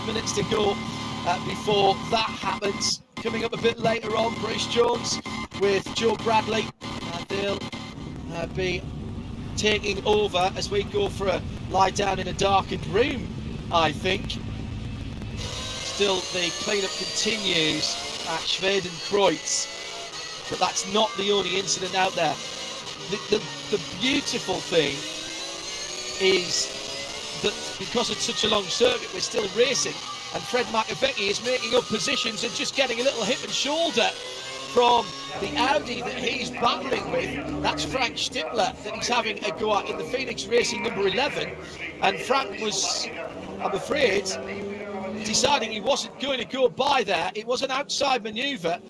10 minutes to go before that happens. Coming up a bit later on, Bruce Jones with Joe Bradley, and they'll be taking over as we go for a lie down in a darkened room, I think. Still, the cleanup continues at Schwedenkreuz, but that's not the only incident out there. The beautiful thing is that because it's such a long circuit, we're still racing, and Fred McAfee is making up positions and just getting a little hip and shoulder from the Audi that he's battling with. That's Frank Stickler that he's having a go at in the Phoenix Racing number 11, and Frank was, I'm afraid, deciding he wasn't going to go by there. It was an outside manoeuvre,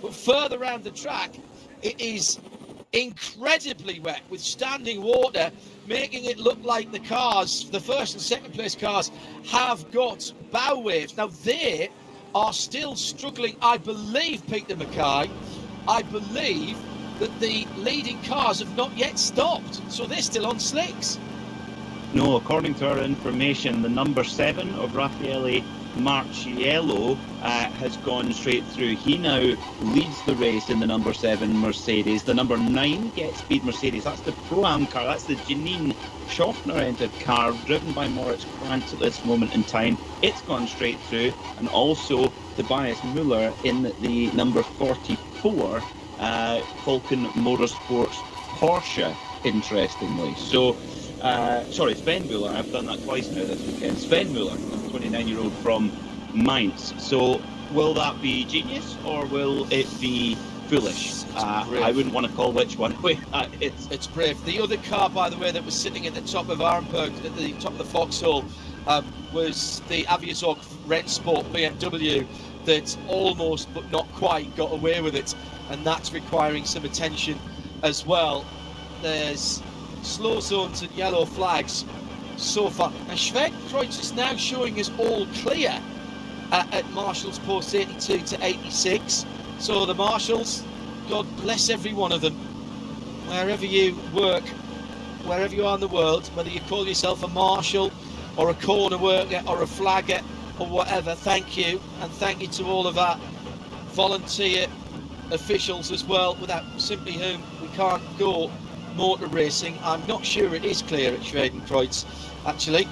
but further around the track it is incredibly wet with standing water, making it look like the cars, the first and second place cars, have got bow waves. Now they are still struggling, I believe, Peter Mackay, I believe that the leading cars have not yet stopped, so they're still on slicks. No, according to our information, the number 7 of Raffaele Marciello has gone straight through. He now leads the race in the number 7 Mercedes. The number 9 Get Speed Mercedes, that's the Pro-Am car, that's the Janine Schaffner entered car, driven by Moritz Krantz at this moment in time. It's gone straight through, and also Tobias Muller in the number 44 Falcon Motorsports Porsche, interestingly. So sorry, Sven Muller, I've done that twice now this weekend. Sven Muller, 29-year-old from Mainz. So will that be genius or will it be foolish? I wouldn't want to call which one. It's brave. The other car, by the way, that was sitting at the top of Arenberg, at the top of the Foxhole, was the Aviazog Rennsport BMW that almost but not quite got away with it, and that's requiring some attention as well. There's slow zones and yellow flags so far. And Schwedenkreuz is now showing us all clear at Marshall's post 82 to 86. So the Marshals, God bless every one of them, wherever you work, wherever you are in the world, whether you call yourself a marshal or a corner worker or a flagger or whatever, thank you, and thank you to all of our volunteer officials as well, without simply whom we can't go motor racing. I'm not sure it is clear at Schwedenkreuz, actually.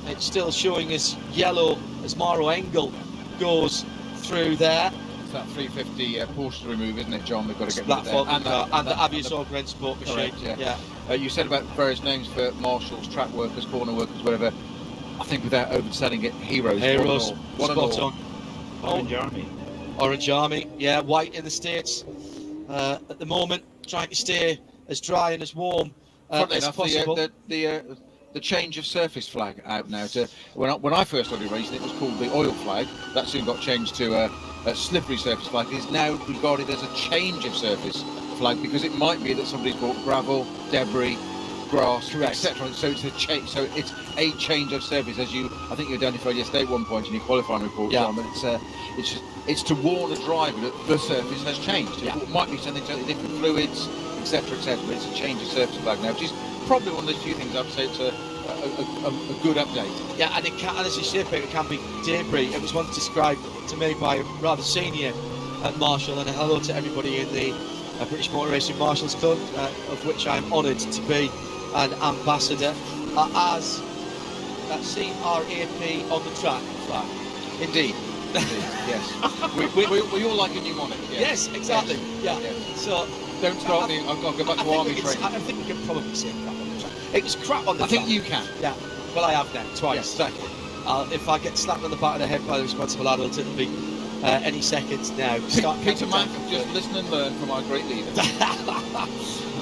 It's still showing us yellow as Maro Engel goes through there. It's that 350 Porsche to remove, isn't it, John? We've got to get rid that of that. And the Aviazog Rennsport machine. Correct, yeah. You said about various names for marshals, track workers, corner workers, whatever. I think without overselling it, heroes. Spot on. Orange Army. Orange Army, yeah, white in the States at the moment, trying to stay as dry and as warm as possible. The change of surface flag out now. When I first started racing, it was called the oil flag. That soon got changed to a slippery surface flag. It is now regarded as a change of surface flag because it might be that somebody's brought gravel, debris, grass, etc. So it's a change. So it's a change of surface, as I think you identified yesterday at one point in your qualifying report, John. But it's to warn a driver that the surface has changed. Yeah. It might be something totally different, fluids, etc., etc. But it's a change of surface flag now, which is probably one of those few things I'd say it's a good update. Yeah, and it can, as you say, Peter, it can be debris. It was once described to me by a rather senior marshal, and a hello to everybody in the British Motor Racing Marshals Club, of which I'm honoured to be an ambassador, as CRAP on the track flag. Indeed. Yes. we all like a mnemonic. Yes, exactly. Yes. Yeah. So don't start me. I'll go back to army training. I think you can probably say crap on the track. It was crap on the track. I think you can. Yeah. Well, I have now twice. Yes, exactly. If I get slapped on the back of the head by the responsible adult, it'll be any seconds now. Peter Mack, just listen and learn from our great leader.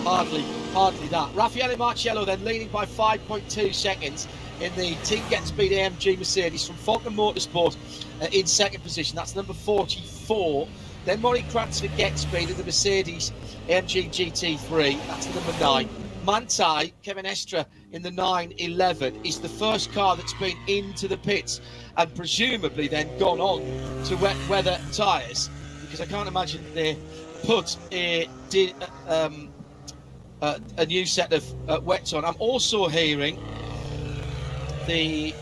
Hardly that. Raffaele Marciello then leading by 5.2 seconds in the Team Get Speed AMG Mercedes from Falcon Motorsport in second position. That's number 44. Then Maury Krantz for Get Speed in the Mercedes AMG GT3. That's number 9. Manthey, Kevin Estra in the 911 is the first car that's been into the pits and presumably then gone on to wet weather tyres, because I can't imagine they put a new set of wets on. I'm also hearing the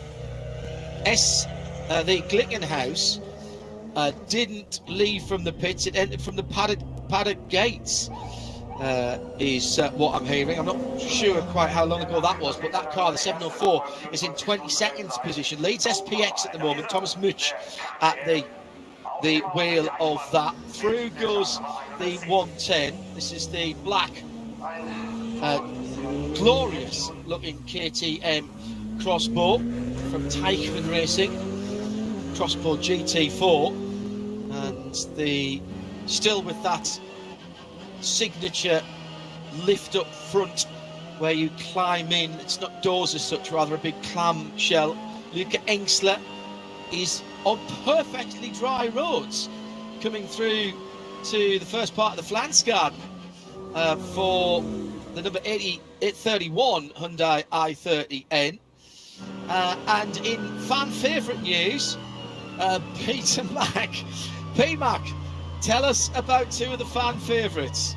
the Glickenhaus didn't leave from the pits. It entered from the paddock gates, is what I'm hearing. I'm not sure quite how long ago that was, but that car, the 704, is in 22nd position. Leads SPX at the moment. Thomas Much at the wheel of that. Through goes the 110. This is the black, glorious looking KTM crossbow from Teichmann Racing, crossbow GT4, and still with that signature lift up front where you climb in. It's not doors as such, rather a big clamshell. Luca Engsler is on perfectly dry roads coming through to the first part of the Flansgarden for the number 831 Hyundai i30N. And in fan favourite news, Peter Mack. P-Mac, tell us about two of the fan favourites.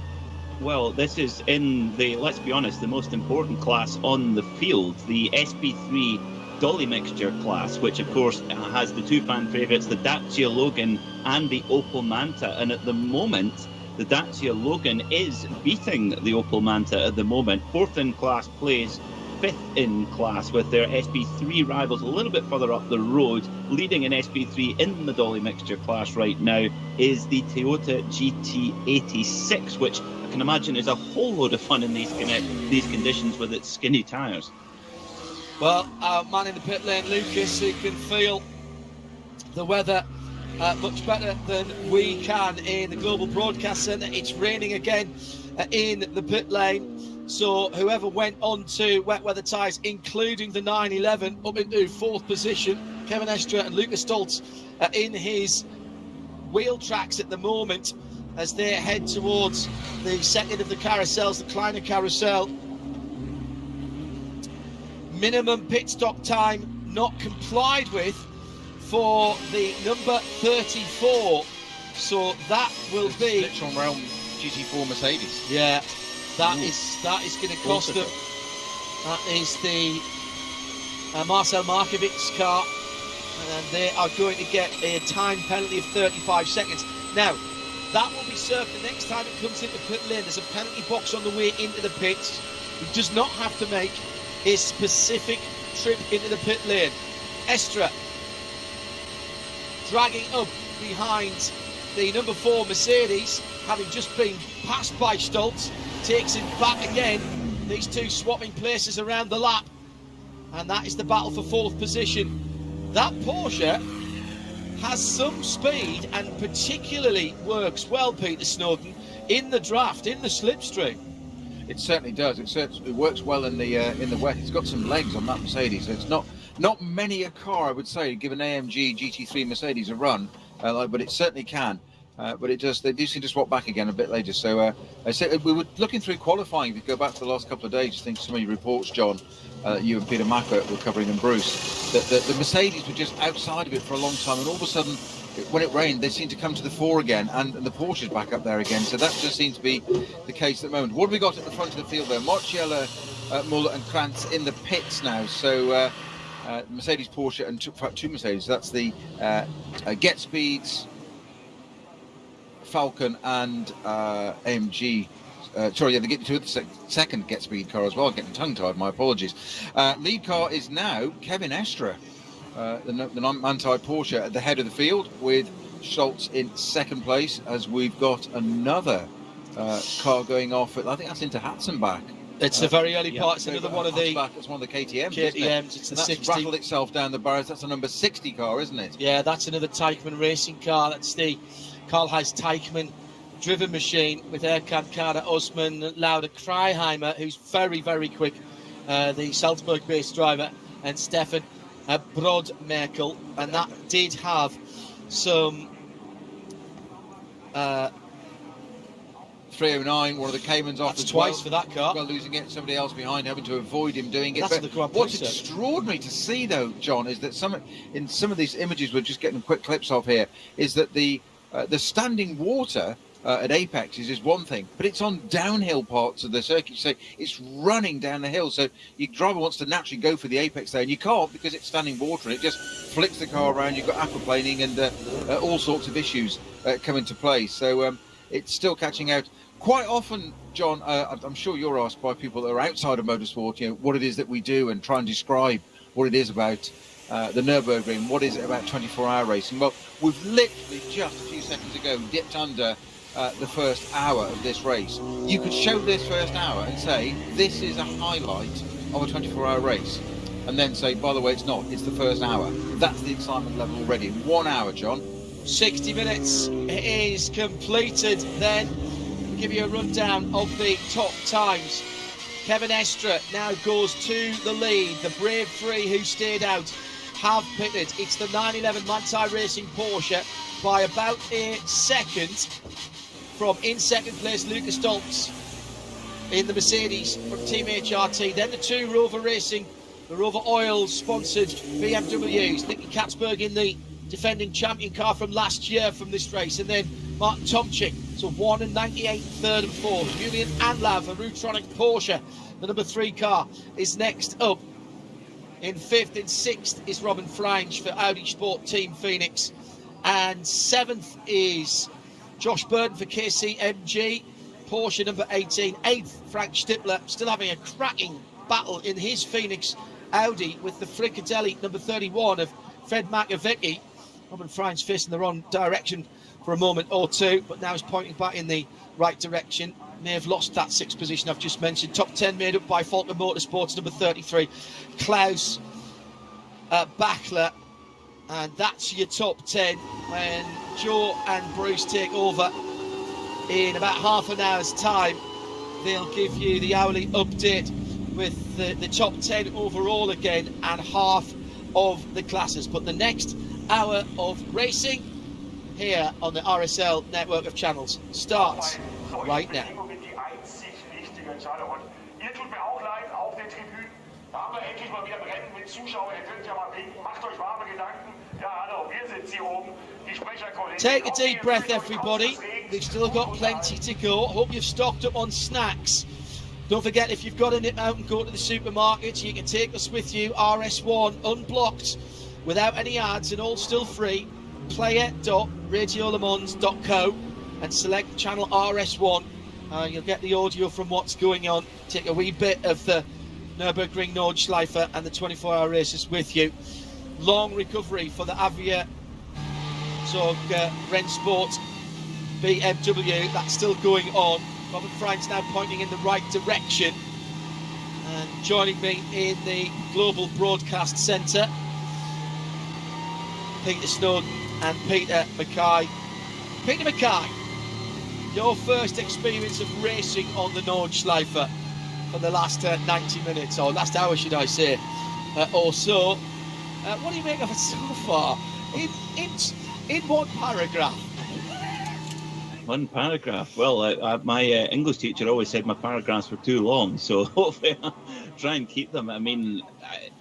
Well, this is in the, let's be honest, the most important class on the field, the SP3 Dolly Mixture class, which of course has the two fan favourites, the Dacia Logan and the Opel Manta. And at the moment, the Dacia Logan is beating the Opel Manta at the moment. Fourth in class plays fifth in class, with their SP3 rivals a little bit further up the road. Leading in SP3 in the Dolly Mixture class right now is the Toyota GT86, which I can imagine is a whole load of fun in these conditions with its skinny tyres. Well, our man in the pit lane, Lucas, who can feel the weather much better than we can in the Global Broadcast Centre. It's raining again in the pit lane. So whoever went on to wet weather tyres, including the 911, up into fourth position, Kevin Estre and Lucas Stoltz in his wheel tracks at the moment as they head towards the second of the carousels, the Kleiner Carousel. Minimum pit stop time not complied with for the number 34. So that will be Electron Realm GT4 Mercedes. Yeah. That is going to cost them. That is the Marcel Markovic's car, and they are going to get a time penalty of 35 seconds. Now, that will be served the next time it comes into pit lane. There's a penalty box on the way into the pits. He does not have to make a specific trip into the pit lane. Estre dragging up behind the number 4 Mercedes, having just been passed by Stoltz, takes him back again. These two swapping places around the lap, and that is the battle for fourth position. That Porsche has some speed and particularly works well, Peter Snowden, in the draft, in the slipstream. It certainly does. It works well in the wet. It's got some legs on that Mercedes. It's not many a car, I would say, give an AMG GT3 Mercedes a run, but it certainly can. But it does. They do seem to swap back again a bit later. So I said we were looking through qualifying. If you go back to the last couple of days, I think some of your reports, John, you and Peter Mack were covering, and Bruce, that the Mercedes were just outside of it for a long time, and all of a sudden, when it rained, they seem to come to the fore again, and the Porsche's back up there again. So that just seems to be the case at the moment. What have we got at the front of the field there? Marciella, Muller, and Krantz in the pits now. So Mercedes, Porsche, and two Mercedes. That's the Get Speeds, Falcon, and AMG. Sorry, they get to the second Get Speed car as well. Getting tongue-tied, my apologies. Lead car is now Kevin Estre, the Manthey Porsche, at the head of the field, with Schultz in second place, as we've got another car going off. I think that's into Hatzenbach. It's the very early part. It's another one of the That's one of the KTMs. KTMs. It's the that's 60. rattled itself down the barrows. That's a number 60 car, isn't it? Yeah, that's another Teichmann racing car. That's the Karl-Heinz Teichmann driven machine with Erkan Kader Osman, Lauda Kreiheimer, who's very, very quick, the Salzburg-based driver, and Stefan Brodmerkel. And that did have some 309, one of the Caymans off that's as twice well. for that car. Well, losing it, somebody else behind having to avoid him doing it. That's But the Grand Prix, what's extraordinary to see, though, John, is that in some of these images we're just getting quick clips of here, is that the standing water at Apexes is one thing, but it's on downhill parts of the circuit. So it's running down the hill. So your driver wants to naturally go for the apex there, and you can't because it's standing water. It just flips the car around. You've got aquaplaning and all sorts of issues come into play. So it's still catching out. Quite often, John, I'm sure you're asked by people that are outside of motorsport, you know, what it is that we do and try and describe what it is about the Nürburgring. What is it about 24-hour racing? Well, we've literally just a few seconds ago dipped under the first hour of this race. You could show this first hour and say, this is a highlight of a 24-hour race. And then say, by the way, it's not. It's the first hour. That's the excitement level already. 1 hour, John. 60 minutes is completed. Then we'll give you a rundown of the top times. Kevin Estre now goes to the lead. The brave three who stayed out have pitted. It's the 911 Manthey Racing Porsche by about a second from in second place Lucas Stoltz in the Mercedes from Team HRT. Then the two Rover Racing, the Rover Oil sponsored BMWs. Nicky Katzberg in the defending champion car from last year from this race. And then Martin Tomczyk, so 1 and 98, third and fourth. Julian Anlav, a Rutronic Porsche, the number 3 car, is next up. In fifth and sixth is Robin Frange for Audi Sport Team Phoenix. And seventh is Josh Burton for KCMG, Porsche number 18. Eighth, Frank Stippler, still having a cracking battle in his Phoenix Audi with the Fricadelli number 31 of Fred Makovecki. Robin Frange facing the wrong direction for a moment or two, but now is pointing back in the right direction. May have lost that 6th position I've just mentioned. Top 10 made up by Faulkner Motorsports, number 33, Klaus Bachler. And that's your top 10 when Joe and Bruce take over in about half an hour's time. They'll give you the hourly update with the top 10 overall again and half of the classes. But the next hour of racing here on the RSL network of channels starts right now. Take a deep breath, everybody. We've still got plenty to go. Hope you've stocked up on snacks. Don't forget, if you've got to nip out and go to the supermarket, you can take us with you. RS1 unblocked without any ads and all still free. player.radiolemans.co and select channel RS1. You'll get the audio from what's going on. Take a wee bit of the Nürburgring Nordschleife and the 24-hour races with you. Long recovery for the Avia Zog Rennsport BMW. That's still going on. Robert Franz now pointing in the right direction. And joining me in the Global Broadcast Centre, Peter Snowden and Peter Mackay. Peter Mackay, your first experience of racing on the Nordschleife for the last 90 minutes, or last hour should I say, or so. What do you make of it so far? In one paragraph. One paragraph. Well, my English teacher always said my paragraphs were too long, so hopefully I'll try and keep them. I mean,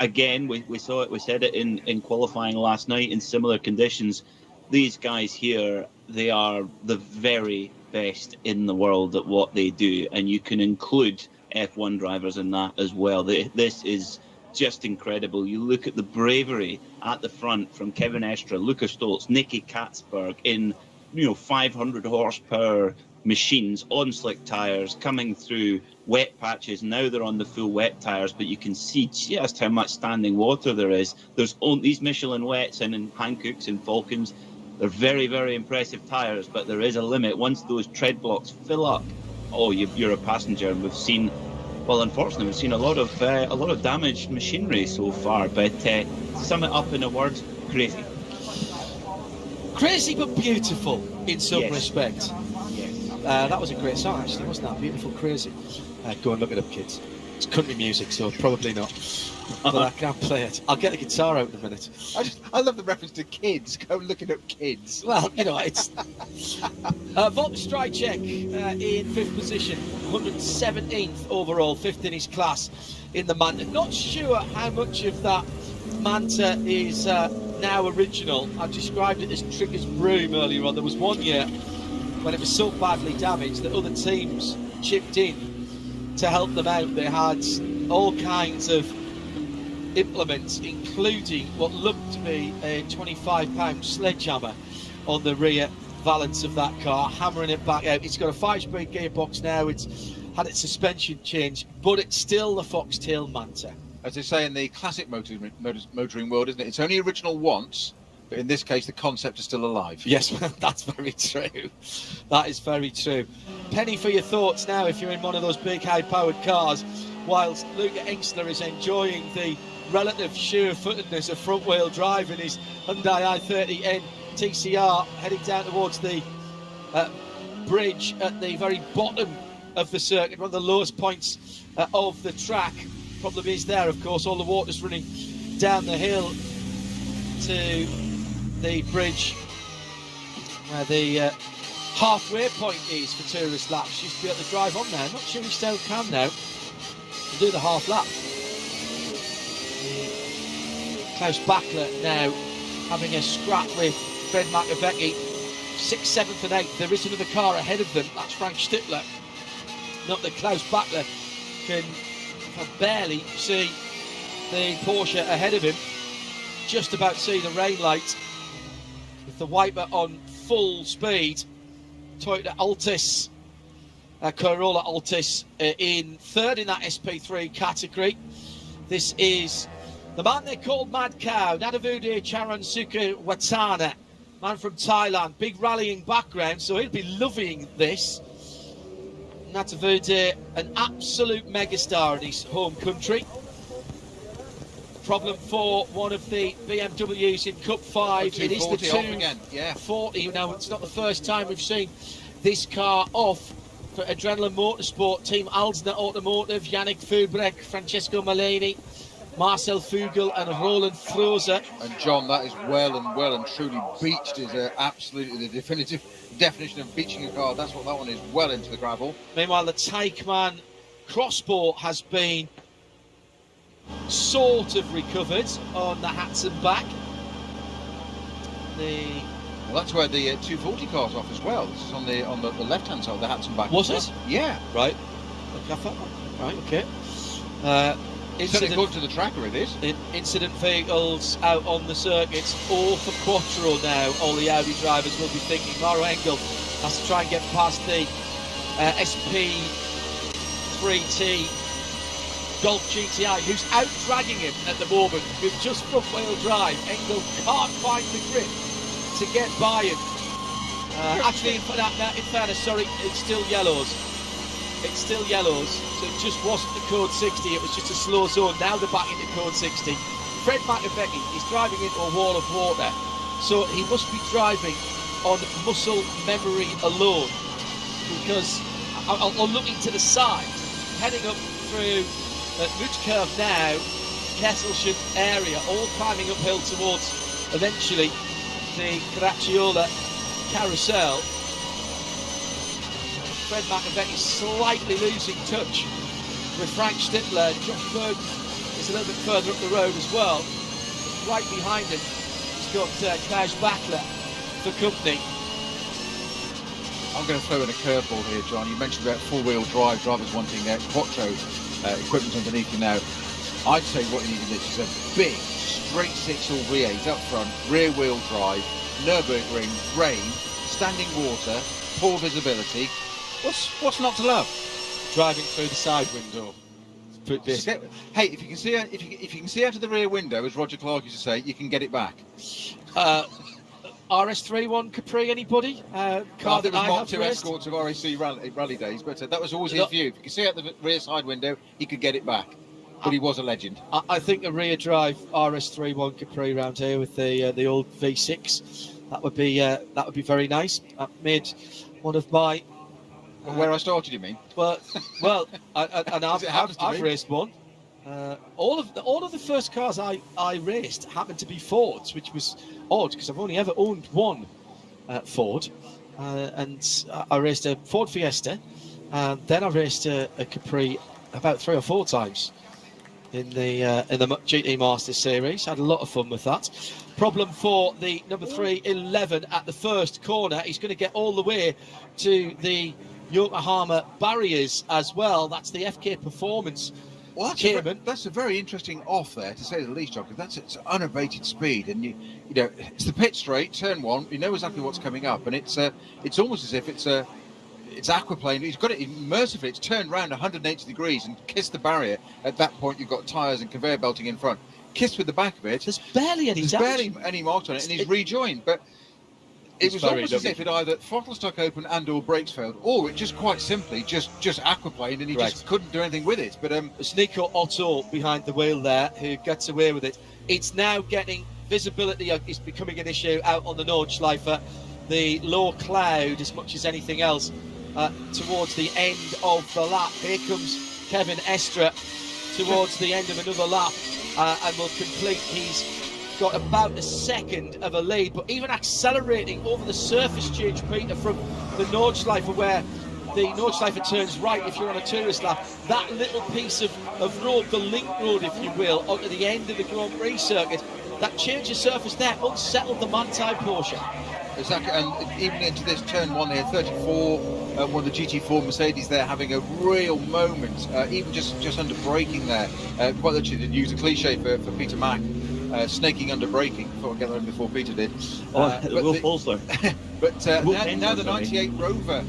again, we saw it, we said it in qualifying last night in similar conditions. These guys here, they are the very best in the world at what they do, and you can include F1 drivers in that as well. This is just incredible. You look at the bravery at the front from Kevin Estre, Lucas Stoltz, Nicky Katzberg in 500 horsepower machines on slick tires coming through wet patches. Now they're on the full wet tires, but you can see just how much standing water there is. There's these Michelin wets and in Hankooks and Falcons. They're very, very impressive tires, but there is a limit. Once those tread blocks fill up, you're a passenger. And we've seen, well, unfortunately, we've seen a lot of damaged machinery so far. But to sum it up in a word, crazy. Crazy but beautiful in some respect. Yes. That was a great song, actually, wasn't that? Beautiful, crazy. Go and look it up, kids. It's country music, so probably not. But I can't play it. I'll get the guitar out in a minute. I love the reference to kids. Go looking up kids. Well, it's... Volker Strycek in 5th position, 117th overall, 5th in his class in the Manta. Not sure how much of that Manta is now original. I described it as Trigger's Broom earlier on. There was one year when it was so badly damaged that other teams chipped in to help them out. They had all kinds of implements, including what looked to be a 25-pound sledgehammer on the rear valance of that car, hammering it back out. It's got a 5-speed gearbox now. It's had its suspension changed, but it's still the Foxtail Manta. As they say in the classic motoring world, isn't it? It's only original once, but in this case, the concept is still alive. Yes, that's very true. That is very true. Penny, for your thoughts now, if you're in one of those big high-powered cars, whilst Luca Engstler is enjoying the relative sure-footedness of front-wheel drive in his Hyundai i30N TCR, heading down towards the bridge at the very bottom of the circuit, one of the lowest points of the track. Problem is there, of course, all the water's running down the hill to the bridge where the halfway point is for tourist laps. Used to be able to drive on there. I'm not sure he still can now to do the half lap. Klaus Bachler now having a scrap with Fred Makovecki, 6th, 7th and 8th. There is another car ahead of them, that's Frank Stittler. Not that Klaus Bachler can barely see the Porsche ahead of him. Just about see the rain light with the wiper on full speed. Toyota Altis, Corolla Altis in 3rd in that SP3 category. This is the man they called Mad Cow, Nadavude Charansuke Watana, man from Thailand, big rallying background, so he'll be loving this. Nadavude, an absolute megastar in his home country. Problem for one of the BMWs in Cup 5. It is the 240. Now, it's not the first time we've seen this car off for Adrenaline Motorsport, Team Alsna Automotive, Yannick Fubreck, Francesco Malini, Marcel Fugel and Roland Frozer. And John, that is well and truly beached, is absolutely the definitive definition of beaching a car. That's what that one is, well into the gravel. Meanwhile, the Teichmann Crossbow has been sort of recovered on the hats and back. Well, that's where the 240 car's off as well. This is on the left-hand side of the hats and back. Was it? Yeah. Right. Right, okay. Incident, according to the tracker, it is. Incident vehicles out on the circuits, all for Quattro now. All the Audi drivers will be thinking. Maro Engel has to try and get past the SP3T Golf GTI, who's out dragging him at the moment with just front-wheel drive. Engel can't find the grip to get by him. Actually, in fairness, sorry, it's still yellows. It's still yellows, so it just wasn't the code 60, it was just a slow zone. Now they're back into code 60. Fred Makovecki is driving into a wall of water, so he must be driving on muscle memory alone, because I'm looking to the side, heading up through Mutkurv now, Kesselchen area, all climbing uphill towards eventually the Caracciolo carousel. Fred Makovecki slightly losing touch with Frank Stittler. Josh Berg is a little bit further up the road as well. Right behind him, he's got Klaus Bachler for company. I'm going to throw in a curveball here, John. You mentioned about four-wheel drive, drivers wanting Quattro equipment underneath you now. I'd say what you need in this is a big straight 6 or V8 up front, rear-wheel drive, Nürburgring, rain, standing water, poor visibility. What's not to love? Driving through the side window. Hey, if you can see out of the rear window, as Roger Clark used to say, you can get it back. RS31 Capri, anybody? Car that was Mark II escorts of RAC rally days, but that was always his view. If you can see out the rear side window, he could get it back. But he was a legend. I think a rear drive RS31 Capri round here with the old V6, that would be very nice. I made one of my. Where I started, you mean? Well, I've raced one. All of the first cars I raced happened to be Fords, which was odd because I've only ever owned one Ford, and I raced a Ford Fiesta, and then I raced a Capri about 3 or 4 times in the GT Masters Series. Had a lot of fun with that. Problem for the number 3, 11 at the first corner. He's going to get all the way to the Yokohama barriers as well. That's the FK Performance. Well, that's a very interesting off there, to say the least, John, because it's unabated speed, and you know it's the pit straight, turn 1. You know exactly what's coming up, and it's almost as if it's aquaplane. He's got it mercifully. It's turned around 180 degrees and kissed the barrier. At that point, you've got tyres and conveyor belting in front. Kissed with the back of it. There's barely any marks on it, and he's rejoined, but. It was almost as if it either throttle stuck open and or brakes failed, or it just quite simply just aquaplaned and he just couldn't do anything with it. But it's Nico Otto behind the wheel there who gets away with it. It's now getting visibility is becoming an issue out on the Nordschleife. The low cloud, as much as anything else, towards the end of the lap. Here comes Kevin Estra towards the end of another lap and will complete his. Got about a second of a lead, but even accelerating over the surface change, Peter, from the Nordschleife, where the Nordschleife turns right if you're on a tourist lap, that little piece of road, the link road, if you will, onto the end of the Grand Prix circuit, that change of surface there unsettled the Manthey Porsche. Exactly, and even into this turn 1 here, 34, one of the GT4 Mercedes there having a real moment, even just under braking there, quite literally to use a cliche for Peter Mack. Snaking under braking before Peter did. Will Fulsler. But now the 98 Rover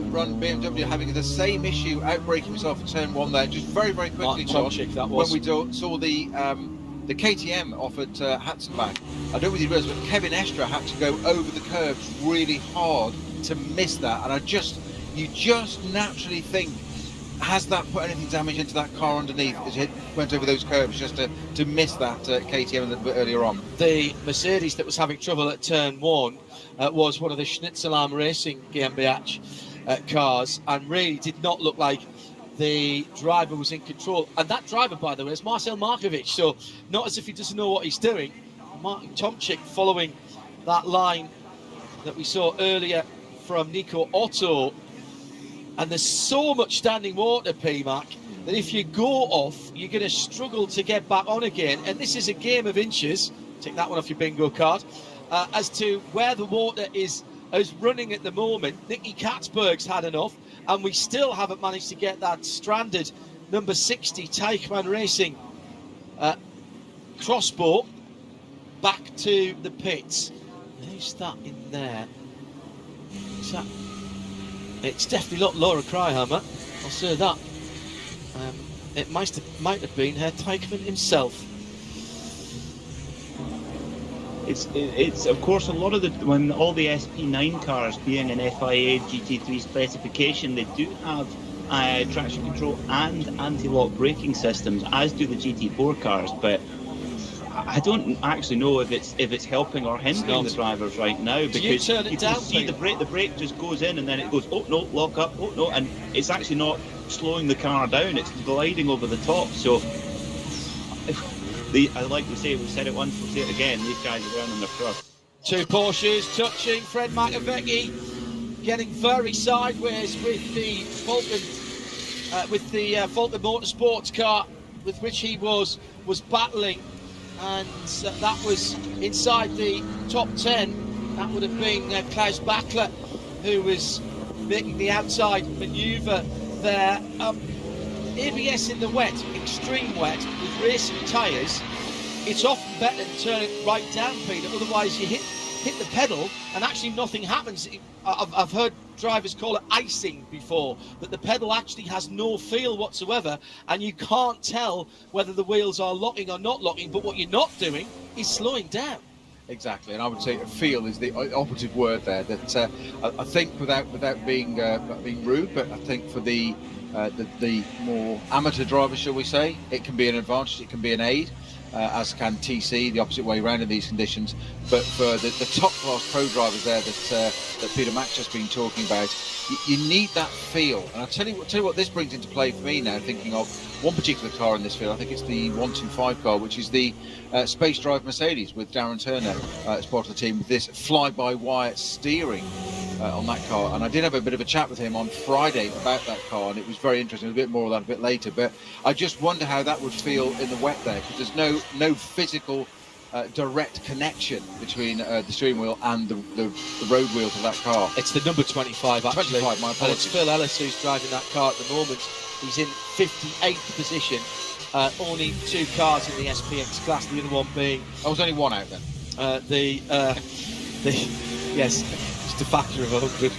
run BMW having the same issue, outbraking himself in turn 1 there. Just very, very quickly, John, when we saw the KTM off at Hatzenbach, I don't know whether you realised, but Kevin Estra had to go over the curbs really hard to miss that. And you just naturally think, has that put anything damage into that car underneath as it went over those curbs just to miss that KTM a little bit earlier on? The Mercedes that was having trouble at turn 1 was one of the Schnitzelarm Racing GmbH cars, and really did not look like the driver was in control. And that driver, by the way, is Marcel Markovic, so not as if he doesn't know what he's doing. Martin Tomczyk following that line that we saw earlier from Nico Otto. And there's so much standing water, P-Mac, that if you go off, you're going to struggle to get back on again. And this is a game of inches. Take that one off your bingo card. As to where the water is running at the moment, Nicky Katzberg's had enough, and we still haven't managed to get that stranded number 60 Teichmann Racing crossbow back to the pits. Who's that in there? Is that... It's definitely not Laura Kryhammer, I'll say that. It might have been Herr Teichmann himself. It's of course a lot of when all the SP9 cars being an FIA GT3 specification, they do have traction control and anti-lock braking systems, as do the GT4 cars, but I don't actually know if it's helping or hindering the drivers right now, because you can see the brake just goes in and then it goes, oh no, lock up, oh no, and it's actually not slowing the car down, it's gliding over the top. So I like to say, we've said it once, we'll say it again, these guys are running their trust. Two Porsches touching. Fred Makovecki getting very sideways with the Falcon Motorsports car with which he was battling. And that was inside the top 10. That would have been Klaus Bachler, who was making the outside manoeuvre there. ABS in the wet, extreme wet, with racing tyres, it's often better to turn it right down, Peter. Otherwise you hit the pedal and actually nothing happens. I've heard drivers call it icing before, that the pedal actually has no feel whatsoever, and you can't tell whether the wheels are locking or not locking, but what you're not doing is slowing down. Exactly, and I would say feel is the operative word there. That I think, without being rude, but I think for the more amateur drivers, shall we say, it can be an advantage, it can be an aid, as can TC, the opposite way around in these conditions. But for the top class pro drivers there that Peter Mack's just been talking about, you need that feel. And I'll tell you what this brings into play for me now, thinking of one particular car in this field. I think it's the 125 car, which is the Space Drive Mercedes with Darren Turner as part of the team, with this fly-by-wire steering on that car. And I did have a bit of a chat with him on Friday about that car, and it was very interesting. A bit more of that a bit later, but I just wonder how that would feel in the wet there, because there's no physical direct connection between the steering wheel and the road wheels of that car. It's the number 25, actually. 25, my and apologies. it's Phil Ellis who's driving that car at the moment. He's in 58th position. Only 2 cars in the SPX class, the other one being... I was only one out then. Yes, just a factor of 100.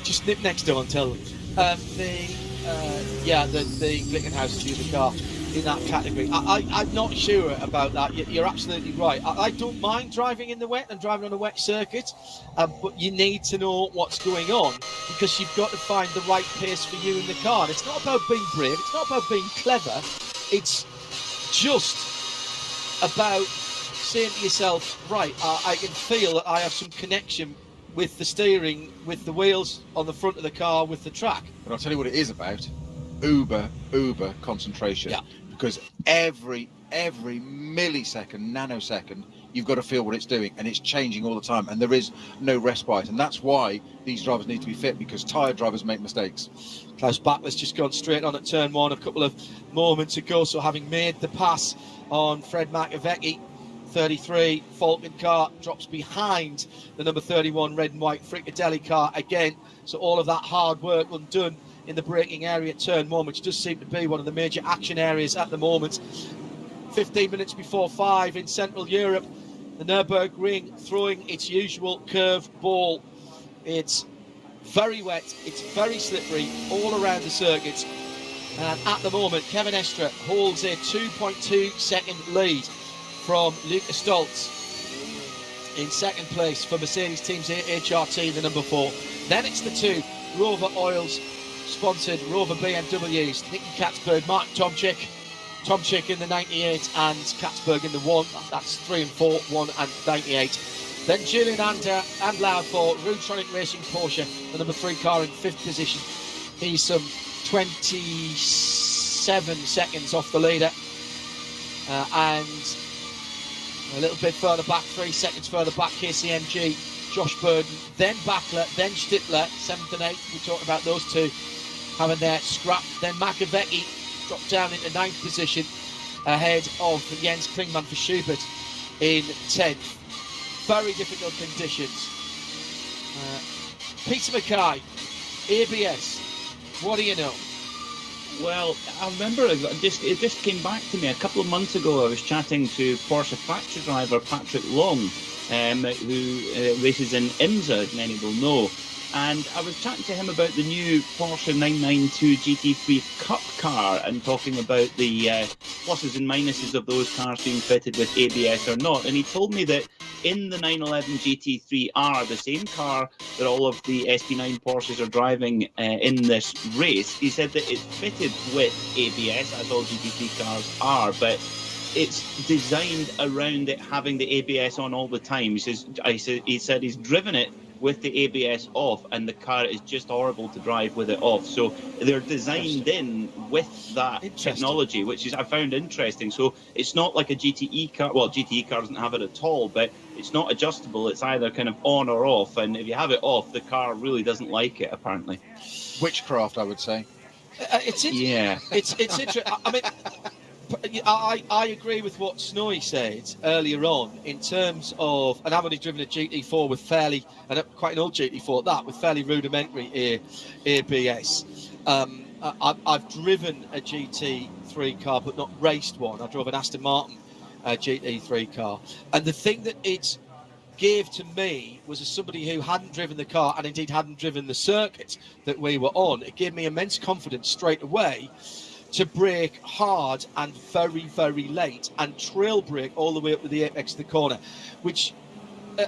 Just nip next door and tell them. The Glickenhaus is the other car in that category. I'm not sure about that. You're absolutely right. I don't mind driving in the wet and driving on a wet circuit, but you need to know what's going on, because you've got to find the right pace for you in the car. And it's not about being brave, it's not about being clever, it's just about saying to yourself, right, I can feel that I have some connection with the steering, with the wheels on the front of the car, with the track. But I'll tell you what it is about. Uber concentration. Yeah. Because every millisecond, nanosecond, you've got to feel what it's doing, and it's changing all the time, and there is no respite. And that's why these drivers need to be fit, because tired drivers make mistakes. Klaus Bachler's just gone straight on at turn 1 a couple of moments ago, so having made the pass on Fred Makovecki, 33 Falcon car drops behind the number 31 red and white Fricadelli car again, so all of that hard work undone in the braking area at turn 1, which does seem to be one of the major action areas at the moment. 15 minutes before 5 in Central Europe, the Nürburgring throwing its usual curve ball. It's very wet, it's very slippery all around the circuit, and at the moment Kevin Estre holds a 2.2 second lead from Luca Stoltz in second place for Mercedes Team's HRT, the number 4. Then it's the 2 Rover Oils sponsored Rover BMWs, Nicky Katzberg, Mark Tomczyk in the 98 and Katzberg in the 1. That's 3 and 4, 1 and 98. Then Julian and Loud for Rudtronic Racing Porsche, the number 3 car in 5th position. He's some 27 seconds off the leader, and a little bit further back, 3 seconds further back, KCMG, Josh Burden, then Bachler, then Stittler, 7th and 8th. We talked about those 2 having their scrap. Then Makovecki dropped down into 9th position ahead of Jens Klingman for Schubert in 10th. Very difficult conditions. Peter Mackay, ABS, what do you know? Well, I remember it just came back to me a couple of months ago. I was chatting to Porsche factory driver Patrick Long, who races in IMSA, many will know. And I was chatting to him about the new Porsche 992 GT3 Cup car and talking about the pluses and minuses of those cars being fitted with ABS or not. And he told me that in the 911 GT3R, the same car that all of the SP9 Porsches are driving in this race, he said that it's fitted with ABS, as all GT3 cars are, but it's designed around it having the ABS on all the time. He said he's driven it with the ABS off, and the car is just horrible to drive with it off. So they're designed in with that technology, which is I found interesting. So it's not like a GTE car. Well, GTE car doesn't have it at all, but it's not adjustable. It's either kind of on or off, and if you have it off, the car really doesn't like it, apparently. Witchcraft, I would say. It's interesting. I mean, I agree with what Snowy said earlier on in terms of, and I've only driven a GT4 with fairly, and quite an old GT4 at that, with fairly rudimentary ABS. I've driven a GT3 car, but not raced one. I drove an Aston Martin GT3 car. And the thing that it gave to me was, as somebody who hadn't driven the car and indeed hadn't driven the circuit that we were on, it gave me immense confidence straight away to brake hard and very, very late and trail brake all the way up to the apex of the corner, which,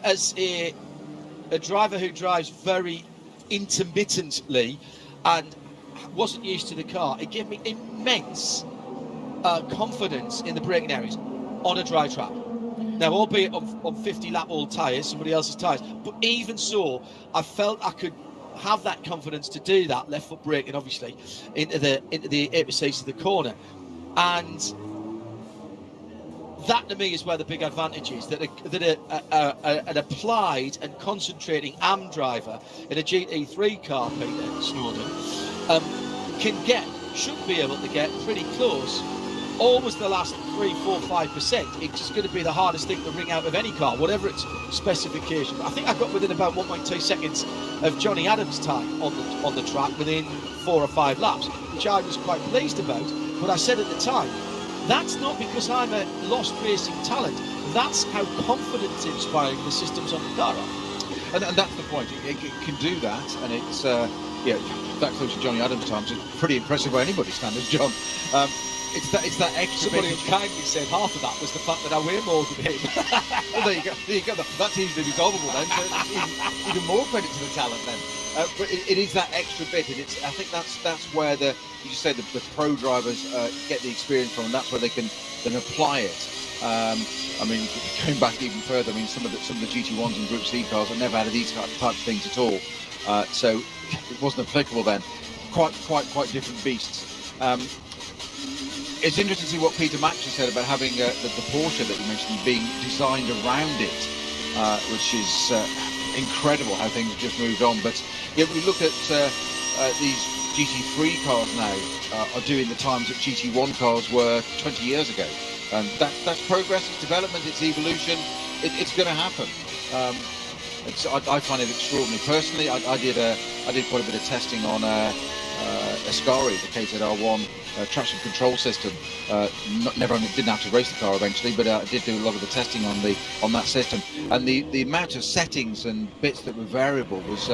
as a driver who drives very intermittently and wasn't used to the car, it gave me immense confidence in the braking areas on a dry track. Now, albeit on 50 lap old tyres, somebody else's tyres, but even so, I felt I could have that confidence to do that left foot braking, obviously, into the apex of the corner. And that to me is where the big advantage is, that an applied and concentrating AM driver in a GT3 car, Peter Snowden, should be able to get pretty close. Always the last 3, 4, 5%. It's just going to be the hardest thing to wring out of any car, whatever its specification. I think I got within about 1.2 seconds of Johnny Adams' time on the track within 4 or 5 laps, which I was quite pleased about. But I said at the time, that's not because I'm a lost racing talent. That's how confidence inspiring the systems on the car are. And that's the point. It can do that, and it's that close to Johnny Adams' times is pretty impressive by anybody's standards, John. It's that extra. Somebody kindly said half of that was the fact that I weigh more than him. Well, there you go. There you go. That's easily resolvable then. So even more credit to the talent then. But it is that extra bit, and I think that's where you just said the pro drivers get the experience from, and that's where they can then apply it. I mean, going back even further, I mean, some of the GT1s and Group C cars have never had these types of things at all. So it wasn't applicable then. Quite different beasts. It's interesting to see what Peter Max said about having the Porsche that you mentioned being designed around it, which is incredible how things have just moved on. But yeah, we look at these GT3 cars now are doing the times that GT1 cars were 20 years ago, and that's progress, it's development, it's evolution. It's going to happen. I find it extraordinary. Personally, I did quite a bit of testing on Ascari, the KZR1 traction control system. Didn't have to race the car eventually, but I did do a lot of the testing on that system. And the amount of settings and bits that were variable was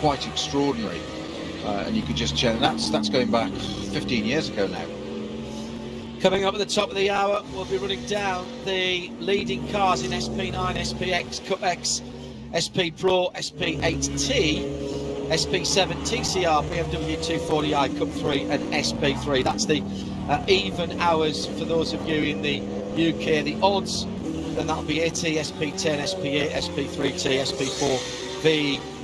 quite extraordinary. And you could just check. That's going back 15 years ago now. Coming up at the top of the hour, we'll be running down the leading cars in SP9, SPX, Cup X, SP Pro, SP8T, SP7, TCR, BMW 240i, Cup 3 and SP3. That's the even hours for those of you in the UK. The odds, then that'll be AT, SP10, SP8, SP3T, SP4,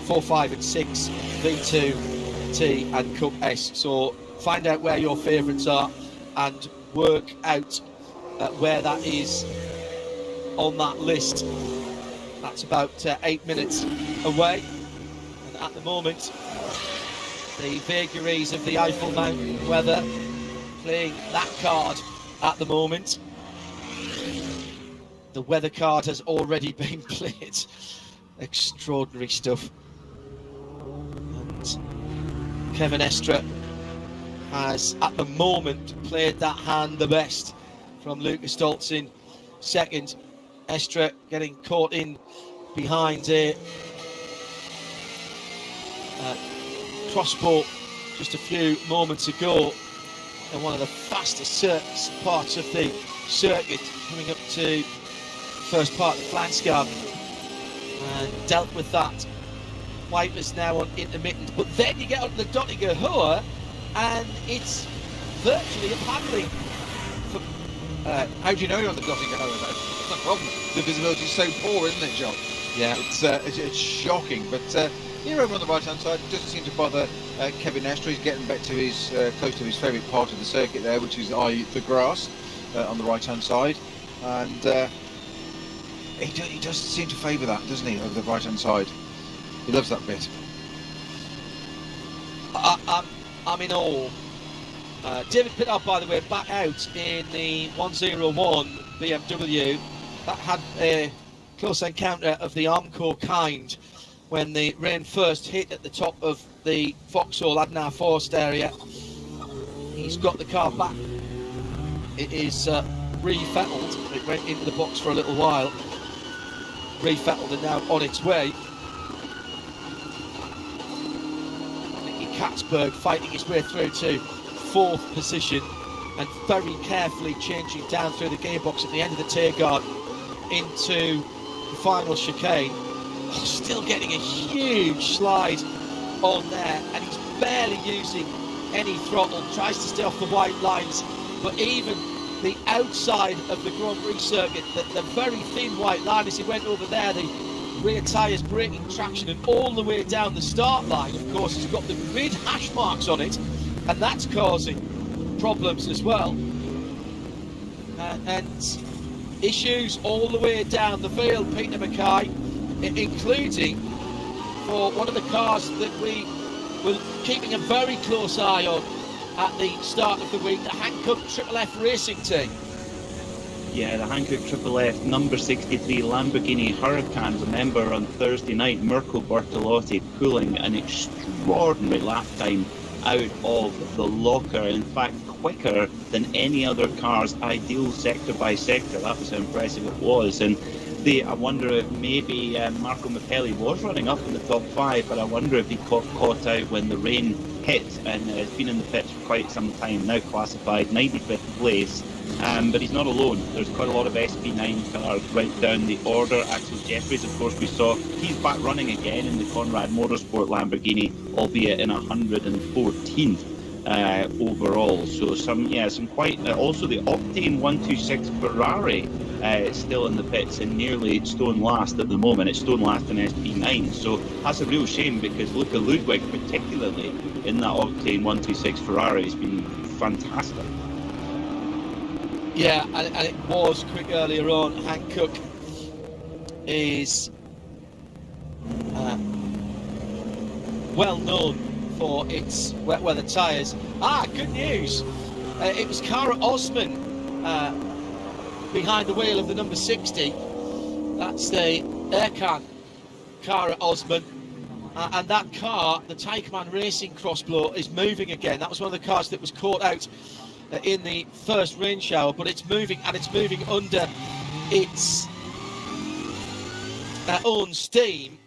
V4, 5 and 6, V2, T and Cup S. So find out where your favourites are and work out where that is on that list. That's about 8 minutes away. At the moment, the vagaries of the Eiffel Mountain weather playing that card at the moment. The weather card has already been played. Extraordinary stuff. And Kevin Estre has, at the moment, played that hand the best from Lucas Stoltz in second. Estre getting caught in behind a crossbow just a few moments ago, and one of the fastest parts of the circuit, coming up to first part of the Flansgarden, and dealt with that. Wipers now on intermittent, but then you get onto the Dottinger Hoa and it's virtually a paddling. How do you know you're on the Dottinger Hoa? That's the problem. The visibility is so poor, isn't it, John? Yeah, it's shocking. But here over on the right-hand side, it doesn't seem to bother Kevin Estre. He's getting back to his close to his favourite part of the circuit there, which is the grass on the right-hand side, and he does seem to favour that, doesn't he, over the right-hand side? He loves that bit. I'm in awe. David Pittard, by the way, back out in the 101 BMW. That had a close encounter of the Armco kind when the rain first hit at the top of the Vauxhall Adnar Forest area. He's got the car back. It is refettled. It went into the box for a little while. Refettled and now on its way. Katzberg fighting his way through to fourth position and very carefully changing down through the gearbox at the end of the Tearguard into the final chicane. Still getting a huge slide on there, and he's barely using any throttle, tries to stay off the white lines, but even the outside of the Grand Prix circuit, the very thin white line as he went over there, the rear tyres breaking traction, and all the way down the start line, of course, has got the grid hash marks on it, and that's causing problems as well. and issues all the way down the field, Peter Mackay, including for one of the cars that we were keeping a very close eye on at the start of the week, the Hankook Triple F Racing Team. Yeah, the Hankook Triple F number 63 Lamborghini Huracan. Remember, on Thursday night, Mirko Bortolotti pulling an extraordinary lap time out of the locker. In fact, quicker than any other car's ideal sector by sector. That was how impressive it was. And I wonder if maybe Marco Mappelli was running up in the top 5, but I wonder if he got caught out when the rain hit, and has been in the pits for quite some time, now classified 95th place. But he's not alone. There's quite a lot of SP9 cars right down the order. Axel Jeffries, of course, we saw, he's back running again in the Conrad Motorsport Lamborghini, albeit in 114th. Overall, so some quite also the Octane 126 Ferrari still in the pits and nearly stone last at the moment. It's stone last in SP9, so that's a real shame, because Luca Ludwig, particularly in that Octane 126 Ferrari, has been fantastic. Yeah, and it was quick earlier on. Hankook is well known for its wet weather tyres. Good news! It was Kara Osman behind the wheel of the number 60. That's the Erkan Kara Osman. And that car, the Taikman Racing Crossblow, is moving again. That was one of the cars that was caught out in the first rain shower, but it's moving, and it's moving under its own steam.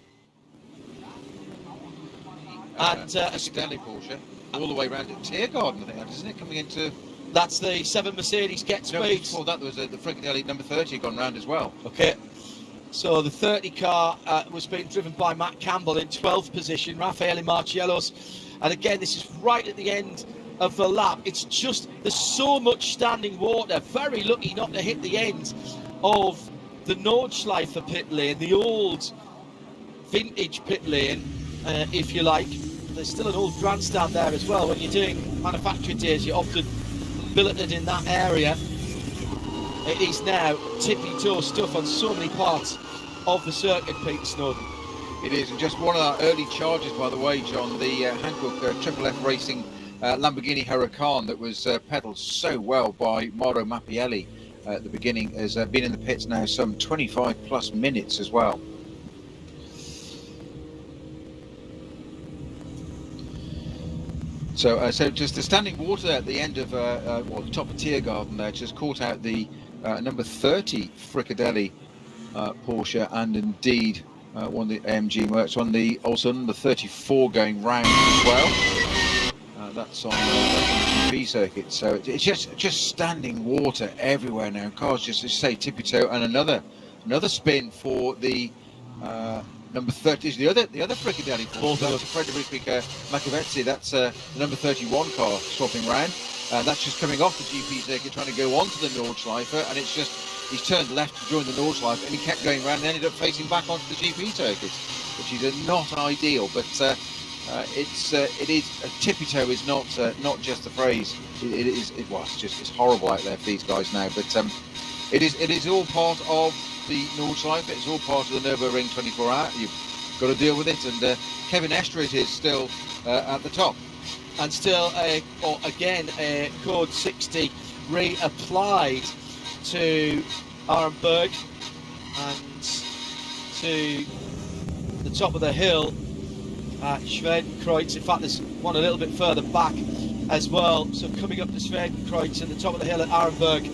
And Stanley Porsche all the way around at Tiergarten, I think, isn't it? Coming into... That's the 7 Mercedes Get Speed. No, before that, there was the Fricadelli number 30 gone round as well. Okay. So the 30 car was being driven by Matt Campbell in 12th position, Raffaele Marciellos. And again, this is right at the end of the lap. It's just, there's so much standing water. Very lucky not to hit the end of the Nordschleifer pit lane, the old vintage pit lane, if you like. There's still an old grandstand there as well. When you're doing manufacturing days, you're often billeted in that area. It is now tippy-toe stuff on so many parts of the circuit, Peter Snowden. It is, and just one of our early charges, by the way, John, the Hankook Triple F Racing Lamborghini Huracan that was pedalled so well by Mauro Mappielli at the beginning has been in the pits now some 25 plus minutes as well. So just the standing water at the end of, the top of Tiergarten there just caught out the number 30 Fricadelli Porsche, and indeed one of the AMG Mercs, also number 34 going round as well. That's on the GP circuit. So it's just standing water everywhere now. Cars just say tippy-toe, and another spin for the number 30 is the other Fricadelli Porsche. That's Frederic Macavezzi. That's the number 31 car swapping round. That's just coming off the GP circuit, trying to go onto the Nordschleifer, and it's just, he's turned left to join the Nordschleifer, and he kept going round and ended up facing back onto the GP circuit, which is not ideal. But it is a tippy-toe is not just a phrase. It's horrible out there for these guys now. But it is all part of the Nordschleife. It's all part of the Nürburgring 24 Hour. You've got to deal with it, and Kevin Estrid is still at the top. And still, again, code 60 reapplied to Arenberg and to the top of the hill at Schwedenkreuz. In fact, there's one a little bit further back as well. So coming up to Schwedenkreuz at the top of the hill at Arenberg.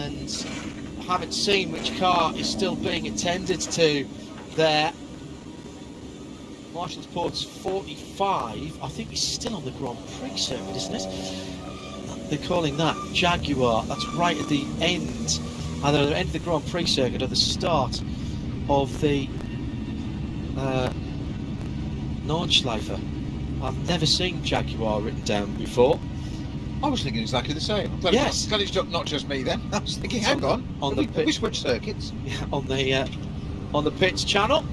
And I haven't seen which car is still being attended to there. Marshall's Port's 45. I think he's still on the Grand Prix circuit, isn't it? They're calling that Jaguar. That's right at the end, either the end of the Grand Prix circuit or the start of the Nordschleifer. I've never seen Jaguar written down before. I was thinking exactly the same. Yes. Glad it's not just me then. I was thinking, hang on, we switched circuits. Yeah, on the pits channel.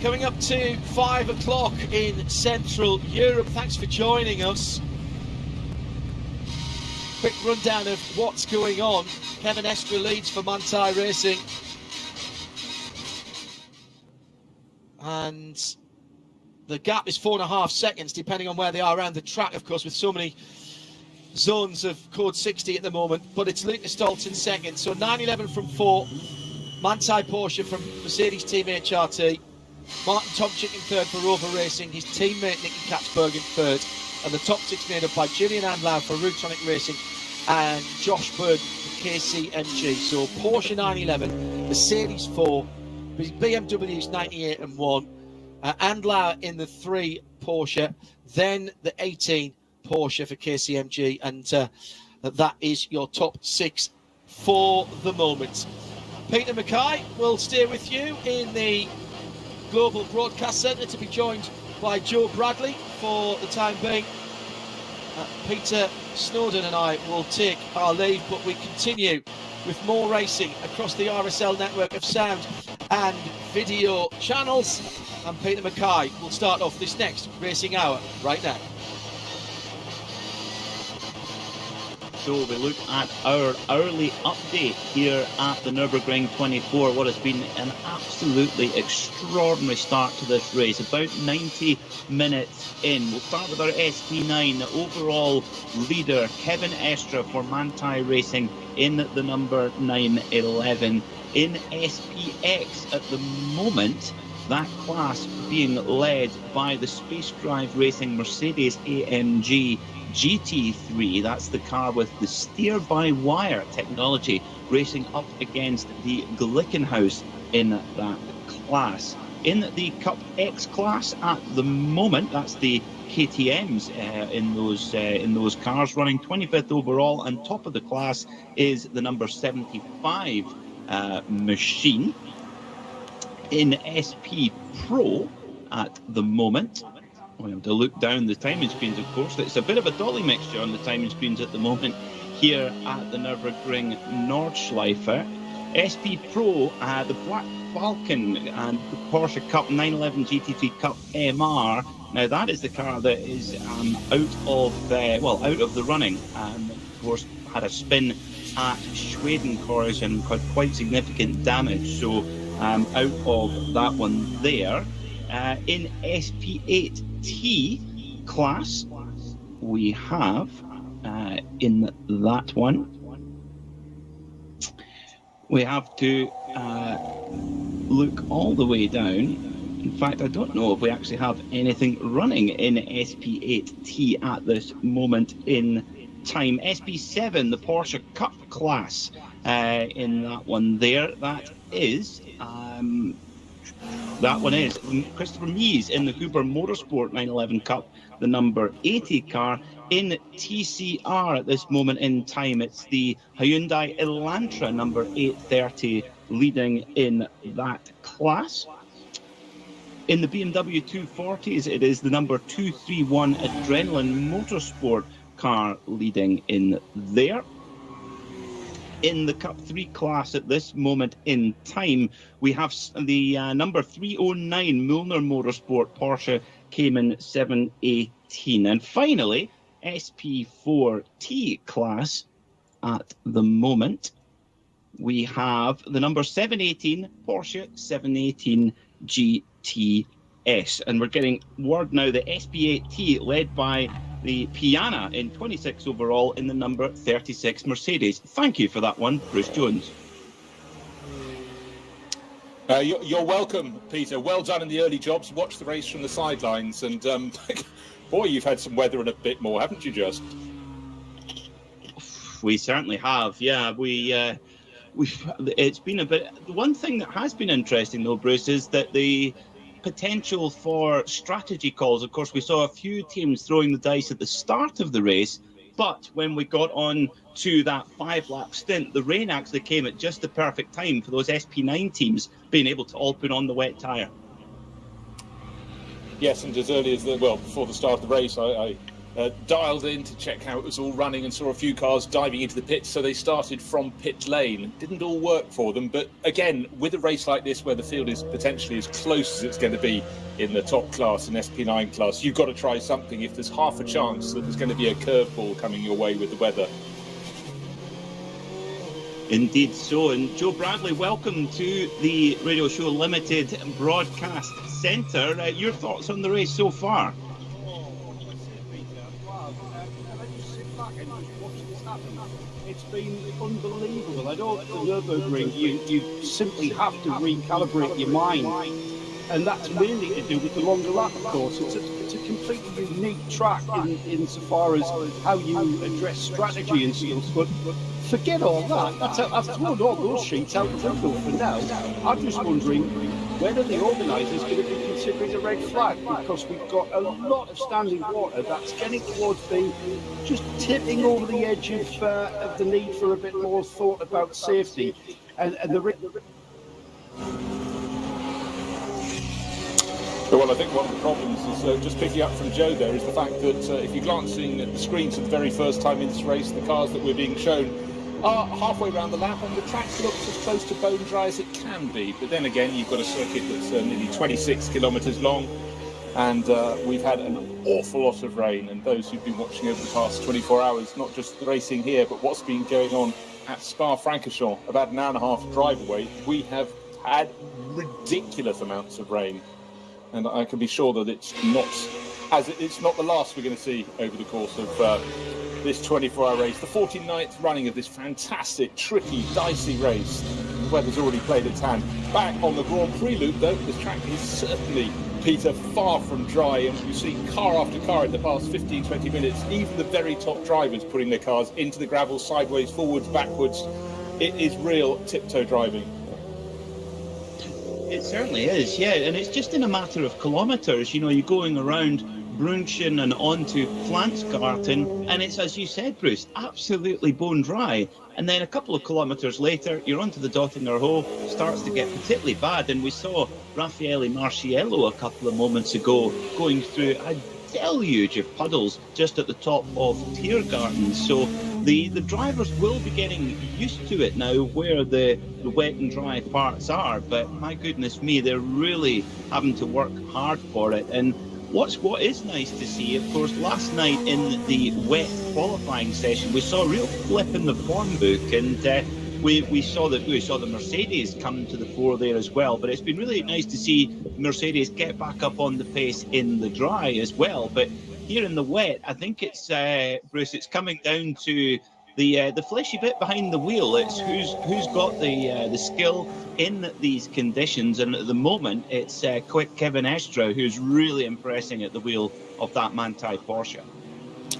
Coming up to 5 o'clock in Central Europe. Thanks for joining us. quick rundown of what's going on. Kevin Estra leads for Manthey Racing. And the gap is 4.5 seconds, depending on where they are around the track, of course, with so many zones of code 60 at the moment. But it's Lucas Stoltz in second. So 9-11 from 4. Manthey Porsche from Mercedes Team HRT. Martin Tomczyk in third for Rover Racing. His teammate Nicky Katzberg in third. And the top 6 made up by Julian Andlau for Rutonic Racing and Josh Berg for KCMG. So Porsche 911, Mercedes 4, BMW's 98 and 1, Andlau in the 3 Porsche, then the 18 Porsche for KCMG, and that is your top 6 for the moment. Peter Mackay will stay with you in the Global Broadcast Centre to be joined by Joe Bradley for the time being. Peter Snowden and I will take our leave, but we continue with more racing across the RSL network of sound and video channels. And Peter Mackay will start off this next racing hour right now. So we look at our hourly update here at the Nürburgring 24. What has been an absolutely extraordinary start to this race. About 90 minutes in. We'll start with our SP9. The overall leader, Kevin Estra for Manthey Racing in the number 911. In SPX at the moment, that class being led by the Space Drive Racing Mercedes AMG GT3. That's the car with the steer-by-wire technology, racing up against the Glickenhaus in that class. In the Cup X class at the moment, that's the KTMs in those cars, running 25th overall, and top of the class is the number 75 machine. In SP Pro at the moment, we have to look down the timing screens, of course. It's a bit of a dolly mixture on the timing screens at the moment here at the Nürburgring Nordschleife. SP Pro, the Black Falcon and the Porsche Cup 911 GT3 Cup MR. Now that is the car that is out of the running. Of course, had a spin at Schweden corrosion, caused quite significant damage. So out of that one there. In SP8T class, we have in that one, we have to look all the way down. In fact, I don't know if we actually have anything running in SP8T at this moment in time. SP7, the Porsche Cup class, in that one there, that one is Christopher Mies in the Huber Motorsport 911 Cup, the number 80 car. In TCR at this moment in time, it's the Hyundai Elantra number 830 leading in that class. In the BMW 240s, it is the number 231 Adrenaline Motorsport car leading in there. In the Cup 3 class at this moment in time, we have the number 309 Müllner Motorsport Porsche Cayman 718. And finally, SP4T class at the moment, we have the number 718 Porsche 718 GTS. And we're getting word now that SP8T led by the Piana in 26 overall in the number 36 Mercedes. Thank you for that one, Bruce Jones. You're welcome, Peter. Well done in the early jobs. Watch the race from the sidelines, and boy, you've had some weather and a bit more, haven't you? Just we certainly have. Yeah, it's been a bit. The one thing that has been interesting, though, Bruce, is that the potential for strategy calls. Of course, we saw a few teams throwing the dice at the start of the race, but when we got on to that 5-lap stint, the rain actually came at just the perfect time for those SP9 teams being able to all put on the wet tyre. Yes, and as early as before the start of the race, I dialed in to check how it was all running and saw a few cars diving into the pits, so they started from pit lane. Didn't all work for them, but again, with a race like this where the field is potentially as close as it's going to be in the top class, in SP9 class, you've got to try something if there's half a chance that there's going to be a curveball coming your way with the weather. Indeed so. And Joe Bradley, welcome to the Radio Show Limited Broadcast Centre. Your thoughts on the race so far? It's been unbelievable. I know at the Nürburgring you simply have to recalibrate your mind, and that's mainly to do with the longer lap, of course. It's a completely unique track insofar as how you address strategy and stuff, but forget all that. I've thrown all those sheets out the window for now. I'm just wondering whether the organisers are going to be considering a red flag, because we've got a lot of standing water that's getting towards being just tipping over the edge of the need for a bit more thought about safety. And Well, I think one of the problems is, just picking up from Joe there, is the fact that if you're glancing at the screens for the very first time in this race, the cars that we're being shown are halfway around the lap, and the track looks as close to bone dry as it can be. But then again, you've got a circuit that's nearly 26 kilometres long, and we've had an awful lot of rain. And those who've been watching over the past 24 hours, not just the racing here, but what's been going on at Spa-Francorchamps, about an hour and a half drive away, we have had ridiculous amounts of rain. And I can be sure that it's not the last we're going to see over the course of this 24-hour race. The 49th running of this fantastic, tricky, dicey race. The weather's already played its hand. Back on the Grand Prix loop, though, the track is certainly, Peter, far from dry. And we've seen car after car in the past 15, 20 minutes, even the very top drivers putting their cars into the gravel, sideways, forwards, backwards. It is real tiptoe driving. It certainly is, yeah, and it's just in a matter of kilometres. You know, you're going around Brunchen and on to Pflanzgarten, and it's, as you said, Bruce, absolutely bone dry. And then a couple of kilometres later, you're onto the Dottinger Hoe, starts to get particularly bad, and we saw Raffaele Marciello a couple of moments ago going through a deluge of puddles just at the top of Tiergarten. So the drivers will be getting used to it now, where the wet and dry parts are, but my goodness me, they're really having to work hard for it. And what is nice to see, of course, last night in the wet qualifying session, we saw a real flip in the form book, and we saw the Mercedes come to the fore there as well. But it's been really nice to see Mercedes get back up on the pace in the dry as well. But here in the wet, I think it's Bruce, it's coming down to the fleshy bit behind the wheel. It's who's got the skill in these conditions, and at the moment it's quick Kevin Estre who's really impressing at the wheel of that Manthey Porsche.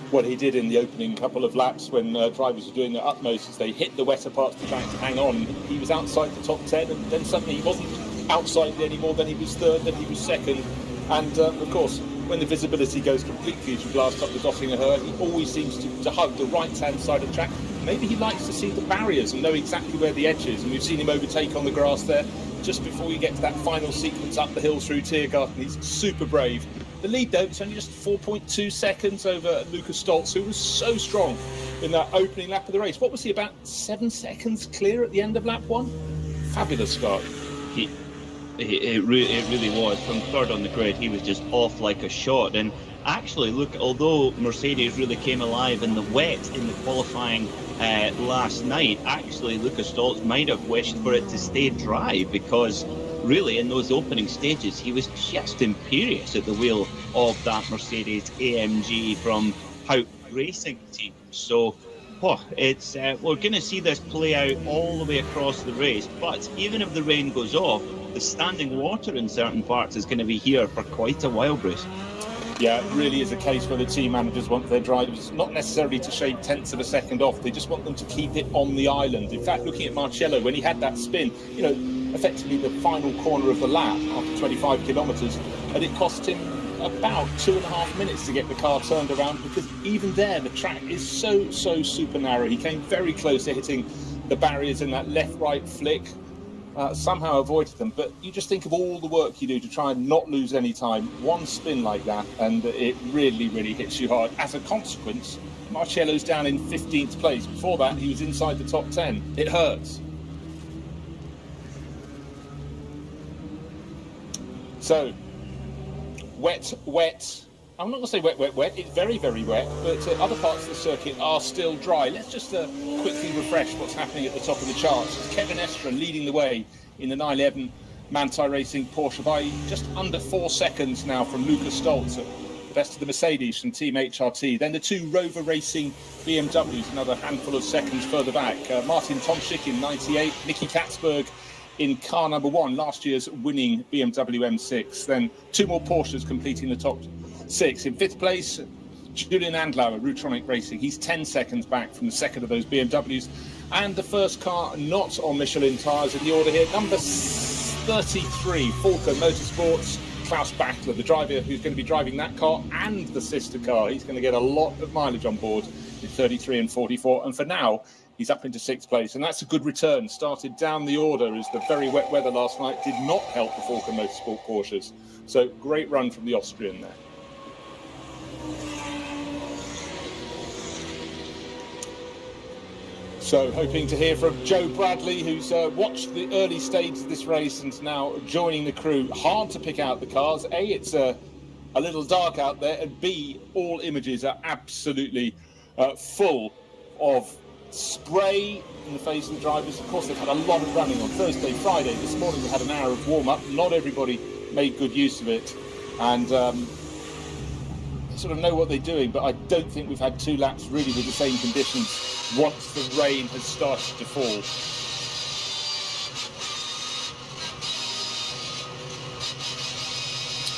What he did in the opening couple of laps when drivers were doing their utmost is they hit the wetter parts of the track to hang on. He was outside the top 10, and then suddenly he wasn't outside anymore, then he was third, then he was second. And of course, when the visibility goes completely as you blast up the Dottinger Hoe, he always seems to hug the right-hand side of the track. Maybe he likes to see the barriers and know exactly where the edge is. And we've seen him overtake on the grass there just before we get to that final sequence up the hill through Tiergarten. He's super brave. The lead, though, it's only just 4.2 seconds over Lucas Stoltz, who was so strong in that opening lap of the race. What was he, about 7 seconds clear at the end of lap one? Fabulous start. It really was. From third on the grid, he was just off like a shot. And actually, look, although Mercedes really came alive in the wet in the qualifying last night, actually Lucas Stoltz might have wished for it to stay dry, because really in those opening stages he was just imperious at the wheel of that Mercedes AMG from Haupt Racing team. So it's we're going to see this play out all the way across the race, but even if the rain goes off, the standing water in certain parts is going to be here for quite a while, Bruce. Yeah, it really is a case where the team managers want their drivers not necessarily to shave tenths of a second off, they just want them to keep it on the island. In fact, looking at Marciello, when he had that spin, you know, effectively the final corner of the lap after 25 kilometres, and it cost him about 2.5 minutes to get the car turned around, because even there the track is so super narrow. He came very close to hitting the barriers in that left-right flick, somehow avoided them. But you just think of all the work you do to try and not lose any time. One spin like that, and it really hits you hard. As a consequence, Marciello's down in 15th place. Before that, he was inside the top 10. It hurts. So, wet, I'm not going to say wet. It's very, very wet, but other parts of the circuit are still dry. Let's just quickly refresh what's happening at the top of the charts. It's Kevin Estra leading the way in the 911 Manthey Racing Porsche by just under 4 seconds now from Lukas Stolz, the best of the Mercedes from Team HRT. Then the two Rover Racing BMWs, another handful of seconds further back. Martin Tomczyk in 98, Nicky Katzberg in car number 1, last year's winning BMW M6. Then two more Porsches completing the top 6. In 5th place, Julian Andlauer, Rutronic Racing. He's 10 seconds back from the second of those BMWs. And the first car not on Michelin tyres in the order here, number 33, Falco Motorsports, Klaus Battler, the driver who's going to be driving that car and the sister car. He's going to get a lot of mileage on board in 33 and 44. And for now, he's up into 6th place. And that's a good return. Started down the order as the very wet weather last night did not help the Falco Motorsport Porsches. So great run from the Austrian there. So hoping to hear from Joe Bradley, who's watched the early stages of this race and now joining the crew. Hard to pick out the cars. A, it's a little dark out there, and B, all images are absolutely full of spray in the face of the drivers. Of course, they've had a lot of running on Thursday, Friday. This morning we had an hour of warm-up. Not everybody made good use of it, and they sort of know what they're doing, but I don't think we've had 2 laps really with the same conditions once the rain has started to fall.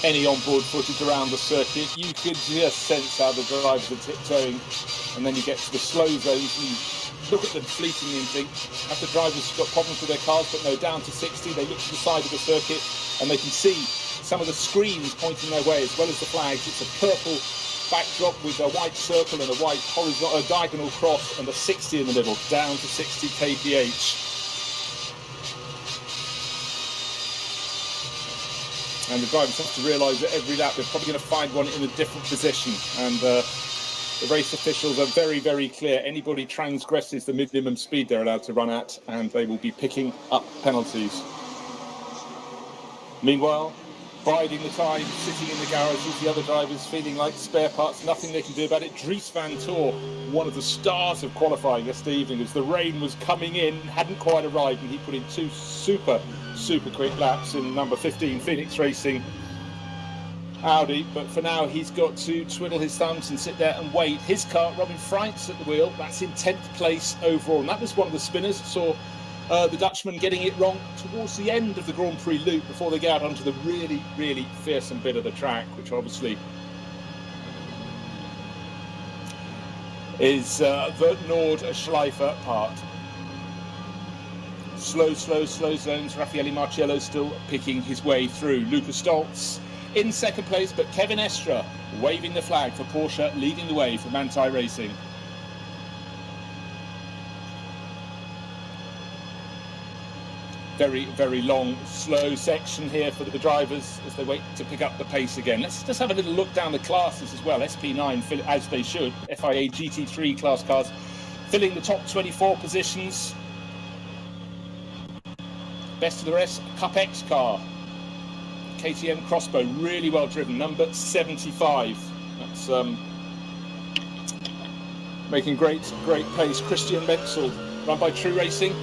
Any onboard footage around the circuit, you could just sense how the drivers are tiptoeing, and then you get to the slow zones and you look at them fleetingly and think, have the drivers got problems with their cars? But no, down to 60, they look to the side of the circuit and they can see some of the screens pointing their way as well as the flags. It's a purple backdrop with a white circle and a white horizontal diagonal cross and a 60 in the middle, down to 60 kph. And the drivers have to realise that every lap they're probably going to find one in a different position. And the race officials are very, very clear. Anybody transgresses the minimum speed they're allowed to run at, and they will be picking up penalties. Meanwhile, biding the time, sitting in the garage with the other drivers, feeling like spare parts, nothing they can do about it. Dries van Tor, one of the stars of qualifying yesterday evening, as the rain was coming in, hadn't quite arrived, and he put in 2 super quick laps in number 15 Phoenix Racing Audi. But for now, he's got to twiddle his thumbs and sit there and wait. His car, Robin Freitz at the wheel, that's in 10th place overall. And that was one of the spinners. Saw the Dutchman getting it wrong towards the end of the Grand Prix loop before they get out onto the really, really fearsome bit of the track, which obviously is the Nordschleife part. Slow zones. Raffaele Marciello still picking his way through. Lukas Stolz in 2nd place, but Kevin Estra waving the flag for Porsche, leading the way for Manthey Racing. Very, very long, slow section here for the drivers as they wait to pick up the pace again. Let's just have a little look down the classes as well. SP9, as they should. FIA GT3 class cars filling the top 24 positions. Best of the rest, Cup X car. KTM Crossbow, really well driven, number 75. That's making great pace. Christian Menzel, run by True Racing.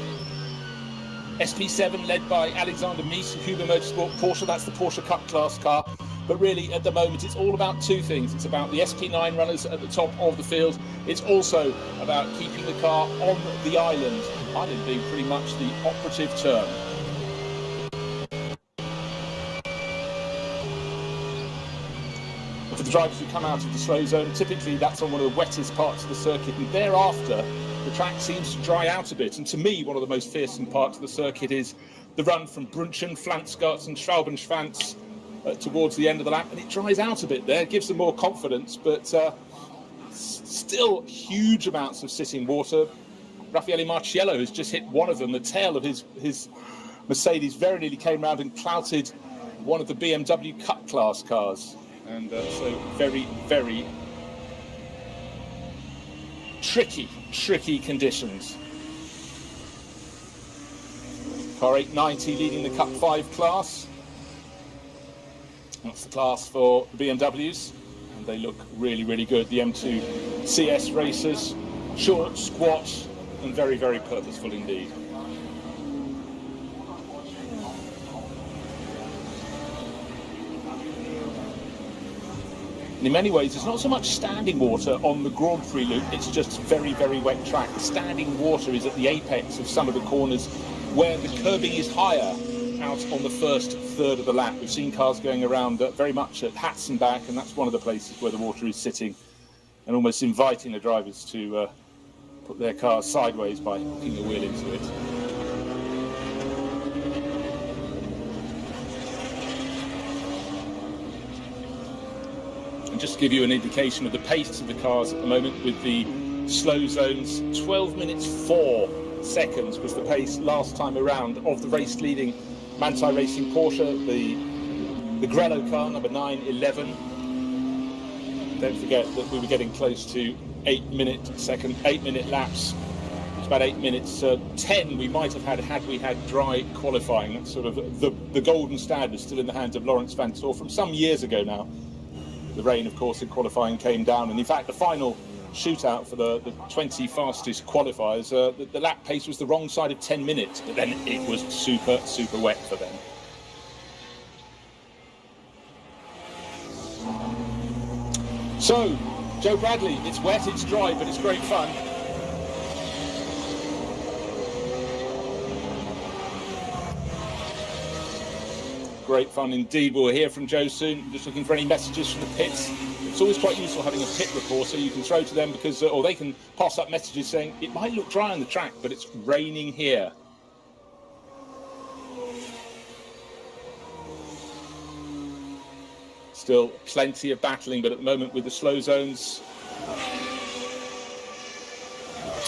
SP7 led by Alexander Mies, Huber Motorsport Porsche. That's the Porsche Cup class car. But really, at the moment, it's all about 2 things. It's about the SP9 runners at the top of the field. It's also about keeping the car on the island. Island being pretty much the operative term. For the drivers who come out of the slow zone, typically that's on one of the wettest parts of the circuit, and thereafter the track seems to dry out a bit. And to me, one of the most fearsome parts of the circuit is the run from Brunchen, Flansgarts and Schraubenschwanz towards the end of the lap, and it dries out a bit there. It gives them more confidence, but still huge amounts of sitting water. Raffaele Marciello has just hit one of them. The tail of his Mercedes very nearly came round and clouted one of the BMW Cup class cars. And so very, very tricky conditions. Car 890 leading the Cup 5 class. That's the class for the BMWs. And they look really, really good. The M2 CS racers, short, squat, and very, very purposeful indeed. And in many ways, it's not so much standing water on the Grand Prix loop, it's just very, very wet track. The standing water is at the apex of some of the corners where the curbing is higher out on the first third of the lap. We've seen cars going around very much at hats and back, and that's one of the places where the water is sitting and almost inviting the drivers to put their cars sideways by hooking a wheel into it. And just to give you an indication of the pace of the cars at the moment with the slow zones, 12 minutes 4 seconds was the pace last time around of the race leading Manthey Racing Porsche, the Grello car, number 911. Don't forget that we were getting close to 8 minute laps. It's about 8 minutes 10 we might have had we had dry qualifying. That's sort of the golden standard still in the hands of Lawrence Van Stor from some years ago now. The rain, of course, in qualifying came down, and in fact the final shootout for the 20 fastest qualifiers, the lap pace was the wrong side of 10 minutes, but then it was super, super wet for them. So, Joe Bradley, it's wet, it's dry, but it's great fun. Great fun indeed. We'll hear from Joe soon. Just looking for any messages from the pits. It's always quite useful having a pit reporter you can throw to them because, or they can pass up messages saying it might look dry on the track, but it's raining here. Still plenty of battling, but at the moment with the slow zones,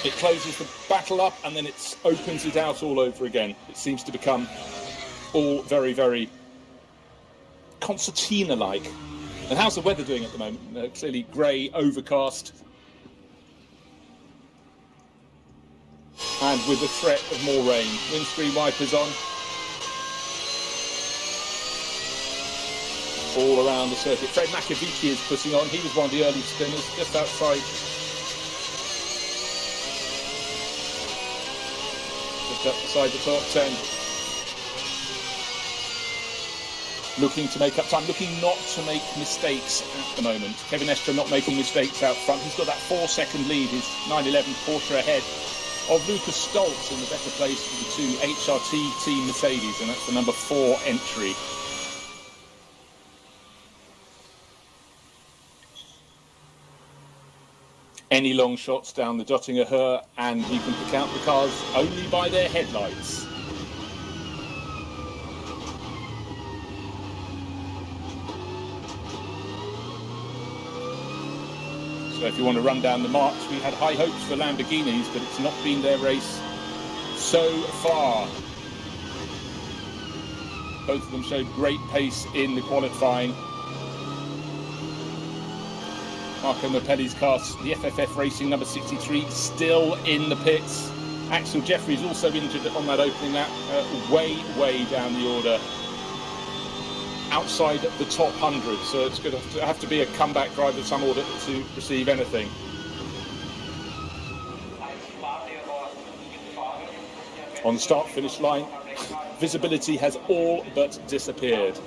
it closes the battle up and then it opens it out all over again. It seems to become all very, very concertina-like. And how's the weather doing at the moment? Clearly grey, overcast, and with the threat of more rain. Windscreen wipers on. All around the circuit. Fred Makovici is putting on. He was one of the early spinners just outside. Just outside the top 10. Looking to make up time, looking not to make mistakes at the moment. Kevin Estre not making mistakes out front. He's got that 4-second lead, his 911 Porsche ahead of Lucas Stoltz in the better place for the two HRT team Mercedes, and that's the number 4 entry. Any long shots down the Dottinger Her, and you can pick out the cars only by their headlights. So if you want to run down the march, we had high hopes for Lamborghinis, but it's not been their race so far. Both of them showed great pace in the qualifying. Marco Mapelli's car, the FFF Racing number 63, still in the pits. Axel Jeffries also injured on that opening lap, way down the order. Outside the top 100, so it's going to have to be a comeback drive of some order to receive anything. On the start-finish line, visibility has all but disappeared.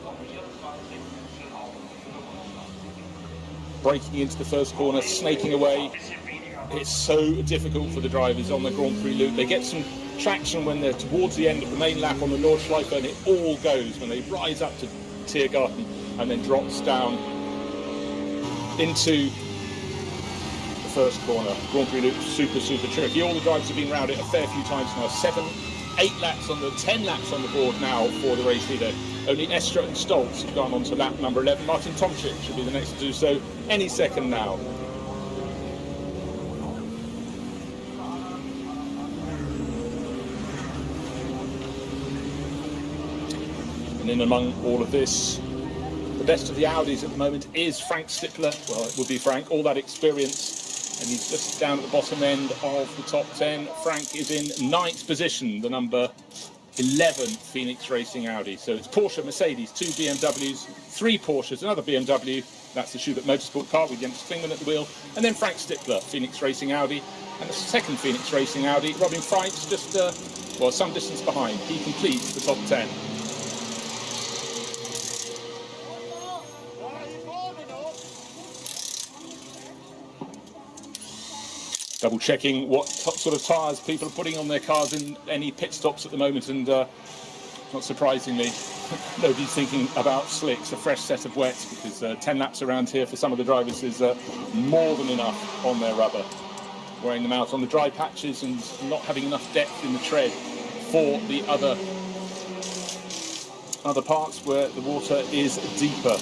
Breaking into the first corner, snaking away. It's so difficult for the drivers on the Grand Prix loop. They get some traction when they're towards the end of the main lap on the Nordschleife, and it all goes when they rise up to Tiergarten and then drops down into the first corner. Grand Prix loop, super tricky. All the drivers have been round it a fair few times now. 10 laps on the board now for the race leader. Only Estre and Stoltz have gone on to lap number 11. Martin Tomczyk should be the next to do so any second now. And in among all of this, the best of the Audis at the moment is Frank Stippler. Well, it would be Frank, all that experience. And he's just down at the bottom end of the top 10. Frank is in 9th position, the number 11th Phoenix Racing Audi. So it's Porsche, Mercedes, 2 BMWs, 3 Porsches, another BMW. That's the Schubert Motorsport car with Jens Klingman at the wheel. And then Frank Stippler, Phoenix Racing Audi. And the second Phoenix Racing Audi, Robin Freitz, just, some distance behind. He completes the top 10. Double checking what sort of tyres people are putting on their cars in any pit stops at the moment, and not surprisingly, nobody's thinking about slicks, a fresh set of wets, because 10 laps around here for some of the drivers is more than enough on their rubber. Wearing them out on the dry patches and not having enough depth in the tread for the other parts where the water is deeper.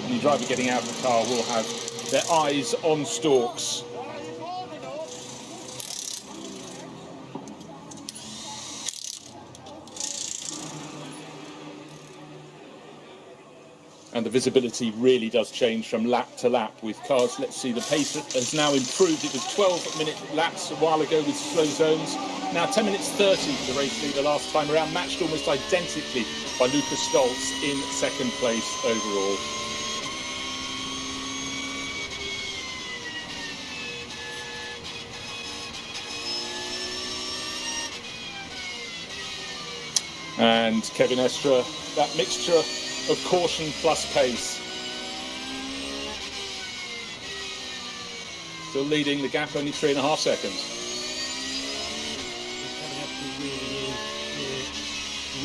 Any driver getting out of the car will have their eyes on stalks. And the visibility really does change from lap to lap with cars. Let's see, the pace has now improved. It was 12-minute laps a while ago with slow zones. Now 10 minutes 30 for the race leader last time around, matched almost identically by Lucas Stoltz in second place overall. And Kevin Estra, that mixture of caution plus pace. Still leading the gap, only 3.5 seconds.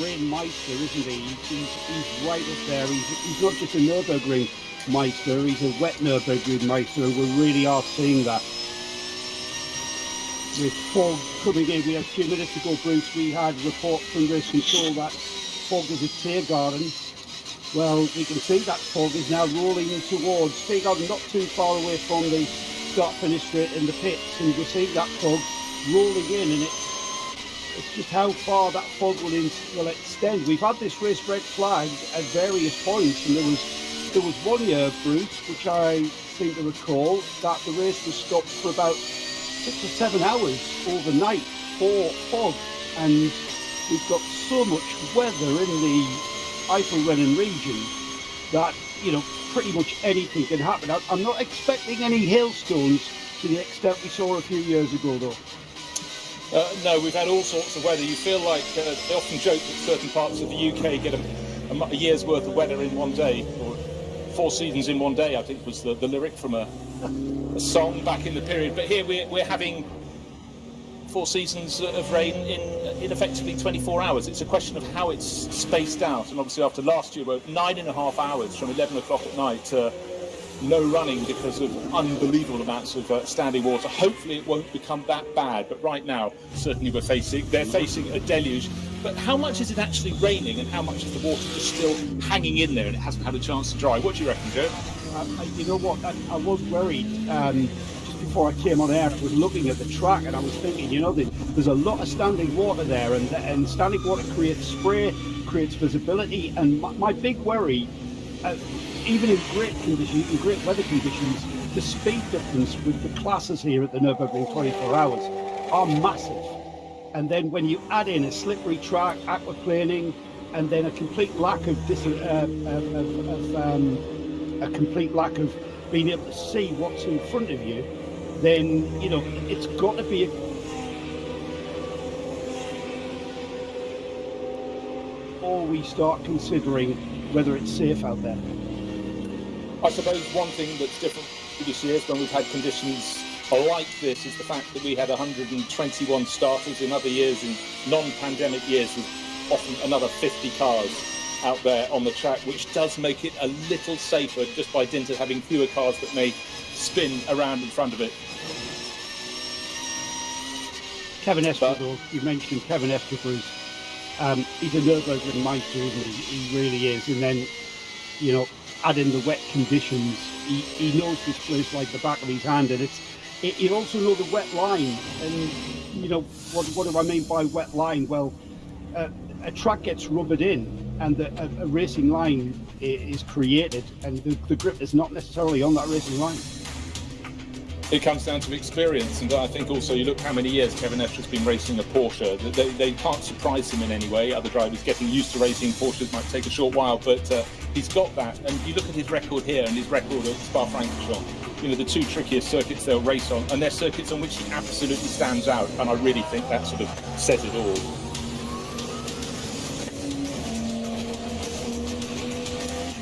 Rain Meister, isn't he? He's right up there. He's not just a Nürburgring Meister, he's a wet Nürburgring Meister, and we really are seeing that. With fog coming in, we had a few minutes ago, Bruce, we had a report from race control that fog is a Tiergarten. Well, we can see that fog is now rolling towards Tiergarten, not too far away from the start-finish straight in the pits, and we're seeing that fog rolling in, and it's just how far that fog will extend. We've had this race red flag at various points, and there was one year, Bruce, which I seem to recall, that the race was stopped for about 6 or 7 hours overnight for fog, and we've got so much weather in the Eifel-Rennen region that, pretty much anything can happen. I'm not expecting any hailstones to the extent we saw a few years ago, though. No, we've had all sorts of weather. You feel like they often joke that certain parts of the UK get a year's worth of weather in one day, or 4 seasons in one day, I think was the lyric from a song back in the period. But here we're having 4 seasons of rain in effectively 24 hours. It's a question of how it's spaced out. And obviously after last year, we're 9.5 hours from 11 o'clock at night to no running because of unbelievable amounts of standing water. Hopefully it won't become that bad, but right now certainly they're facing a deluge. But how much is it actually raining, and how much is the water just still hanging in there and it hasn't had a chance to dry? What do you reckon, Joe? You know what, I was worried just before I came on air. I was looking at the track and I was thinking, there's a lot of standing water there, and standing water creates spray, creates visibility, and my big worry, even in great conditions, in great weather conditions, the speed difference with the classes here at the Nürburgring 24 hours are massive. And then when you add in a slippery track, aquaplaning, and then a complete lack of being able to see what's in front of you, then it's got to be before we start considering whether it's safe out there. I suppose one thing that's different this year when we've had conditions like this is the fact that we had 121 starters. In other years, in non-pandemic years, with often another 50 cars out there on the track, which does make it a little safer just by dint of having fewer cars that may spin around in front of it. Kevin Estra, though, you mentioned Kevin Estra, Bruce. He's a Nürburgring Meister, isn't he? He really is. And then, add in the wet conditions. He knows this place like the back of his hand, and you also know the wet line. And what do I mean by wet line? Well, a track gets rubbered in, and a racing line is created, and the grip is not necessarily on that racing line. It comes down to experience, and I think also you look how many years Kevin Estra's been racing a Porsche. They can't surprise him in any way. Other drivers getting used to racing Porsches might take a short while, but he's got that. And you look at his record here and his record at Spa-Francorchamps, you know, the two trickiest circuits they'll race on, and they're circuits on which he absolutely stands out, and I really think that sort of says it all.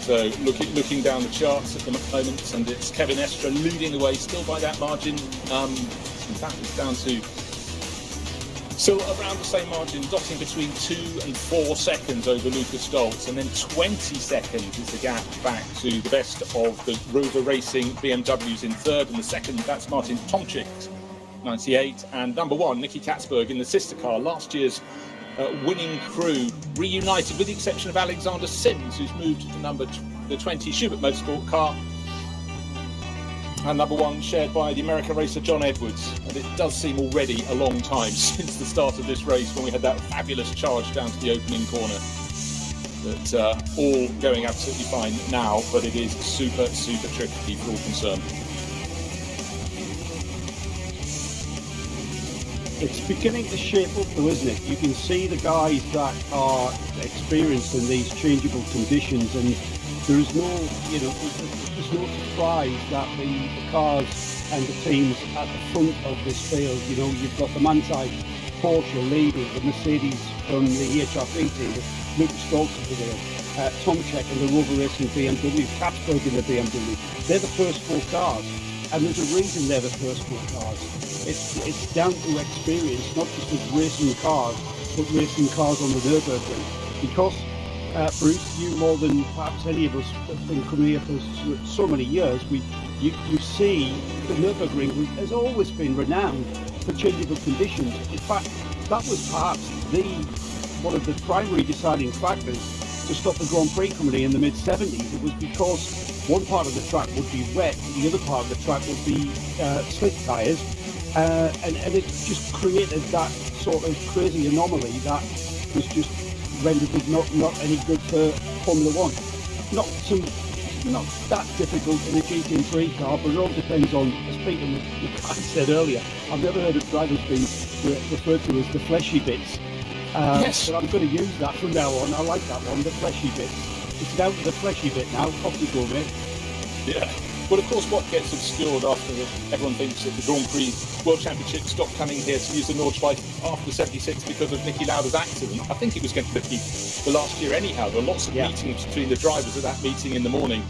So looking down the charts at the moment, and it's Kevin Estra leading the way, still by that margin. In fact, it's down to still around the same margin, dotting between 2 and 4 seconds over Lucas Stoltz, and then 20 seconds is the gap back to the best of the Rover Racing BMWs in third, and the second, that's Martin Tomczyk, 98, and number 1, Nicky Katzberg in the sister car, last year's winning crew, reunited with the exception of Alexander Sims, who's moved to the 20 Schubert Motorsport car, and number 1 shared by the American racer John Edwards. And it does seem already a long time since the start of this race, when we had that fabulous charge down to the opening corner. But all going absolutely fine now, but it is super tricky for all concerned. It's beginning to shape up though, isn't it? You can see the guys that are experienced in these changeable conditions, and there is no, there's no surprise that the cars and the teams at the front of this field, you've got the Mannside Porsche leading, the Mercedes from the HRP team, Lucas Stoltz over there, Tomczyk and the Rover Racing BMW, Katzberg in the BMW. They're the first 4 cars, and there's a reason they're the first 4 cars. It's down to experience, not just with racing cars, but racing cars on the Nürburgring. Because, Bruce, you more than perhaps any of us have been coming here for so many years, you see the Nürburgring has always been renowned for changeable conditions. In fact, that was perhaps one of the primary deciding factors to stop the Grand Prix Committee in the mid-70s. It was because one part of the track would be wet, the other part of the track would be slick tyres. And it just created that sort of crazy anomaly that was just rendered it not any good for Formula One. Not that difficult in a GT3 car, but it all depends on, speaking of what I said earlier, I've never heard of drivers being referred to as the fleshy bits. Yes. But I'm going to use that from now on. I like that one, the fleshy bits. It's down to the fleshy bit now. Off you go, mate. Yeah. Well, of course, what gets obscured after everyone thinks that the Grand Prix World Championship stopped coming here to use the Nordschleife after 76 because of Niki Lauda's accident. I think it was going to be the last year anyhow. There were lots of meetings between the drivers at that meeting in the morning,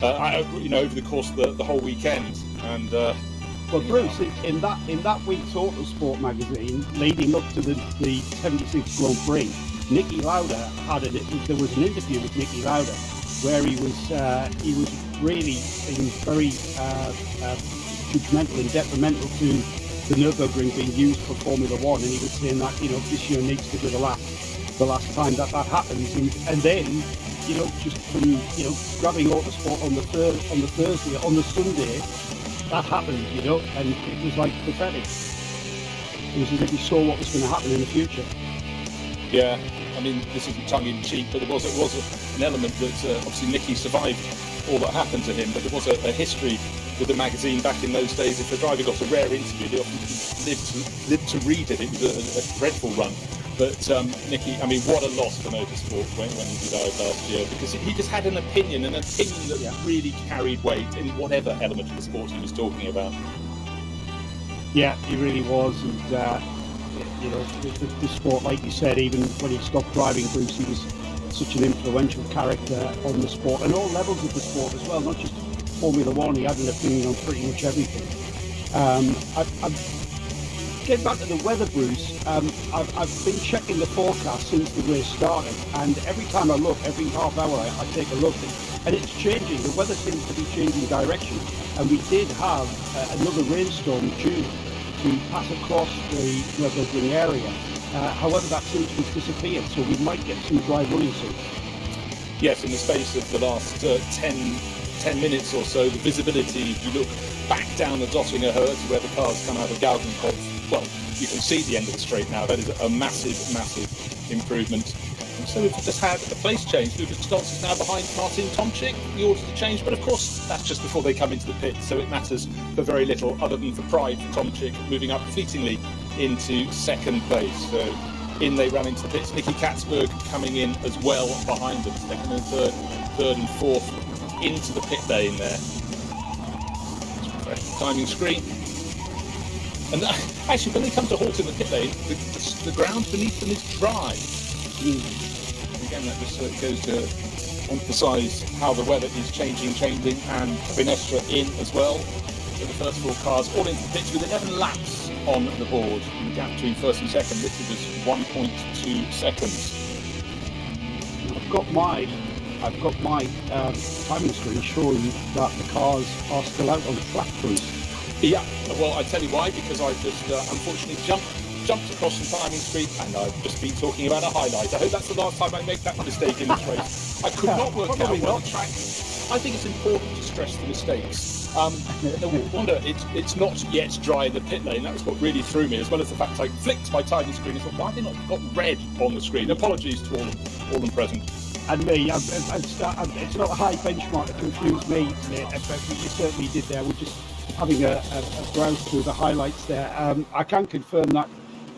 over the course of the whole weekend. And well, Bruce, in that week's Autosport magazine leading up to the 76 Grand Prix, Niki Lauda there was an interview with Niki Lauda where he was really being very judgmental and detrimental to the Nürburgring being used for Formula One, and he was saying that this year needs to be the last time that happens, and then just from grabbing Autosport on the Thursday, on the Sunday, that happened, and it was like prophetic. It was as if he saw what was going to happen in the future. Yeah. I mean, this isn't tongue-in-cheek, but there was an element that obviously Niki survived all that happened to him, but there was a history with the magazine back in those days. If the driver got a rare interview, they often didn't live to read it. It was a dreadful run. But Niki, I mean, what a loss for motorsport when he died last year, because he just had an opinion that really carried weight in whatever element of the sport he was talking about. Yeah, he really was, and the sport, like you said, even when he stopped driving, Bruce, he was such an influential character on the sport and all levels of the sport as well, not just Formula One. He had an opinion on pretty much everything. Getting back to the weather, Bruce, I've been checking the forecast since the race started, and every time I look, every half hour I take a look, and it's changing. The weather seems to be changing direction, and we did have another rainstorm due to pass across the Nürburgring area. However, that seems to have disappeared, so we might get some dry running soon. Yes, in the space of the last 10 minutes or so, the visibility, if you look back down the Dottinger Höhe to where the cars come out of Galgenkopf, well, you can see the end of the straight now. That is a massive improvement. So we've just had a place change. Lucas Stoltz is now behind Martin Tomczyk. The orders have changed, but of course that's just before they come into the pit, so it matters for very little other than for pride for Tomczyk moving up fleetingly into second place. So in they run into the pits. Nicky Katzberg coming in as well behind them, second and third and fourth into the pit lane there. Refresh the timing screen. And actually, when they come to halt in the pit lane, the ground beneath them is dry. Again, that just goes to emphasise how the weather is changing, and Finestra in as well. So the first four cars all into the pits with 11 laps on the board. And the gap between first and second listed as 1.2 seconds. I've got my timing screen showing that the cars are still out on track cruise. Yeah, well, I tell you why, because I just unfortunately jumped across the timing screen, and I've just been talking about a highlight. I hope that's the last time I make that mistake in this race. I could not work out where the track. I think it's important to stress the mistakes. No wonder it's not yet dry in the pit lane. That's what really threw me, as well as the fact I flicked my timing screen and thought, why have they not got red on the screen? Apologies to all them present. And me, it's not a high benchmark to confuse me, but you certainly did there. We're just having a browse through the highlights there. I can confirm that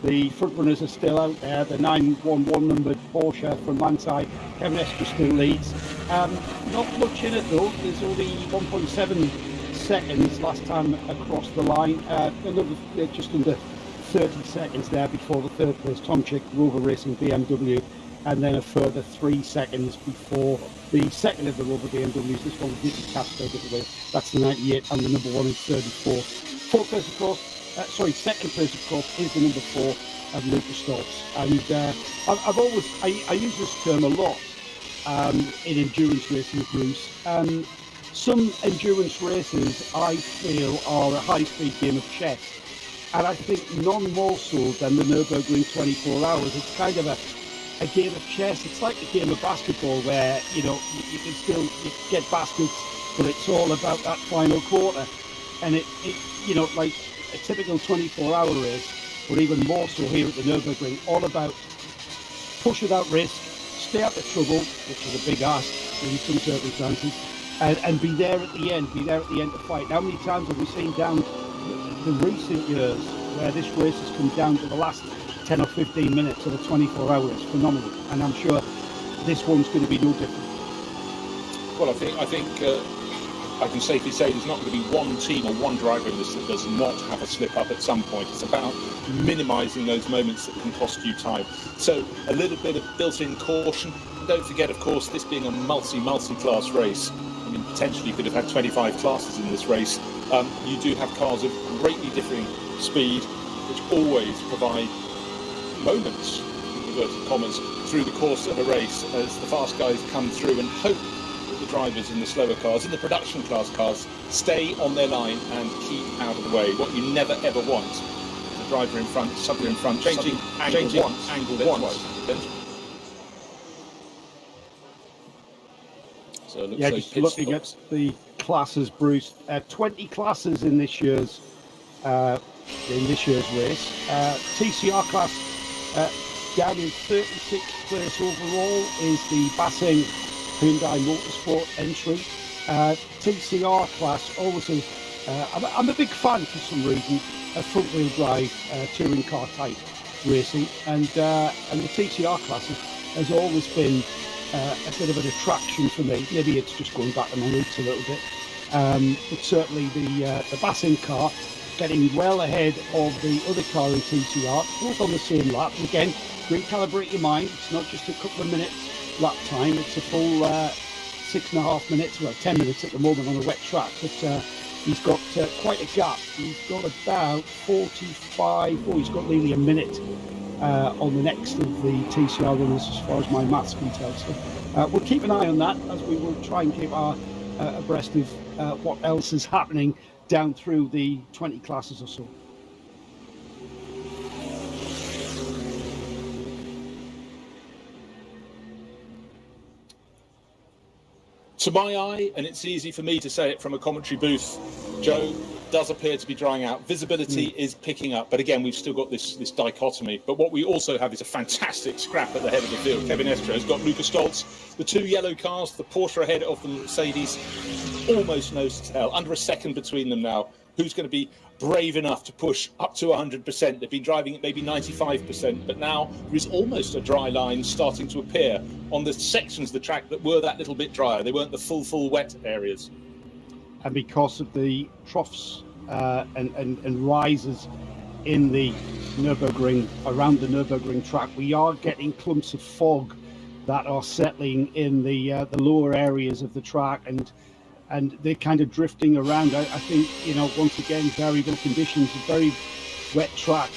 the front runners are still out there. The 911 numbered Porsche from Manti, Kevin Estre still leads. Not much in it though. There's only 1.7 seconds last time across the line. Another just under 30 seconds there before the third place Tomczyk, Rover Racing BMW, and then a further 3 seconds before the second of the Rover BMWs. This one was Nicky Katzberg of the way. That's the 98 and the number 1 in 34. Fourth place, of course. Second place, of course, is the number 4 of Lucas Stoltz. And I've always I use this term a lot in endurance racing, Bruce. Some endurance races I feel are a high-speed game of chess, and I think none more so than the Nürburgring 24 hours. It's kind of a game of chess. It's like a game of basketball where, you can still get baskets, but it's all about that final quarter. And it like a typical 24-hour race, but even more so here at the Nürburgring, all about push without risk, stay out of trouble, which is a big ask in some circumstances, and be there at the end to fight. How many times have we seen down the recent years where this race has come down to the last 10 or 15 minutes of a 24 hours? Phenomenal. And I'm sure this one's going to be no different. Well, I think I can safely say there's not going to be one team or one driver in this that does not have a slip up at some point. It's about minimising those moments that can cost you time. So a little bit of built-in caution. Don't forget, of course, this being a multi-class race. I mean, potentially you could have had 25 classes in this race. You do have cars of greatly differing speed, which always provide moments, in inverted commas, through the course of a race as the fast guys come through and hope that the drivers in the slower cars, in the production class cars, stay on their line and keep out of the way. What you never ever want is a driver in front, suddenly in front, changing angle once. So just looking at the classes, Bruce, 20 classes in this year's race. TCR class down in 36th place overall is the Bassing Hyundai Motorsport entry. TCR class always I'm a big fan for some reason of front wheel drive touring car type racing, and the TCR class has always been a bit of an attraction for me. Maybe it's just going back to my roots a little bit, but certainly the Bassing car getting well ahead of the other car in TCR, both on the same lap. Again, recalibrate your mind. It's not just a couple of minutes lap time, it's a full 6.5 minutes, well 10 minutes at the moment on a wet track, but he's got quite a gap. He's got about 45, he's got nearly a minute on the next of the TCR runners as far as my maths can tell. So we'll keep an eye on that, as we will try and keep our abreast of what else is happening down through the 20 classes or so. To my eye, and it's easy for me to say it from a commentary booth, Joe, does appear to be drying out. Visibility is picking up, but again, we've still got this dichotomy. But what we also have is a fantastic scrap at the head of the field. Kevin Estre has got Luca Stoltz, the two yellow cars, the Porsche ahead of the Mercedes. Almost nose to tail, under a second between them now. Who's going to be brave enough to push up to 100%? They've been driving at maybe 95%, but now there is almost a dry line starting to appear on the sections of the track that were that little bit drier. They weren't the full wet areas. And because of the troughs and rises in the Nürburgring, around the Nürburgring track, we are getting clumps of fog that are settling in the lower areas of the track, and they're kind of drifting around. I think, once again, variable conditions, a very wet track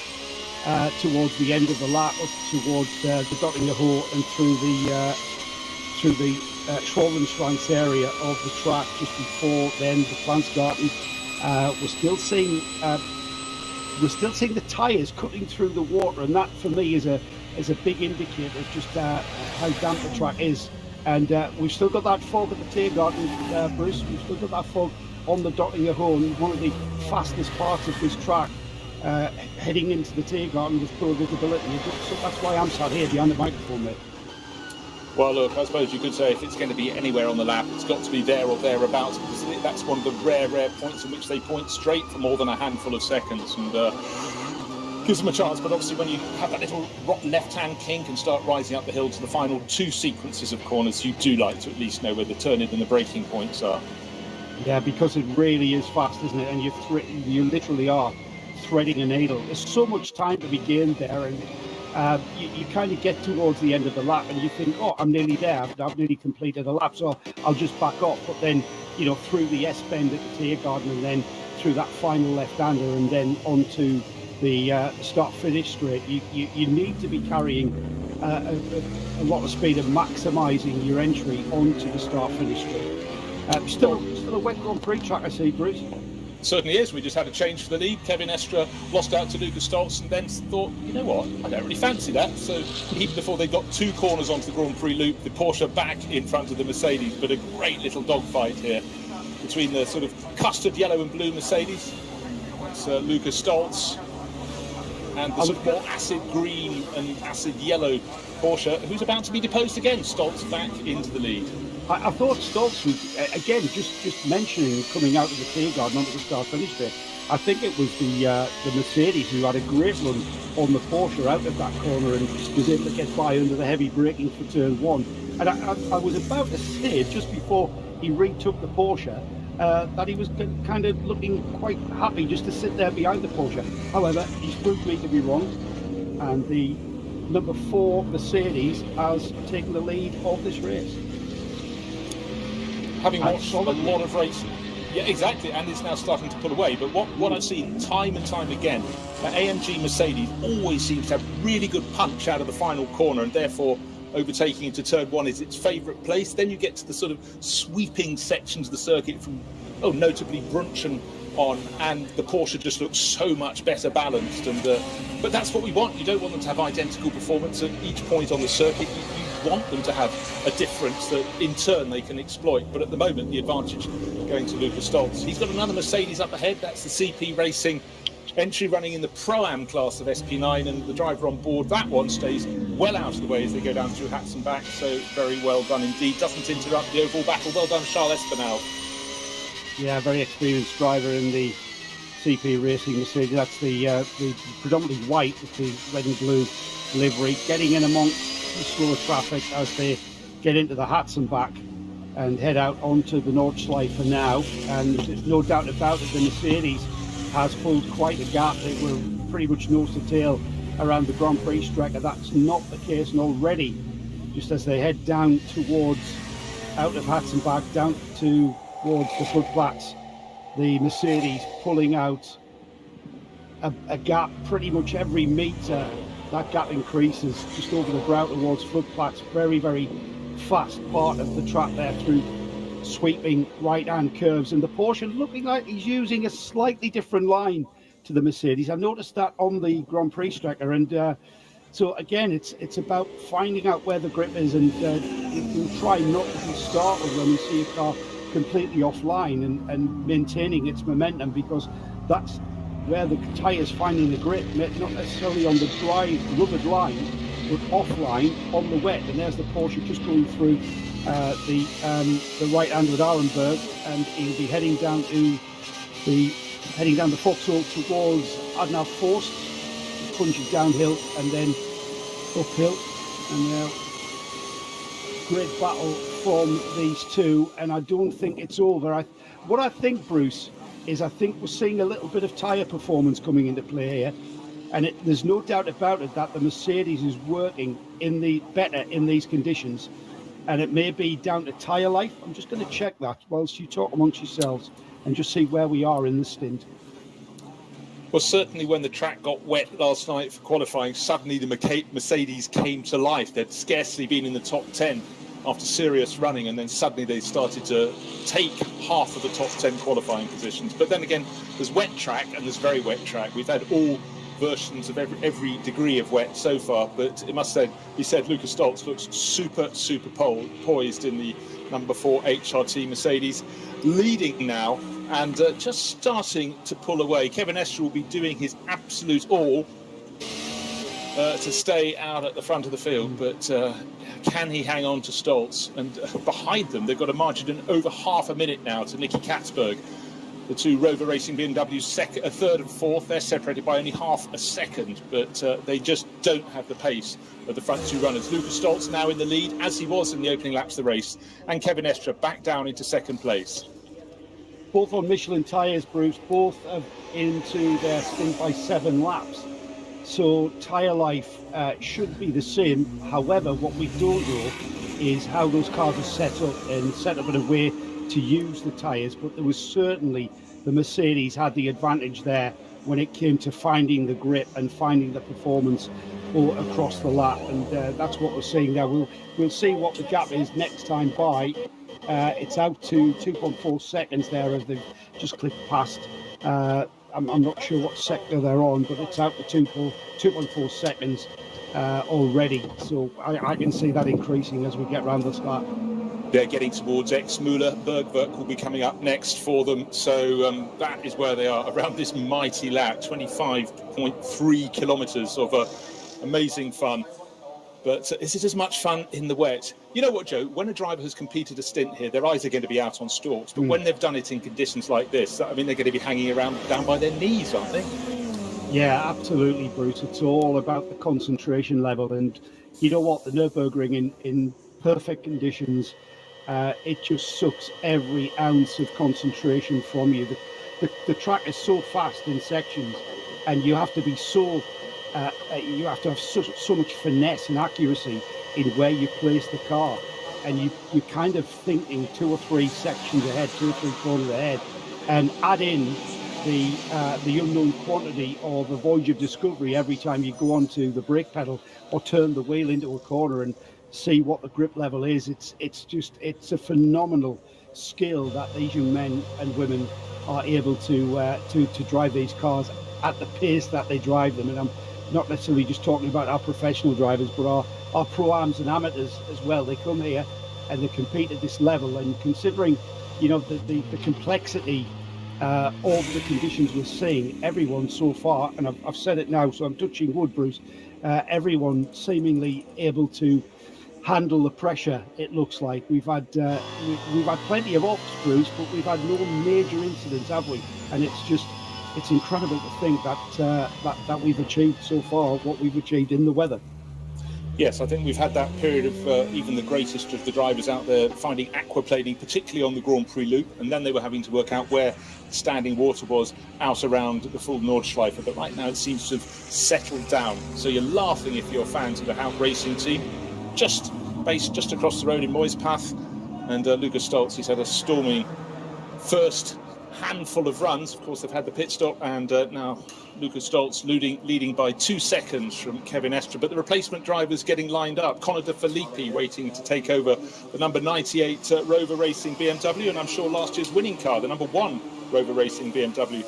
towards the end of the lap, up towards the Dottingerhof and through the Schwalbenschwanz area of the track just before then the Pflanzgarten. We're still seeing the tyres cutting through the water, and that for me is a big indicator of just how damp the track is. And we've still got that fog at the Tiergarten, Bruce. We've still got that fog on the Dottingerhof, one of the fastest parts of this track, heading into the Tiergarten with poor visibility. So that's why I'm sat here behind the microphone, mate. Well, look, I suppose you could say if it's going to be anywhere on the lap, it's got to be there or thereabouts, because that's one of the rare points in which they point straight for more than a handful of seconds, and gives them a chance. But obviously when you have that little rotten left-hand kink and start rising up the hill to the final two sequences of corners, you do like to at least know where the turning and the braking points are. Yeah, because it really is fast, isn't it? And you literally are threading a needle. There's so much time to be gained there, and you kind of get towards the end of the lap and you think, oh, I'm nearly there, I've nearly completed a lap, so I'll just back off. But then, through the S-bend at the Tiergarten, and then through that final left-hander, and then onto the start-finish straight, you need to be carrying a lot of speed and maximising your entry onto the start-finish straight. Still a wet Grand Prix track, I see, Bruce. Certainly is. We just had a change for the lead. Kevin Estre lost out to Luca Stoltz, and then thought, you know what, I don't really fancy that. So even before they got two corners onto the Grand Prix loop, the Porsche back in front of the Mercedes. But a great little dogfight here between the sort of custard yellow and blue Mercedes. It's Luca Stoltz and the sort of more acid green and acid yellow Porsche, who's about to be deposed again. Stoltz back into the lead. I thought Stoltz was, again, just mentioning coming out of the Tiergarten onto the start-finish bit, I think it was the Mercedes who had a great run on the Porsche out of that corner and was able to get by under the heavy braking for turn one. And I was about to say, just before he retook the Porsche, that he was kind of looking quite happy just to sit there behind the Porsche. However, he's proved me to be wrong, and the number 4 Mercedes has taken the lead of this race. Having watched a lot of racing. Yeah, exactly, and it's now starting to pull away. But what I've seen time and time again, the AMG Mercedes always seems to have really good punch out of the final corner, and therefore overtaking into turn one is its favourite place. Then you get to the sort of sweeping sections of the circuit from, notably Brunchen on, and the Porsche just looks so much better balanced. And but that's what we want. You don't want them to have identical performance at each point on the circuit. You want them to have a difference that in turn they can exploit. But at the moment, the advantage going to Luca Stoltz. He's got another Mercedes up ahead. That's the CP Racing entry running in the Pro-Am class of SP9, and the driver on board that one stays well out of the way as they go down through Hatzenbach. So very well done indeed. Doesn't interrupt the overall battle. Well done, Charles Espinal. Yeah, very experienced driver in the CP Racing Mercedes. That's the predominantly white with the red and blue livery, getting in amongst the slower traffic as they get into the Hatzenbach and head out onto the Nordschleife now. And there's no doubt about it, the Mercedes has pulled quite a gap. They were pretty much nose to tail around the Grand Prix striker. That's not the case, and already, just as they head down towards, out of Hatzenbach, down towards the Footplatz, the Mercedes pulling out a gap pretty much every metre. That gap increases just over the brow towards Footplatz. Very, very fast part of the track there through sweeping right-hand curves. And the Porsche looking like he's using a slightly different line to the Mercedes. I noticed that on the Grand Prix striker. And so, again, it's about finding out where the grip is. And you can try not to be startled when you see a car completely offline and maintaining its momentum, because that's where the tyre's finding the grip, not necessarily on the dry rubbered line, but offline on the wet. And there's the Porsche just going through the right hand with Arenberg, and he'll be heading down the foxhole towards Adnav Forst, plunging downhill and then uphill. And now great battle from these two, and I don't think it's over. What I think, Bruce, is I think we're seeing a little bit of tyre performance coming into play here, and there's no doubt about it that the Mercedes is working better in these conditions, and it may be down to tyre life. I'm just going to check that whilst you talk amongst yourselves and just see where we are in the stint. Well, certainly when the track got wet last night for qualifying, suddenly the Mercedes came to life. They'd scarcely been in the top 10 after serious running, and then suddenly they started to take half of the top 10 qualifying positions. But then again, there's wet track and there's very wet track. We've had all versions of every degree of wet so far, but it must be said, Lucas Stoltz looks super poised in the number 4 HRT Mercedes, leading now and just starting to pull away. Kevin Estre will be doing his absolute all to stay out at the front of the field, but can he hang on to Stoltz? And behind them, they've got a margin of over half a minute now to Nicky Katzberg. The two Rover Racing BMWs, third and fourth, they're separated by only half a second, but they just don't have the pace of the front two runners. Lucas Stoltz now in the lead, as he was in the opening laps of the race, and Kevin Estre back down into second place. Both on Michelin tyres, Bruce, both have into their stint by 7 laps. So tyre life should be the same. However, what we don't know is how those cars are set up in a way to use the tyres. But there was certainly, the Mercedes had the advantage there when it came to finding the grip and finding the performance across the lap. And that's what we're seeing now. We'll see what the gap is next time by. It's out to 2.4 seconds there as they've just clipped past. I'm not sure what sector they're on, but it's out to 2.4 seconds already. So I can see that increasing as we get round the start. They're getting towards Exmuller. Bergwerk will be coming up next for them. So that is where they are around this mighty lap, 25.3 kilometres of amazing fun. But is it as much fun in the wet? You know what, Joe? When a driver has completed a stint here, their eyes are going to be out on stalks. But when they've done it in conditions like this, I mean, they're going to be hanging around down by their knees, aren't they? Yeah, absolutely, Bruce. It's all about the concentration level. And you know what? The Nürburgring in perfect conditions, it just sucks every ounce of concentration from you. The track is so fast in sections, and you have to be you have to have so much finesse and accuracy in where you place the car, and you're kind of thinking 2 or 3 sections ahead, 2 or 3 corners ahead, and add in the unknown quantity or the voyage of discovery every time you go onto the brake pedal or turn the wheel into a corner and see what the grip level is. It's a phenomenal skill that these young men and women are able to drive these cars at the pace that they drive them. And I'm not necessarily just talking about our professional drivers, but our pro-ams and amateurs as well. They come here and they compete at this level, and considering, you know, the complexity of the conditions we're seeing, everyone so far, and I've said it now, so I'm touching wood, Bruce, everyone seemingly able to handle the pressure. It looks like we've had plenty of ops, Bruce, but we've had no major incidents, have we? And it's incredible to think that we've achieved so far what we've achieved in the weather. Yes, I think we've had that period of even the greatest of the drivers out there finding aquaplaning, particularly on the Grand Prix loop, and then they were having to work out where standing water was out around the full Nordschleife. But right now it seems to have settled down. So you're laughing if you're fans of the Hout Racing team, based just across the road in Moispath. And Lucas Stoltz, he's had a storming first handful of runs. Of course, they've had the pit stop, and now Lucas Stoltz leading by 2 seconds from Kevin Estre. But the replacement drivers getting lined up. Conor De Filippi waiting to take over the number 98 Rover Racing BMW, and I'm sure last year's winning car, the number 1 Rover Racing BMW,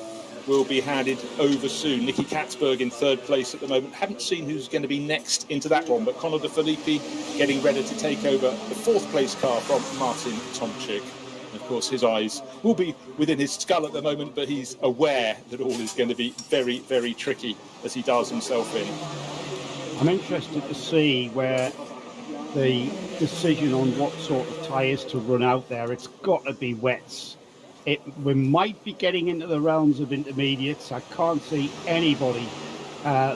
will be handed over soon. Nicky Katzberg in third place at the moment. Haven't seen who's going to be next into that one, but Conor De Filippi getting ready to take over the 4th place car from Martin Tomczyk. Of course, his eyes will be within his skull at the moment, but he's aware that all is going to be very, very tricky as he dials himself in. I'm interested to see where the decision on what sort of tyres to run out there, it's got to be wets. We might be getting into the realms of intermediates. I can't see anybody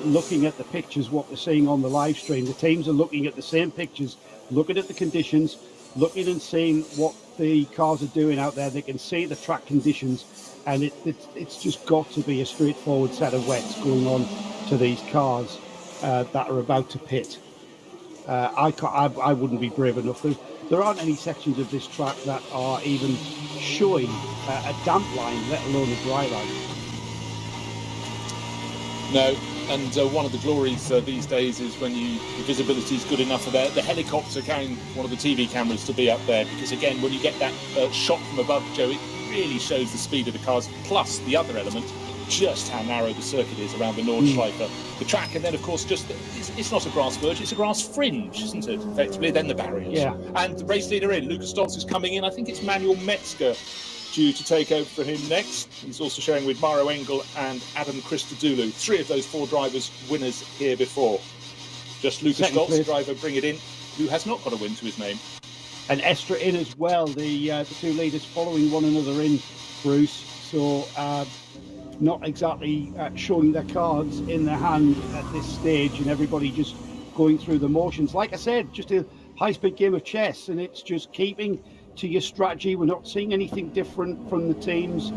looking at the pictures, what we're seeing on the live stream. The teams are looking at the same pictures, looking at the conditions, looking and seeing what the cars are doing out there. They can see the track conditions, and it's just got to be a straightforward set of wets going on to these cars that are about to pit. I wouldn't be brave enough. There aren't any sections of this track that are even showing a damp line, let alone a dry line. No, and one of the glories these days is when the visibility is good enough for the helicopter carrying one of the TV cameras to be up there, because again, when you get that shot from above, Joe, it really shows the speed of the cars, plus the other element, just how narrow the circuit is around the Nordschleife, the track, and then of course it's not a grass verge, it's a grass fringe, isn't it, effectively, then the barriers. Yeah. And the race leader in, Lucas Stoltz, is coming in. I think it's Manuel Metzger due to take over for him next. He's also sharing with Maro Engel and Adam Christodoulou, 3 of those 4 drivers winners here before. Just Lucas Stoltz, the driver, bring it in, who has not got a win to his name. And Estra in as well, the 2 leaders following one another in, Bruce, so not exactly showing their cards in their hand at this stage, and everybody just going through the motions. Like I said, just a high-speed game of chess, and it's just keeping to your strategy. We're not seeing anything different from the teams,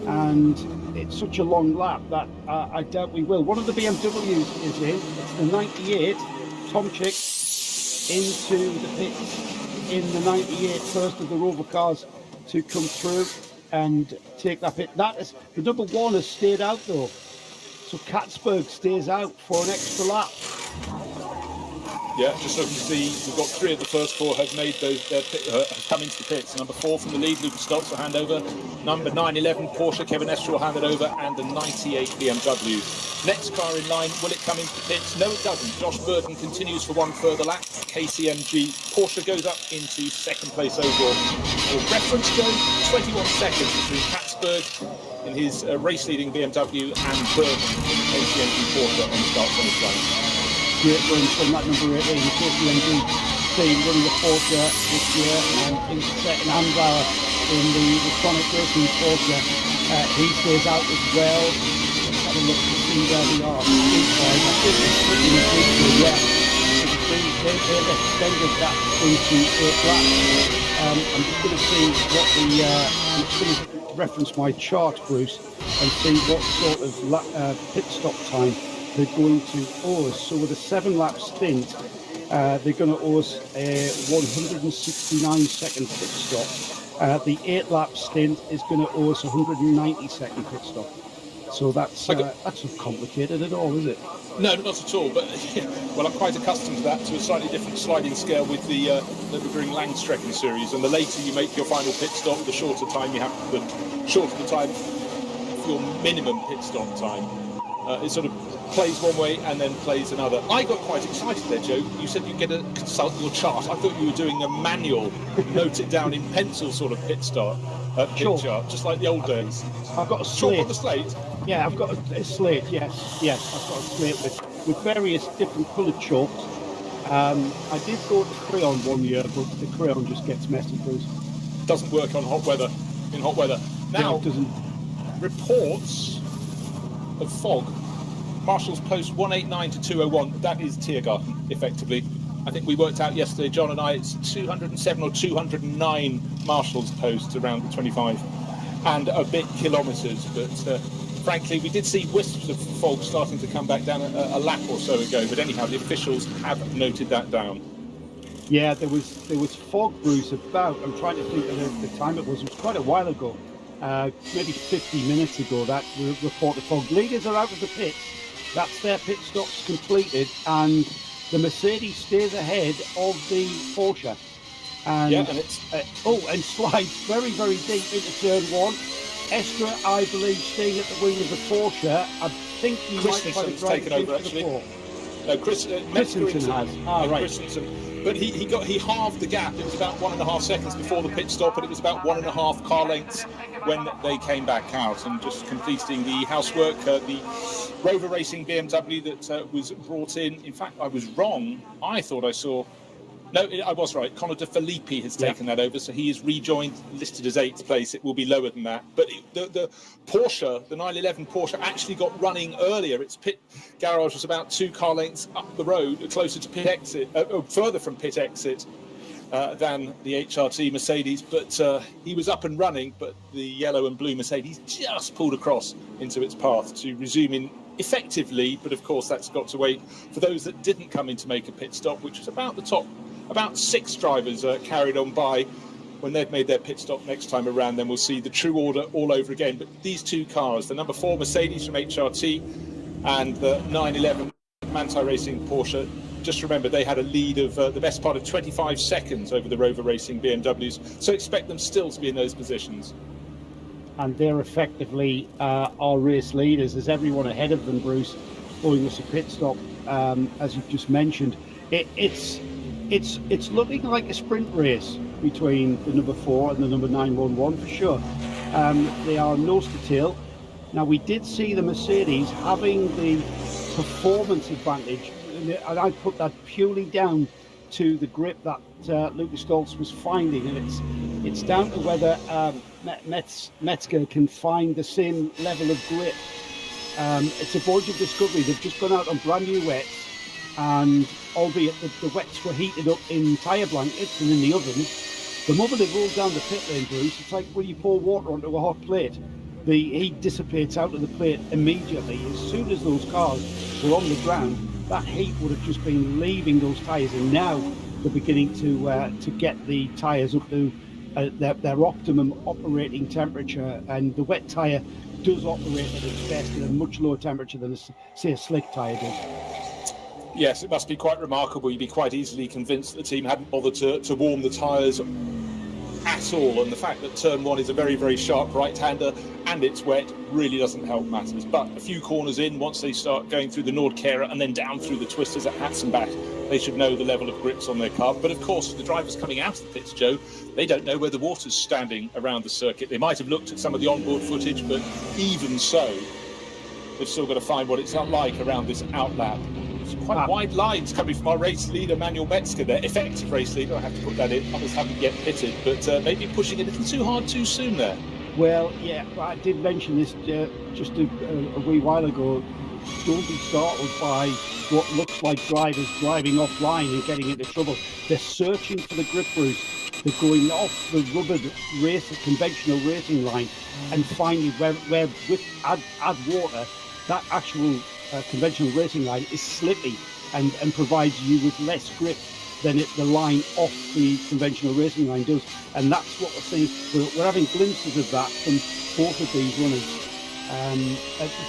and it's such a long lap that I doubt we will. One of the BMWs is in. It's the 98 Tomczyk into the pits in the 98, first of the Rover cars to come through and take that pit. That is, the number 1 has stayed out though, so Katzberg stays out for an extra lap. Yeah, just looking to see, we've got 3 of the first 4 have made have come into the pits. Number 4 from the lead, Lucas Stoltz will hand over. Number 911 Porsche, Kevin Estra will hand it over, and the 98 BMW. Next car in line, will it come into the pits? No, it doesn't. Josh Burton continues for 1 further lap. KCMG Porsche goes up into 2nd place overall. For reference, Joe, 21 seconds between Katzberg in his race-leading BMW and Burton in the KCMG Porsche on the start-finish line. Great run from that number 18, the KCMG team running the Porsche this year, and into second, Anbauer in the Sonic Racing Porsche. He stays out as well. Let's have a look to see where they are. I think it's pretty much, yeah. They've extended that into 8 laps. I'm just going to see what I'm just going to reference my chart, Bruce, and see what sort of pit stop time they're going to owe us. So with a 7-lap stint, they're going to owe us a 169-second pit stop. The 8-lap stint is going to owe us a 190-second pit stop. So that's not complicated at all, is it? No, not at all. But well, I'm quite accustomed to that, to a slightly different sliding scale with the Nürburgring Langstrecken series. And the later you make your final pit stop, the shorter time you have. The shorter the time for your minimum pit stop time. It sort of plays one way and then plays another. I got quite excited there, Joe. You said you get to consult your chart. I thought you were doing a manual, note it down in pencil sort of pit chart, chart, just like the old days. I've got a slate. Chalk on the slate? Yeah, I've got a slate, yes. I've got a slate with various different coloured chalks. I did go to crayon one year, but the crayon just gets messy, Bruce. Doesn't work on hot weather, in hot weather. Now, it doesn't. Reports of fog. Marshall's Post 189 to 201, that is Tiergarten, effectively. I think we worked out yesterday, John and I, it's 207 or 209 Marshall's Posts around the 25 and a bit kilometres, but frankly, we did see wisps of fog starting to come back down a lap or so ago, but anyhow, the officials have noted that down. Yeah, there was fog, Bruce, about, I'm trying to think of the time it was quite a while ago, maybe 50 minutes ago, that reported fog. Leaders are out of the pit. That's their pit stops completed, and the Mercedes stays ahead of the Porsche. And, yeah, and it's and slides very, very deep into turn 1. Estra, I believe, staying at the wheel of the Porsche. I think he might have taken over, actually. No, Christensen has. Right. Christensen but he halved the gap. It was about 1.5 seconds before the pit stop, and it was about 1.5 car lengths when they came back out. And just completing the housework, the Rover Racing BMW that was brought in. In fact, I was wrong. I thought I saw. No, I was right. Conor De Filippi has taken that over, so he is rejoined, listed as 8th place. It will be lower than that. But the Porsche, the 911 Porsche, actually got running earlier. Its pit garage was about 2 car lengths up the road, closer to pit exit, further from pit exit than the HRT Mercedes. But he was up and running, but the yellow and blue Mercedes just pulled across into its path to resume in effectively. But of course, that's got to wait for those that didn't come in to make a pit stop, which was about the top. About 6 drivers carried on by. When they've made their pit stop next time around, then we'll see the true order all over again. But these 2 cars, the number 4 Mercedes from HRT and the 911 Manthey Racing Porsche, just remember they had a lead of the best part of 25 seconds over the Rover Racing BMWs. So expect them still to be in those positions. And they're effectively our race leaders. There's everyone ahead of them, Bruce, owing us a pit stop, as you've just mentioned. It's looking like a sprint race between the number 4 and the number 911 for sure. They are nose to tail. Now, we did see the Mercedes having the performance advantage, and I put that purely down to the grip that Lucas Stoltz was finding, and it's down to whether Metzger can find the same level of grip. It's a voyage of discovery. They've just gone out on brand new wets, and albeit the wets were heated up in tyre blankets and in the ovens, the moment they roll down the pit lane, Bruce, it's like when you pour water onto a hot plate. The heat dissipates out of the plate immediately. As soon as those cars were on the ground, that heat would have just been leaving those tyres, and now they're beginning to get the tyres up to their optimum operating temperature, and the wet tyre does operate at its best at a much lower temperature than, say, a slick tyre does. Yes, it must be quite remarkable. You'd be quite easily convinced that the team hadn't bothered to warm the tyres at all, and the fact that turn 1 is a very, very sharp right-hander and it's wet really doesn't help matters. But a few corners in, once they start going through the Nordkera and then down through the twisters at Hatzenbach, they should know the level of grips on their car. But of course, the drivers coming out of the pits, Joe, they don't know where the water's standing around the circuit. They might have looked at some of the onboard footage, but even so, they've still got to find what it's like around this outlap. Quite wide lines coming from our race leader, Manuel Metzger, their effective race leader. I have to put that in. Others haven't yet pitted, but maybe pushing a little too hard too soon there. Well, yeah, I did mention this just a wee while ago. Don't be startled by what looks like drivers driving offline and getting into trouble. They're searching for the grip, Bruce. They're going off the rubbered conventional racing line and finding where with add water, that actual conventional racing line is slippy and provides you with less grip than the line off the conventional racing line does. And that's what we're seeing. We're having glimpses of that from both of these runners.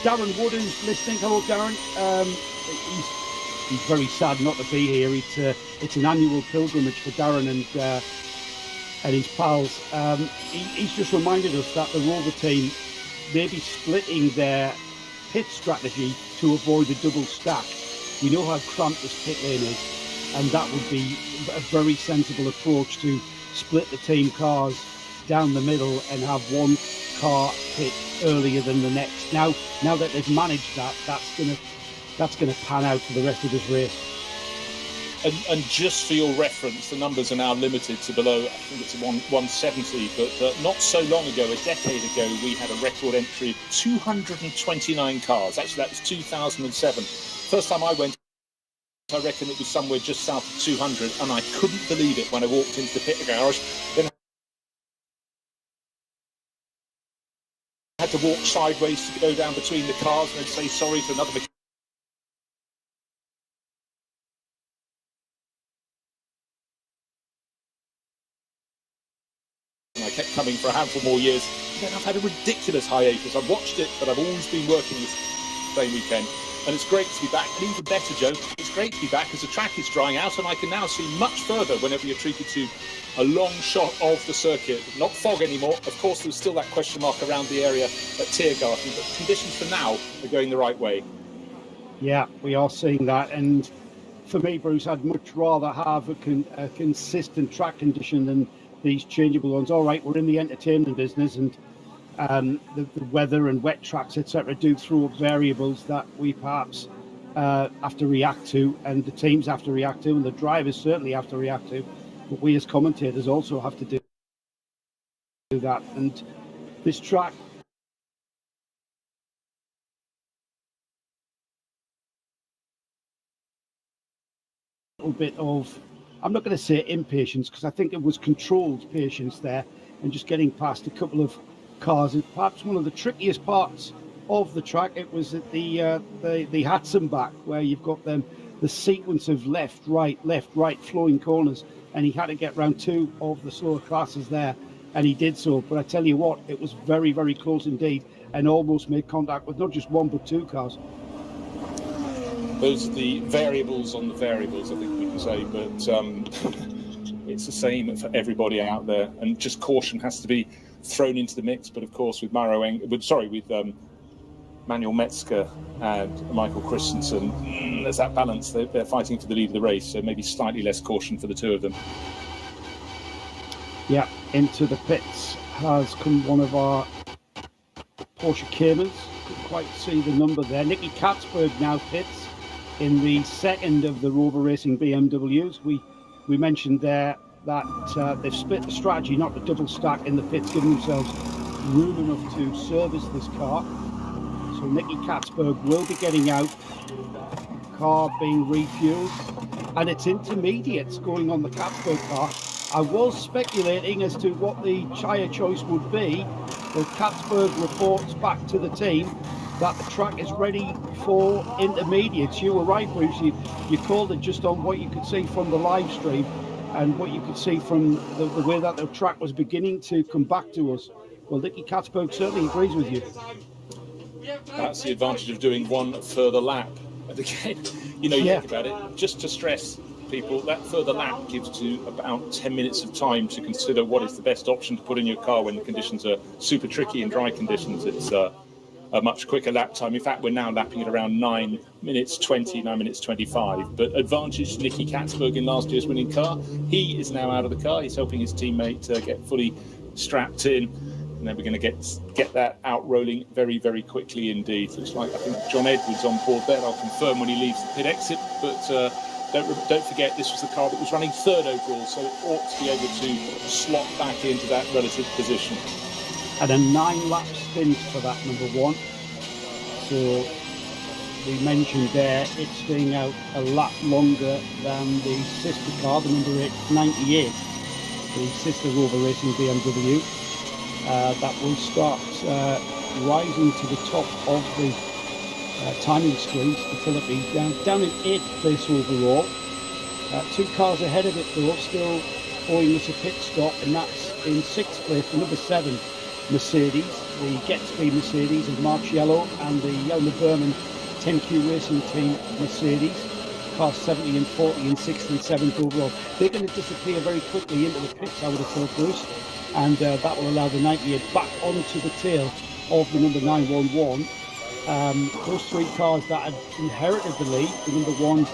Darren Wood, who's listening, hello Darren. He's very sad not to be here. It's an annual pilgrimage for Darren and his pals. He's just reminded us that the Rover team may be splitting their pit strategy to avoid a double stack. We know how cramped this pit lane is, and that would be a very sensible approach, to split the team cars down the middle and have one car pit earlier than the next. Now that they've managed that, that's gonna pan out for the rest of this race. And just for your reference, the numbers are now limited to below, I think it's 170, but not so long ago, a decade ago, we had a record entry of 229 cars. Actually, that was 2007. First time I went, I reckon it was somewhere just south of 200, and I couldn't believe it when I walked into the pit garage. Then I had to walk sideways to go down between the cars and then say sorry to another mechanic. I kept coming for a handful more years. Then I've had a ridiculous hiatus. I've watched it, but I've always been working this same weekend. And it's great to be back. And even better, Joe, it's great to be back as the track is drying out and I can now see much further whenever you're treated to a long shot of the circuit. Not fog anymore. Of course, there's still that question mark around the area at Tiergarten, but conditions for now are going the right way. Yeah, we are seeing that. And for me, Bruce, I'd much rather have a consistent track condition than these changeable ones. All right, we're in the entertainment business, and the weather and wet tracks, etc., do throw up variables that we perhaps have to react to, and the teams have to react to, and the drivers certainly have to react to. But we as commentators also have to do that. And this track, a little bit of, I'm not going to say impatience, because I think it was controlled patience there, and just getting past a couple of cars. And perhaps one of the trickiest parts of the track, it was at the Hudson back, where you've got the sequence of left, right, flowing corners, and he had to get round two of the slower classes there, and he did so. But I tell you what, it was very, very close indeed, and almost made contact with not just one but two cars. Those are the variables on the variables, I think we can say, but it's the same for everybody out there, and just caution has to be thrown into the mix. But of course, with Manuel Metzger and Michael Christensen, there's that balance. They're fighting for the lead of the race, so maybe slightly less caution for the two of them. Yeah, into the pits has come one of our Porsche Caymans. Couldn't quite see the number there. Nicky Katzberg now pits in the second of the Rover Racing BMWs. We mentioned there that they've split the strategy not to double stack in the pits, giving themselves room enough to service this car. So Nicky Katzberg will be getting out, car being refueled, and it's intermediates going on the Katzberg car. I was speculating as to what the tyre choice would be, but Katzberg reports back to the team that the track is ready for intermediates. You were right, Bruce. You called it just on what you could see from the live stream and what you could see from the way that the track was beginning to come back to us. Well, Nicky Katzberg certainly agrees with you. That's the advantage of doing one further lap. And again, you think about it, just to stress people, that further lap gives you about 10 minutes of time to consider what is the best option to put in your car when the conditions are super tricky and dry conditions. It's a much quicker lap time. In fact, we're now lapping at around 9 minutes 20, 9 minutes 25. But advantage to Nicky Katzberg in last year's winning car. He is now out of the car. He's helping his teammate get fully strapped in. And then we're going to get that out rolling very, very quickly indeed. Looks like, I think, John Edwards on board there. I'll confirm when he leaves the pit exit. But don't forget, this was the car that was running third overall, so it ought to be able to slot back into that relative position. And a 9-lap stint for that number one. So we mentioned there it's staying out a lap longer than the sister car, the number 98, the sister Rover Racing BMW. That will start rising to the top of the timing screens to Philippi, down in 8th place overall. 2 cars ahead of it though, still owing us a pit stop, and that's in 6th place, the number 7 Mercedes, the Get-Speed Mercedes of Marciello, and the Yelmer Berman 10Q Racing Team Mercedes. Cars 70 and 40 and 6th and 7th overall. They're going to disappear very quickly into the pits, I would have thought, Bruce. And that will allow the 98 back onto the tail of the number 911. Those 3 cars that had inherited the lead, the number 1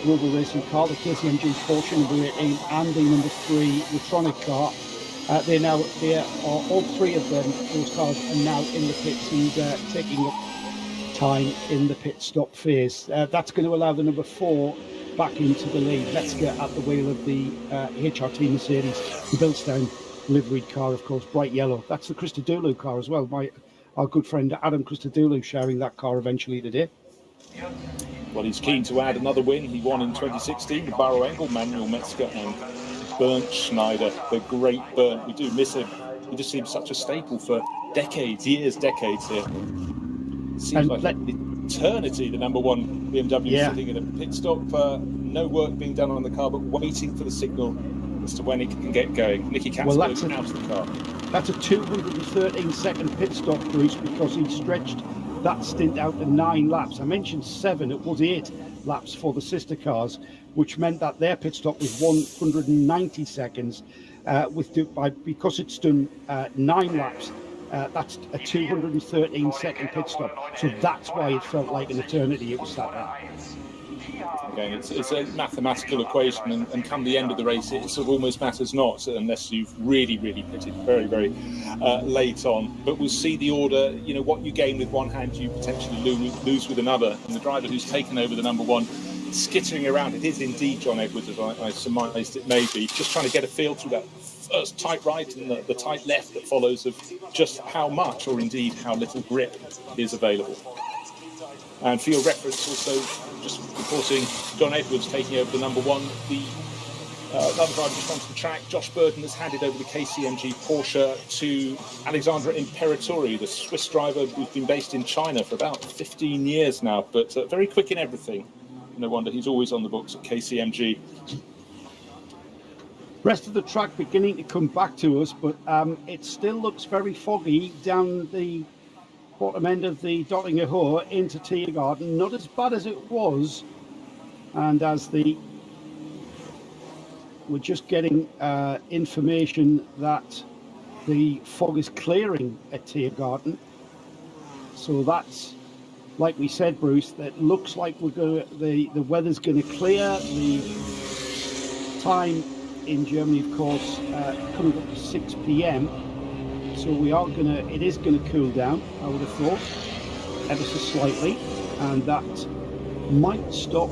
Rover Racing car, the KCMG Porsche number 18, and the number 3 Retronic car, all 3 of them, those cars are now in the pits and taking up time in the pit stop phase. That's going to allow the number 4 back into the lead. Let's get at the wheel of the HRT Mercedes, the Bilstein liveried car, of course, bright yellow. That's the Christodoulou car as well. Our good friend Adam Christodoulou sharing that car eventually today. Well, he's keen to add another win. He won in 2016, the Barrow Engel, Manuel Metzger and Bernd Schneider, the great Bernd. We do miss him. He just seems such a staple for decades here. Seems like an eternity, the number 1 BMW sitting in a pit stop. No work being done on the car, but waiting for the signal as to when it can get going. Nicky Katzberg out of the car. That's a 213-second pit stop, Bruce, because he stretched that stint out to 9 laps. I mentioned 7, it was 8 laps for the sister cars, which meant that their pit stop was 190 seconds. Because it's done 9 laps, that's a 213-second pit stop. So that's why it felt like an eternity. It was that. Again, it's a mathematical equation, and come the end of the race, it sort of almost matters not, unless you've really pitted very, very late on. But we'll see the order. You know, what you gain with one hand, you potentially lose with another. And the driver who's taken over the number one, skittering around, it is indeed John Edwards, as I surmised it may be, just trying to get a feel through that first tight right and the tight left that follows of just how much, or indeed how little grip is available. And for your reference, also just reporting John Edwards taking over the number one. The other driver just onto the track, Josh Burden, has handed over the KCMG Porsche to Alexandre Imperatori, the Swiss driver who's been based in China for about 15 years now, but very quick in everything. No wonder he's always on the books at KCMG. Rest of the track beginning to come back to us, but it still looks very foggy down the bottom end of the Dottinger Hohe into Tiergarten. Not as bad as it was, and as we're just getting information that the fog is clearing at Tiergarten. So that's, like we said, Bruce, that looks like the weather's going to clear. The time in Germany, of course, coming up to 6 p.m. So it is going to cool down, I would have thought, ever so slightly, and that might stop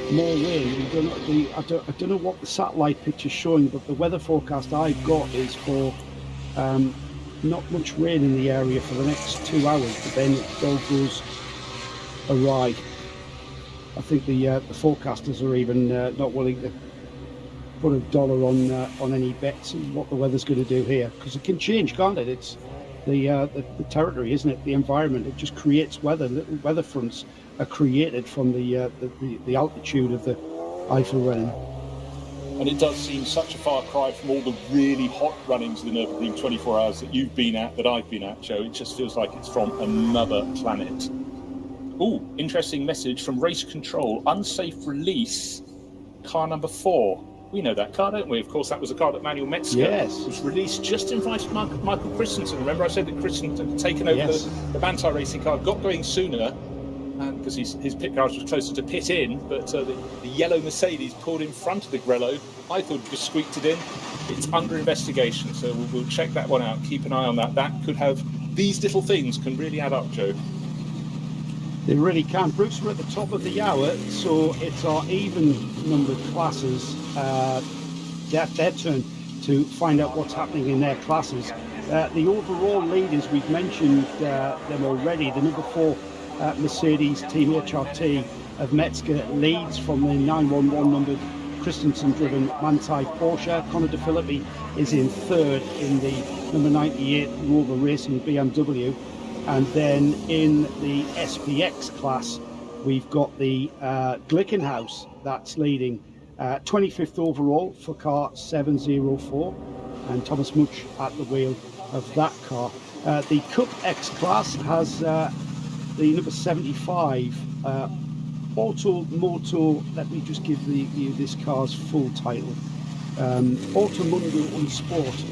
more rain. I don't know what the satellite picture's showing, but the weather forecast I've got is for not much rain in the area for the next 2 hours, but then it all goes awry. I think the forecasters are even not willing to put a dollar on any bets on what the weather's going to do here, because it can change, can't it? It's the territory, isn't it? The environment. It just creates weather. Little weather fronts are created from the altitude of the Eifel Run. And it does seem such a far cry from all the really hot runnings of the Nürburgring 24 hours that you've been at, that I've been at, Joe. It just feels like it's from another planet. Oh, interesting message from Race Control. Unsafe release, car number 4. We know that car, don't we? Of course, that was a car that Manuel Metzger was released just in front of Michael Christensen. Remember I said that Christensen had taken over the Bantai racing car, got going sooner, because his pit garage was closer to pit in, but the yellow Mercedes pulled in front of the Grello. I thought it just squeaked it in. It's under investigation, so we'll check that one out. Keep an eye on that. That could have, these little things can really add up, Joe. They really can. Bruce, we're at the top of the hour, so it's our even numbered classes. Their turn to find out what's happening in their classes. The overall leaders, we've mentioned them already. The number 4 Mercedes Team HRT of Metzger leads from the 911 numbered Christensen-driven Manthey Porsche. Conor De Philippi is in third in the number 98 Rover Racing BMW. And then in the SPX class, we've got the Glickenhaus that's leading 25th overall for car 704, and Thomas Much at the wheel of that car. The Cup X class has the number 75 Automoto. Let me just give you this car's full title. Automundo und Sport.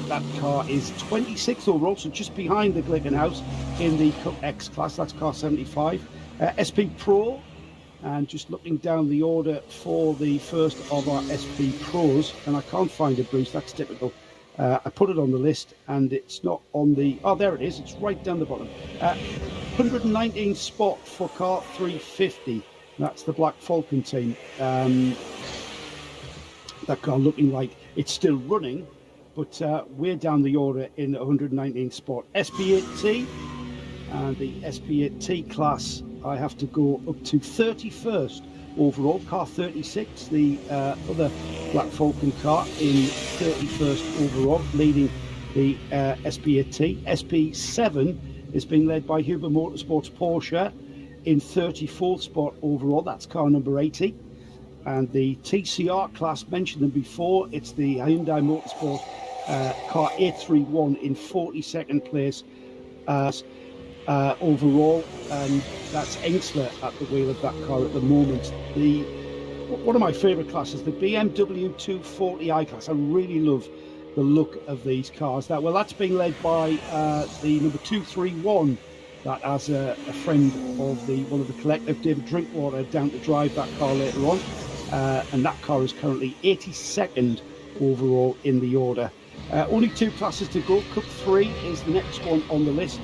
That car is 26th overall, so just behind the Glickenhaus in the Cup X class. That's car 75. SP Pro, and just looking down the order for the first of our SP Pros, and I can't find it, Bruce. That's typical. I put it on the list and it's not on the... Oh, there it is. It's right down the bottom. 119 spot for car 350. That's the Black Falcon team. That car looking like it's still running, but we're down the order in 119 spot. SP8T, and the SP8T class, I have to go up to 31st overall. Car 36, the other Black Falcon car, in 31st overall, leading the SP8T. SP7 is being led by Huber Motorsports Porsche in 34th spot overall. That's car number 80. And the TCR class, mentioned them before, it's the Hyundai Motorsport car 831 in 42nd place overall, and that's Engsler at the wheel of that car at the moment. One of my favourite classes, the BMW 240i class. I really love the look of these cars. That's being led by the number 231 that has a friend of one of the collective, David Drinkwater, down to drive that car later on. And that car is currently 82nd overall in the order. Only 2 classes to go. Cup 3 is the next one on the list,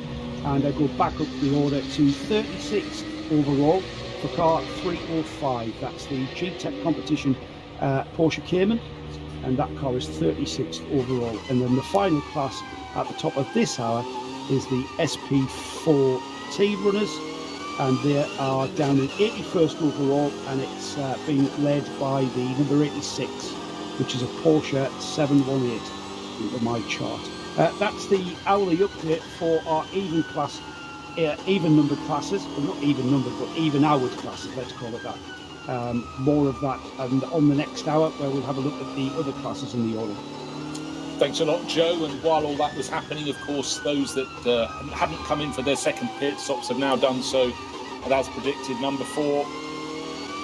and I go back up the order to 36th overall for car 305. That's the G-Tech competition Porsche Cayman, and that car is 36th overall. And then the final class at the top of this hour is the SP4T runners, and they are down in 81st overall, and it's being led by the number 86, which is a Porsche 718 into my chart. That's the hourly update for our even class, even numbered classes. Well, not even numbered, but even houred classes, let's call it that. More of that and on the next hour, where we'll have a look at the other classes in the order. Thanks a lot, Joe. And while all that was happening, of course, those that hadn't come in for their second pit stops have now done so. And as predicted, number 4,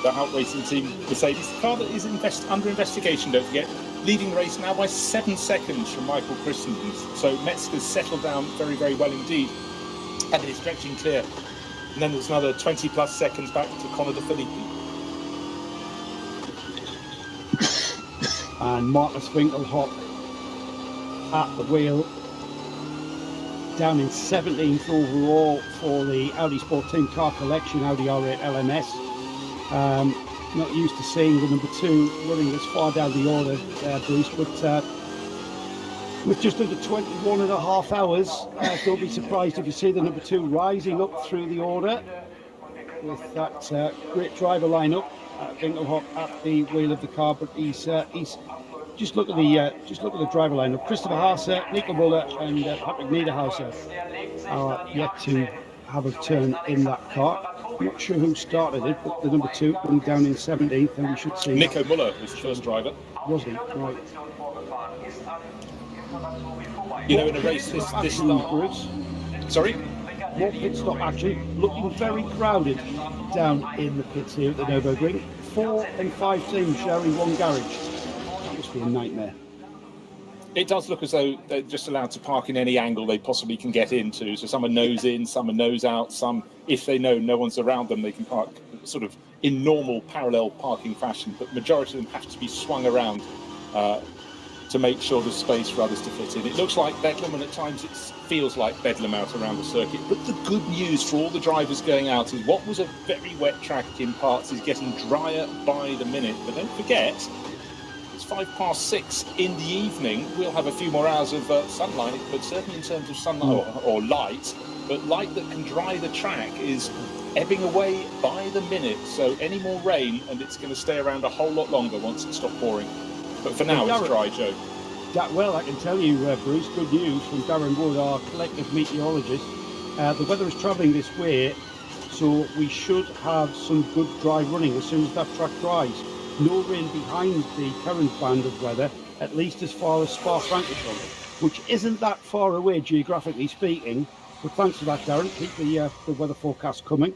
the outracing team Mercedes, the car that is under investigation, don't forget, leading the race now by 7 seconds from Michael Christensen. So Metzger's settled down very, very well indeed, and is stretching clear. And then there's another 20 plus seconds back to Conor De Filippi. And Marcus Winkelhock at the wheel, down in 17th overall for the Audi Sport Team Car Collection Audi R8 LMS. Not used to seeing the number 2 running as far down the order there, Bruce, but with just under 21 and a half hours, don't be surprised if you see the number 2 rising up through the order with that great driver lineup. Winkelhock at the wheel of the car, but he's just look at the driver lineup. Christopher Haase, Nico Muller, and Patrick Niederhauser are yet to have a turn in that car. I'm not sure who started it, but the number 2 went down in 17th, and we should see. Nico Muller was the first driver. Was he? Right. You know, in a race this long. Sorry? More pit stop action. Looking very crowded down in the pits here at the Nürburgring. 4 and 5 teams sharing one garage. That must be a nightmare. It does look as though they're just allowed to park in any angle they possibly can get into. So some are nose in, some are nose out, some, if they know no one's around them, they can park sort of in normal parallel parking fashion. But majority of them have to be swung around to make sure there's space for others to fit in. It looks like Bedlam, and at times it feels like Bedlam out around the circuit. But the good news for all the drivers going out is what was a very wet track in parts is getting drier by the minute. But don't forget, it's 6:05 in the evening. We'll have a few more hours of sunlight, but certainly in terms of sunlight or light, but light that can dry the track is ebbing away by the minute. So any more rain, and it's going to stay around a whole lot longer once it stops pouring. But for now, it's dry, Joe. Well, I can tell you, Bruce, good news from Darren Wood, our collective meteorologist. The weather is travelling this way, so we should have some good dry running as soon as that track dries. No rain behind the current band of weather, at least as far as Spa-Francorchamps, which isn't that far away geographically speaking. But thanks for that, Darren. Keep the weather forecast coming.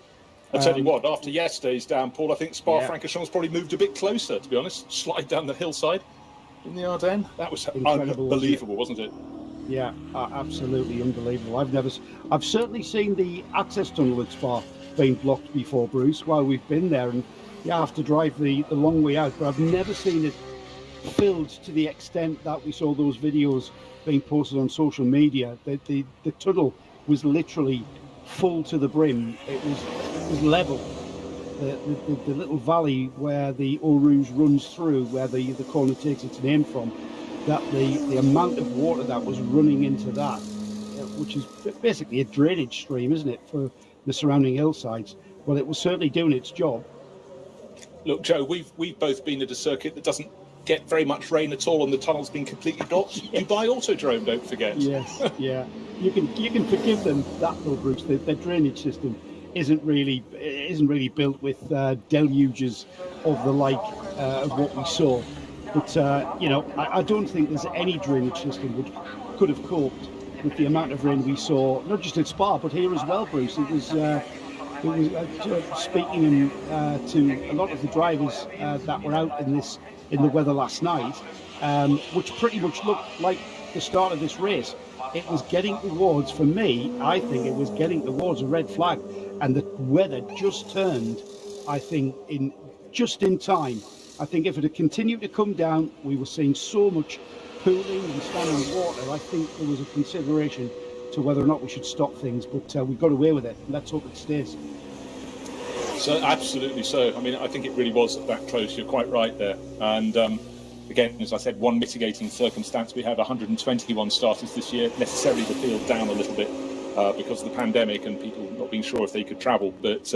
I'll tell you what, after yesterday's downpour, I think Spa-Francorchamps probably moved a bit closer, to be honest. Slide down the hillside in the Ardennes. That was incredible, unbelievable, wasn't it? Yeah, absolutely unbelievable. I've certainly seen the access tunnel at Spa being blocked before, Bruce, while we've been there, and you have to drive the long way out, but I've never seen it filled to the extent that we saw those videos being posted on social media. The tunnel was literally full to the brim. It was level. The little valley where the Eau Rouge runs through, where the corner takes its name from, that the amount of water that was running into that, which is basically a drainage stream, isn't it, for the surrounding hillsides? Well, it was certainly doing its job. Look, Joe, we've both been at a circuit that doesn't get very much rain at all, and the tunnel's been completely blocked. Yes. Dubai Autodrome, don't forget. Yes, yeah. You can forgive them that though, Bruce. Their drainage system isn't really built with deluges of the like of what we saw. But I don't think there's any drainage system which could have coped with the amount of rain we saw, not just at Spa but here as well, Bruce. It was speaking to a lot of the drivers that were out in the weather last night, which pretty much looked like the start of this race, it was getting towards, for me, I think it was getting towards a red flag, and the weather just turned, I think, just in time. I think if it had continued to come down, we were seeing so much pooling and standing water. I think there was a consideration to whether or not we should stop things, but we got away with it. Let's hope it stays. So absolutely so. I mean, I think it really was that close. You're quite right there. And again, as I said, one mitigating circumstance, we had 121 starters this year, necessarily the field down a little bit because of the pandemic and people not being sure if they could travel. But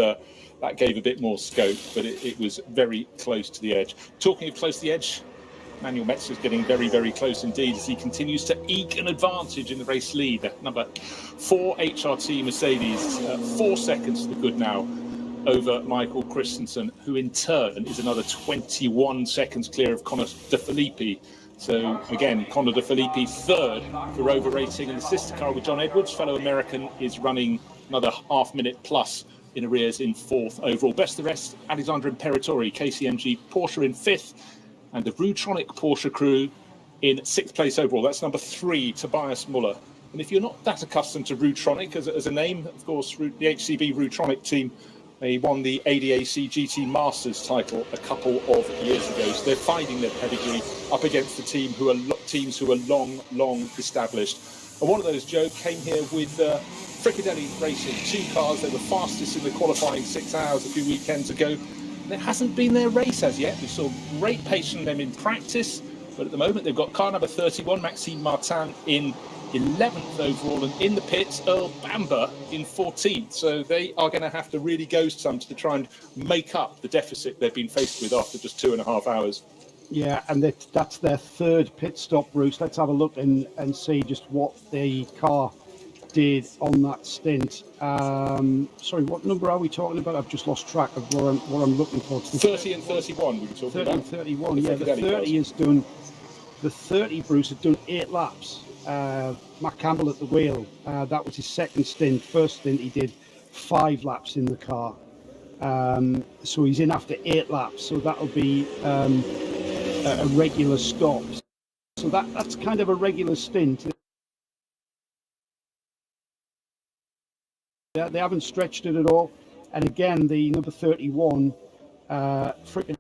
that gave a bit more scope, but it was very close to the edge. Talking of close to the edge, Manuel Metz is getting very, very close indeed as he continues to eke an advantage in the race lead. Number 4 HRT Mercedes, 4 seconds to the good now over Michael Christensen, who in turn is another 21 seconds clear of Conor De Filippi. So again, Conor De Filippi third for overrating in the sister car with John Edwards. Fellow American is running another half minute plus in arrears in fourth overall. Best of the rest, Alexander Imperatori, KCMG Porsche in fifth, and the Rutronic Porsche crew in sixth place overall. That's number 3, Tobias Muller. And if you're not that accustomed to Rutronic as a name, of course, the HCB Rutronic team, they won the ADAC GT Masters title a couple of years ago. So they're finding their pedigree up against the teams who are long established. And one of those, Joe, came here with Fricadelli Racing, 2 cars. They were fastest in the qualifying 6 hours a few weekends ago. And it hasn't been their race as yet. We saw great pace from them in practice, but at the moment they've got car number 31, Maxime Martin, in 11th overall, and in the pits, Earl Bamber in 14th. So they are going to have to really go some to try and make up the deficit they've been faced with after just 2.5 hours. Yeah, and that's their third pit stop, Bruce. Let's have a look and see just what the car did on that stint. Sorry, what number are we talking about? I've just lost track of what I'm looking for. 30 and 31 we were talking 30 about. and 31, yeah. The 30 has done, the 30, Bruce, had done 8 laps. Matt Campbell at the wheel, that was his second stint. First stint he did 5 laps in the car. So he's in after 8 laps, so that'll be a regular stop. So that's kind of a regular stint. They haven't stretched it at all. And again, the number 31 Fricadelli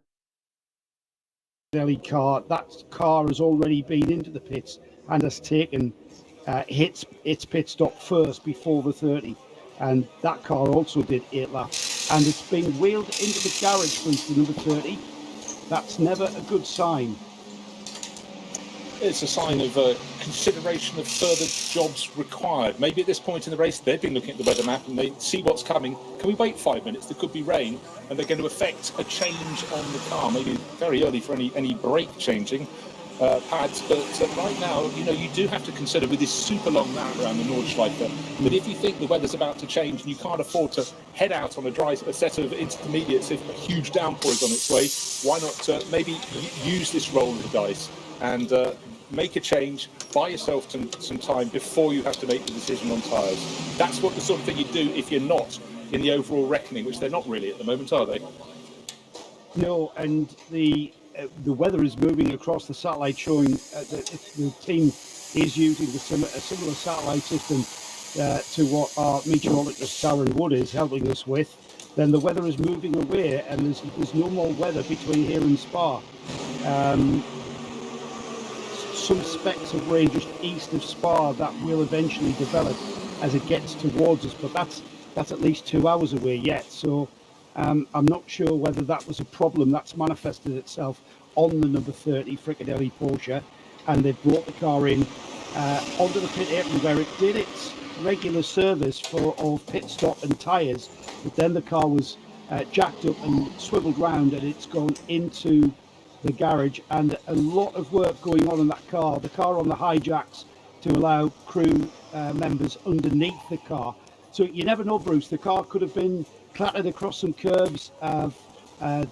car, that car has already been into the pits and has taken its pit stop first before the 30. And that car also did 8 laps. And it's been wheeled into the garage since the number 30. That's never a good sign. It's a sign of consideration of further jobs required. Maybe at this point in the race, they've been looking at the weather map and they see what's coming. Can we wait 5 minutes? There could be rain, and they're going to affect a change on the car. Maybe very early for any brake changing pads. But right now, you do have to consider with this super long lap around the Nordschleife that if you think the weather's about to change and you can't afford to head out on a set of intermediates if a huge downpour is on its way, why not maybe use this roll of the dice and make a change, buy yourself some time before you have to make the decision on tyres. That's what the sort of thing you do if you're not in the overall reckoning, which they're not really at the moment, are they? No, and the weather is moving across the satellite, showing the team is using a similar satellite system to what our meteorologist Darren Wood is helping us with. Then the weather is moving away, and there's no more weather between here and Spa. Some specks of rain just east of Spa that will eventually develop as it gets towards us, but that's at least 2 hours away yet. So I'm not sure whether that was a problem that's manifested itself on the number 30 Fricadelli Porsche, and they've brought the car in onto the pit apron where it did its regular service of pit stop and tyres, but then the car was jacked up and swiveled round, and it's gone into the garage, and a lot of work going on in that car. The car on the high jacks to allow crew members underneath the car. So you never know, Bruce. The car could have been clattered across some curbs,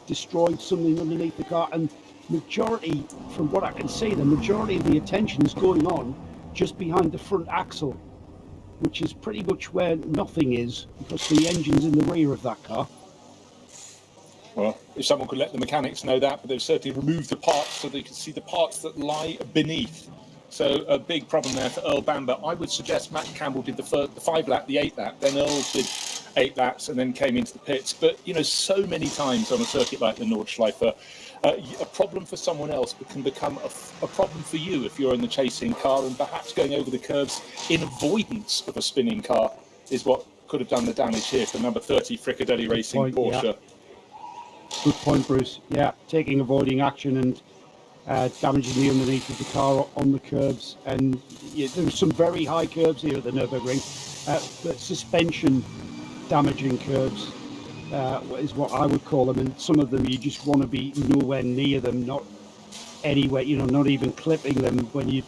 destroyed something underneath the car, and majority, from what I can see, the majority of the attention is going on just behind the front axle, which is pretty much where nothing is because the engine's in the rear of that car. Well, if someone could let the mechanics know that, but they've certainly removed the parts so they can see the parts that lie beneath. So a big problem there for Earl Bamber. I would suggest Matt Campbell did the 5 lap, the 8 lap, then Earl did 8 laps and then came into the pits. But, you know, so many times on a circuit like the Nordschleife, a problem for someone else can become a problem for you if you're in the chasing car, and perhaps going over the curves in avoidance of a spinning car is what could have done the damage here for number 30 Fricadelli Racing Porsche. Yeah. Good point, Bruce. Yeah, avoiding action and damaging the underneath of the car on the curbs. And there were some very high curbs here at the Nürburgring, but suspension damaging curbs is what I would call them. And some of them you just want to be nowhere near them, not anywhere, not even clipping them when you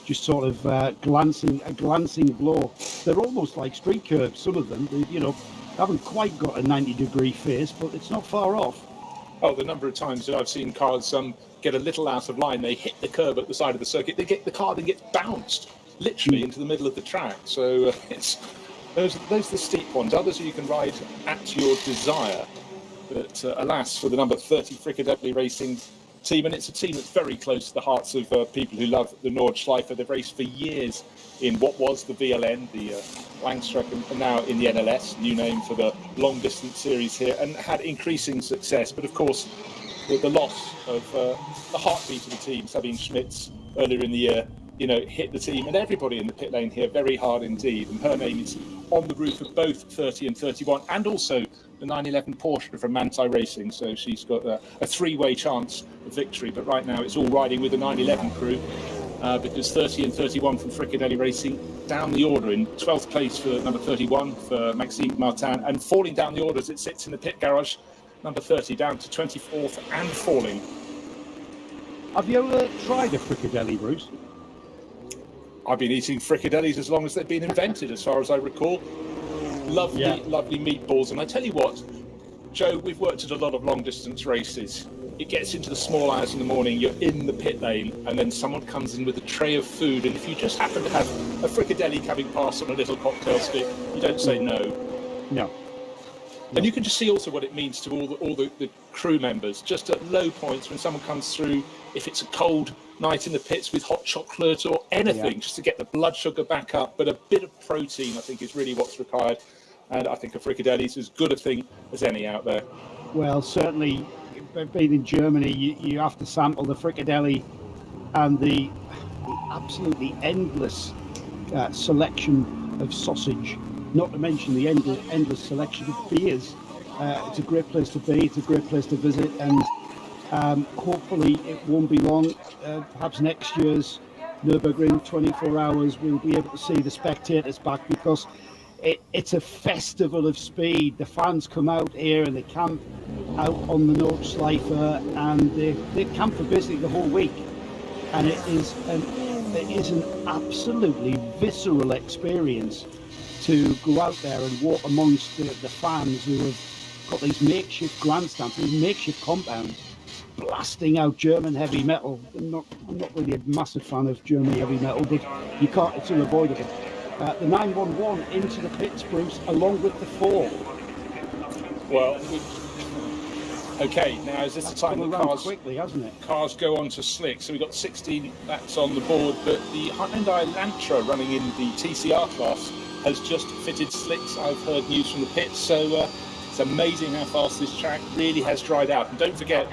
just sort of glancing blow. They're almost like street curbs, some of them. They, haven't quite got a 90-degree face, but it's not far off. Oh, the number of times that I've seen cars get a little out of line, they hit the curb at the side of the circuit, the car then gets bounced literally into the middle of the track. So it's those are the steep ones. Others you can ride at your desire. But alas, for the number 30 Fricadelli Racing team, and it's a team that's very close to the hearts of people who love the Nordschleife. They've raced for years in what was the VLN, the Langstreck, and now in the NLS, new name for the long distance series here, and had increasing success. But of course, with the loss of the heartbeat of the team, Sabine Schmitz, earlier in the year, hit the team and everybody in the pit lane here very hard indeed. And her name is on the roof of both 30 and 31, and also the 911 Porsche from Manthey Racing. So she's got a three-way chance of victory. But right now it's all riding with the 911 crew, because 30 and 31 from Fricadelli Racing down the order in 12th place for number 31 for Maxime Martin, and falling down the order as it sits in the pit garage, number 30 down to 24th and falling. Have you ever tried a Fricadelli, Bruce? I've been eating Fricadellis as long as they've been invented, as far as I recall. Lovely meatballs. And I tell you what, Joe, we've worked at a lot of long-distance races. It gets into the small hours in the morning, you're in the pit lane, and then someone comes in with a tray of food, and if you just happen to have a Fricadelli coming past on a little cocktail stick, you don't say no. No. And you can just see also what it means to all the crew members, just at low points when someone comes through, if it's a cold night in the pits with hot chocolate or anything, just to get the blood sugar back up. But a bit of protein, I think, is really what's required. And I think a Fricadelli is as good a thing as any out there. Well, certainly, being in Germany, you have to sample the Fricadelli and the absolutely endless selection of sausage, not to mention the endless selection of beers. It's a great place to be, it's a great place to visit, and hopefully it won't be long. Perhaps next year's Nürburgring 24 hours we'll be able to see the spectators back, because it's a festival of speed. The fans come out here and they camp out on the Nordschleife, and they camp for basically the whole week, and it is an absolutely visceral experience to go out there and walk amongst the fans who have got these makeshift grandstands, these makeshift compounds, blasting out German heavy metal. I'm not really a massive fan of German heavy metal, but it's unavoidable. The 911 into the pits, Bruce, along with the 4. Well, okay, now is this the time that cars quickly, hasn't it? Cars go on to slick? So we've got 16 laps on the board, but the Hyundai Elantra running in the TCR class has just fitted slicks. I've heard news from the pits, so it's amazing how fast this track really has dried out. And don't forget,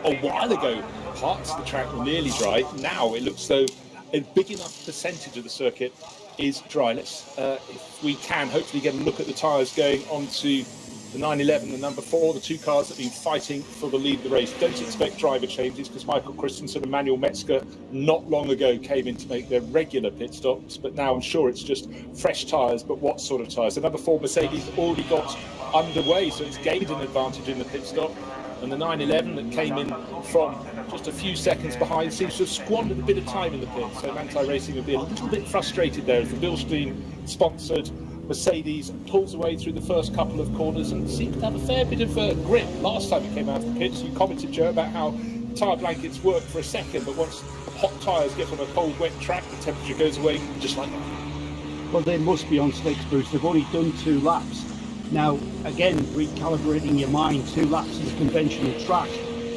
a while ago, parts of the track were nearly dry. Now it looks though a big enough percentage of the circuit is dry. Let's, if we can, hopefully get a look at the tyres going onto the 911 and number 4, the two cars that have been fighting for the lead of the race. Don't expect driver changes, because Michael Christensen and Manuel Metzger not long ago came in to make their regular pit stops, but now I'm sure it's just fresh tyres. But what sort of tyres? The number 4 Mercedes already got underway, so it's gained an advantage in the pit stop. And the 911 that came in from just a few seconds behind seems to have squandered a bit of time in the pit. So Manthey Racing will be a little bit frustrated there as the Bilstein-sponsored Mercedes pulls away through the first couple of corners and seems to have a fair bit of grip. Last time it came out of the pits, you commented, Joe, about how tyre blankets work for a second, but once hot tyres get on a cold, wet track, the temperature goes away just like that. Well, they must be on slicks, Bruce. They've only done 2 laps. Now, again, recalibrating your mind, 2 laps of the conventional track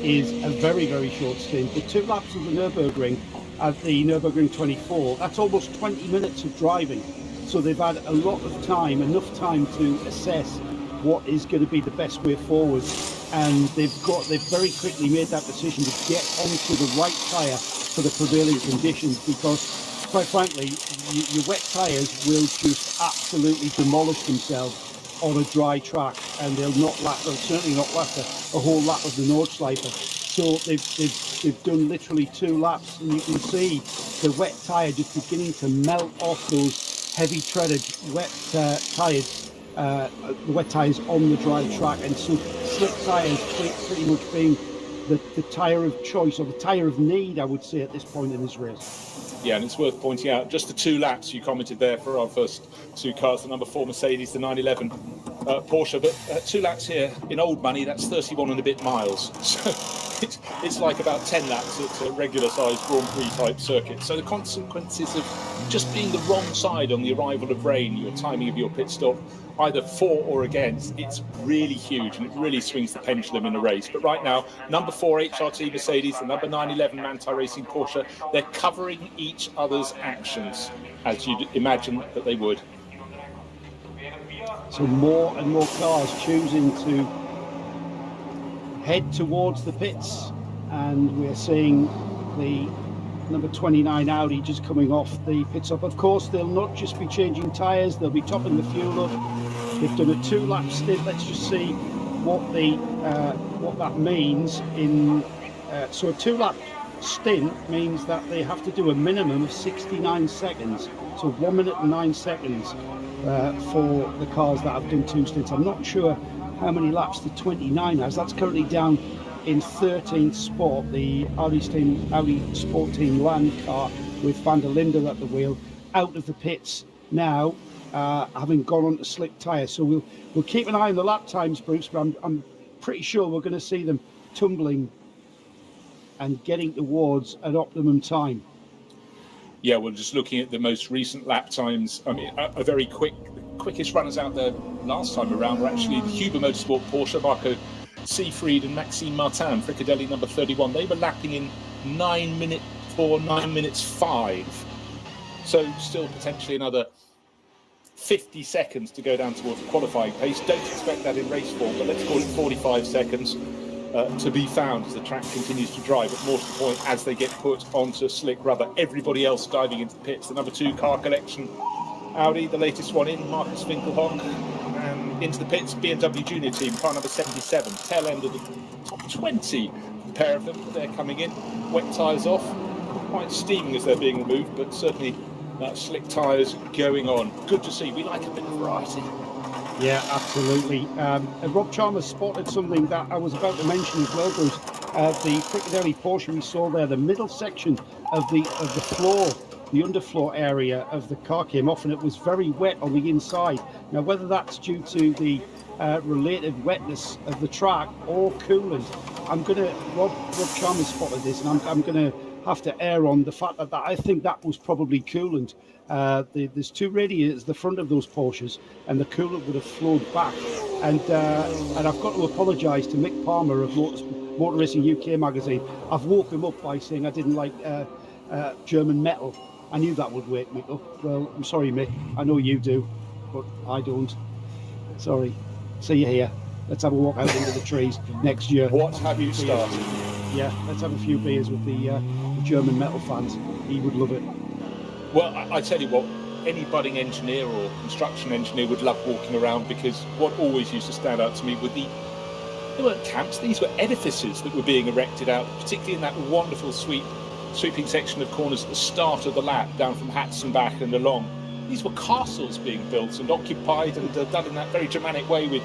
is a very, very short stint. But 2 laps of the Nürburgring at the Nürburgring 24, that's almost 20 minutes of driving. So they've had a lot of time, enough time to assess what is going to be the best way forward. And they've very quickly made that decision to get onto the right tyre for the prevailing conditions, because quite frankly, your wet tyres will just absolutely demolish themselves on a dry track, and they'll certainly not last a whole lap of the Nordschleife. So they've done literally 2 laps, and you can see the wet tyre just beginning to melt off those heavy treaded wet tyres, the wet tyres on the dry track, and so slick tyres pretty much being the tyre of choice, or the tyre of need, I would say, at this point in this race. Yeah, and it's worth pointing out, just the 2 laps you commented there for our first 2 cars, the number 4 Mercedes, the 911 Porsche, but 2 laps here in old money, that's 31 and a bit miles. So it's like about 10 laps at a regular sized Grand Prix type circuit. So the consequences of just being the wrong side on the arrival of rain, your timing of your pit stop, either for or against, it's really huge, and it really swings the pendulum in a race. But right now, number 4 HRT Mercedes, the number 911 Manthey Racing Porsche, they're covering each other's actions, as you'd imagine that they would. So more and more cars choosing to head towards the pits, and we're seeing the number 29 Audi just coming off the pit stop. Of course, they'll not just be changing tyres, they'll be topping the fuel up. They've done a 2-lap stint. Let's just see what that means. So a 2-lap stint means that they have to do a minimum of 69 seconds. So 1 minute and 9 seconds for the cars that have done 2 stints. I'm not sure how many laps the 29 has. That's currently down in 13th spot, the Audi Sport Team Land car with Van der Linde at the wheel, out of the pits now, having gone on to slick tyres. So we'll keep an eye on the lap times, Bruce, but I'm pretty sure we're going to see them tumbling and getting towards an optimum time. Yeah, well, just looking at the most recent lap times, I mean, a very quickest runners out there last time around were actually the Huber Motorsport Porsche, Marco Seefried and Maxime Martin, Fricadelli number 31. They were lapping in 9 minutes 4, 9 minutes 5. So still potentially another 50 seconds to go down towards the qualifying pace. Don't expect that in race form, but let's call it 45 seconds to be found as the track continues to dry. But more to the point, as they get put onto slick rubber, everybody else diving into the pits. The number 2 car collection Audi, the latest one in, Marcus Winkelhock, into the pits, BMW Junior Team, car number 77, tail end of the top 20, the pair of them, they're coming in, wet tyres off, quite steaming as they're being removed, but certainly slick tyres going on. Good to see, we like a bit of variety. Yeah, absolutely. Rob Chalmers spotted something that I was about to mention as well, Bruce. The Fricadelli Porsche we saw there, the middle section of the floor, the underfloor area of the car came off, and it was very wet on the inside. Now, whether that's due to the related wetness of the track or coolant, Rob Chalmers spotted this, and I'm going to have to err on the fact that I think that was probably coolant. There's 2 radiators at the front of those Porsches, and the coolant would have flowed back. And I've got to apologise to Mick Palmer of Motor Racing UK magazine. I've woke him up by saying I didn't like German metal. I knew that would wake me up. Well, I'm sorry, Mick. I know you do, but I don't. Sorry. See you here. Let's have a walk out into the trees next year. What have you started? Yeah, let's have a few beers with the German metal fans. He would love it. Well, I tell you what, any budding engineer or construction engineer would love walking around, because what always used to stand out to me were they weren't camps, these were edifices that were being erected out, particularly in that wonderful sweeping section of corners at the start of the lap, down from Hatzenbach and along. These were castles being built and occupied and done in that very Germanic way, with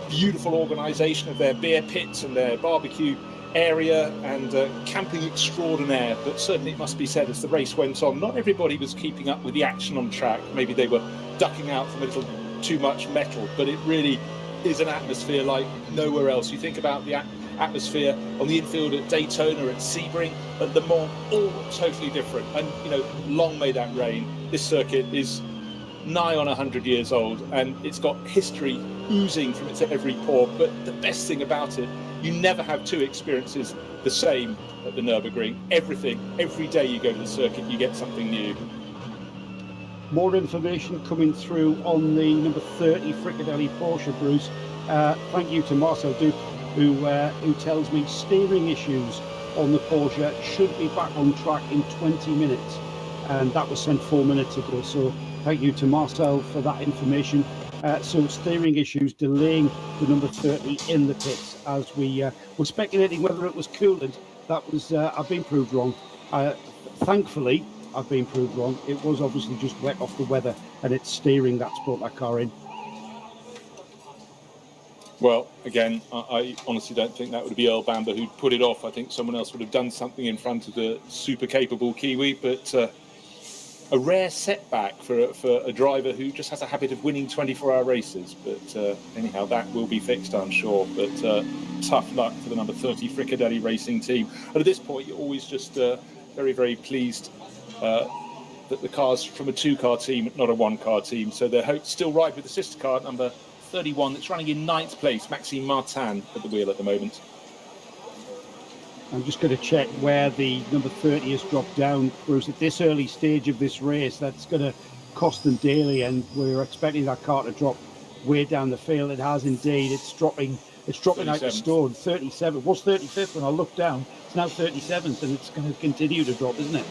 beautiful organisation of their beer pits and their barbecue area and camping extraordinaire. But certainly it must be said, as the race went on, not everybody was keeping up with the action on track. Maybe they were ducking out from a little too much metal, but it really is an atmosphere like nowhere else. You think about the atmosphere on the infield at Daytona, at Sebring, at Le Mans, all totally different. And long may that rain. This circuit is nigh on 100 years old, and it's got history oozing from its every pore. But the best thing about it You never have two experiences the same at the Nürburgring. Every day you go to the circuit, you get something new. More information coming through on the number 30 Fricadelli Porsche, Bruce. Thank you to Marcel Duke, who tells me steering issues on the Porsche should be back on track in 20 minutes. And that was sent 4 minutes ago. So thank you to Marcel for that information. So steering issues delaying the number 30 in the pits, as we were speculating whether it was coolant. That was I've been proved wrong. Thankfully, I've been proved wrong. It was obviously just wet off the weather, and it's steering that's brought that car in. Well, again, I honestly don't think that would be Earl Bamber who'd put it off. I think someone else would have done something in front of the super capable Kiwi, but a rare setback for a driver who just has a habit of winning 24-hour races. But anyhow, that will be fixed, I'm sure. But tough luck for the number 30 Fricadelli Racing team. And at this point, you're always just very, very pleased that the car's from a two-car team, not a one-car team. So their hopes still ride with the sister car, number 31, that's running in 9th place, Maxime Martin at the wheel at the moment. I'm just going to check where the number 30 has dropped down, Bruce. At this early stage of this race, that's going to cost them dearly, and we're expecting that car to drop way down the field. It has indeed. It's dropping out the stone. 37. It was 35th when I looked down. It's now 37th, and it's going to continue to drop, isn't it?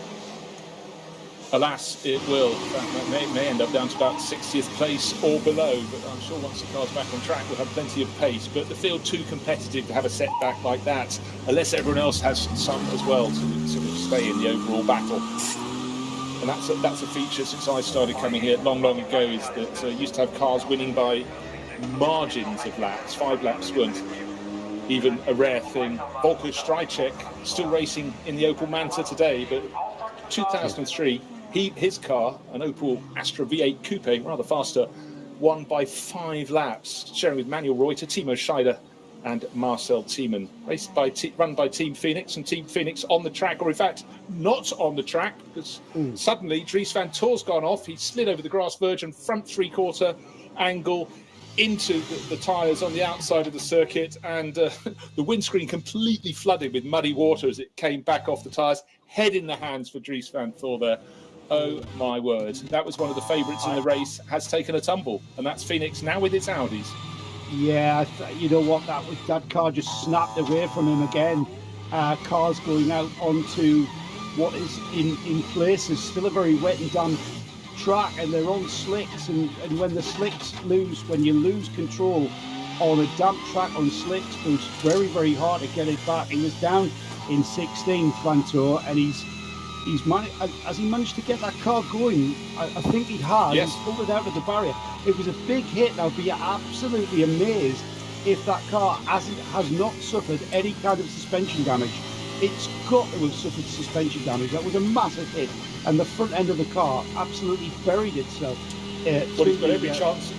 Alas, it will. That may end up down to about 60th place or below, but I'm sure once the car's back on track, we'll have plenty of pace. But the field too competitive to have a setback like that, unless everyone else has some as well to sort of stay in the overall battle. And that's a feature since I started coming here long ago, is that used to have cars winning by margins of laps. 5 laps weren't even a rare thing. Volker Strycek still racing in the Opel Manta today, but 2003, his car, an Opel Astra V8 Coupe, rather faster, won by 5 laps, sharing with Manuel Reuter, Timo Scheider and Marcel Thiemann. Run by Team Phoenix, and Team Phoenix on the track, or in fact, not on the track, because suddenly Dries van Toor's gone off. He slid over the grass virgin front three-quarter angle into the tyres on the outside of the circuit, and the windscreen completely flooded with muddy water as it came back off the tyres. Head in the hands for Dries van Toor there. Oh my word. That was one of the favourites in the race, has taken a tumble, and that's Phoenix now with its Audis. Yeah, you know what, that car just snapped away from him again. Cars going out onto what is in places still a very wet and damp track, and they're on slicks, and when the slicks when you lose control on a damp track on slicks, it's very, very hard to get it back. He was down in 16th, Van Toor, and has he managed to get that car going? I think he has. Yes. He's pulled it out of the barrier. It was a big hit, and I'd be absolutely amazed if that car has not suffered any kind of suspension damage. It's got to have suffered suspension damage. That was a massive hit, and the front end of the car absolutely buried itself. Well, he's got every chance.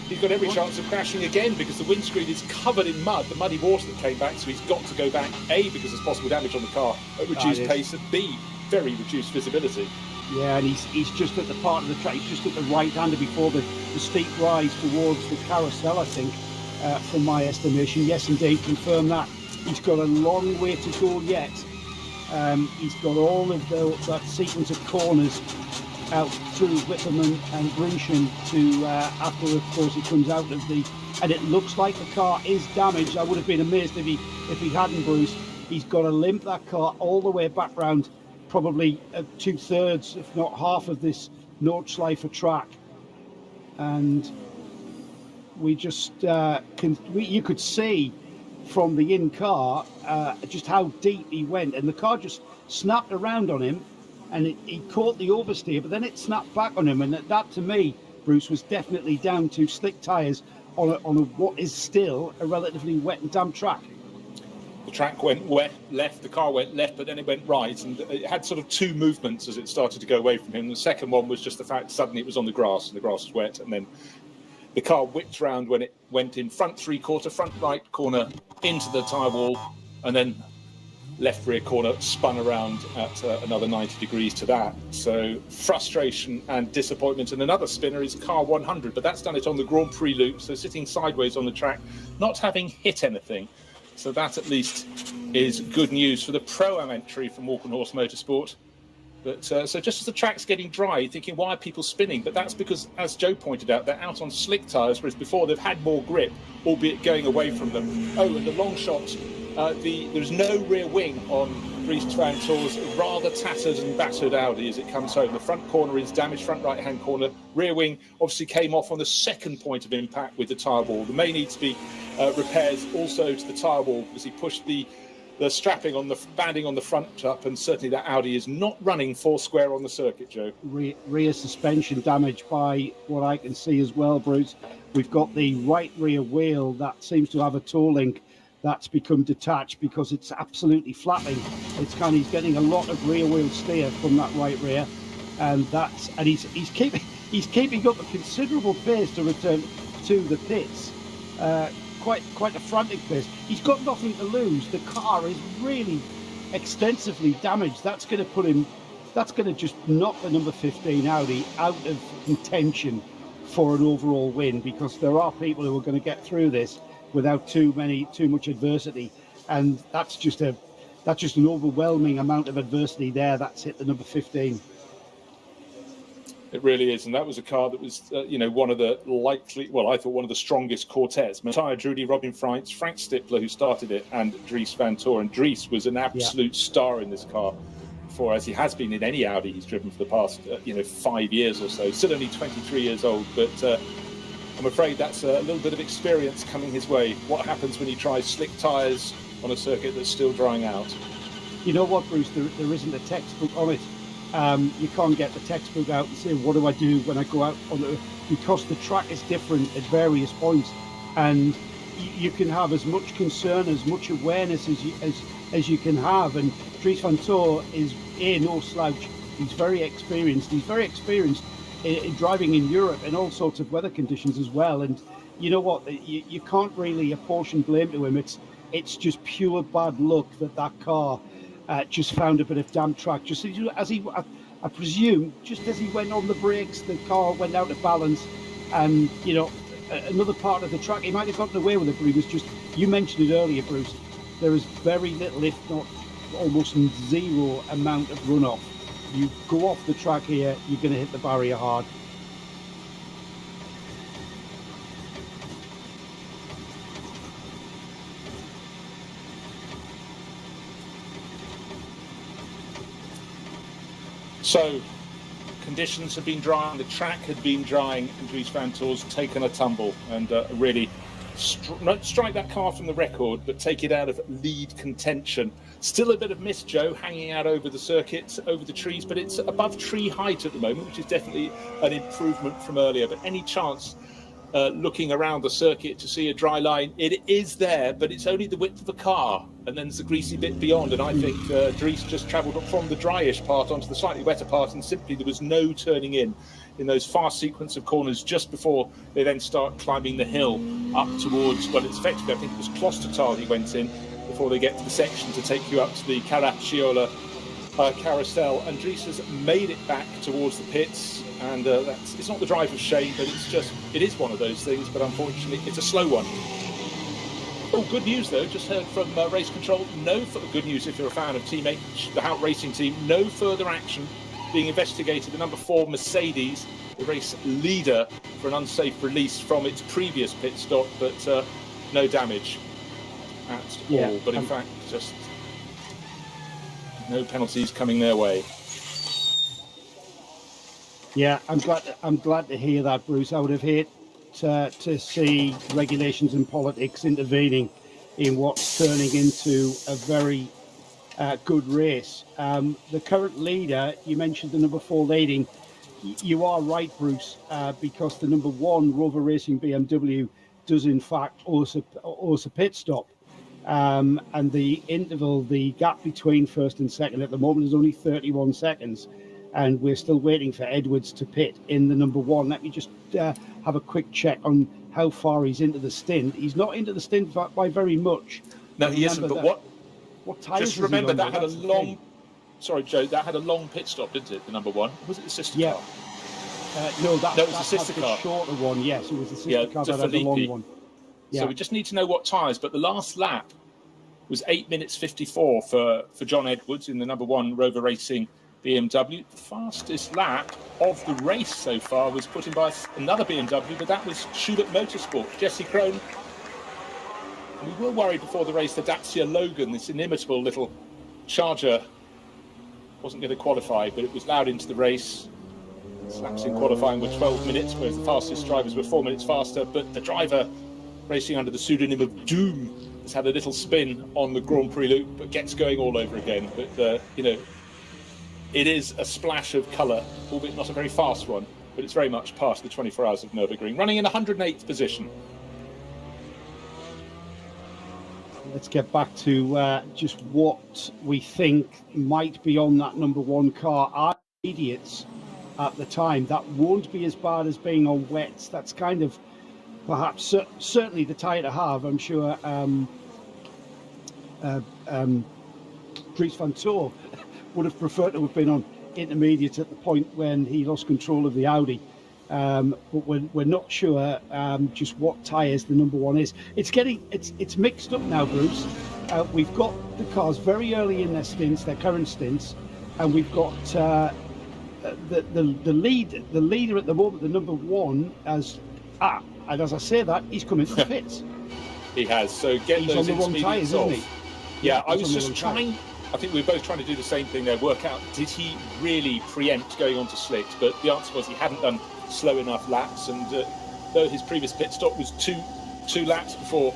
He's got every chance of crashing again, because the windscreen is covered in mud, the muddy water that came back, so he's got to go back, A, because there's possible damage on the car at reduced pace, and B, very reduced visibility. Yeah, and he's just at the part of the track, he's just at the right-hander before the steep rise towards the carousel, I think, from my estimation. Yes, indeed, confirm that. He's got a long way to go yet. He's got all of that sequence of corners out through Wipperman and Brunchen to after, of course, he comes out of and it looks like the car is damaged. I would have been amazed if he hadn't, Bruce. He's got to limp that car all the way back round, probably 2/3, if not half, of this Nordschleife track, and we just you could see from the in car just how deep he went, and the car just snapped around on him, and he caught the oversteer, but then it snapped back on him, and that to me, Bruce, was definitely down to slick tyres on what is still a relatively wet and damp track. The track went left, the car went left, but then it went right, and it had sort of 2 movements as it started to go away from him. The second one was just the fact suddenly it was on the grass, and the grass was wet, and then the car whipped round when it went in front three-quarter, front right corner into the tyre wall, and then left rear corner, spun around at another 90 degrees to that. So frustration and disappointment. And another spinner is car 100, but that's done it on the Grand Prix loop, so sitting sideways on the track, not having hit anything. So that at least is good news for the Pro-Am entry from Walk and Horse Motorsport. But so just as the track's getting dry, you're thinking, why are people spinning? But that's because, as Joe pointed out, they're out on slick tyres, whereas before they've had more grip, albeit going away from them. Oh, and the long shot, there's no rear wing on Dries Van Toor's rather tattered and battered Audi as it comes home. The front corner is damaged, front right-hand corner. Rear wing obviously came off on the second point of impact with the tyre wall. There may need to be repairs also to the tyre wall because he pushed the strapping on the banding on the front up, and certainly that Audi is not running four square on the circuit, Joe. Rear suspension damage by what I can see as well, Bruce. We've got the right rear wheel that seems to have a toe link that's become detached because it's absolutely flapping. He's getting a lot of rear wheel steer from that right rear, and he's keeping up a considerable pace to return to the pits. Quite a frantic pace. He's got nothing to lose. The car is really extensively damaged. That's going to just knock the number 15 Audi out of contention for an overall win, because there are people who are going to get through this without too much adversity, and that's just an overwhelming amount of adversity there. That's hit the number 15. It really is, and that was a car that was, one of the I thought one of the strongest quartets. Matthias Drudy, Robin Freitz, Frank Stippler, who started it, and Dries Van Toor. And Dries was an absolute star in this car before, as he has been in any Audi he's driven for the past, 5 years or so. Still only 23 years old, but I'm afraid that's a little bit of experience coming his way. What happens when he tries slick tyres on a circuit that's still drying out? You know what, Bruce? There isn't a textbook on it. You can't get the textbook out and say, what do I do when I go out on the, because the track is different at various points, and you can have as much concern, as much awareness as you can have. And Dries Van Toor is no slouch. He's very experienced. He's very experienced in driving in Europe in all sorts of weather conditions as well. And you know what? You can't really apportion blame to him. It's just pure bad luck that car just found a bit of damp track. Just as I presume, just as he went on the brakes, the car went out of balance, and another part of the track, he might have gotten away with it, but he was just. You mentioned it earlier, Bruce. There is very little, if not almost zero, amount of runoff. You go off the track here, you're going to hit the barrier hard. So, conditions have been drying, the track had been drying, and Dries Van Toor's taken a tumble and really not strike that car from the record, but take it out of lead contention. Still a bit of mist, Joe, hanging out over the circuit, over the trees, but it's above tree height at the moment, which is definitely an improvement from earlier. But any chance looking around the circuit to see a dry line, it is there, but it's only the width of the car, and then there's the greasy bit beyond. And I think Dries just travelled from the dryish part onto the slightly wetter part, and simply there was no turning in those fast sequence of corners just before they then start climbing the hill up towards, well, it's effectively, I think it was Klostertal he went in before they get to the section to take you up to the Caracciola carousel. And Dries has made it back towards the pits, and it's not the drive of shame, but it is one of those things, but unfortunately it's a slow one. Oh, good news though, just heard from race control, good news if you're a fan of Teammate, the Hout Racing team, no further action being investigated. The number 4 Mercedes, the race leader, for an unsafe release from its previous pit stop, but no damage at all. But in fact, just no penalties coming their way. Yeah, I'm glad to hear that, Bruce. I would have hated to see regulations and politics intervening in what's turning into a very good race. The current leader, you mentioned the number 4 leading. You are right, Bruce, because the number 1 Rover Racing BMW does in fact owe us a pit stop. And the interval, the gap between first and second at the moment is only 31 seconds. And we're still waiting for Edwards to pit in the number 1. Let me just have a quick check on how far he's into the stint. He's not into the stint by very much. No, he isn't, but what tyres? Just remember that had a long. Sorry, Joe. That had a long pit stop, didn't it? The number 1. Was it the sister car? No, that was the sister car. The shorter one. Yes, it was the sister car that had the long one. Yeah. So we just need to know what tyres. But the last lap was 8 minutes 54 for John Edwards in the number 1 Rover Racing BMW. The fastest lap of the race so far was put in by another BMW, but that was Schubert Motorsport, Jesse Krohn. We were worried before the race that Dacia Logan, this inimitable little Charger, wasn't going to qualify, but it was allowed into the race. Laps in qualifying were 12 minutes, whereas the fastest drivers were 4 minutes faster. But the driver racing under the pseudonym of Doom has had a little spin on the Grand Prix loop, but gets going all over again. But, it is a splash of colour, albeit not a very fast one, but it's very much part of the 24 Hours of Nürburgring, running in 108th position. Let's get back to just what we think might be on that number 1 car. Are idiots at the time? That won't be as bad as being on wets. That's kind of perhaps certainly the tyre to have. I'm sure Dries van Toor would have preferred to have been on intermediate at the point when he lost control of the Audi. But we're not sure just what tyres the number 1 is. It's mixed up now, Bruce. We've got the cars very early in their current stints, and we've got the leader at the moment, the number 1, and as I say that, he's come into the pits. He has. So get he's those on the wrong tyres, off. isn't he? Yeah, I was just trying. I think we were both trying to do the same thing there. Work out, did he really preempt going on to slicks? But the answer was he hadn't done slow enough laps, and though his previous pit stop was two laps before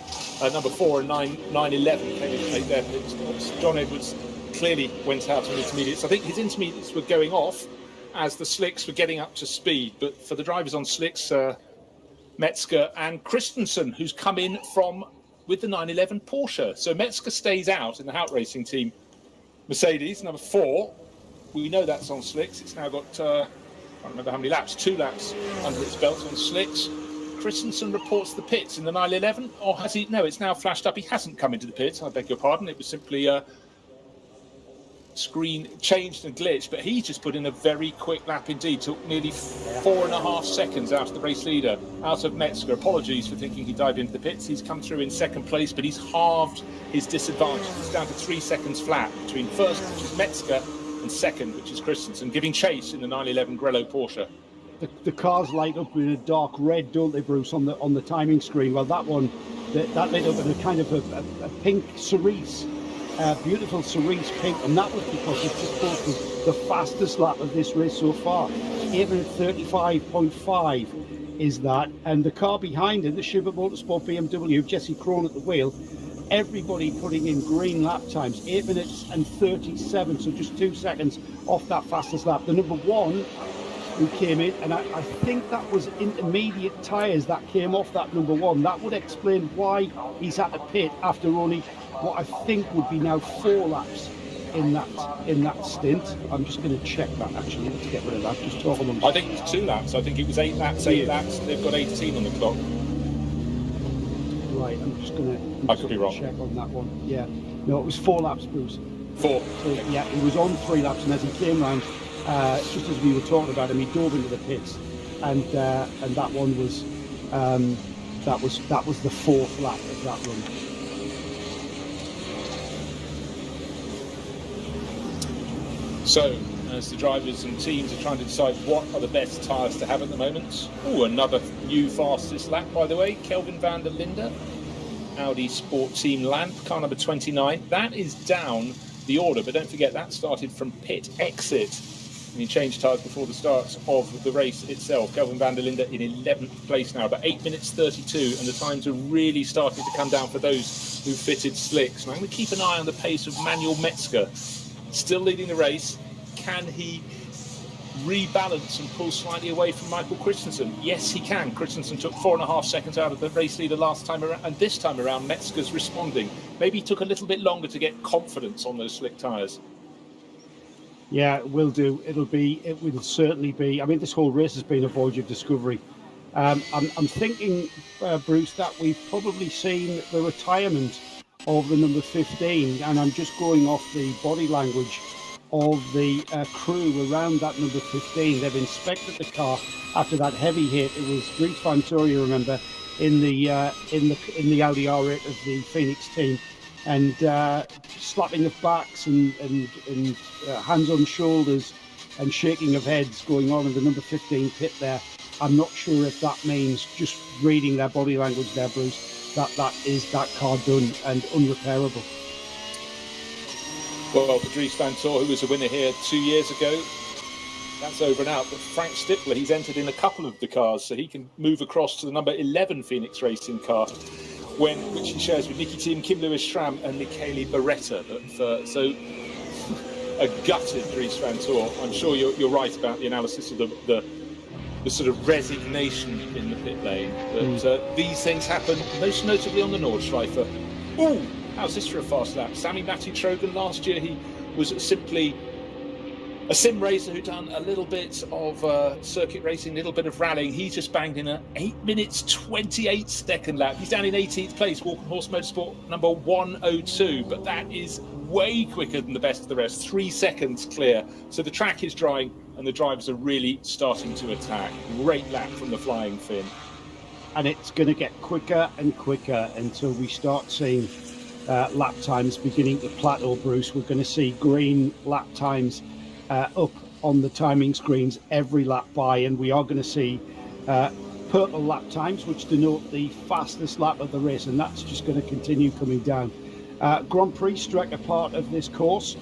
number 4 and 911 came in to make their pit stops, John Edwards clearly went out on intermediates. I think his intermediates were going off as the slicks were getting up to speed, but for the drivers on slicks, Metzger and Christensen, who's come in with the 911 Porsche. So Metzger stays out in the Hout Racing Team Mercedes, number 4. We know that's on slicks. It's now got, I can't remember how many laps, 2 laps under its belt on slicks. Christensen reports the pits in the 911, or has he? No, it's now flashed up. He hasn't come into the pits, I beg your pardon. It was simply screen changed and glitched, but he just put in a very quick lap indeed. Took nearly 4.5 seconds out of the race leader, out of Metzger. Apologies for thinking he dived into the pits. He's come through in 2nd place, but he's halved his disadvantage. It's down to 3 seconds flat between first, which is Metzger, and 2nd, which is Christensen, giving chase in the 911 Grello Porsche. The cars light up in a dark red, don't they, Bruce, on the timing screen? Well, that one that lit up in a kind of a pink cerise. Beautiful cerise pink, and that was because it's just posted the fastest lap of this race so far. 8 minutes 35.5 is that, and the car behind it, the Schubert Motorsport BMW, Jesse Krohn at the wheel, everybody putting in green lap times, 8 minutes and 37, so just 2 seconds off that fastest lap. The number 1 who came in, and I think that was intermediate tyres that came off that number 1. That would explain why he's had to pit after only what I think would be now 4 laps in that stint. I'm just going to check that actually. Let's get rid of that. Just talk amongst. I think it's 2 laps. I think it was 8 laps. 8 laps. They've got 18 on the clock. Right. I'm just going to. I could be wrong. Check on that one. Yeah. No, it was 4 laps, Bruce. 4. So yeah, he was on 3 laps, and as he came round, just as we were talking about him, he dove into the pits, and that one was that was the 4th lap of that run. So, as the drivers and teams are trying to decide what are the best tyres to have at the moment. Oh, another new fastest lap, by the way. Kelvin van der Linde, Audi Sport Team Lamp, car number 29. That is down the order, but don't forget that started from pit exit. And he changed tyres before the start of the race itself. Kelvin van der Linde in 11th place now, about 8 minutes 32, and the times are really starting to come down for those who fitted slicks. Now I'm going to keep an eye on the pace of Manuel Metzger. Still leading the race. Can he rebalance and pull slightly away from Michael Christensen? Yes, he can. Christensen took 4.5 seconds out of the race leader last time around, and this time around Metzger's responding. Maybe he took a little bit longer to get confidence on those slick tyres. Yeah, it will do. It will certainly be. I mean, this whole race has been a voyage of discovery. I'm thinking, Bruce, that we've probably seen the retirement of the number 15, and I'm just going off the body language of the crew around that number 15. They've inspected the car after that heavy hit. It was Dries van Toor, you remember, in the Audi R8 of the Phoenix team. and slapping of backs and hands on shoulders and shaking of heads going on in the number 15 pit there. I'm not sure if that means, just reading their body language there, Bruce, that is that car done and unrepairable. Well, for Dries Van Tor, who was a winner here 2 years ago, that's over and out. But Frank Stippler, he's entered in a couple of the cars, so he can move across to the number 11 Phoenix Racing car, which he shares with Nicky Thiem, Kim Lewis-Schramm and Michele Beretta. So a gutted Dries Van Tor. I'm sure you're right about the analysis of the sort of resignation in the pit lane. But these things happen, most notably on the Nordschleife. Ooh, how's this for a fast lap? Sami Matti-Trogan, last year he was simply a sim racer who'd done a little bit of circuit racing, a little bit of rallying. He just banged in a 8 minutes 28 second lap. He's down in 18th place, Walking Horse Motorsport number 102, but that is way quicker than the best of the rest, 3 seconds clear. So the track is drying and the drivers are really starting to attack. Great lap from the Flying Finn. And it's going to get quicker and quicker until we start seeing lap times beginning to plateau, Bruce. We're going to see green lap times up on the timing screens every lap by, and we are going to see purple lap times, which denote the fastest lap of the race, and that's just going to continue coming down. Grand Prix Strecker part of this course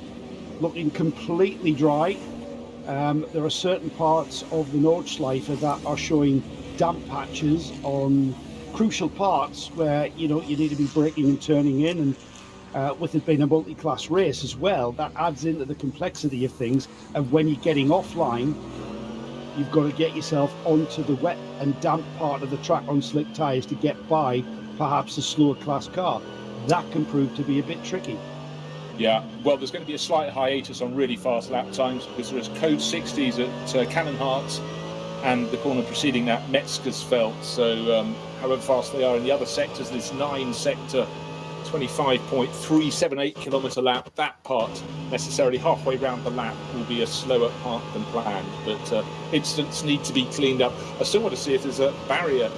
looking completely dry. There are certain parts of the Nordschleife that are showing damp patches on crucial parts where you need to be braking and turning in, and with it being a multi-class race as well, that adds into the complexity of things. And when you're getting offline, you've got to get yourself onto the wet and damp part of the track on slick tyres to get by perhaps a slower class car. That can prove to be a bit tricky. Yeah, well, there's going to be a slight hiatus on really fast lap times because there's code 60s at Callenhart and the corner preceding that, Metzgersfeld. So however fast they are in the other sectors, this 9-sector 25.378 kilometre lap, that part necessarily halfway round the lap will be a slower part than planned, but incidents need to be cleaned up. I still want to see if there's a barrier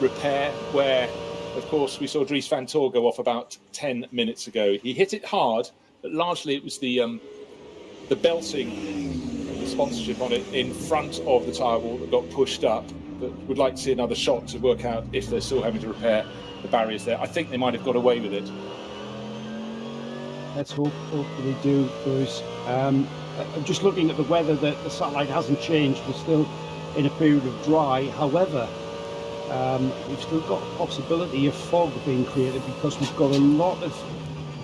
repair where, of course, we saw Dries Van Tor go off about 10 minutes ago. He hit it hard, but largely it was the belting, the sponsorship on it in front of the tyre wall that got pushed up. But would like to see another shot to work out if they're still having to repair the barriers there. I think they might have got away with it. Let's hope they do, Bruce. I'm just looking at the weather, that the satellite hasn't changed. We're still in a period of dry. However, we've still got a possibility of fog being created because we've got a lot of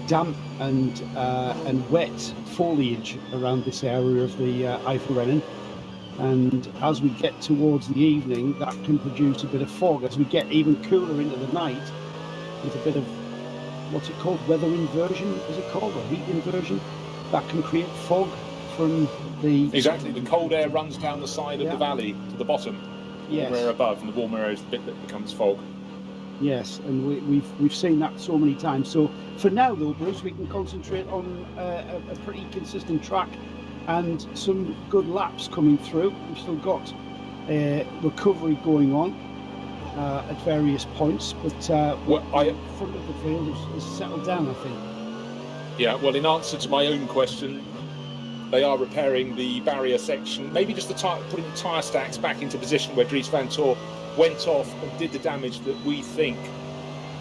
damp and wet foliage around this area of the Eifelrennen. And as we get towards the evening, that can produce a bit of fog. As we get even cooler into the night, with a bit of, what's it called, weather inversion, is it called, or heat inversion, that can create fog from the... Exactly, the cold air runs down the side of the valley to the bottom. Yes. Warmer air above, and the warmer air is the bit that becomes fog. Yes, and we've seen that so many times. So for now, though, Bruce, we can concentrate on a pretty consistent track and some good laps coming through. We've still got recovery going on at various points, but front of the field is settled down, I think. Yeah, well, in answer to my own question, they are repairing the barrier section, maybe just putting the tyre stacks back into position where Dries Van Tor went off and did the damage that we think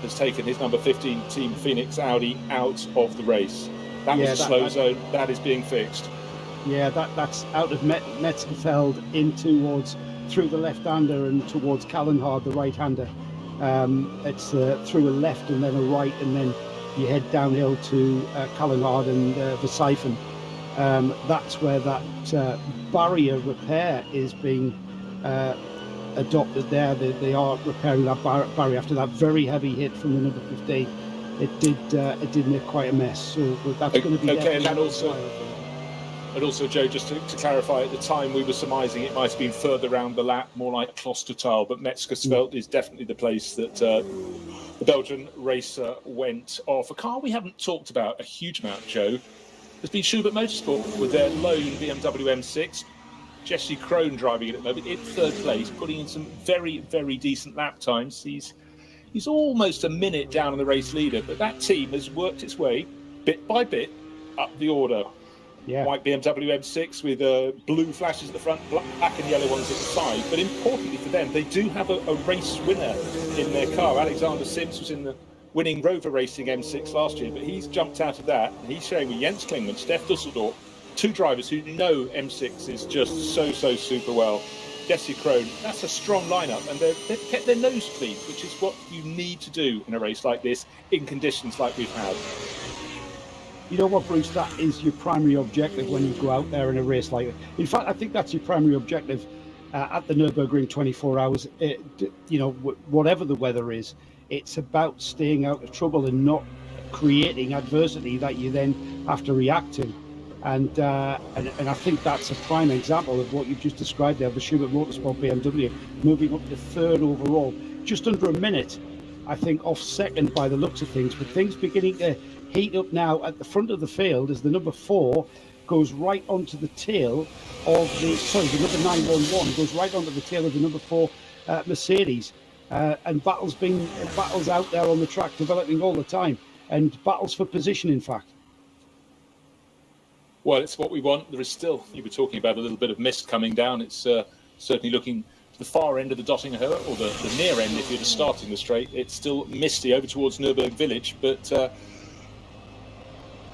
has taken his number 15 Team Phoenix Audi out of the race. That was a slow zone. That is being fixed. Yeah, that's out of Metzgersfeld in through the left-hander and towards Callenhard, the right-hander. It's through a left and then a right, and then you head downhill to Callenhard and Verseifen. That's where that barrier repair is being adopted there. They are repairing that barrier after that very heavy hit from the number 15. It did make quite a mess. So that's going to be okay. And also, Joe, just to clarify, at the time we were surmising it might have been further round the lap, more like Klostertal, but Metzgersfeld is definitely the place that the Belgian racer went off. A car we haven't talked about a huge amount, Joe, has been Schubert Motorsport with their lone BMW M6. Jesse Krohn driving it at the moment in third place, putting in some very, very decent lap times. He's He's almost a minute down on the race leader, but that team has worked its way bit by bit up the order. Yeah. White BMW M6 with blue flashes at the front, black and yellow ones at the side. But importantly for them, they do have a race winner in their car. Alexander Sims was in the winning Rover Racing M6 last year, but he's jumped out of that, and he's sharing with Jens Klingman, Steph Dusseldorf, two drivers who know M6 is just so super well. Jesse Krohn, that's a strong lineup, and they've kept their nose clean, which is what you need to do in a race like this in conditions like we've had. You know what, Bruce, that is your primary objective when you go out there in a race like that. In fact, I think that's your primary objective at the Nürburgring 24 hours. Whatever the weather is, it's about staying out of trouble and not creating adversity that you then have to react to. And I think that's a prime example of what you've just described there, the Schubert Motorsport BMW moving up to third overall, just under a minute, I think, off second by the looks of things, but things beginning to heat up now at the front of the field as the number 4 goes right onto the tail of the number 911 goes right onto the tail of the number 4 Mercedes, and battles out there on the track developing all the time, and battles for position, in fact. Well, it's what we want. There is still, you were talking about a little bit of mist coming down. It's certainly looking to the far end of the Dottinger, or the near end if you're just starting the straight. It's still misty over towards Nürburgring Village, but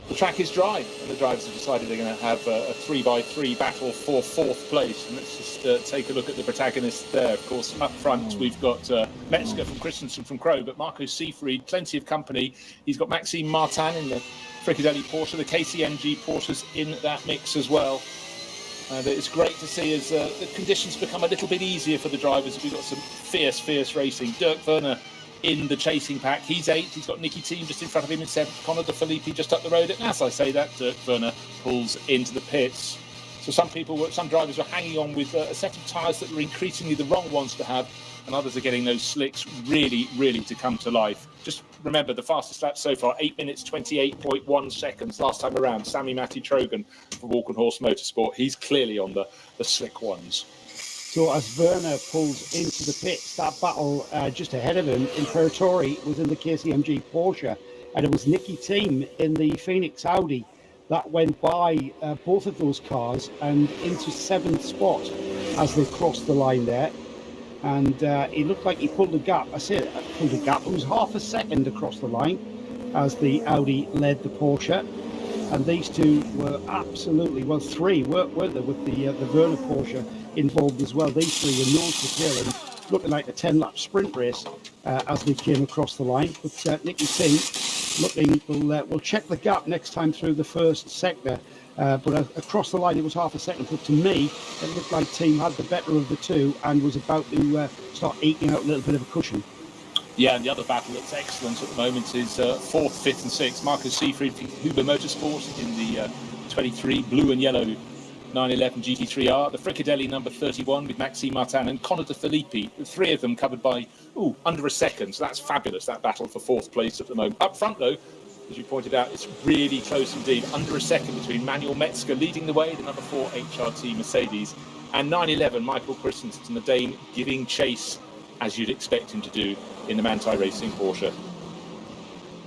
the track is dry, and the drivers have decided they're going to have a 3x3 battle for fourth place. And let's just take a look at the protagonists there. Of course, up front we've got Metzger from Christensen from Crow, but Marco Seefried, plenty of company. He's got Maxime Martin in the Fricadelli Porsche, the KCMG Porsches in that mix as well. And it's great to see as the conditions become a little bit easier for the drivers. We've got some fierce racing. Dirk Werner in the chasing pack. He's 8th. He's got Nicky Thiem just in front of him in 7th. Conor De Filippi just up the road. And as I say that, Dirk Werner pulls into the pits. So some drivers were hanging on with a set of tyres that were increasingly the wrong ones to have, and others are getting those slicks really to come to life. Just remember the fastest lap so far, 8 minutes 28.1 seconds last time around. Sami Matti Trogan from Walk and Horse Motorsport. He's clearly on the slick ones. So as Werner pulls into the pits, that battle just ahead of him, Imperatori was in the KCMG Porsche, and it was Nicky Thiem in the Phoenix Audi that went by both of those cars and into 7th spot as they crossed the line there. And it looked like he pulled a gap. Pulled a gap. It was half a second across the line as the Audi led the Porsche. And these two were absolutely, well, 3 weren't there, with the Werner Porsche involved as well. These 3 were nose to tail and looking like a 10-lap sprint race as they came across the line. But Nicky Thiem will check the gap next time through the first sector. But across the line, it was half a second. But to me, it looked like Thiem had the better of the two and was about to start eking out a little bit of a cushion. Yeah, and the other battle that's excellent at the moment is 4th, 5th and 6th. Marco Seefried for Huber Motorsport in the 23 blue and yellow 911 GT3R. The Fricadelli number 31 with Maxime Martin and Conor De Filippi. The 3 of them covered by under a second. So that's fabulous, that battle for 4th place at the moment. Up front, though, as you pointed out, it's really close indeed. Under a second between Manuel Metzger leading the way, the number 4 HRT Mercedes, and 911 Michael Christensen, the Dane, giving chase as you'd expect him to do in the Manthey Racing Porsche.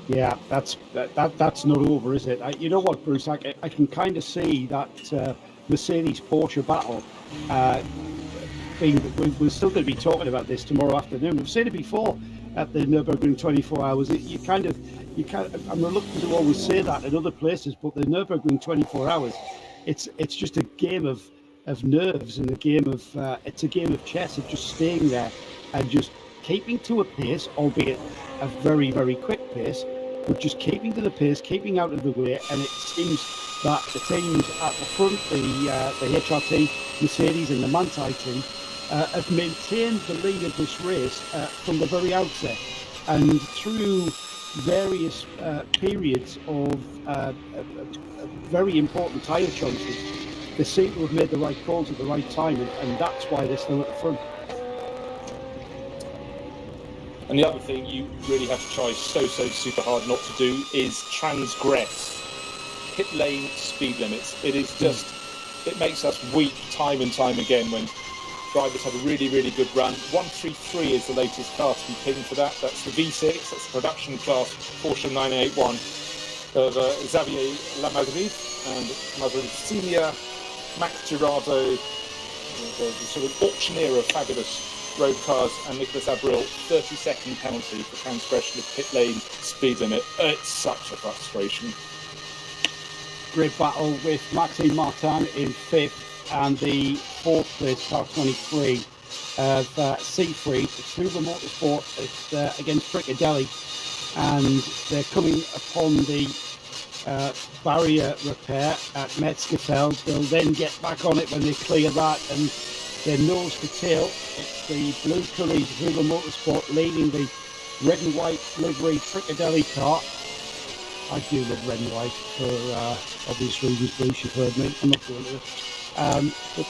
Yeah, that's not over, is it? You know what, Bruce? I can kind of see that Mercedes Porsche battle. We're still going to be talking about this tomorrow afternoon. We've seen it before at the Nürburgring 24 hours. I'm reluctant to always say that in other places, but the Nürburgring 24 hours, it's just a game of nerves and it's a game of chess of just staying there and just keeping to a pace, albeit a very, very quick pace, but just keeping to the pace, keeping out of the way. And it seems that the teams at the front, the HRT, Mercedes and the Manthey team, have maintained the lead of this race from the very outset. And through various periods of very important tyre choices, they seem to have made the right calls at the right time, and that's why they're still at the front. And the other thing you really have to try so super hard not to do is transgress pit lane speed limits. It is just, it makes us weep time and time again when drivers had a really, really good run. 133 is the latest car to be pinned for that. That's the V6, that's the production class Porsche 981 of Xavier Lamadrid and Madrid Senior, Max Girardo, the sort of auctioneer of fabulous road cars, and Nicolas Abril, 30-second penalty for transgression of pit lane speed limit. It's such a frustration. Great battle with Maxime Martin in 5th and the 4th place car 23 of C3. It's Hoover Motorsport against Fricadelli, and they're coming upon the barrier repair at Metzgerfeld. They'll then get back on it when they clear that, and they're nose to tail. It's the blue coloured Hoover Motorsport leading the red and white livery Fricadelli car. I do love red and white for obvious reasons. Bruce, you've heard me. I'm not going to it.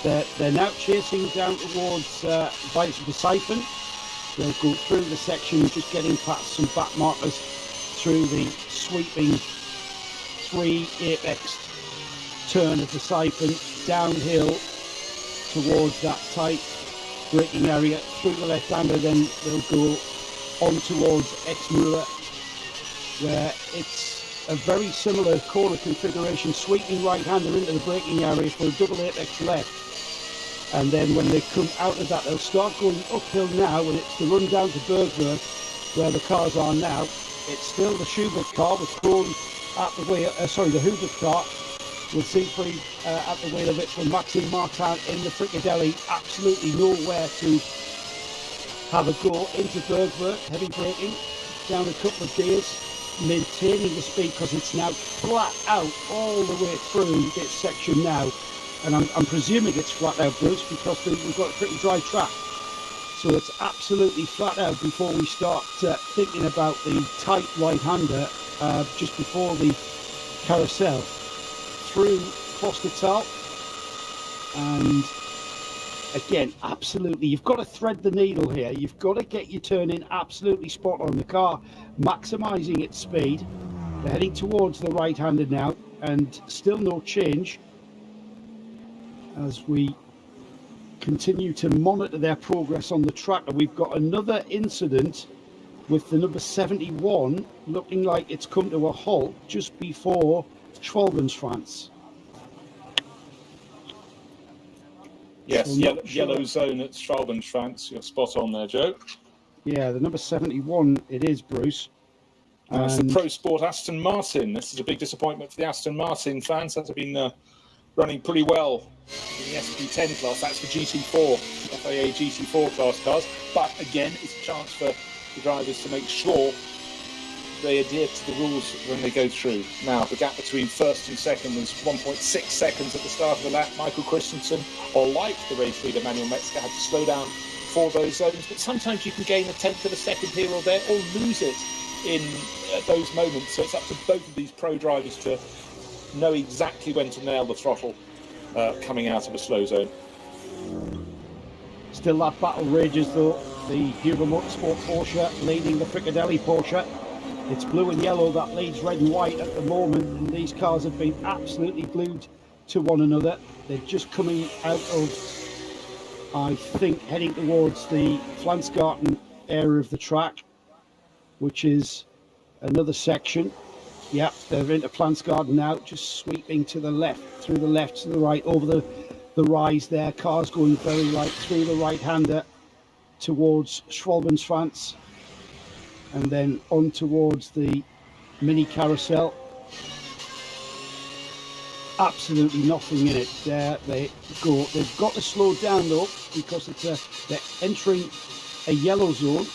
But they're now chasing down towards Vice of the Siphon. They'll go through the section, just getting past some back markers through the sweeping 3 apex turn of the Siphon, downhill towards that tight braking area, through the left-hander, then they'll go on towards Exmüller, where it's a very similar corner configuration, sweeping right-hander into the braking area for a double apex left. And then when they come out of that, they'll start going uphill now, and it's the run down to Bergwerk, where the cars are now. It's still the Schubert car with Krohn at the wheel, the Hubert car with Siegfried at the wheel of it, from Maxime Martin in the Fricadelli, absolutely nowhere to have a go into Bergwerk, heavy braking, down a couple of gears, maintaining the speed because it's now flat out all the way through this section now, and I'm presuming it's flat out, Bruce, because we've got a pretty dry track, so it's absolutely flat out before we start thinking about the tight right-hander just before the carousel through Klostertal. And again, absolutely, you've got to thread the needle here. You've got to get your turn in absolutely spot on. The car maximising its speed. They're heading towards the right-hander now, and still no change as we continue to monitor their progress on the track. And we've got another incident with the number 71 looking like it's come to a halt just before Schwalbenschwanz. Yes, So yellow zone at Schwalbenschwanz. You're spot on there, Joe. Yeah, the number 71 it is, Bruce. That's the Pro Sport Aston Martin. This is a big disappointment for the Aston Martin fans. That have been running pretty well in the SP10 class. That's the GT4, FIA GT4 class cars. But again, it's a chance for the drivers to make sure they adhere to the rules when they go through. Now, the gap between first and second was 1.6 seconds at the start of the lap. Michael Christensen, or like the race leader Manuel Metzger, had to slow down for those zones. But sometimes you can gain a tenth of a second here or there, or lose it in those moments. So it's up to both of these pro drivers to know exactly when to nail the throttle coming out of a slow zone. Still that battle rages though. The Hoover Motorsport Porsche leading the Fricadelli Porsche. It's blue and yellow that leads red and white at the moment, and these cars have been absolutely glued to one another. They're just coming out of, I think, heading towards the Flansgarten area of the track, which is another section. Yep, they're into Flansgarten now, just sweeping to the left, through the left to the right, over the rise there. Cars going very light through the right-hander towards Schwalbenschwanz, and then on towards the mini carousel. Absolutely nothing in it. There they go. They've got to slow down though, because they're entering a yellow zone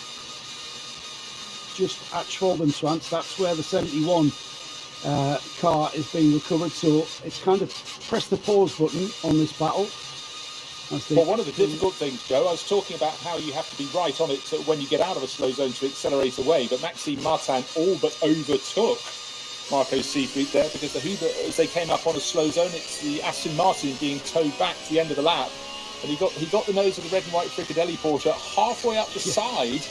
just at Schwalbenschwanz. That's where the 71 car is being recovered. So it's kind of press the pause button on this battle. Well, one of the difficult things, Joe, I was talking about how you have to be right on it when you get out of a slow zone to accelerate away, but Maxime Martin all but overtook Marco Siegfried there, because the Hoover, as they came up on a slow zone, it's the Aston Martin being towed back to the end of the lap, and he got the nose of the red and white Fricadelli Porsche halfway up the side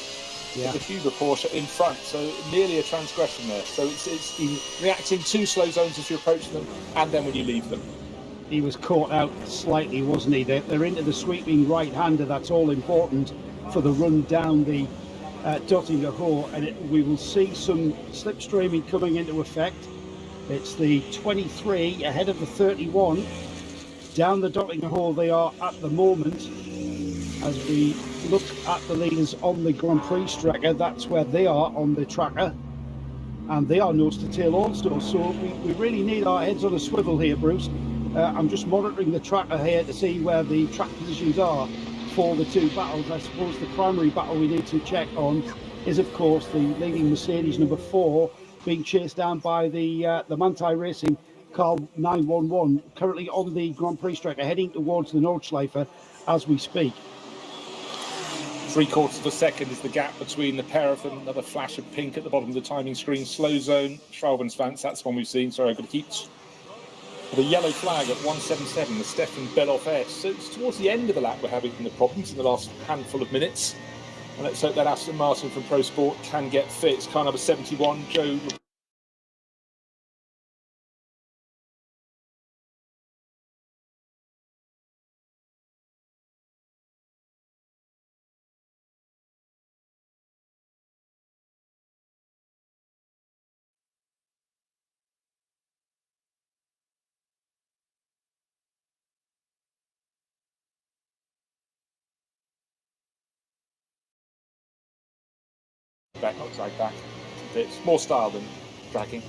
of the Hoover Porsche in front, so nearly a transgression there. So it's reacting to slow zones as you approach them, and then when you leave them. he was caught out slightly, wasn't he? They're into the sweeping right-hander. That's all important for the run down the Dottinger Hole, and we will see some slipstreaming coming into effect. It's the 23 ahead of the 31. Down the Dottinger Hole they are at the moment. As we look at the leaders on the Grand Prix tracker, that's where they are on the tracker. And they are nose to tail also. So we really need our heads on a swivel here, Bruce. I'm just monitoring the tracker here to see where the track positions are for the two battles. I suppose the primary battle we need to check on is, of course, the leading Mercedes number 4 being chased down by the Manthey Racing car 911, currently on the Grand Prix tracker, heading towards the Nordschleife as we speak. 3/4 of a second is the gap between the pair of them. Another flash of pink at the bottom of the timing screen. Slow zone, Schwalbenschwanz, that's one we've seen. Sorry, I've got to keep the yellow flag at 177, the Stefan Beloff S. So it's towards the end of the lap we're having the problems in the last handful of minutes. And let's hope that Aston Martin from Pro Sport can get fit. It's car number 71, Joe. Back outside back. It's more style than dragging.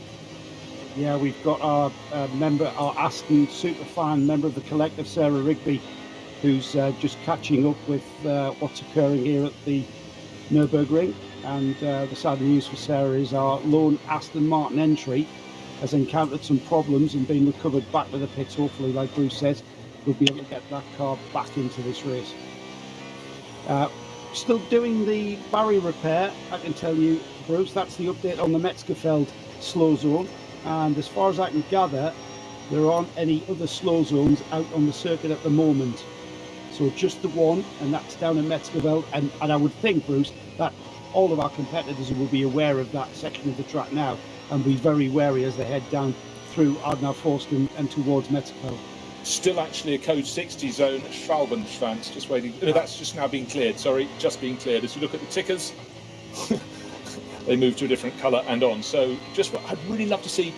Yeah, we've got our member, our Aston superfan, member of the collective, Sarah Rigby, who's just catching up with what's occurring here at the Nürburgring. And the sad news for Sarah is our lone Aston Martin entry has encountered some problems and been recovered back to the pits. Hopefully, like Bruce says, we'll be able to get that car back into this race. Still doing the barrier repair, I can tell you, Bruce. That's the update on the Metzgerfeld slow zone. And as far as I can gather, there aren't any other slow zones out on the circuit at the moment. So just the one, and that's down in Metzgerfeld. And I would think, Bruce, that all of our competitors will be aware of that section of the track now and be very wary as they head down through Ardnau Forst and towards Metzgerfeld. Still actually a code 60 zone at Schwalbenschwanz, just waiting. No, that's just now being cleared, sorry, just being cleared. As you look at the tickers, they move to a different colour and on. So I'd really love to see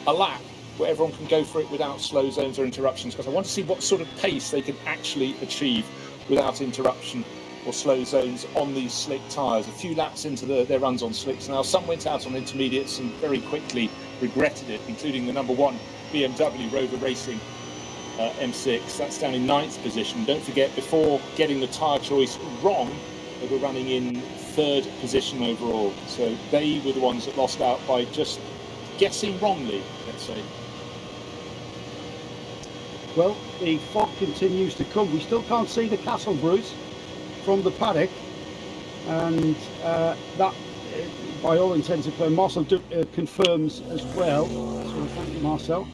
a lap where everyone can go for it without slow zones or interruptions, because I want to see what sort of pace they can actually achieve without interruption or slow zones on these slick tyres. A few laps into their runs on slicks now. Some went out on intermediates and very quickly regretted it, including the number 1 BMW Rover Racing M6. That's down in 9th position. Don't forget, before getting the tyre choice wrong, they were running in 3rd position overall. So they were the ones that lost out by just guessing wrongly, let's say. Well, the fog continues to come. We still can't see the castle, Bruce, from the paddock. And that, by all intents and purposes, Marcel confirms as well. So thank you, Marcel.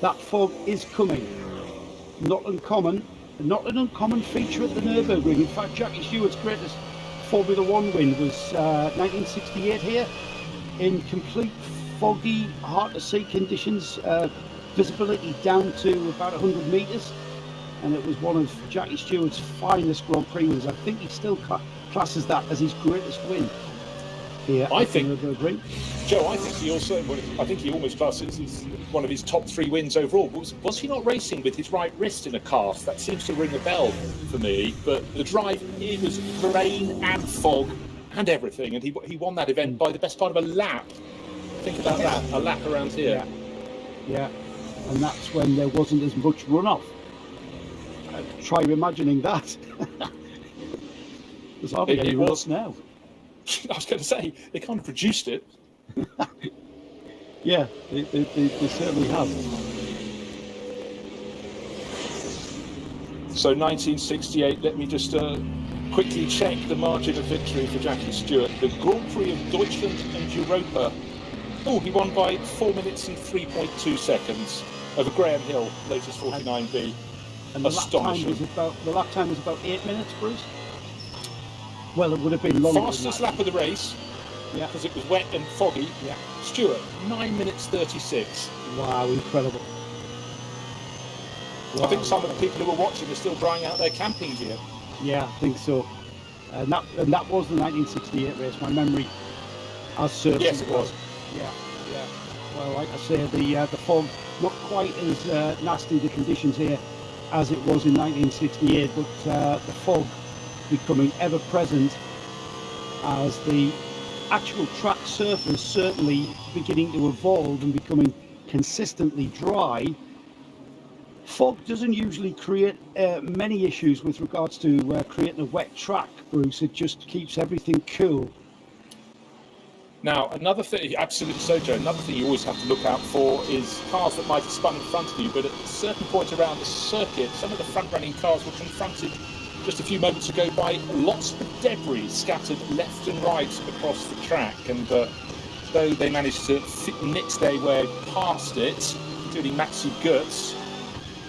That fog is coming. Not an uncommon feature at the Nürburgring. In fact, Jackie Stewart's greatest Formula 1 win was 1968 here, in complete foggy, hard to see conditions, visibility down to about 100 metres, and it was one of Jackie Stewart's finest Grand Prix wins. I think he still classes that as his greatest win here at the Nürburgring. Joe, I think he almost classes as one of his top 3 wins overall. Was he not racing with his right wrist in a cast? That seems to ring a bell for me. But the drive, it was rain and fog and everything, and he won that event by the best part of a lap. Think about that, a lap around here. Yeah, and that's when there wasn't as much runoff. Try imagining that. There's hardly any runoff now. I was going to say, they kind of produced it. Yeah, they certainly have. So 1968, let me just quickly check the margin of victory for Jackie Stewart. The Grand Prix of Deutschland and Europa. Oh, he won by 4 minutes and 3.2 seconds over Graham Hill, Lotus 49B. And the lap time was about 8 minutes, Bruce. Well, it would have been longer. Fastest lap of the race, because it was wet and foggy. Yeah. Stewart, 9 minutes 36. Wow, incredible. I think some of the people who were watching were still drying out their camping gear. Yeah, I think so. And that was the 1968 race. My memory as certain. Yes, it was. Yeah. Well, like I say, the fog, not quite as nasty the conditions here as it was in 1968, but the fog becoming ever present as the actual track surface certainly beginning to evolve and becoming consistently dry. Fog doesn't usually create many issues with regards to creating a wet track, Bruce. It just keeps everything cool. Now, another thing, absolutely so, Joe, another thing you always have to look out for is cars that might have spun in front of you, but at a certain point around the circuit, some of the front-running cars were confronted just a few moments ago by lots of debris scattered left and right across the track, and though they managed to nix their way past it, including Maxi Goetz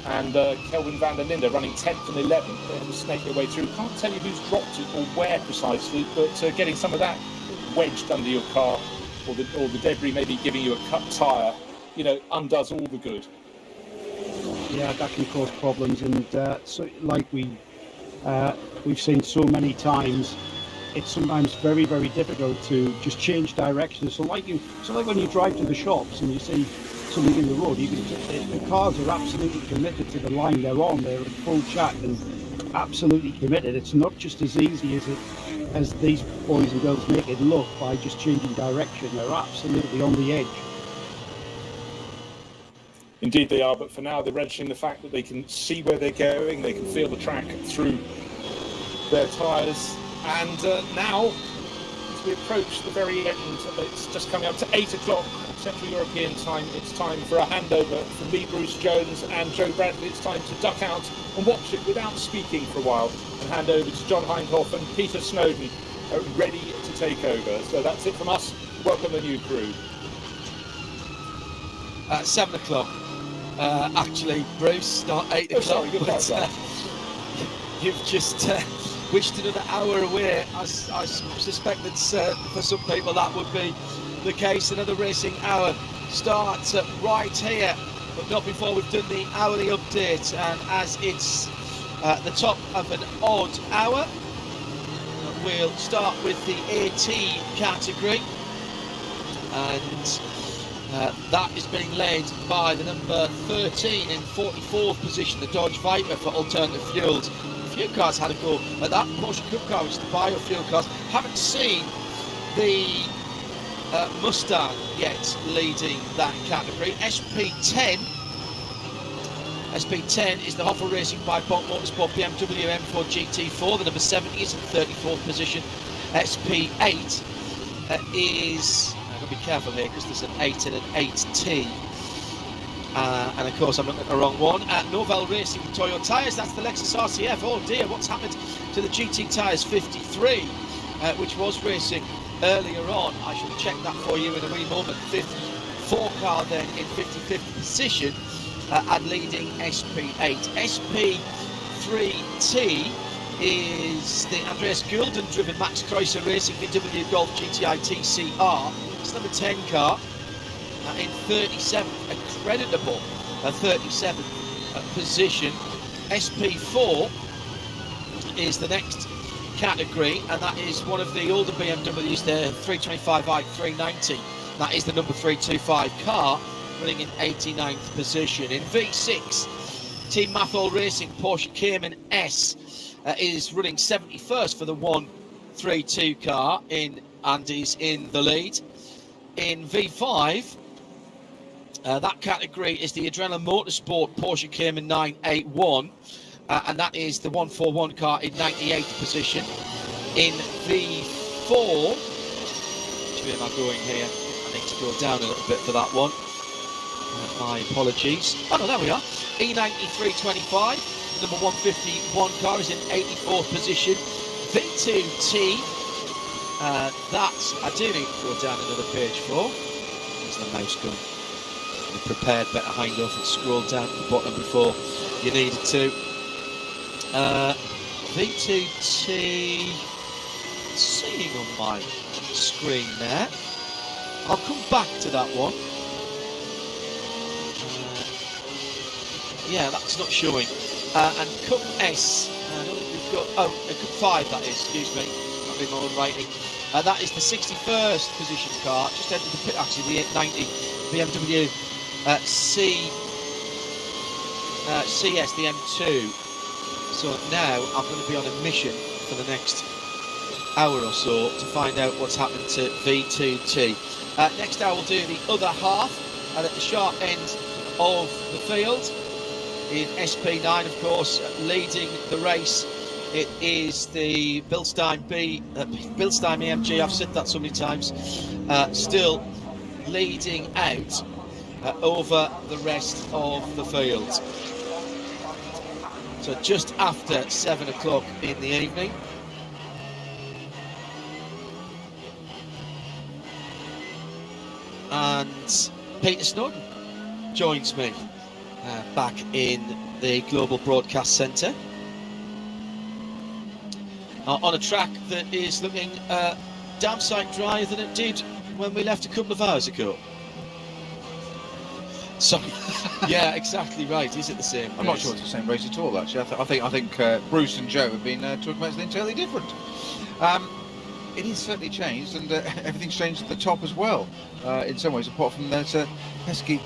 and Kelvin van der Linde running 10th and 11th, they had to snake their way through. Can't tell you who's dropped it or where precisely, but getting some of that wedged under your car, or the debris maybe giving you a cut tyre, undoes all the good. Yeah, that can cause problems, and so like we've seen so many times, it's sometimes very, very difficult to just change direction. So like when you drive to the shops and you see something in the road, the cars are absolutely committed to the line they're on. They're in full chat and absolutely committed. It's not just as easy as these boys and girls make it look by just changing direction. They're absolutely on the edge. Indeed they are, but for now they're registering the fact that they can see where they're going, they can feel the track through their tyres, and now, as we approach the very end, it's just coming up to 8 o'clock Central European time, it's time for a handover for me, Bruce Jones, and Joe Bradley. It's time to duck out and watch it without speaking for a while, and hand over to John Hindhoff and Peter Snowden, ready to take over. So that's it from us. Welcome the new crew. 7 o'clock. Actually, Bruce, not 8 o'clock. Sorry, good but, you've just wished another hour away. I suspect that for some people that would be the case. Another racing hour starts right here, but not before we've done the hourly update. And as it's the top of an odd hour, we'll start with the AT category, and that is being led by the number 13 in 44th position, the Dodge Viper for alternative fuels. A few cars had a go at that. Porsche Cup car, which is the biofuel cars. Haven't seen the Mustang yet leading that category. SP10 is the Hoffer Racing by Bonk Motorsport BMW M4 GT4. The number 70 is in 34th position. SP8 is... I've got to be careful here because there's an 8 and an 8T. And of course I'm looking at the wrong one. Novell Racing for Toyo Tyres, that's the Lexus RCF. Oh dear, what's happened to the GT Tyres 53, which was racing earlier on? I shall check that for you in a wee moment. 54 car then in 55th position and leading SP8. SP3T is the Andreas Gulden driven Max Kreuzer Racing VW Golf GTI TCR. It's number 10 car in 37th, a creditable 37th position. SP4 is the next category, and that is one of the older BMWs, the 325i 390. That is the number 325 car, running in 89th position. In V6, Team Mathol Racing Porsche Cayman S is running 71st for the 132 car and is in the lead. In V5, that category is the Adrenaline Motorsport Porsche Cayman 981, and that is the 141 car in 98th position. In V4, which way am I going here? I need to go down a little bit for that one. My apologies. Oh no, there we are. E9325, number 151 car is in 84th position. V2T, that I do need to go down another page for. There's the mouse gun. Be prepared, better Hindhoff and scroll down to the bottom before you needed to. V2T, seeing on my screen there. I'll come back to that one. Yeah, that's not showing. And Cup S, I don't think we've got. Oh, Cup 5 that is. Excuse me, I've been my own writing. That is the 61st position car. Just entered the pit actually. The 890 BMW CS, the M2. So now I'm going to be on a mission for the next hour or so to find out what's happened to V2T. Next hour we'll do the other half, and at the sharp end of the field in SP9, of course, leading the race, it is the Bilstein AMG. I've said that so many times. Still leading out over the rest of the field. So just after 7 o'clock in the evening. And Peter Snowden joins me back in the Global Broadcast Centre on a track that is looking damn sight drier than it did when we left a couple of hours ago. So, yeah, exactly right. Is it the same? I'm not sure it's the same race at all. Actually, I think Bruce and Joe have been talking about something entirely different. It is certainly changed, and everything's changed at the top as well. In some ways, apart from that pesky.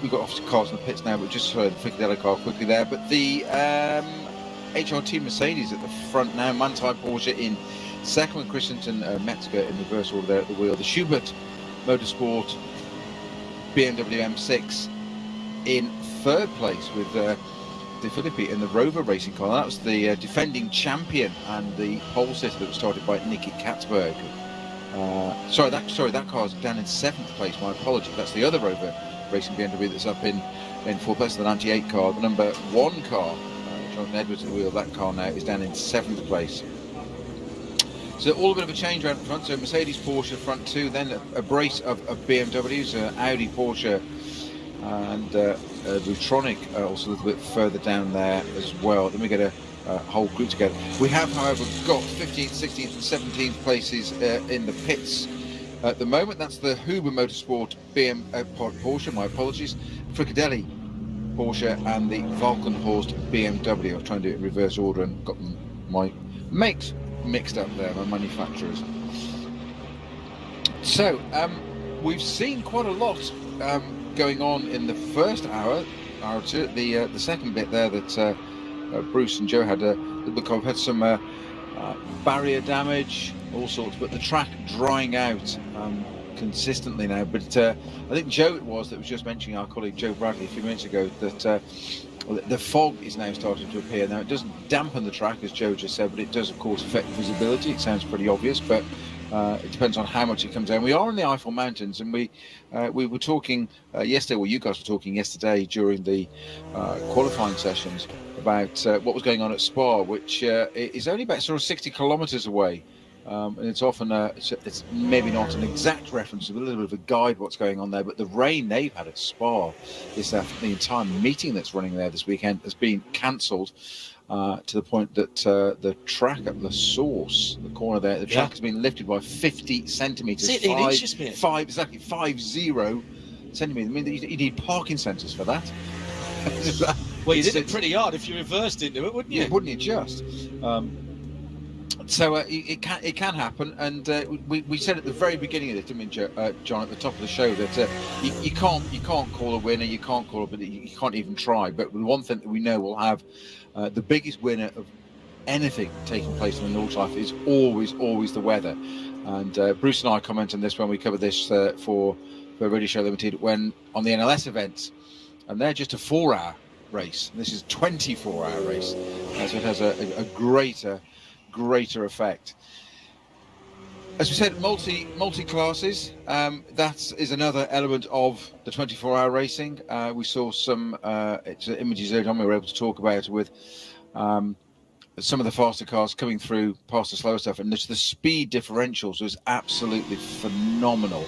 We've got obviously cars in the pits now, but just the Ficadella car quickly there. But the HRT Mercedes at the front now. Manthey Porsche in second, with Christensen Metzger in reverse order there at the wheel. The Schubert Motorsport BMW M6 in third place with De Filippi in the Rover racing car. That was the defending champion and the pole sitter that was started by Nicky Katzberg. Sorry, that car's down in seventh place. My apologies. That's the other Rover racing BMW that's up in fourth place. The 98 car, the number 1 car, Jonathan Edwards at the wheel. That car now is down in seventh place. So all a bit of a change around the front. So Mercedes, Porsche front two, then a brace of BMWs, Audi, Porsche, and Lutronic also a little bit further down there as well. Then we get a whole group together. We have, however, got 15th, 16th and 17th places in the pits at the moment. That's the Huber Motorsport Porsche, my apologies, Fricadelli Porsche and the Valkenhorst BMW. I was trying to do it in reverse order and got my makes mixed up there, my manufacturers. So we've seen quite a lot going on in the first hour or two. The second bit there that Bruce and Joe had had some barrier damage, all sorts, but the track drying out consistently now. But I think Joe it was that was just mentioning, our colleague Joe Bradley a few minutes ago, that the fog is now starting to appear. Now it doesn't dampen the track, as Joe just said, but it does of course affect visibility. It sounds pretty obvious, but it depends on how much it comes down. We are in the Eifel Mountains, and we were talking yesterday, well, you guys were talking yesterday during the qualifying sessions about what was going on at Spa, which is only about sort of 60 kilometres away. And it's often it's maybe not an exact reference, but a little bit of a guide what's going on there. But the rain they've had at Spa is that the entire meeting that's running there this weekend has been cancelled to the point that the track at the source, the corner there, the track has been lifted by 50 centimetres. 18 inches, mate. 50 centimetres. I mean, you need parking sensors for that. Well, you did it pretty hard if you reversed into it, wouldn't you? Yeah, wouldn't you just? So it can happen, and we said at the very beginning of this, didn't we, John, at the top of the show, that you can't call a winner, you can't call it, but you can't even try. But the one thing that we know will have the biggest winner of anything taking place in the Nordschleife is always the weather. And Bruce and I comment on this when we covered this for Radio Show Limited when on the NLS events, and they're just a 4-hour race. And this is a 24-hour race, so it has a greater effect. As we said, multi classes. That is another element of the 24-hour racing. We saw some images earlier on we were able to talk about with some of the faster cars coming through past the slower stuff, and the speed differentials was absolutely phenomenal.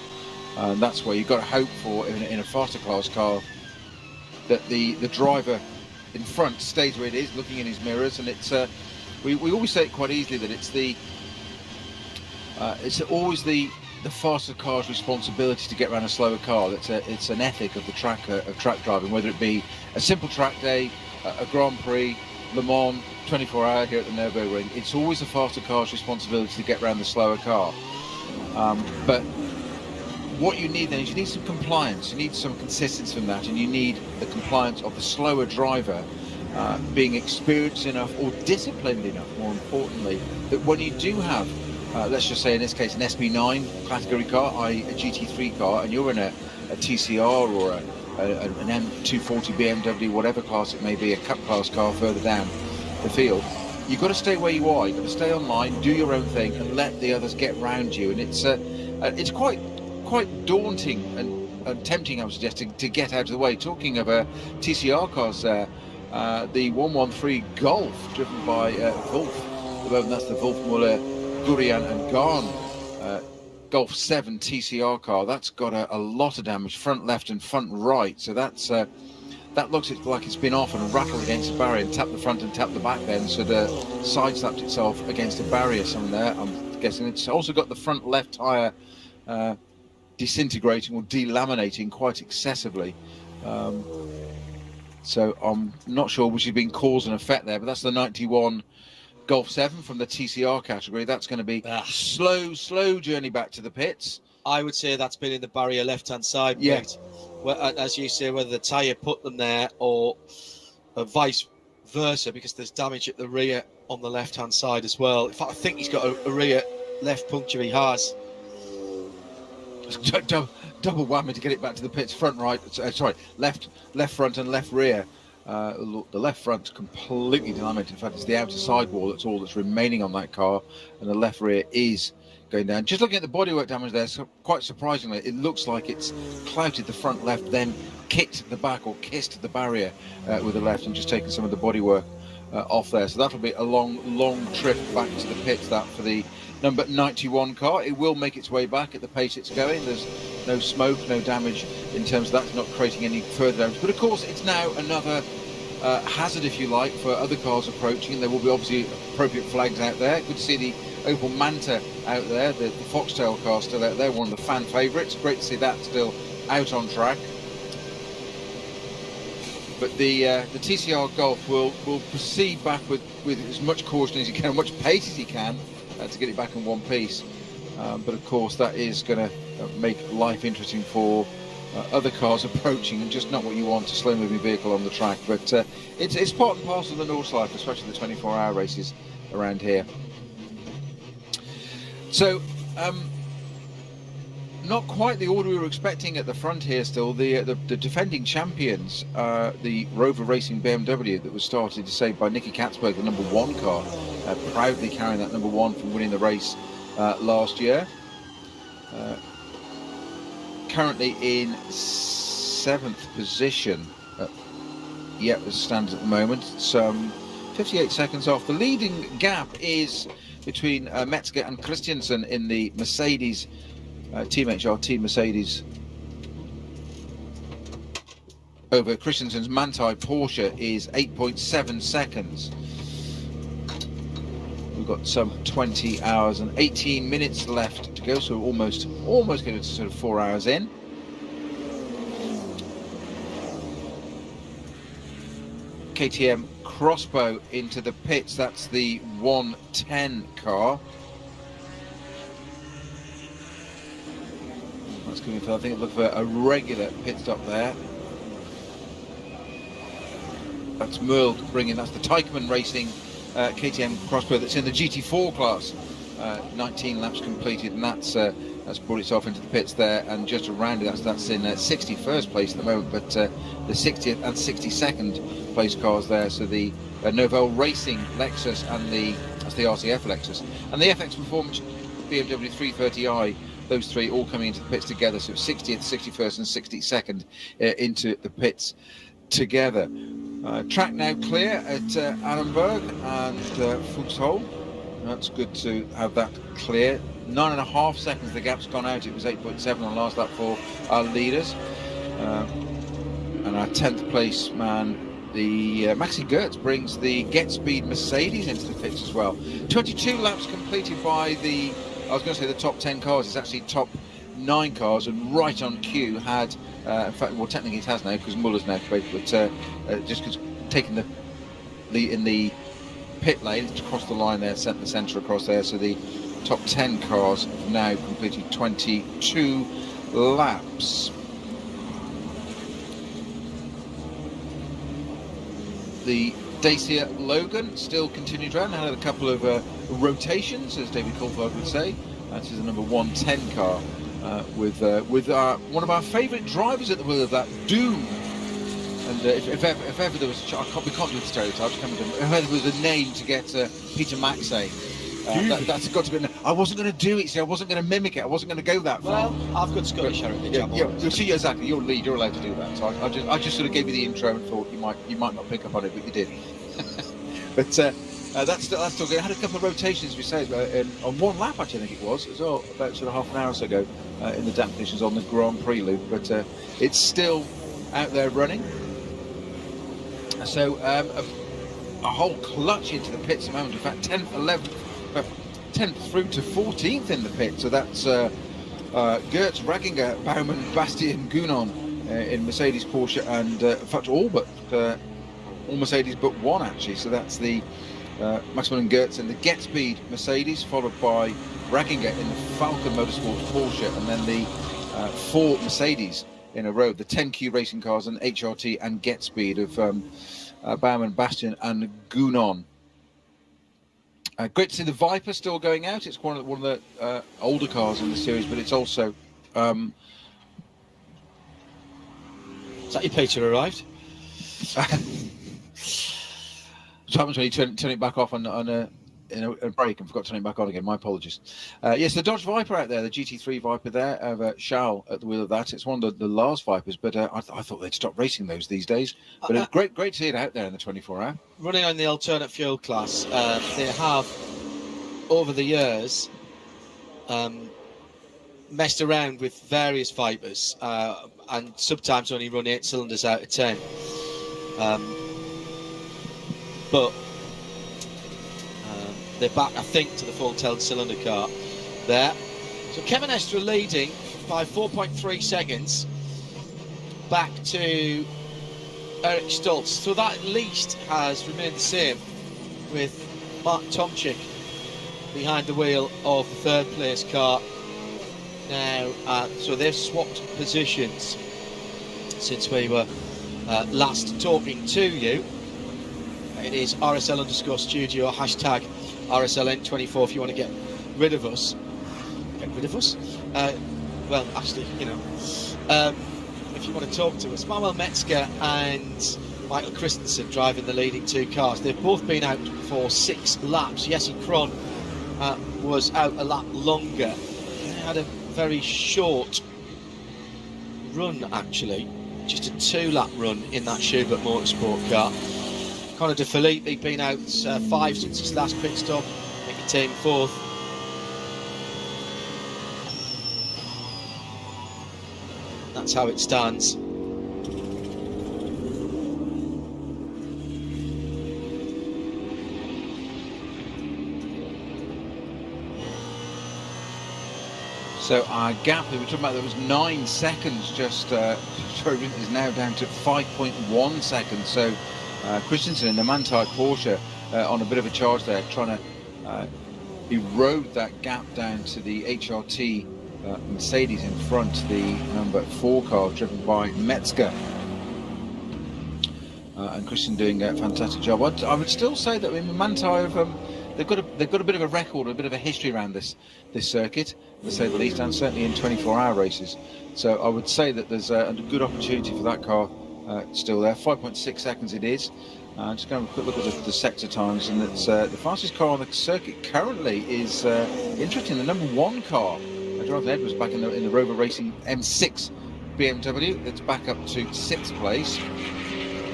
And that's where you've got to hope for in a faster class car that the driver in front stays where it is, looking in his mirrors, and it's. We always say it quite easily that it's always the faster car's responsibility to get around a slower car. It's an ethic of the track driving, whether it be a simple track day, a Grand Prix, Le Mans, 24-hour here at the Nürburgring. It's always the faster car's responsibility to get around the slower car. But what you need then is you need some compliance, you need some consistency from that, and you need the compliance of the slower driver being experienced enough or disciplined enough, more importantly, that when you do have, let's just say in this case, an SB9 category car, i.e. a GT3 car, and you're in a TCR or an M240 BMW, whatever class it may be, a cup class car further down the field, you've got to stay where you are. You've got to stay online, do your own thing, and let the others get round you. And it's quite daunting and tempting, I would suggest, to get out of the way. Talking of TCR cars there, the 113 Golf, driven by Wolf. At the moment, that's the Wolf Muller, Gurian and Garn Golf 7 TCR car. That's got a lot of damage, front left and front right. So that looks like it's been off and rattled against the barrier and tapped the front and tapped the back then, so the side-slapped itself against a barrier somewhere there. I'm guessing it's also got the front left tyre disintegrating or delaminating quite excessively. So I'm not sure which has been cause and effect there, but that's the 91 Golf 7 from the TCR category. That's going to be slow journey back to the pits. I would say that's been in the barrier left-hand side, yeah. Pete. Well, as you say, whether the tyre put them there or vice versa, because there's damage at the rear on the left-hand side as well. In fact, I think he's got a rear left puncture. He has. Double whammy to get it back to the pits. Front right, left front and left rear. The left front's completely damaged. In fact, it's the outer sidewall that's all that's remaining on that car, and the left rear is going down. Just looking at the bodywork damage there, so quite surprisingly, it looks like it's clouted the front left, then kicked the back or kissed the barrier with the left, and just taken some of the bodywork off there. So that'll be a long trip back to the pits, that for the number 91 car. It will make its way back at the pace it's going. There's no smoke, no damage in terms of that's not creating any further damage. But of course, it's now another hazard, if you like, for other cars approaching, and there will be obviously appropriate flags out there. Good to see the Opel Manta out there, the Foxtail car still out there, one of the fan favourites. Great to see that still out on track. But the TCR Golf will proceed back with as much caution as he can, as much pace as he can, to get it back in one piece. But of course, that is going to make life interesting for other cars approaching, and just not what you want, a slow-moving vehicle on the track. But it's part and parcel of the North Life, especially the 24-hour races around here. So, not quite the order we were expecting at the front here still. The defending champions, the Rover Racing BMW that was started to say by Nicky Katzberg, the number 1 car, proudly carrying that number 1 from winning the race last year. Currently in 7th position, as it stands at the moment. Some 58 seconds off. The leading gap is between Metzger and Christiansen in the Mercedes Team HR, Team Mercedes, over Christiansen's Manthey Porsche is 8.7 seconds. We've got some 20 hours and 18 minutes left to go, so we're almost getting to sort of 4 hours in. KTM Crossbow into the pits. That's the 110 car. That's coming for, I think, look for a regular pit stop there. That's Merle bringing, that's the Teichmann Racing KTM Crossbow that's in the GT4 class. 19 laps completed, and that's brought itself into the pits there, and just around it, that's in 61st place at the moment, but the 60th and 62nd place cars there. So the Novell Racing Lexus and that's the RCF Lexus, and the FX Performance BMW 330i, those three all coming into the pits together. So 60th, 61st and 62nd into the pits together. Track now clear at Annenberg and Fuchsholm. That's good to have that clear. 9.5 seconds the gap's gone out. It was 8.7 on last lap for our leaders. And our 10th place man, the Maxi Goetz, brings the Get Speed Mercedes into the pits as well. 22 laps completed by the, I was going to say the top 10 cars. It's actually top 9 cars, and right on cue had, in fact, well, technically it has now because Muller's now created, but just because taking in the pit lane, it's across the line there, sent the centre across there, so the top 10 cars have now completed 22 laps. The Dacia Logan still continued around, had a couple of rotations, as David Coulthard would say. That is the number 110 car with one of our favourite drivers at the wheel of that, Doom. And if ever there was, we can't do the stereotypes. If ever there was a name to get Peter Maxey, that's got to be. I wasn't going to do it. See, I wasn't going to mimic it. I wasn't going to go that far. Well, I've got Scottish heritage. Yeah, see, exactly. You're lead. You're allowed to do that. So I just sort of gave you the intro and thought you might not pick up on it, but you did. But that's still good. I had a couple of rotations, we said, on one lap, actually, I think it was, as well, about sort of half an hour or so ago, in the damp conditions on the Grand Prix loop. But it's still out there running. So a whole clutch into the pits at the moment. In fact, 10th, 11th, 10th through to 14th in the pit. So that's Gertz, Raginger, Baumann, Bastian, Gunon in Mercedes, Porsche, and in fact all Mercedes but one actually. So that's the Maximilian Gertz in the Getspeed Mercedes, followed by Raginger in the Falcon Motorsports Porsche, and then the 4 Mercedes in a row, the 10Q racing cars and HRT and Getspeed of Baumann, Bastian, and Gunon. Great to see the Viper still going out. It's one of the older cars in the series, but it's also. Is that your Peter arrived? So happens when you turn it back off in a break and forgot to turn it back on again. My apologies. Yes, the Dodge Viper out there, the GT3 Viper there, of Charles at the wheel of that. It's one of the last Vipers, but I thought they'd stop racing those these days. But it's great to see it out there in the 24-hour. Running on the alternate fuel class, they have, over the years, messed around with various Vipers and sometimes only run 8 cylinders out of 10. But they're back, I think, to the full 10-cylinder car there. So Kevin Estre leading by 4.3 seconds back to Eric Stoltz. So that at least has remained the same with Mark Tomczyk behind the wheel of the third place car now. So they've swapped positions since we were last talking to you. It is RSL_studio, hashtag RSLN24 if you want to get rid of us. Get rid of us? Well, actually, you know, if you want to talk to us. Manuel Metzger and Michael Christensen driving the leading 2 cars. They've both been out for 6 laps. Jesse Kron was out a lap longer. He had a very short run, actually. Just a 2-lap run in that Schubert Motorsport car. Conor De Philippe been out 5 since his last pit stop, making team 4th. That's how it stands. So our gap, we were talking about, there was 9 seconds just, is now down to 5.1 seconds. So Christensen in the Manthey Porsche on a bit of a charge there, trying to erode that gap down to the HRT Mercedes in front, the number 4 car driven by Metzger. And Christian doing a fantastic job. I would still say that in Manthey they've got a bit of a record, a bit of a history around this circuit, to say the least, and certainly in 24-hour races. So I would say that there's a good opportunity for that car still there. 5.6 seconds it is. Just going to have a quick look at the sector times, and it's the fastest car on the circuit currently is interesting. The number 1 car, Jonathan Edwards, back in the Rover Racing M6 BMW. It's back up to 6th place.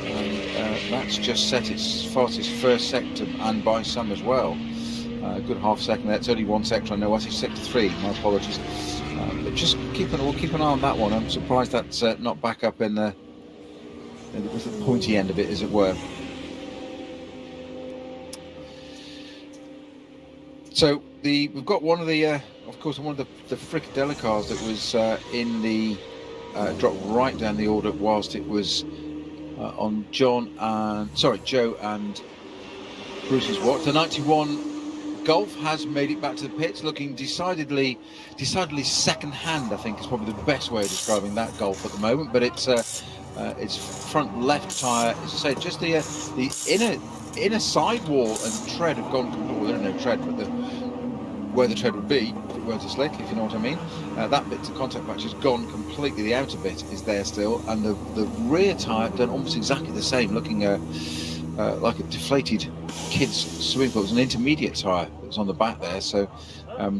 And that's just set its fastest first sector, and by some as well. A good half second there. It's only 1 sector, I know. I say sector 3. My apologies. But just we'll keep an eye on that one. I'm surprised that's not back up in the pointy end of it, as it were. So we've got one of the, of course, one of the Fricadella cars that was in the dropped right down the order whilst it was on Joe and Bruce's watch. The 91 Golf has made it back to the pits, looking decidedly second-hand. I think is probably the best way of describing that Golf at the moment. But it's front left tyre, as I say, just the inner sidewall and tread have gone. Well, there is no tread, but where the tread would be if it were to slick, if you know what I mean. That bit, the contact patch, has gone completely. The outer bit is there still, and the rear tyre done almost exactly the same, looking like a deflated kid's swimming pool. It was an intermediate tyre that was on the back there, so I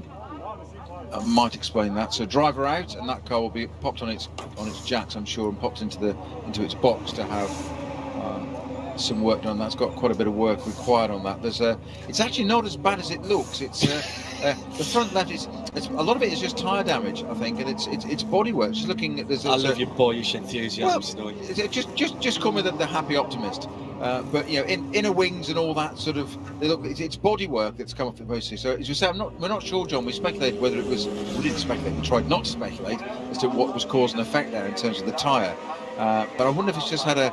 might explain that. So driver out, and that car will be popped on its jacks, I'm sure, and popped into its box to have some work done. That's got quite a bit of work required on that. It's actually not as bad as it looks. It's the front left is a lot of it is just tyre damage, I think, and it's bodywork. Just looking at I love your boyish enthusiasm, Snowy. Just call me the happy optimist. But you know, inner wings and all that sort of, it's bodywork that's come off it mostly. So as you say, we're not sure, John. We speculated whether it was. We didn't speculate. We tried not to speculate as to what was cause and effect there in terms of the tyre. But I wonder if it's just had a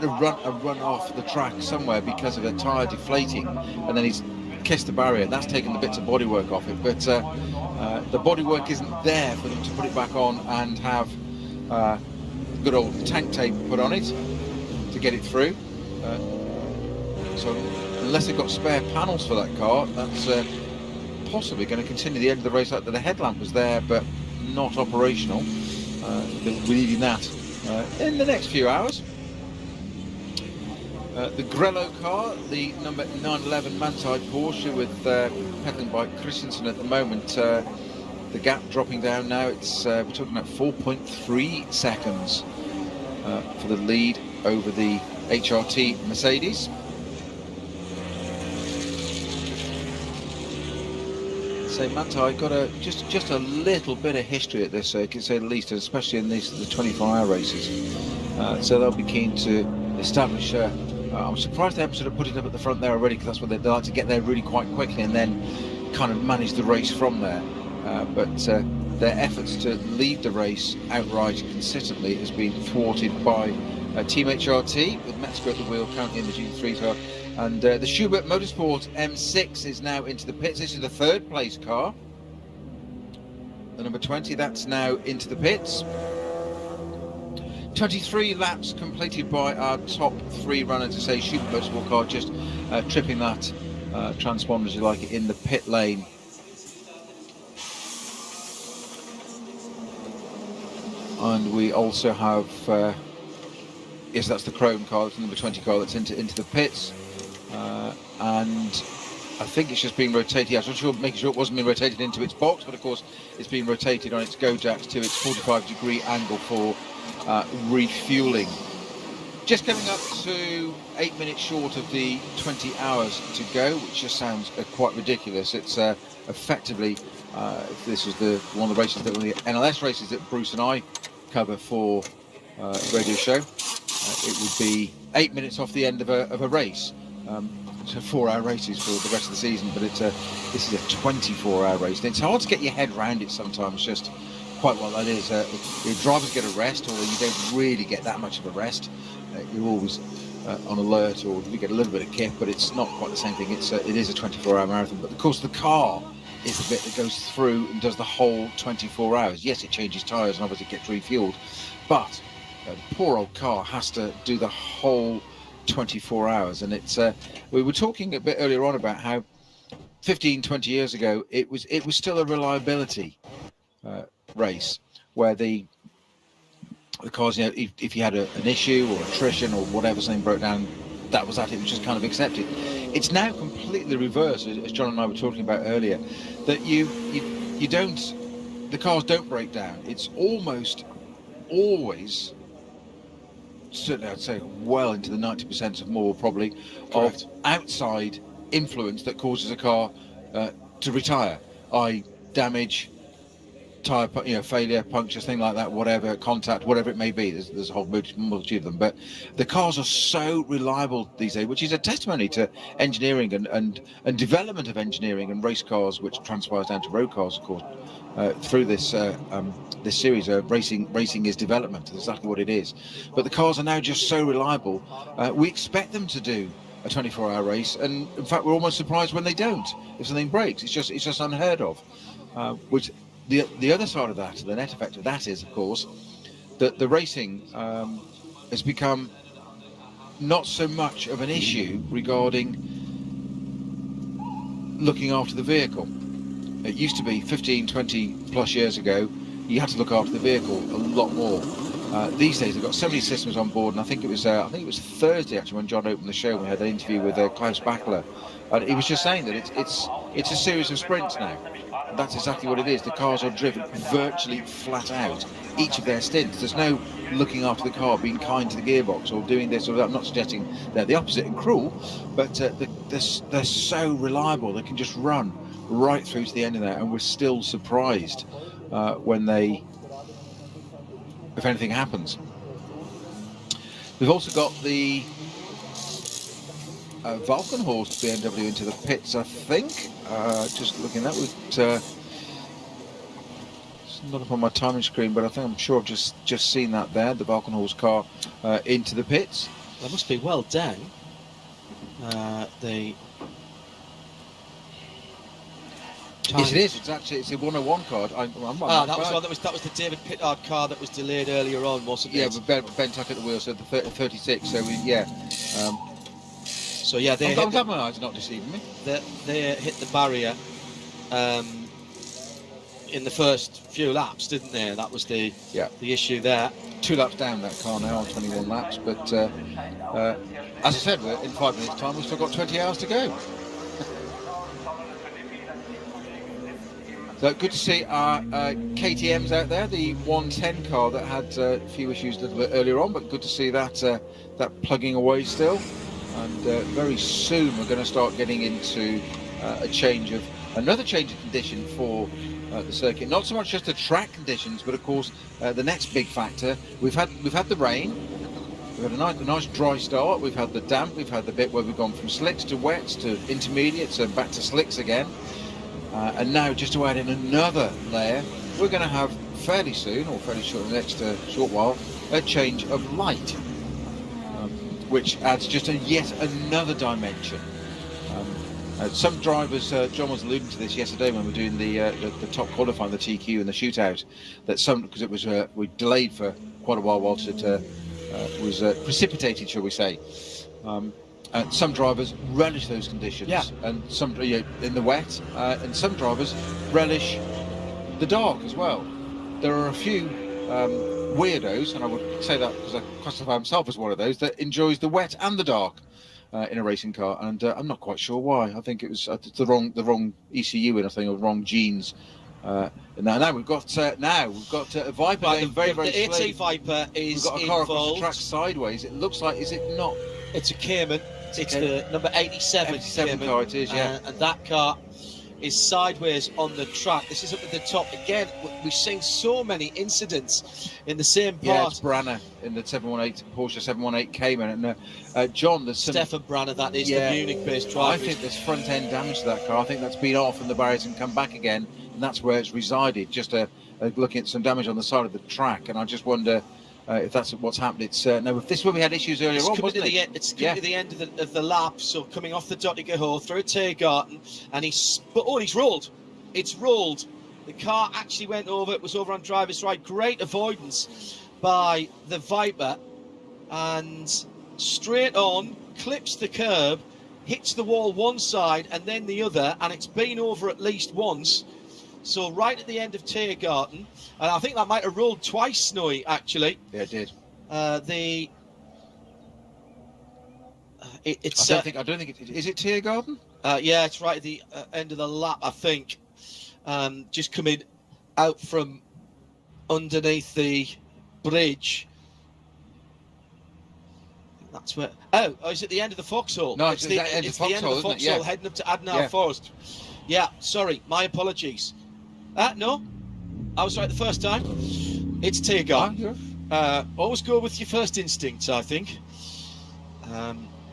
run off the track somewhere because of a tyre deflating, and then he's kissed the barrier. That's taken the bits of bodywork off it. But the bodywork isn't there for them to put it back on and have good old tank tape put on it to get it through. So unless they've got spare panels for that car, that's possibly going to continue the end of the race. Like the headlamp was there, but not operational. We're needing that in the next few hours. The Grello car, the number 911 Manti Porsche with pedalling by Christensen at the moment. The gap dropping down now. We're talking about 4.3 seconds for the lead over the HRT Mercedes. So Manti got just a little bit of history at this circuit, to say the least, especially in the 24-hour races. So they'll be keen to establish. I'm surprised they haven't sort of put it up at the front there already, because that's what they like to get there really quite quickly and then kind of manage the race from there. But their efforts to lead the race outright consistently has been thwarted by Team HRT, with Metzger at the wheel, currently in the GT3 car. And the Schubert Motorsport M6 is now into the pits. This is the third place car. The number 20, that's now into the pits. 23 laps completed by our top three runners, to say Schubert Motorsport car just tripping that transponder, as you like it, in the pit lane. And we also have, yes, that's the Chrome car, that's the number 20 car that's into the pits. And I think it's just being rotated. Yeah, I was making sure it wasn't being rotated into its box, but of course it's being rotated on its go jacks to its 45-degree angle for refueling. Just coming up to 8 minutes short of the 20 hours to go, which just sounds quite ridiculous. It's effectively, if this was one of the races, one of the NLS races that Bruce and I cover for radio show, it would be 8 minutes off the end of a race. So 4-hour races for the rest of the season, but this is a 24-hour race. And it's hard to get your head around it sometimes, just quite what that is. The drivers get a rest, although you don't really get that much of a rest. You're always on alert, or you get a little bit of kick, but it's not quite the same thing. It is a 24-hour marathon, but of course the car is the bit that goes through and does the whole 24 hours. Yes, it changes tyres and obviously gets refueled, but the poor old car has to do the whole 24 hours. And it's we were talking a bit earlier on about how 15-20 years ago it was still a reliability race, where the cars, you know, if you had an issue or attrition or whatever, something broke down, that was that. It was just kind of accepted. It's now completely reversed, as John and I were talking about earlier, that you don't, the cars don't break down. It's almost always, certainly I'd say well into the 90% or more probably, Correct, of outside influence that causes a car to retire, i.e. damage, tyre, failure, punctures, thing like that, whatever, contact, whatever it may be. There's a whole multitude of them. But the cars are so reliable these days, which is a testimony to engineering and development of engineering and race cars, which transpires down to road cars, of course. Through this series, racing is development. That's exactly what it is. But the cars are now just so reliable. We expect them to do a 24-hour race, and in fact, we're almost surprised when they don't. If something breaks, it's just unheard of. Which the other side of that, the net effect of that is, of course, that the racing has become not so much of an issue regarding looking after the vehicle. It used to be 15, 20 plus years ago, you had to look after the vehicle a lot more. These days they've got so many systems on board, and I think it was Thursday actually when John opened the show. We had an interview with Klaus Bachler, and he was just saying that it's a series of sprints now. That's exactly what it is. The cars are driven virtually flat out, each of their stints. There's no looking after the car, being kind to the gearbox, or doing this or that. I'm not suggesting they're the opposite and cruel, but they're so reliable. They can just run right through to the end of that, and we're still surprised if anything happens. We've also got the Valkenhorst BMW into the pits, I think. Just looking at that, it's not up on my timing screen, but I'm sure I've just seen that there. The Valkenhorst car into the pits. That must be well done. Yes, it is. It's a 101 card. That was the David Pittard car that was delayed earlier on, wasn't it? Yeah, with Ben Tuck at the wheel, so the 36. So So yeah, I'm glad my eyes are not deceiving me. They hit the barrier in the first few laps, didn't they? That was the issue there. 2 laps down that car now on 21 laps, but as I said, we're in 5 minutes' time. We've still got 20 hours to go. So good to see our KTMs out there, the 110 car that had a few issues a little bit earlier on, but good to see that plugging away still. And very soon we're going to start getting into another change of condition for the circuit. Not so much just the track conditions, but of course the next big factor. We've had the rain. We've had a nice dry start. We've had the damp. We've had the bit where we've gone from slicks to wets to intermediates and back to slicks again. And now, just to add in another layer, we're going to have fairly soon, or fairly short, in the next short while, a change of light, which adds just yet another dimension. Some drivers, John was alluding to this yesterday when we were doing the top qualifying, the TQ and the shootout, that because it was we delayed for quite a while whilst it was precipitated, shall we say. Some drivers relish those conditions, and some in the wet, and some drivers relish the dark as well. There are a few weirdos, and I would say that because I classify myself as one of those, that enjoys the wet and the dark in a racing car, and I'm not quite sure why. I think it was the wrong ECU in a thing, or wrong genes. And now we've got a Viper going very the slowly. AT Viper is We've got a car across the track sideways. It looks like, is it not? It's a Cayman. It's the number 87 Cayman, car. It is, yeah. And that car is sideways on the track. This is up at the top again. We've seen so many incidents in the same part. Yeah, it's Branner in the 718 Porsche 718 Cayman, and John, there's some. Stefan Branner, that is the Munich-based driver. I think there's front end damage to that car. I think that's been off from the barriers and come back again, and that's where it's resided. Just looking at some damage on the side of the track, and I just wonder. If that's what's happened, it's no. This is when we had issues earlier on, wasn't it? It's coming to the end of the lap, so coming off the Dottinger through a Tiergarten, and he's rolled. It's rolled. The car actually went over. It was over on driver's right. Great avoidance by the Viper, and straight on clips the curb, hits the wall one side and then the other, and it's been over at least once. So right at the end of Tiergarten, and I think that might have rolled twice, Snowy, actually. Yeah, it did. I don't think it is it Tiergarten? Yeah, it's right at the end of the lap, I think. Just coming out from underneath the bridge. That's where. Oh, is it the end of the Foxhole? No, it's the end of the Foxhole, heading up to Adenauer Forest. Yeah, sorry, my apologies. No, I was right the first time. It's Tiergarten. Always go with your first instincts, I think.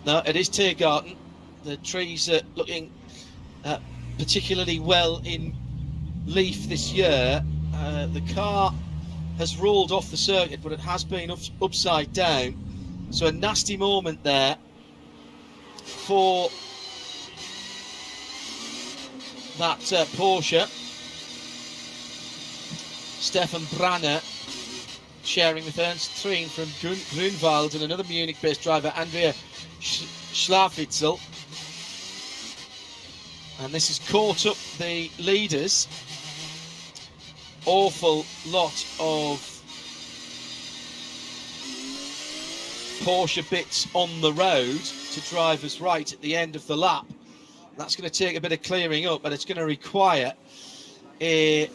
No, it is Tiergarten. The trees are looking particularly well in leaf this year. The car has rolled off the circuit, but it has been upside down. So a nasty moment there for that Porsche. Stefan Branner sharing with Ernst Thrien from Grunwald and another Munich-based driver, Andrea Schlafitzel. And this has caught up the leaders. Awful lot of Porsche bits on the road to drivers right at the end of the lap. That's going to take a bit of clearing up, but it's going to require a...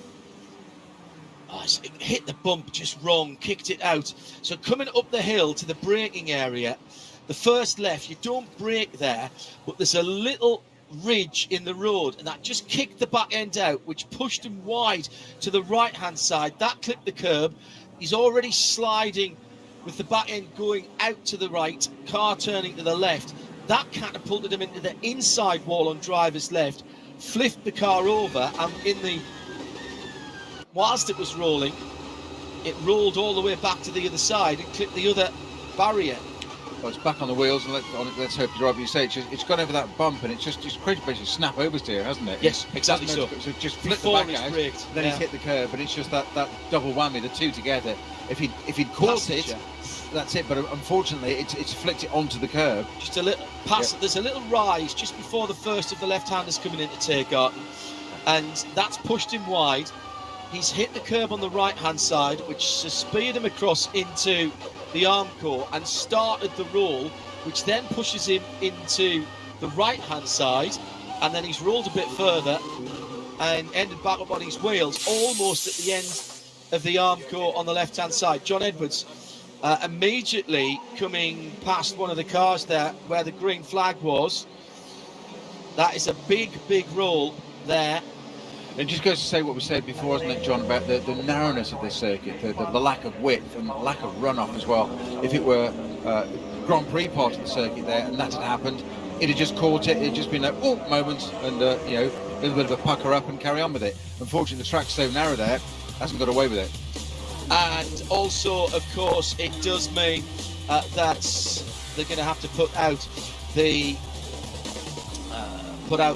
Oh, it hit the bump just wrong, kicked it out. So coming up the hill to the braking area, the first left, you don't brake there, but there's a little ridge in the road, and that just kicked the back end out, which pushed him wide to the right-hand side. That clipped the curb. He's already sliding with the back end going out to the right, car turning to the left. That catapulted him into the inside wall on driver's left, flipped the car over, and whilst it was rolling, it rolled all the way back to the other side and clipped the other barrier. Well, it's back on the wheels, and let's hope you're right. But you say it's gone over that bump, and it's created basically snap over steer, hasn't it? Yes, exactly so. So just flipped the back out, braked, then he's hit the curb, and it's just that double whammy, the two together. If he'd caught it, that's it. But unfortunately, it's flicked it onto the curb. Just a little pass. Yeah. There's a little rise just before the first of the left-handers coming into Tiergarten, and that's pushed him wide. He's hit the curb on the right-hand side, which has speared him across into the Armcore and started the roll, which then pushes him into the right-hand side, and then he's rolled a bit further and ended back up on his wheels, almost at the end of the Armcore on the left-hand side. John Edwards immediately coming past one of the cars there where the green flag was. That is a big, big roll there. It just goes to say what we said before, isn't it, John, about the narrowness of this circuit, the lack of width and lack of runoff as well. If it were Grand Prix part of the circuit there and that had happened, it'd have just caught it, it'd just been like, oh, moments, and, a little bit of a pucker up and carry on with it. Unfortunately, the track's so narrow there, hasn't got away with it. And also, of course, it does mean that they're going to have to put out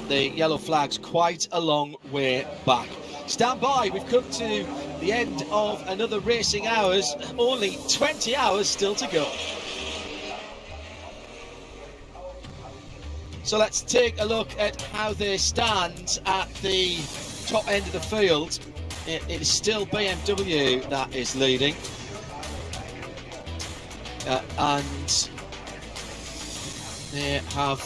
the yellow flags quite a long way back. Stand by, we've come to the end of another racing hours, only 20 hours still to go. So let's take a look at how they stand at the top end of the field. It is still BMW that is leading, and they have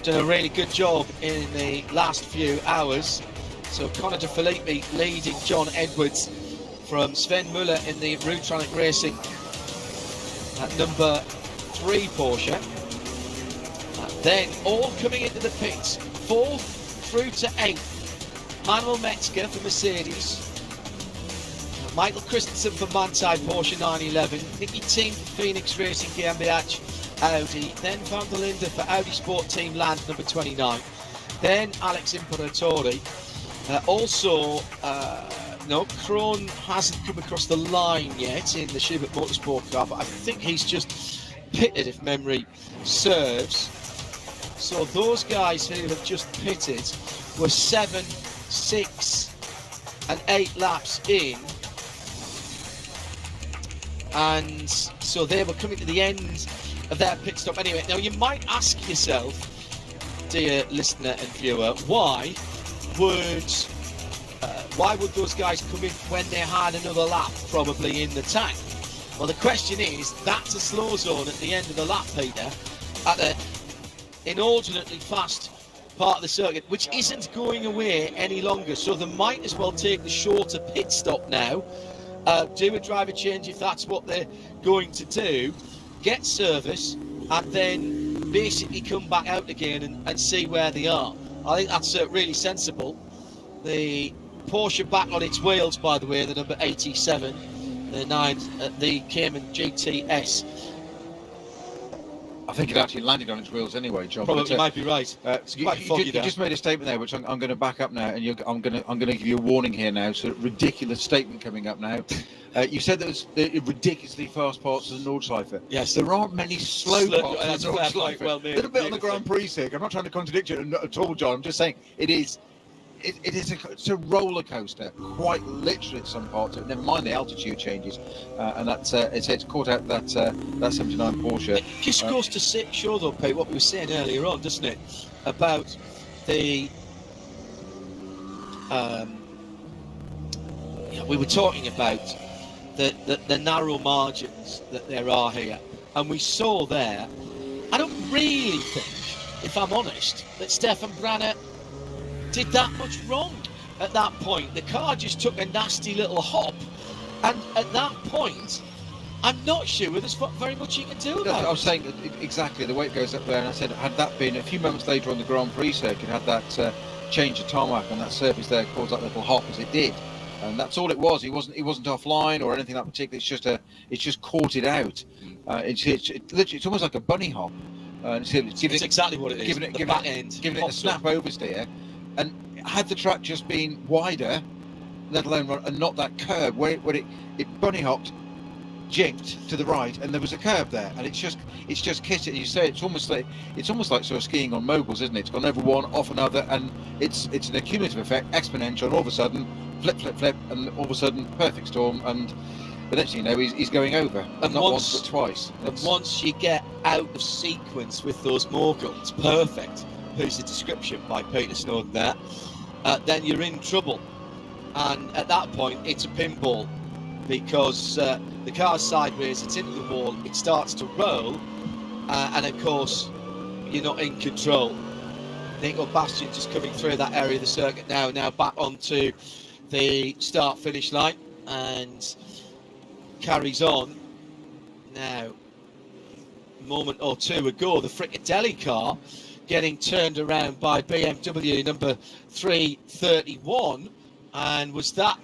done a really good job in the last few hours. So Conor De Filippi leading John Edwards from Sven Muller in the Rutronic Racing at number 3 Porsche. Then all coming into the pits, 4th through to 8th, Manuel Metzger for Mercedes, Michael Christensen for Manthey Porsche 911, Nicky Team for Phoenix Racing GmbH Audi, then Van der Linde for Audi Sport Team Land number 29, then Alex Imperatori. No, Krohn hasn't come across the line yet in the Schubert Motorsport car, but I think he's just pitted if memory serves. So those guys who have just pitted were 7, 6 and 8 laps in, and so they were coming to the end of their pit stop anyway. Now you might ask yourself, dear listener and viewer, why would those guys come in when they had another lap probably in the tank? Well, the question is, that's a slow zone at the end of the lap, Peter, at an inordinately fast part of the circuit, which isn't going away any longer, so they might as well take the shorter pit stop now, do a driver change if that's what they're going to do, get service, and then basically come back out again and see where they are. I think that's really sensible. the Porsche back on its wheels, by the way, the number 87, the Cayman GTS. I think it actually landed on its wheels anyway, John. Probably, but, you might be right. It's quite foggy you there. just made a statement there, which I'm going to back up now, and I'm going to give you a warning here now. So, ridiculous statement coming up now. You said there was ridiculously fast parts of the Nordschleife. Yes. There aren't many slow parts that's of the fair Nordschleife. point, well made, A little bit on the beautifully. Grand Prix circuit. I'm not trying to contradict you at all, John. I'm just saying it's a roller coaster, quite literally at some parts. Never mind the altitude changes, and that's it's caught out that 79 Porsche. It just goes to show, though, Pete, what we were saying earlier on, doesn't it, about the we were talking about the narrow margins that there are here, and we saw there. I don't really think, if I'm honest, that Stefan Branner did that much wrong at that point. The car just took a nasty little hop, and at that point, I'm not sure there's very much you can do about it. I was saying exactly the way it goes up there, and I said, had that been a few moments later on the Grand Prix circuit, had that change of tarmac on that surface there caused that little hop as it did, and that's all it was. He wasn't offline or anything that particular. It's just caught it out. It's almost like a bunny hop. It's exactly what it is. Giving it a snap oversteer. And had the track just been wider, let alone and not that curve where it bunny hopped, jinked to the right, and there was a curve there, and it's just kissed it. You say it's almost like sort of skiing on moguls, isn't it? It's gone over one, off another, and it's an accumulative effect, exponential. And all of a sudden, flip, and all of a sudden, perfect storm, and the next thing you know, he's going over, and not once but twice. And once you get out of sequence with those moguls, perfect. Who's the description by Peter Snowden there, then you're in trouble. And at that point, it's a pinball, because the car's sideways, it's into the wall, it starts to roll, and of course, you're not in control. Nico Bastian just coming through that area of the circuit now back onto the start-finish line, and carries on. Now, a moment or two ago, the Frickadelli car getting turned around by BMW number 331, and was that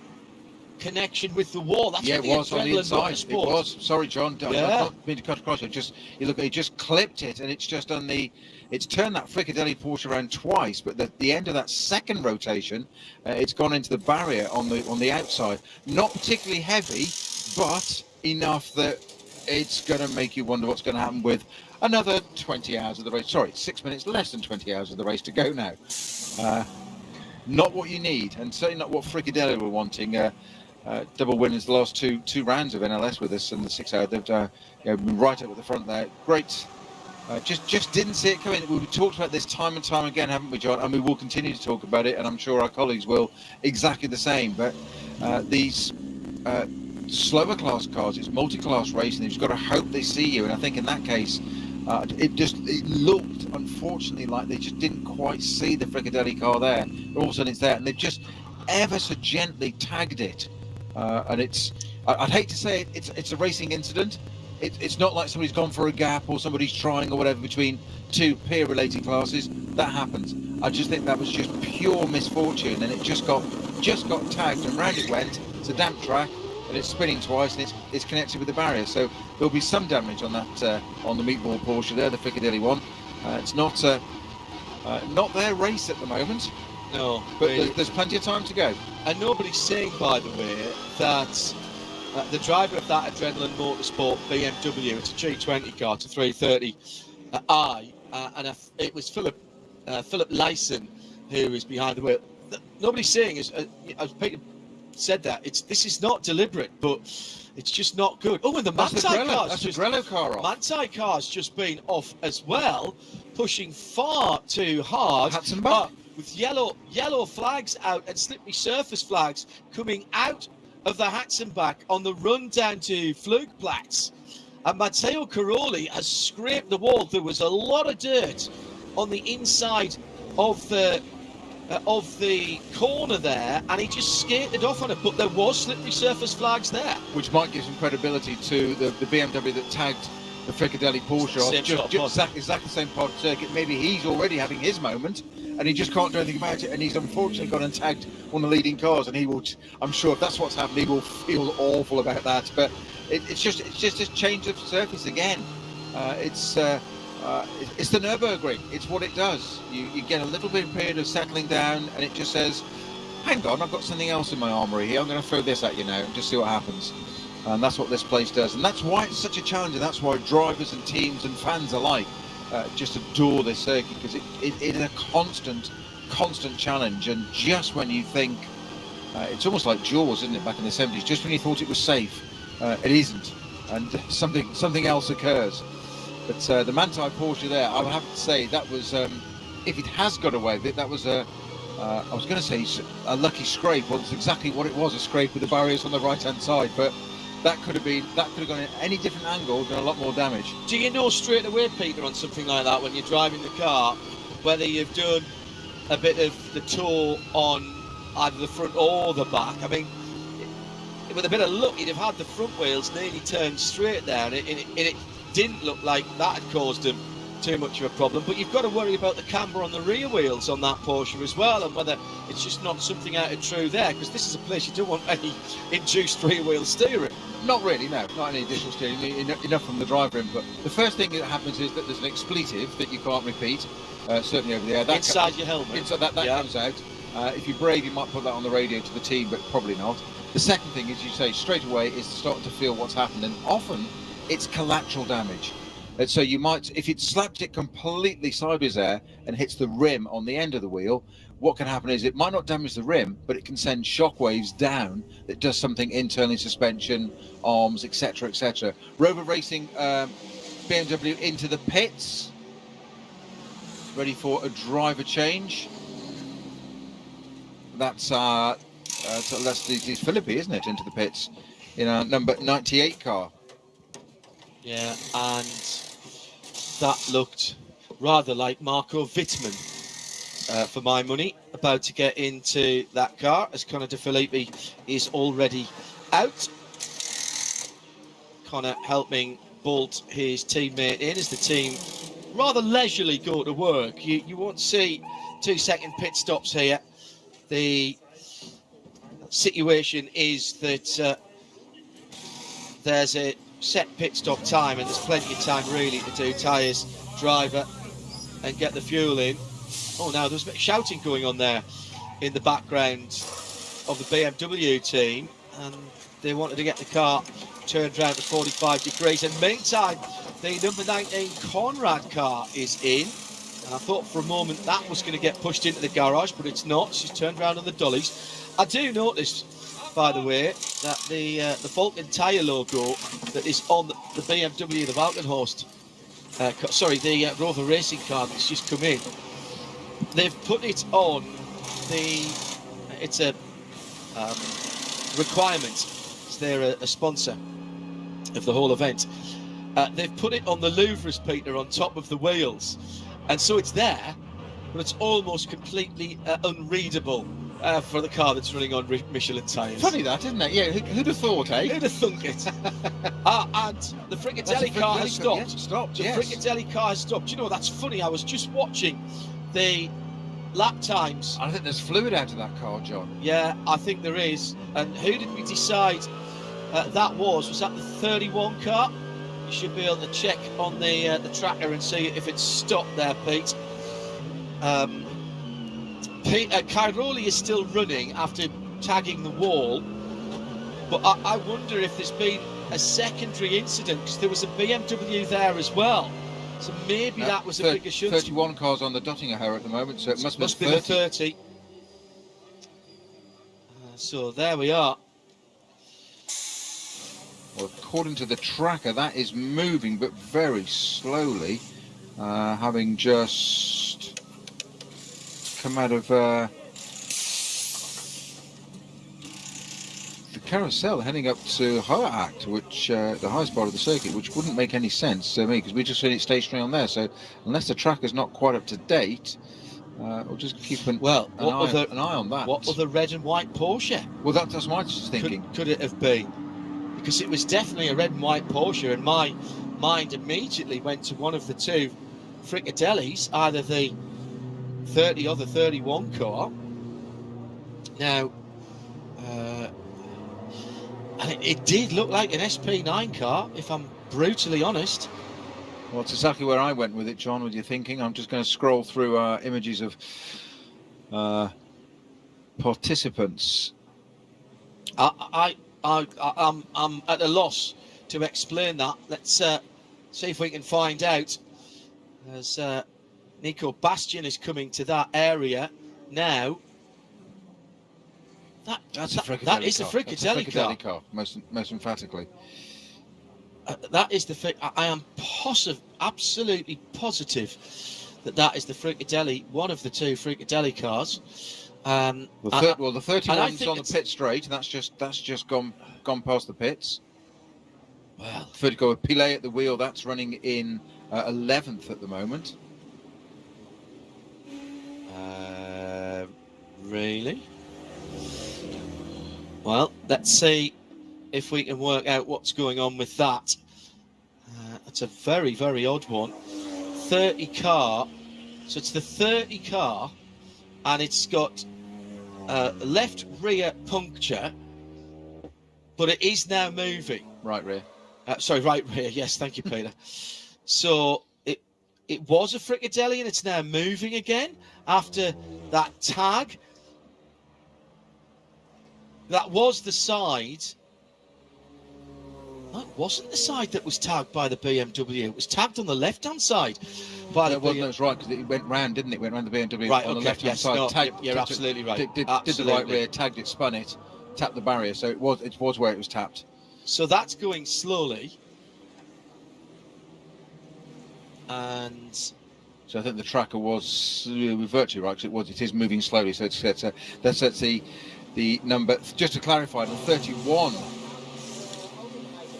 connection with the wall? That's it was on the inside. It was. Sorry, John. I didn't mean to cut across it. It just clipped it, and it's just on the. It's turned that Frickadelli Porsche around twice, but the end of that second rotation, it's gone into the barrier on the outside. Not particularly heavy, but enough that it's going to make you wonder what's going to happen with another 20 hours of the race. Sorry, 6 minutes less than 20 hours of the race to go now. Not what you need, and certainly not what Frickadelli were wanting. Double winners the last two rounds of NLS with us in the 6 hour. They've been right up at the front there. Great. Just didn't see it coming. We've talked about this time and time again, haven't we, John? And we will continue to talk about it, and I'm sure our colleagues will exactly the same. But these slower class cars, it's multi-class racing. You've got to hope they see you, and I think in that case, it looked, unfortunately, like they just didn't quite see the Frickadelli car there. But all of a sudden it's there, and they've just ever so gently tagged it. And I'd hate to say it's a racing incident. It's not like somebody's gone for a gap or somebody's trying or whatever between two peer-related classes. That happens. I just think that was just pure misfortune, and it just got tagged, and round it went. It's a damp track, and it's spinning twice, and it's connected with the barrier. So there'll be some damage on that on the meatball Porsche there, the Frickadelli one. It's not their race at the moment. No, but there's plenty of time to go. And nobody's saying, by the way, that the driver of that Adrenaline Motorsport BMW, it's a G20 car, it's a 330i, and it was Philip Lyson who was behind the wheel. Nobody's saying, as Peter said, that this is not deliberate, but it's just not good. Oh, and the Manti car's just been off as well, pushing far too hard. With yellow flags out and slippery surface flags coming out of the Hatzenbach on the run down to Flugplatz. And Matteo Caroli has scraped the wall. There was a lot of dirt on the inside of the corner there, and he just skated off on it. But there was slippery surface flags there, which might give some credibility to the BMW that tagged the Frickadelli Porsche off. Just exactly the same part of the circuit. Maybe he's already having his moment, and he just can't do anything about it. And he's unfortunately gone and tagged one of the leading cars, and he will. I'm sure if that's what's happened, he will feel awful about that. But it's just a change of surface again. It's the Nürburgring. It's what it does. You get a little bit of period of settling down, and it just says, hang on, I've got something else in my armoury here. I'm going to throw this at you now and just see what happens. And that's what this place does. And that's why it's such a challenge, and that's why drivers and teams and fans alike just adore this circuit, because it is a constant challenge. And just when you think, it's almost like Jaws, isn't it, back in the 70s, just when you thought it was safe, it isn't. And something else occurs. But the Manthey Porsche there, I would have to say, that was, if it has got away with it, that was I was going to say a lucky scrape. Well, it's exactly what it was, a scrape with the barriers on the right-hand side. But that could have gone in any different angle, done a lot more damage. Do you know straight away, Peter, on something like that when you're driving the car, whether you've done a bit of the toe on either the front or the back? I mean, with a bit of luck, you'd have had the front wheels nearly turned straight there, and it didn't look like that had caused them too much of a problem. But you've got to worry about the camber on the rear wheels on that Porsche as well, and whether it's just not something out of true there, because this is a place you don't want any induced rear wheel steering. Not really, no, not any additional steering, enough from the driver input. The first thing that happens is that there's an expletive that you can't repeat, certainly over there. Inside your helmet. That comes out. If you're brave, you might put that on the radio to the team, but probably not. The second thing, as you say, straight away, is starting to feel what's happened, and often it's collateral damage. And so you might, if it slapped it completely sideways there and hits the rim on the end of the wheel, what can happen is it might not damage the rim, but it can send shockwaves down that does something internally, suspension, arms, etc., etc. Rover Racing BMW into the pits, ready for a driver change. That's Philippi, isn't it, into the pits in our number 98 car. Yeah, and that looked rather like Marco Wittmann for my money, about to get into that car, as Connor De Filippi is already out. Connor helping bolt his teammate in as the team rather leisurely go to work. You won't see 2-second pit stops here. The situation is that there's a set pit stop time, and there's plenty of time really to do tyres, driver, and get the fuel in. Oh, now there's a bit of shouting going on there in the background of the BMW team, and they wanted to get the car turned around to 45 degrees. And meantime, the number 19 Conrad car is in, and I thought for a moment that was going to get pushed into the garage, but it's not. She's turned around on the dollies. I do notice, by the way, that the Falcon tyre logo that is on the BMW, the Valkenhorst, the Rover Racing car that's just come in, they've put it on it's a requirement. They're a sponsor of the whole event. They've put it on the louvres, Peter, on top of the wheels, and so it's there, but it's almost completely unreadable for the car that's running on Michelin tyres. Funny that, isn't it? Yeah, who'd have thought, eh? Who'd have thunk it? And the Fricatelli car has stopped. The Fricatelli car has stopped. You know, that's funny. I was just watching the lap times. I think there's fluid out of that car, John. Yeah, I think there is. And who did we decide that was? Was that the 31 car? You should be able to check on the tracker and see if it's stopped there, Pete. Cairoli is still running after tagging the wall, but I wonder if there's been a secondary incident, because there was a BMW there as well, so maybe that was a bigger shunt. 31 cars on the Dottinger at the moment, so it must be the 30. So there we are. Well, according to the tracker, that is moving, but very slowly, having just come out of the carousel, heading up to Hoacht, which the highest part of the circuit, which wouldn't make any sense to me, because we just seen it stationary on there. So unless the tracker's not quite up to date, we'll just keep an eye on that. What other red and white Porsche? Well, that's my thinking. Could it have been? Because it was definitely a red and white Porsche, and my mind immediately went to one of the two Fricatellis, either the 30 or the 31 car. Now, and it did look like an SP9 car, if I'm brutally honest. Well, it's exactly where I went with it, John, with your thinking. I'm just going to scroll through images of participants. I'm at a loss to explain that. Let's see if we can find out. As Nico Bastian is coming to that area now. That is a Frickadelli car. Most emphatically. That is the. I am absolutely positive that is the Frickadelli, one of the two Frickadelli cars. The 31's on the pit straight, and that's just gone past the pits. Well, Vertigo with Pilet at the wheel, that's running in 11th at the moment. Really? Well, let's see if we can work out what's going on with that. It's a very, very odd one. 30 car. So it's the 30 car, and it's got left rear puncture, but it is now moving. Right rear. Right rear. Yes, thank you, Peter. So it was a Frickadelli, and it's now moving again after that tag. That was the side. That wasn't the side that was tagged by the BMW. It was tagged on the left-hand side by the BMW. That's right, because it went round, didn't it? It went round the BMW right, on the okay, left-hand side. No, you're absolutely right. Did the right rear, tagged it, spun it, tapped the barrier. So it was where it was tapped. So that's going slowly. And so I think the tracker was virtually right, because it is moving slowly. So that's the number. Just to clarify, the 31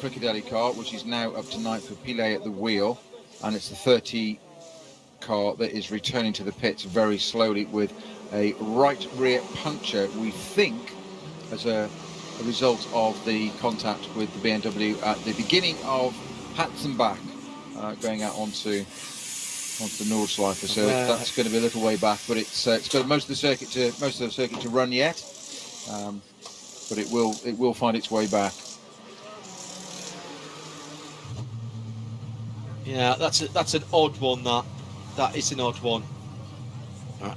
Frickadelli car, which is now up to 9th with Pilet at the wheel, and it's the 30 car that is returning to the pits very slowly with a right rear puncture, we think, as a result of the contact with the BMW at the beginning of Hatzenbach, going out onto the Nordschleife. So that's going to be a little way back, but it's got most of the circuit to run yet, but it will find its way back. yeah, that's an odd one. That is an odd one.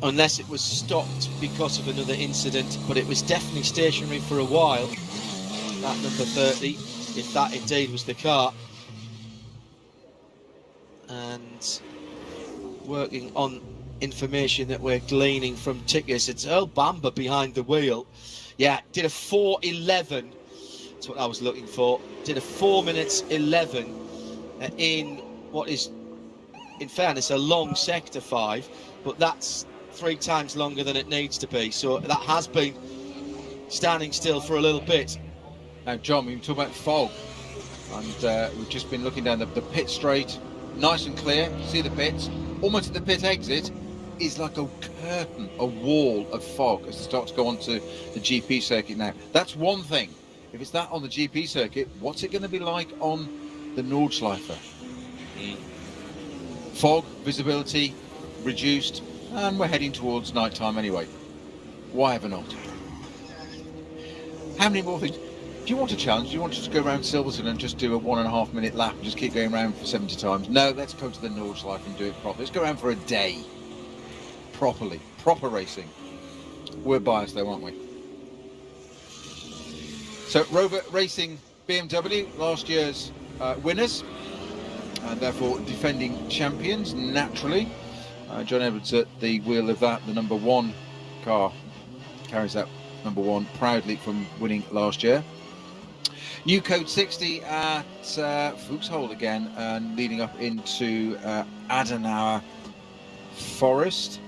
Unless it was stopped because of another incident, but it was definitely stationary for a while. That number 30, if that indeed was the car. And working on information that we're gleaning from tickets, it's Earl Bamber behind the wheel. Yeah, did a 4:11. That's what I was looking for. Did a 4 minutes 11 in what is, in fairness, a long sector 5, but that's 3 times longer than it needs to be. So that has been standing still for a little bit. Now, John, we talk about fog, and we've just been looking down the pit straight, nice and clear. See the pits, almost at the pit exit is like a curtain, a wall of fog as it starts to go onto the GP circuit. Now, that's one thing. If it's that on the GP circuit, what's it going to be like on the Nordschleife? Fog, visibility reduced, and we're heading towards night time anyway. Why ever not? How many more things? Do you want a challenge? Do you want to just go around Silverstone and just do a 1.5 minute lap and just keep going around for 70 times? No, let's go to the Nordschleife and do it properly. Let's go around for a day. Properly. Proper racing. We're biased though, aren't we? So, Rover Racing BMW, last year's winners, and therefore defending champions, naturally. John Edwards at the wheel of that, the number 1 car, carries that number 1 proudly from winning last year. New code 60 at Fuchshold again, and leading up into Adenauer Forest.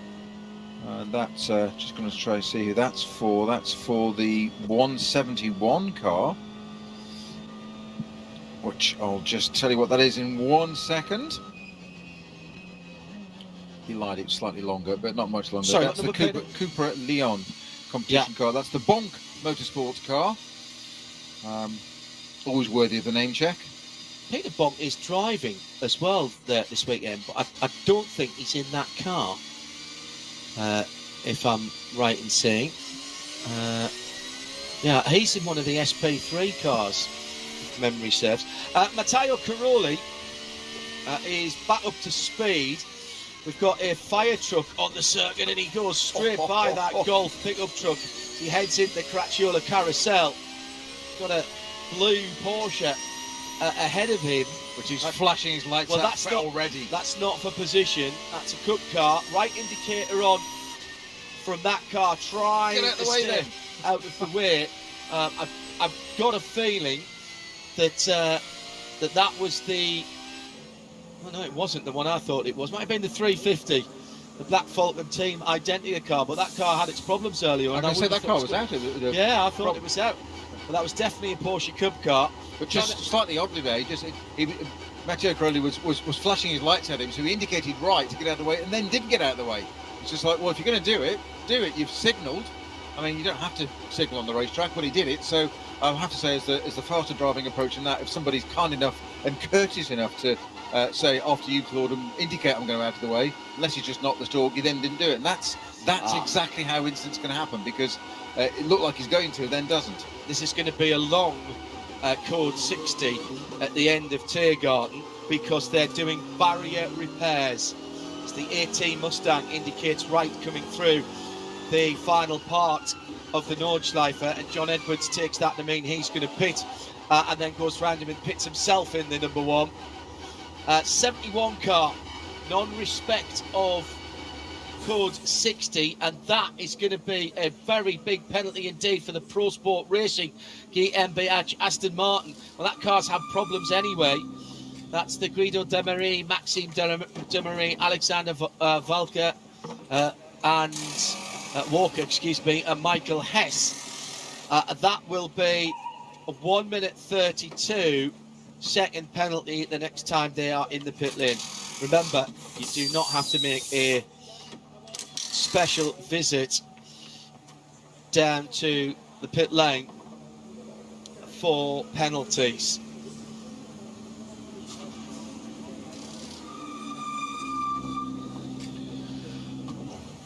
That's just going to try to see who that's for. That's for the 171 car, which I'll just tell you what that is in 1 second. He lied, it was slightly longer, but not much longer. Sorry, that's the Cooper Leon competition car. That's the Bonk Motorsports car. Always worthy of the name check. Peter Bonk is driving as well there this weekend, but I don't think he's in that car. if I'm right in saying. Yeah, he's in one of the SP3 cars, if memory serves. Matteo Caroli is back up to speed. We've got a fire truck on the circuit, and he goes straight by that Golf pickup truck. He heads into the Cracchiola Carousel. Got a blue Porsche ahead of him, which is flashing his lights out already. That's not for position. That's a cup car. Right indicator on from that car, trying Get out to the way stay then. out of the way. I've got a feeling that that was the. Oh no, it wasn't the one I thought it was. Might have been the 350, the Black Falcon Team Identica car, but that car had its problems earlier. I can say that car was out. Yeah, I thought it was out. But that was definitely a Porsche Cup car. But just slightly oddly there, Matteo Caroli was flashing his lights at him, so he indicated right to get out of the way, and then didn't get out of the way. It's just like, well, if you're going to do it, do it. You've signalled. I mean, you don't have to signal on the racetrack, but he did it. So I'll have to say, as the faster driving approach in that, if somebody's kind enough and courteous enough to say, after you, Claude, and indicate I'm going out of the way, unless you just knocked the stalk, you then didn't do it. And that's exactly how incident's going to happen, because it looked like he's going to, then doesn't. This is going to be a long code 60 at the end of Tiergarten, because they're doing barrier repairs. As the 18 Mustang indicates right coming through the final part of the Nordschleife, and John Edwards takes that to mean he's going to pit, and then goes round him and pits himself in the number one. 71 car, non-respect of code 60, and that is going to be a very big penalty indeed for the Pro Sport Racing GmbH Aston Martin. Well, that car's had problems anyway. That's the Guido Demery, Maxime Demery, Alexander Walker, and Walker, and Michael Hess. That will be a 1 minute 32 second penalty the next time they are in the pit lane. Remember, you do not have to make a special visit down to the pit lane for penalties.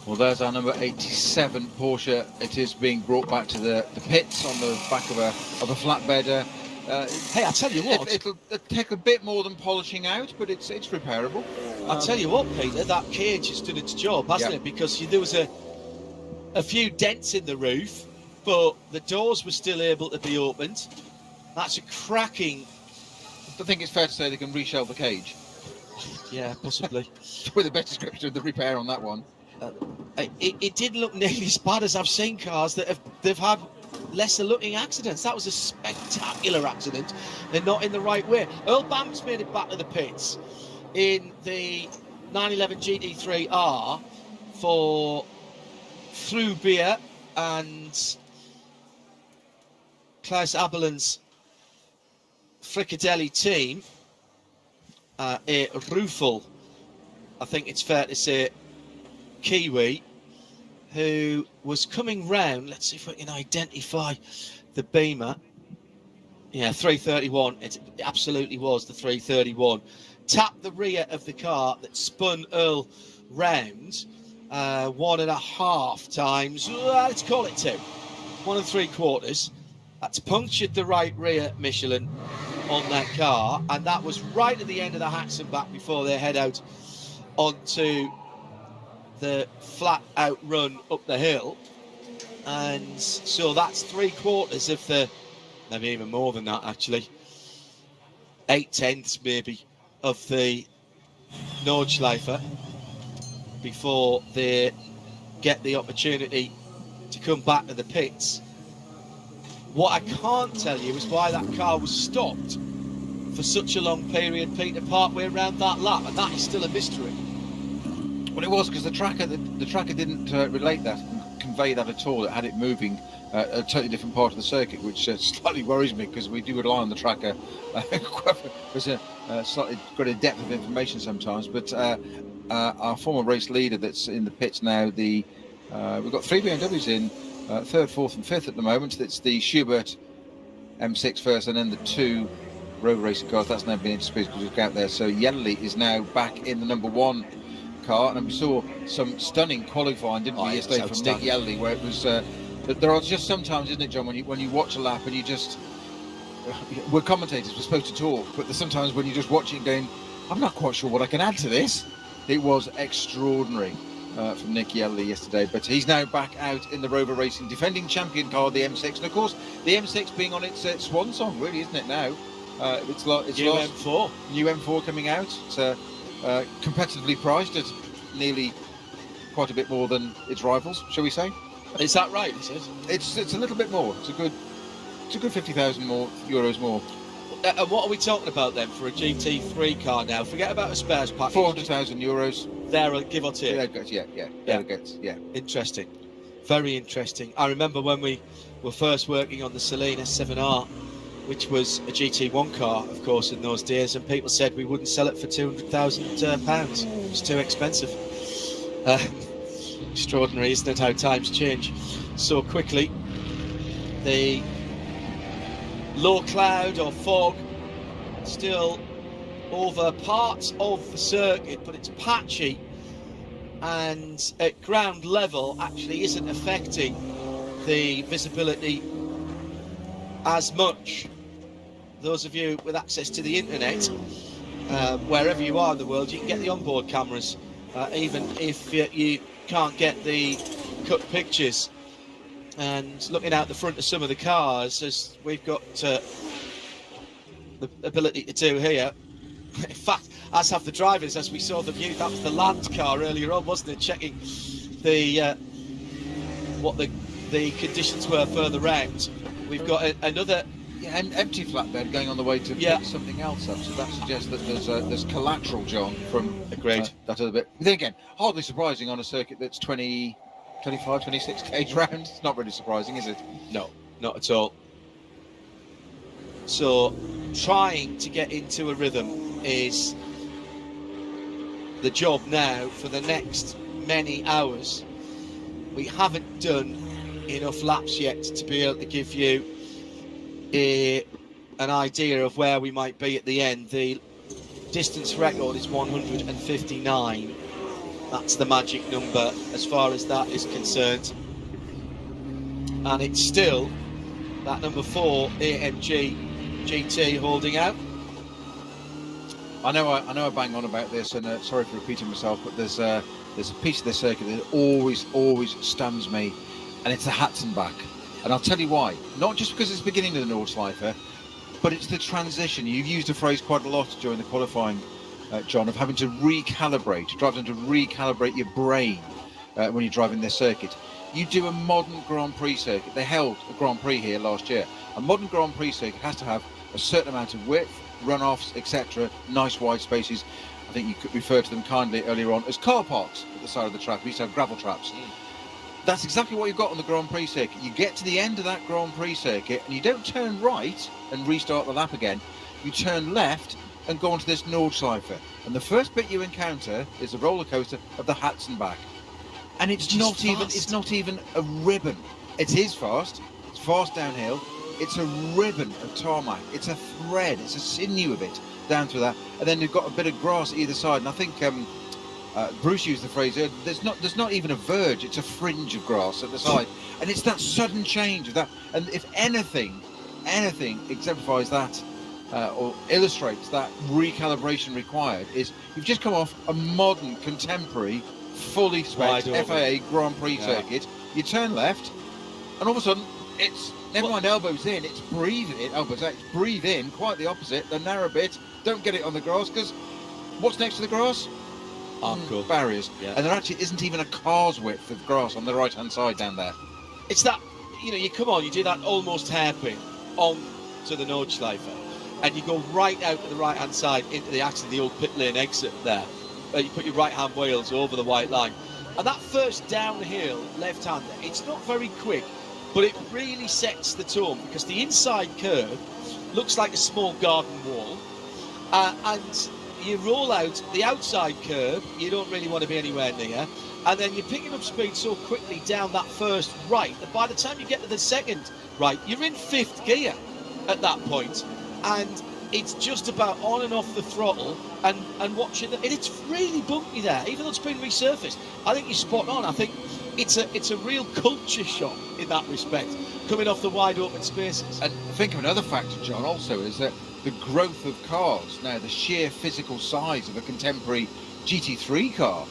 Well, there's our number 87 Porsche. It is being brought back to the pits on the back of a flatbed. Hey, I tell you what, it'll take a bit more than polishing out, but it's repairable. I tell you what, Peter, that cage has done its job, hasn't it? Because there was a few dents in the roof, but the doors were still able to be opened. That's a cracking. I think it's fair to say they can reshelve the cage. Yeah, possibly. With a better description of the repair on that one. It didn't look nearly as bad as I've seen cars that they've had lesser looking accidents. That was a spectacular accident. They're not in the right way. Earl Bamps made it back to the pits in the 911 GT3R for Frubeer and Klaus Abelin's Fricadelli team. A Ruffel, I think it's fair to say, Kiwi, who was coming round. Let's see if we can identify the Beamer. Yeah, 331. It absolutely was the 331. Tapped the rear of the car that spun Earl round 1.5 times. Let's call it 2. 1 3/4. That's punctured the right rear Michelin on that car, and that was right at the end of the Haxenbach before they head out onto the flat out run up the hill. And so that's 3/4 of the, maybe even more than that actually, 8/10 maybe of the Nordschleife before they get the opportunity to come back to the pits. What I can't tell you is why that car was stopped for such a long period, Peter, partway around that lap, and that is still a mystery. Well, it was because the tracker didn't relate that and convey that at all. It had it moving a totally different part of the circuit, which slightly worries me, because we do rely on the tracker there's a slightly greater depth of information sometimes. But our former race leader that's in the pits now, we've got 3 BMWs in, 3rd, 4th and 5th at the moment. It's the Schubert M6 first, and then the 2 road racing cars. That's now been interspersed because we've got out there. So Yenli is now back in the number 1 car, and we saw some stunning qualifying, didn't we, yesterday from Nick Yelly, where it was. There are just sometimes, isn't it, John, when you watch a lap and you just. We're commentators, we're supposed to talk, but there's sometimes when you just watch it going, I'm not quite sure what I can add to this. It was extraordinary from Nick Yelly yesterday, but he's now back out in the Rover Racing, defending champion car, the M6, and of course the M6 being on its swan song, really, isn't it now? It's new M4. New M4 coming out. It's competitively priced at nearly quite a bit more than its rivals, shall we say? Is that right? Is it? It's a little bit more. It's a good 50,000 euros more. And what are we talking about then for a GT3 car now? Forget about a spares package. 400,000 euros. There, give or take. Yeah. Interesting. Very interesting. I remember when we were first working on the Celine S7R, which was a GT1 car, of course, in those days, and people said we wouldn't sell it for £200,000. It was too expensive. Extraordinary, isn't it, how times change so quickly. The low cloud or fog still over parts of the circuit, but it's patchy, and at ground level actually isn't affecting the visibility as much. Those of you with access to the internet, wherever you are in the world, you can get the onboard cameras, even if you can't get the cut pictures. And looking out the front of some of the cars, as we've got the ability to do here. In fact, as have the drivers, as we saw the view, that was the Land car earlier on, wasn't it? Checking the what the conditions were further round. We've got another an empty flatbed going on the way to pick something else up, so that suggests that there's collateral, John, from that other bit. Then again, hardly surprising on a circuit that's 25, 26 k's round. It's not really surprising, is it? No, not at all. So trying to get into a rhythm is the job now for the next many hours. We haven't done enough laps yet to be able to give you an idea of where we might be at the end. The distance record is 159. That's the magic number as far as that is concerned, and it's still that number 4 AMG GT holding out. I know I bang on about this, and sorry for repeating myself, but there's a piece of this circuit that always stuns me, and it's the Hatzenbach. And I'll tell you why. Not just because it's the beginning of the Nordschleife, but it's the transition. You've used the phrase quite a lot during the qualifying, John, of having to recalibrate, driving to recalibrate your brain when you're driving this circuit. You do a modern Grand Prix circuit. They held a Grand Prix here last year. A modern Grand Prix circuit has to have a certain amount of width, runoffs, etc., nice wide spaces. I think you could refer to them kindly earlier on as car parks at the side of the track. We used to have gravel traps. That's exactly what you've got on the Grand Prix circuit. You get to the end of that Grand Prix circuit and you don't turn right and restart the lap again. You turn left and go onto this Nordschleife. And the first bit you encounter is the roller coaster of the Hatzenbach. And it's not even a ribbon. It is fast. It's fast downhill. It's a ribbon of tarmac. It's a thread. It's a sinew of it down through that. And then you've got a bit of grass either side. And I think Bruce used the phrase, there's not even a verge, it's a fringe of grass at the side. And it's that sudden change of that. And if anything exemplifies that or illustrates that recalibration required, is you've just come off a modern, contemporary, fully spec FIA Grand Prix circuit. You turn left, and all of a sudden, it's, never mind elbows in, it's breathe in, elbows out, it's breathe in, quite the opposite, the narrow bit, don't get it on the grass, because what's next to the grass? Barriers. Yeah. And there actually isn't even a car's width of grass on the right-hand side down there. It's that, you come on, you do that almost hairpin on to the Nordschleife, and you go right out to the right-hand side into the old pit lane exit there. You put your right-hand wheels over the white line. And that first downhill left-hander, it's not very quick, but it really sets the tone, because the inside curve looks like a small garden wall, and you roll out the outside curve, you don't really want to be anywhere near, and then you're picking up speed so quickly down that first right that by the time you get to the second right, you're in 5th gear at that point, and it's just about on and off the throttle and watching it. And it's really bumpy there, even though it's been resurfaced. I think you're spot on. I think it's a real culture shock in that respect, coming off the wide open spaces. And think of another factor, John, also, is that the growth of cars now, the sheer physical size of a contemporary GT3 car.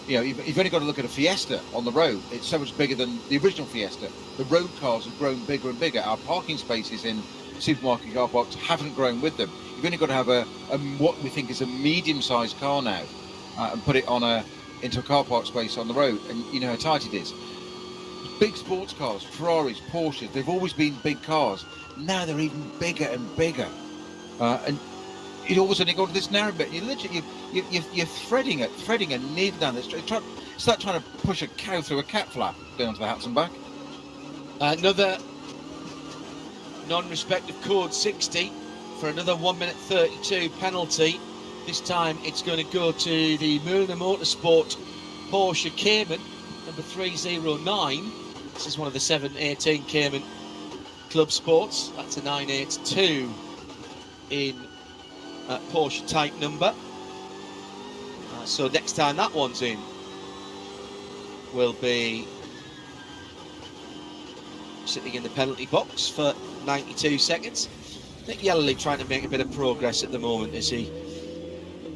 You've only got to look at a Fiesta on the road. It's so much bigger than the original Fiesta. The road cars have grown bigger and bigger. Our parking spaces in supermarket car parks haven't grown with them. You've only got to have a what we think is a medium-sized car now, and put it into a car park space on the road, and you know how tight it is. Big sports cars, Ferraris, Porsches, they've always been big cars. Now they're even bigger and bigger, and you all of a sudden you go to this narrow bit. You're threading a needle down this. It's like trying to push a cow through a cat flap down to the Hats and back. Another non-respect of code 60 for another 1 minute 32 penalty. This time it's going to go to the Mueller Motorsport Porsche Cayman, number 309. This is one of the 718 Cayman Club Sports. That's a 982 in Porsche type number. So next time that one's in will be sitting in the penalty box for 92 seconds. Nick Yellowly trying to make a bit of progress at the moment as he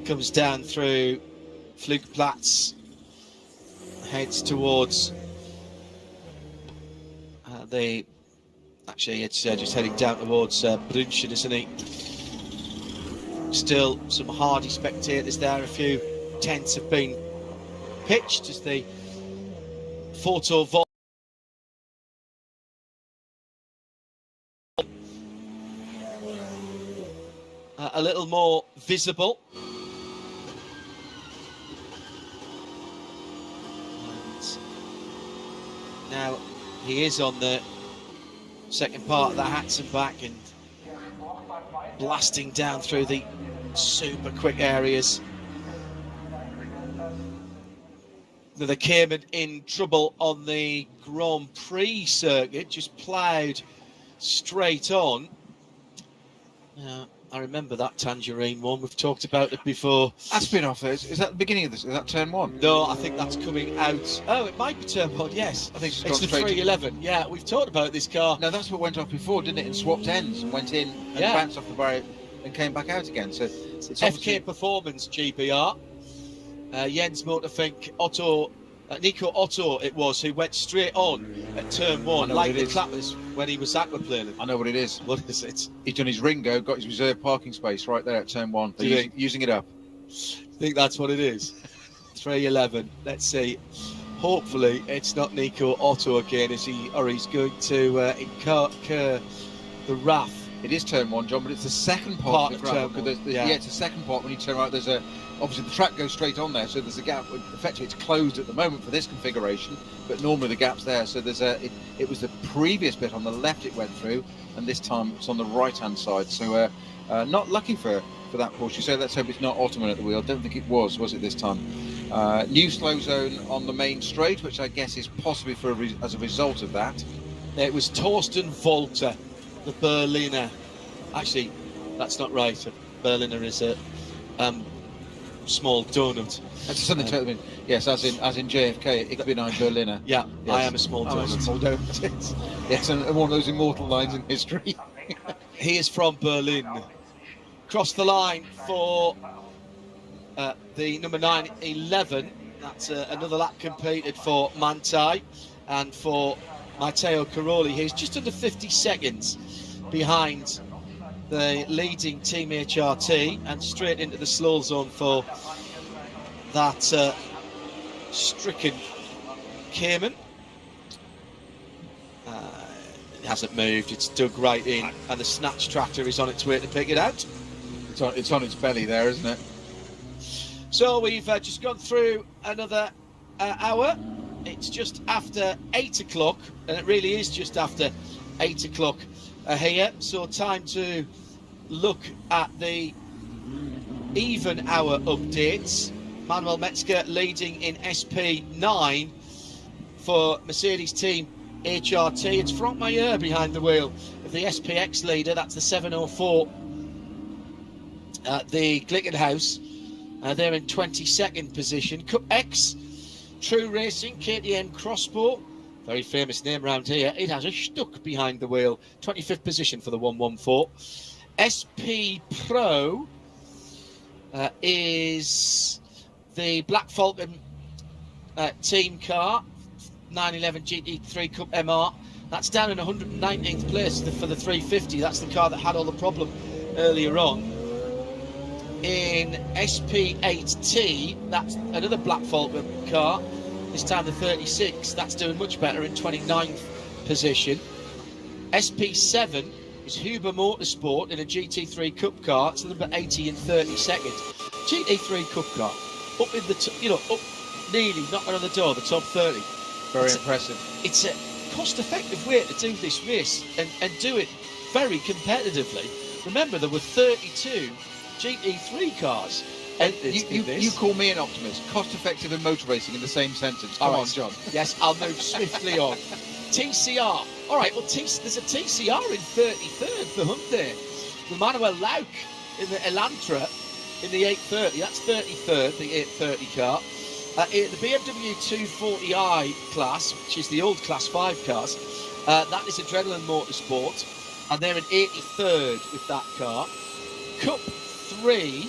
comes down through Flugplatz, heads towards it's just heading down towards Brünchen, isn't he? Still some hardy spectators there. A few tents have been pitched as the photo vault a little more visible. And now he is on the second part of the Hats and back and blasting down through the super quick areas. The Cayman in trouble on the Grand Prix circuit, just ploughed straight on. I remember that Tangerine one. We've talked about it before. That's been off there. Is that the beginning of this? Is that turn one? No, I think that's coming out. Oh, it might be turn one, yes. I think it's the 311. Yeah, we've talked about this car. No, that's what went off before, didn't it? And swapped ends and went in and bounced off the barrier and came back out again. So it's FK Performance GBR. Jens Motorfink, Nico Otto it was, who went straight on at turn one, like the clappers when he was aquaplaning. I know what it is. What is it? He's done his Ringo, got his reserve parking space right there at turn one. They're using it up. I think that's what it is. 311. Let's see. Hopefully it's not Nico Otto again, he's going to incur the wrath. It is turn one, John, but it's the second part of the turn one. It's the second part. When you turn right, obviously the track goes straight on there, so there's a gap. Effectively, it's closed at the moment for this configuration, but normally the gap's there. So there's it was the previous bit on the left it went through, and this time it's on the right-hand side. So not lucky for that Porsche. So let's hope it's not Ottoman at the wheel. Don't think it was it this time? New slow zone on the main straight, which I guess is possibly as a result of that. It was Torsten Volter, the Berliner. Actually, that's not right. A Berliner is a small donut. That's something to mean. Yes, as in JFK, ich bin ein Berliner. Yeah, yes. I am a small donut. A small donut. Yes, and one of those immortal lines in history. He is from Berlin. Cross the line for the number 911. That's another lap completed for Manthey, and for Matteo Caroli. He's just under 50 seconds behind the leading Team HRT, and straight into the slow zone for that stricken Cayman. It hasn't moved, it's dug right in, and the snatch tractor is on its way to pick it out. It's on its belly there, isn't it? So we've just gone through another hour. It's just after 8 o'clock, and it really is just after 8 o'clock here. So time to look at the even hour updates. Manuel Metzger leading in SP9 for Mercedes Team HRT. It's Franck Mayer behind the wheel of the SPX leader. That's the 704 the Glickenhaus. They're in 22nd position. Cup X, True Racing, KTM Crossbow, very famous name around here. It has a stuck behind the wheel. 25th position for the 114. SP Pro is the Black Falcon team car, 911 GT3 Cup MR. That's down in 119th place for the 350. That's the car that had all the problem earlier on. In SP8T, that's another Black Falcon car, this time the 36. That's doing much better in 29th position. SP7 is Huber Motorsport in a GT3 Cup car. It's number 80 in 32nd. GT3 Cup car, up in the up nearly knocking on the door, the top 30. Very impressive. It's a cost-effective way to do this race and do it very competitively. Remember, there were 32 GT3 cars. And you call me an optimist. Cost-effective and motor racing in the same sentence. Come on, John. Yes, I'll move swiftly on. TCR. All right, well, there's a TCR in 33rd for Hyundai. With Manuel Lauk in the Elantra in the 830. That's 33rd, the 830 car. The BMW 240i class, which is the old Class 5 cars, that is Adrenaline Motorsport, and they're in 83rd with that car. Cup 3,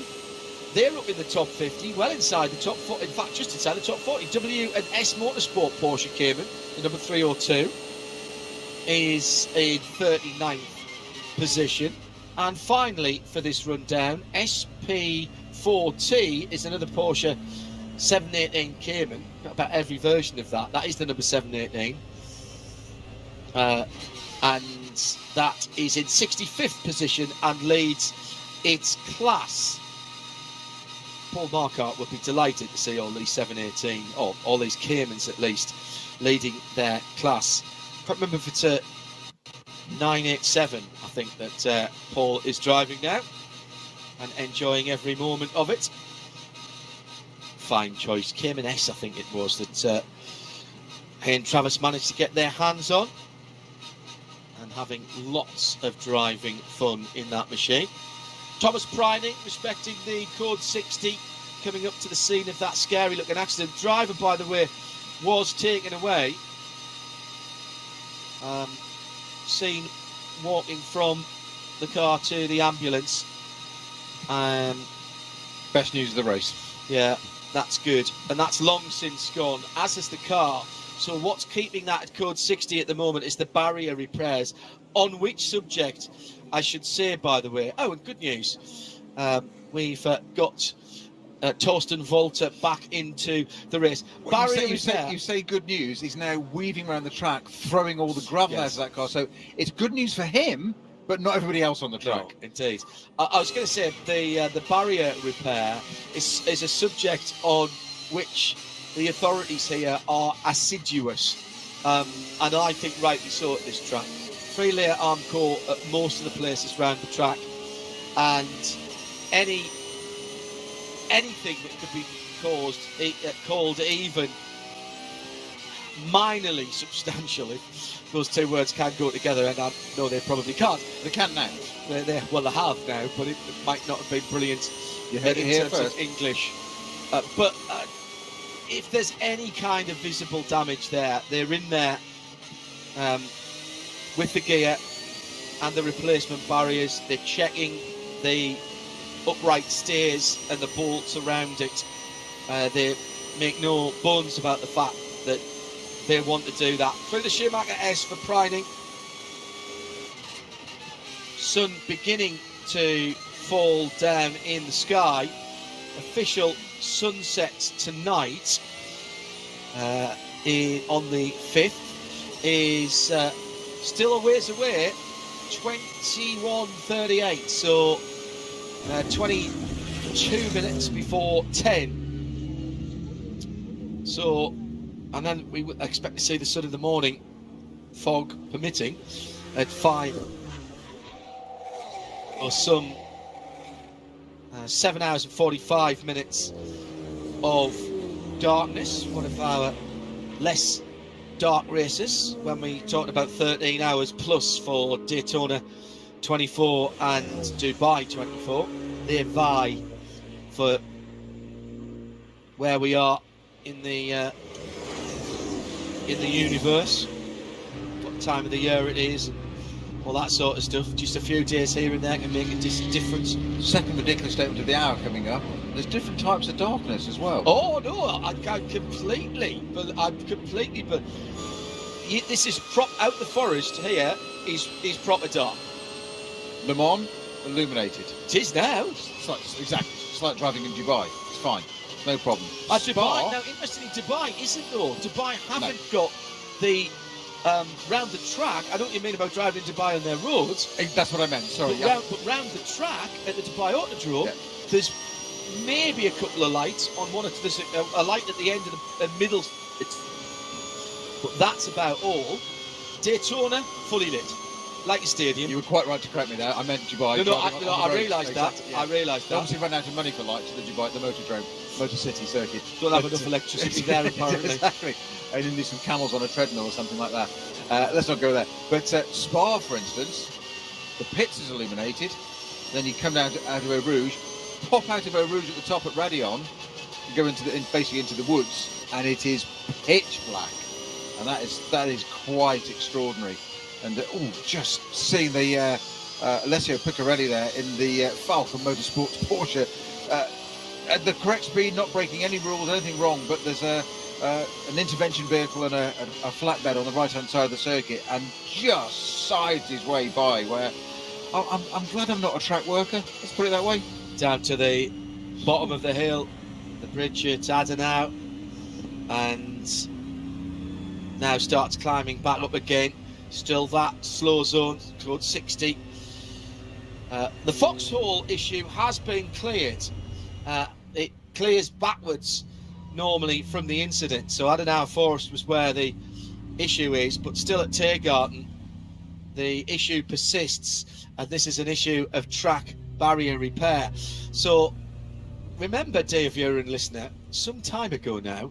they're up in the top 50, well inside the top 40, in fact, just inside the top 40. W&S Motorsport Porsche Cayman, the number 302, is in 39th position. And finally, for this rundown, SP4T is another Porsche 718 Cayman, got about every version of that. That is the number 718. And that is in 65th position and leads its class. Paul Marquardt would be delighted to see all these 718, or all these Caymans at least, leading their class. I can't remember if it's a 987, I think, that Paul is driving now and enjoying every moment of it. Fine choice. Cayman S, I think it was, that he and Travis managed to get their hands on, and having lots of driving fun in that machine. Thomas Pryning respecting the code 60, coming up to the scene of that scary looking accident. Driver, by the way, was taken away, seen walking from the car to the ambulance. Best news of the race. Yeah, that's good, and that's long since gone, as is the car. So what's keeping that at code 60 at the moment is the barrier repairs, on which subject I should say, by the way, oh, and good news, we've got Torsten Volter back into the race. Barrier you say good news. He's now weaving around the track, throwing all the gravel out of that car. So it's good news for him, but not everybody else on the track. No, indeed. I was going to say the barrier repair is a subject on which the authorities here are assiduous, and I think rightly so at this track. 3-layer arm core at most of the places around the track, and anything that could be called even minorly substantial, if those two words can go together, and I know they probably can't. They can now. They have now, but it might not have been brilliant in terms of English. But if there's any kind of visible damage there, they're in there with the gear and the replacement barriers. They're checking the upright stairs and the bolts around it. They make no bones about the fact that they want to do that. Through the Schumacher S for Pryning. Sun beginning to fall down in the sky. Official sunset tonight on the 5th is still a ways away, 21:38, so 22 minutes before 10. So, and then we would expect to see the sun in the morning, fog permitting, at 5 or some 7 hours and 45 minutes of darkness. One of our less dark races when we talked about 13 hours plus for Daytona 24 and Dubai 24. They vie for where we are in the universe, what time of the year it is, and all that sort of stuff. Just a few days here and there can make a difference. Second ridiculous statement of the hour coming up. There's different types of darkness as well. Oh no, I completely, but this is out the forest here is proper dark. Le Mans illuminated. It is now. It's like driving in Dubai. It's fine. No problem. Dubai. Now, interestingly, Dubai isn't though. Dubai haven't got the round the track. I know what you mean about driving in Dubai on their roads. That's what I meant. Sorry. But round the track at the Dubai Autodrome, there's maybe a couple of lights on one. There's a light at the end of the middle. But that's about all. Daytona fully lit, like a stadium. You were quite right to correct me there. I meant Dubai. I realised that. I realised They that. obviously ran out of money for lights at the Dubai, the Motor City circuit. Don't have enough electricity there, apparently. Exactly. I didn't need some camels on a treadmill or something like that. Let's not go there. But Spa, for instance, the pits is illuminated. Then you come down out of Eau Rouge, pop out of Eau Rouge at the top at Radion, you go basically into the woods, and it is pitch black. And that is quite extraordinary. And just seeing the Alessio Piccarelli there in the Falcon Motorsports Porsche at the correct speed, not breaking any rules, anything wrong, but there's an intervention vehicle and a flatbed on the right-hand side of the circuit, and just sides his way by. Where I'm glad I'm not a track worker. Let's put it that way. Down to the bottom of the hill, the bridge at Adenau, and now starts climbing back up again. Still that slow zone towards 60. The Foxhole issue has been cleared. It clears backwards normally from the incident. So Adenauer Forest was where the issue is, but still at Tiergarten the issue persists, and this is an issue of track barrier repair. So remember, dear viewer and listener, some time ago now,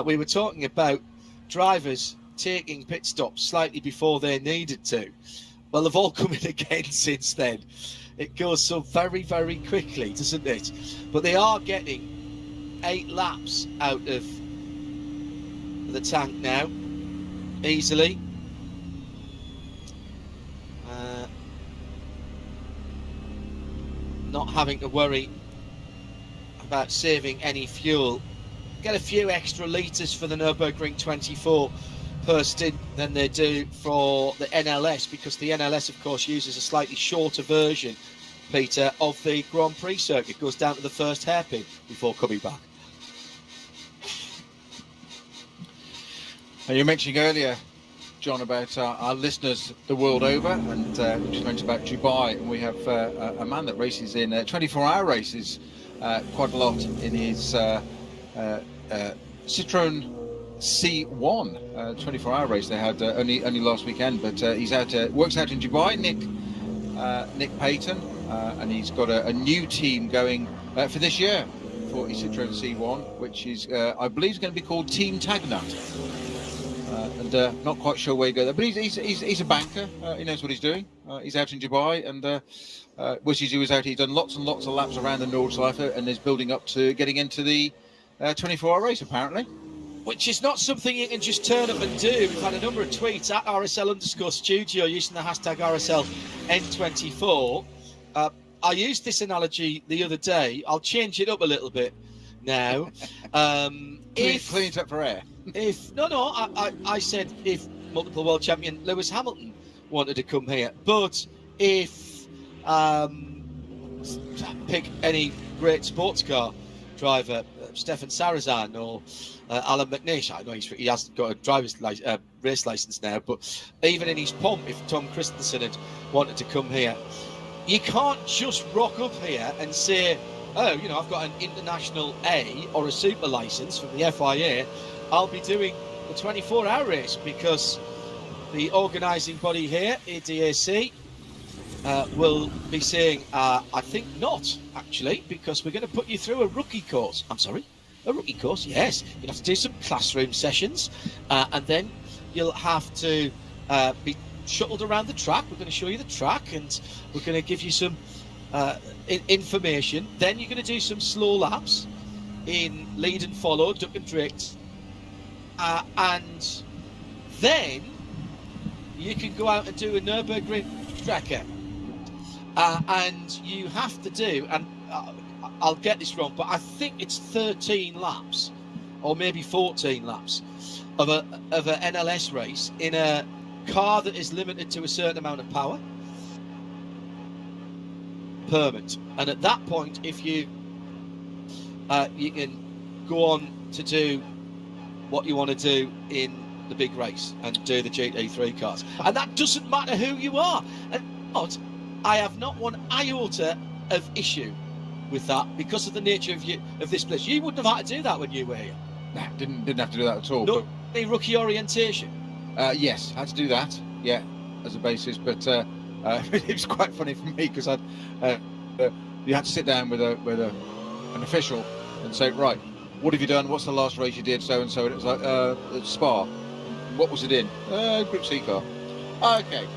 we were talking about drivers taking pit stops slightly before they needed to. Well, they've all come in again since then. It goes so very, very quickly, doesn't it? But they are getting 8 laps out of the tank now, easily. Not having to worry about saving any fuel. Get a few extra litres for the Nürburgring 24 per stint than they do for the NLS, because the NLS of course uses a slightly shorter version, Peter, of the Grand Prix circuit. Goes down to the first hairpin before coming back. And you were mentioning earlier, John, about our listeners the world over, and we just mentioned about Dubai, and we have a man that races in 24-hour races quite a lot in his Citroen C1 24-hour race they had only last weekend, but he's out works out in Dubai, Nick Payton, and he's got a new team going for this year for his Citroen C1, which is I believe is going to be called Team Tagnut, and not quite sure where he goes there, but he's a banker. He knows what he's doing. He's out in Dubai, and wishes he was out. He's done lots and lots of laps around the Nordschleife and is building up to getting into the 24-hour race apparently. Which is not something you can just turn up and do. We've had a number of tweets at RSL_studio using the hashtag RSLN24. I used this analogy the other day. I'll change it up a little bit now. Clean it up for air. I said if multiple world champion Lewis Hamilton wanted to come here, but if pick any great sports car driver, Stefan Sarazan or Alan McNish. I know he hasn't got a driver's race license now, but even in his pomp, if Tom Christensen had wanted to come here, you can't just rock up here and say, oh, I've got an international A or a super license from the FIA, I'll be doing the 24-hour race, because the organising body here, ADAC, will be saying, I think not, actually, because we're going to put you through a rookie course. I'm sorry? A rookie course? Yes. You'll have to do some classroom sessions, and then you'll have to be shuttled around the track. We're going to show you the track, and we're going to give you some information. Then you're going to do some slow laps in lead and follow, duck and drift, and then you can go out and do a Nürburgring tracker. And you have to do, and I'll get this wrong, but I think it's 13 laps, or maybe 14 laps of an NLS race in a car that is limited to a certain amount of power permit. And at that point, if you can go on to do what you want to do in the big race and do the GT3 cars, and that doesn't matter who you are. And I have not one iota of issue with that because of the nature of this place. You wouldn't have had to do that when you were here. Nah, didn't have to do that at all. No, any rookie orientation. Yes, had to do that. Yeah, as a basis, but it was quite funny for me because you had to sit down with an official and say, right, what have you done? What's the last race you did? So and so. And it was like Spa. What was it in? Group C car. Okay,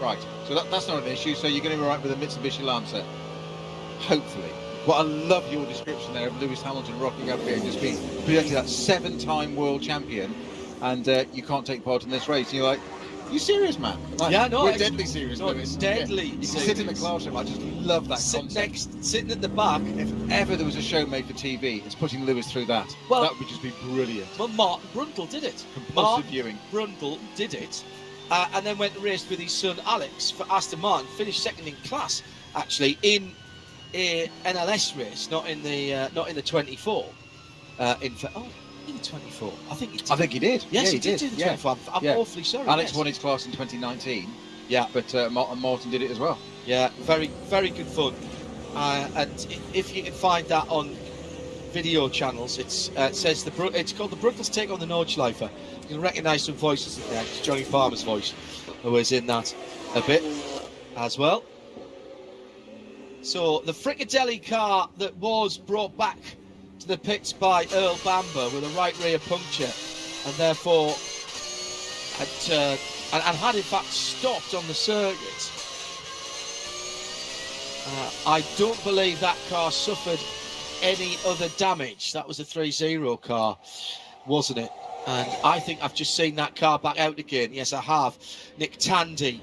right. So that's not an issue. So you're going to be right with a Mitsubishi Lancer, hopefully. Well, I love your description there of Lewis Hamilton rocking up here and just being presented that 7-time world champion, and you can't take part in this race. And you're like, you serious, man? Like, Yeah, no, we're deadly serious, no, Lewis. deadly You can serious. sit in the classroom. I just love that concept. Sitting at the back. If ever there was a show made for TV, it's putting Lewis through that. Well- That would just be brilliant. Well, Mark Brundle did it. Compulsive viewing. Brundle did it, and then went and raced with his son Alex for Aston Martin. Finished second in class, actually, in a NLS race, not in the 24. In the 24. I think he did. Yes, Yeah, he did do the 24. I'm Yeah. awfully sorry. Alex yes. won his class in 2019. Yeah, But Martin did it as well. yeah, very, very good fun. And if you can find that on video channels, it says it's called the Brundles Take on the Nordschleifer. You can recognise some voices in there. It's Johnny Farmer's voice who was in that a bit as well. So the Fricadelli car that was brought back to the pits by Earl Bamber with a right rear puncture, and therefore had in fact stopped on the circuit. I don't believe that car suffered any other damage. That was a 3-0 car, wasn't it? And I think I've just seen that car back out again. Yes, I have. Nick Tandy,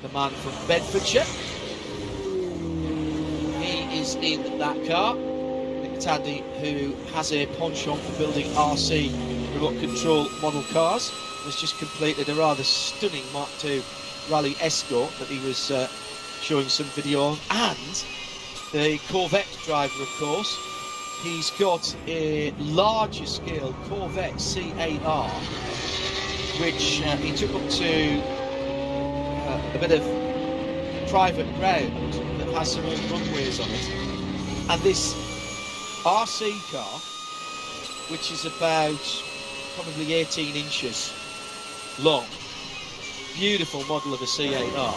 the man from Bedfordshire. He is in that car. Nick Tandy, who has a penchant for building RC remote control model cars, has just completed a rather stunning Mark II Rally Escort that he was showing some video on. And the Corvette driver, of course, he's got a larger scale Corvette C8R, which he took up to a bit of private ground that has some own runways on it. And this RC car, which is about probably 18 inches long, beautiful model of a C8R,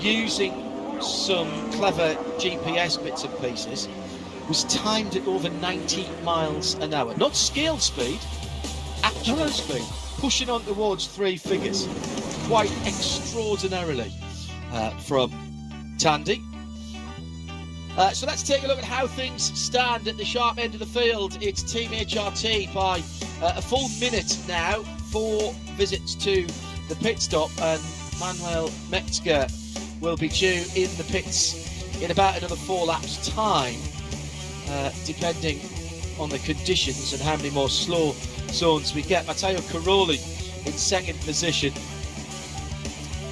using some clever GPS bits and pieces, was timed at over 90 miles an hour. Not scale speed, actual speed, pushing on towards 3 figures. Quite extraordinarily from Tandy. So let's take a look at how things stand at the sharp end of the field. It's Team HRT by a full minute now. 4 visits to the pit stop, and Manuel Metzger will be due in the pits in about another 4 laps time, depending on the conditions and how many more slow zones we get. Matteo Caroli in second position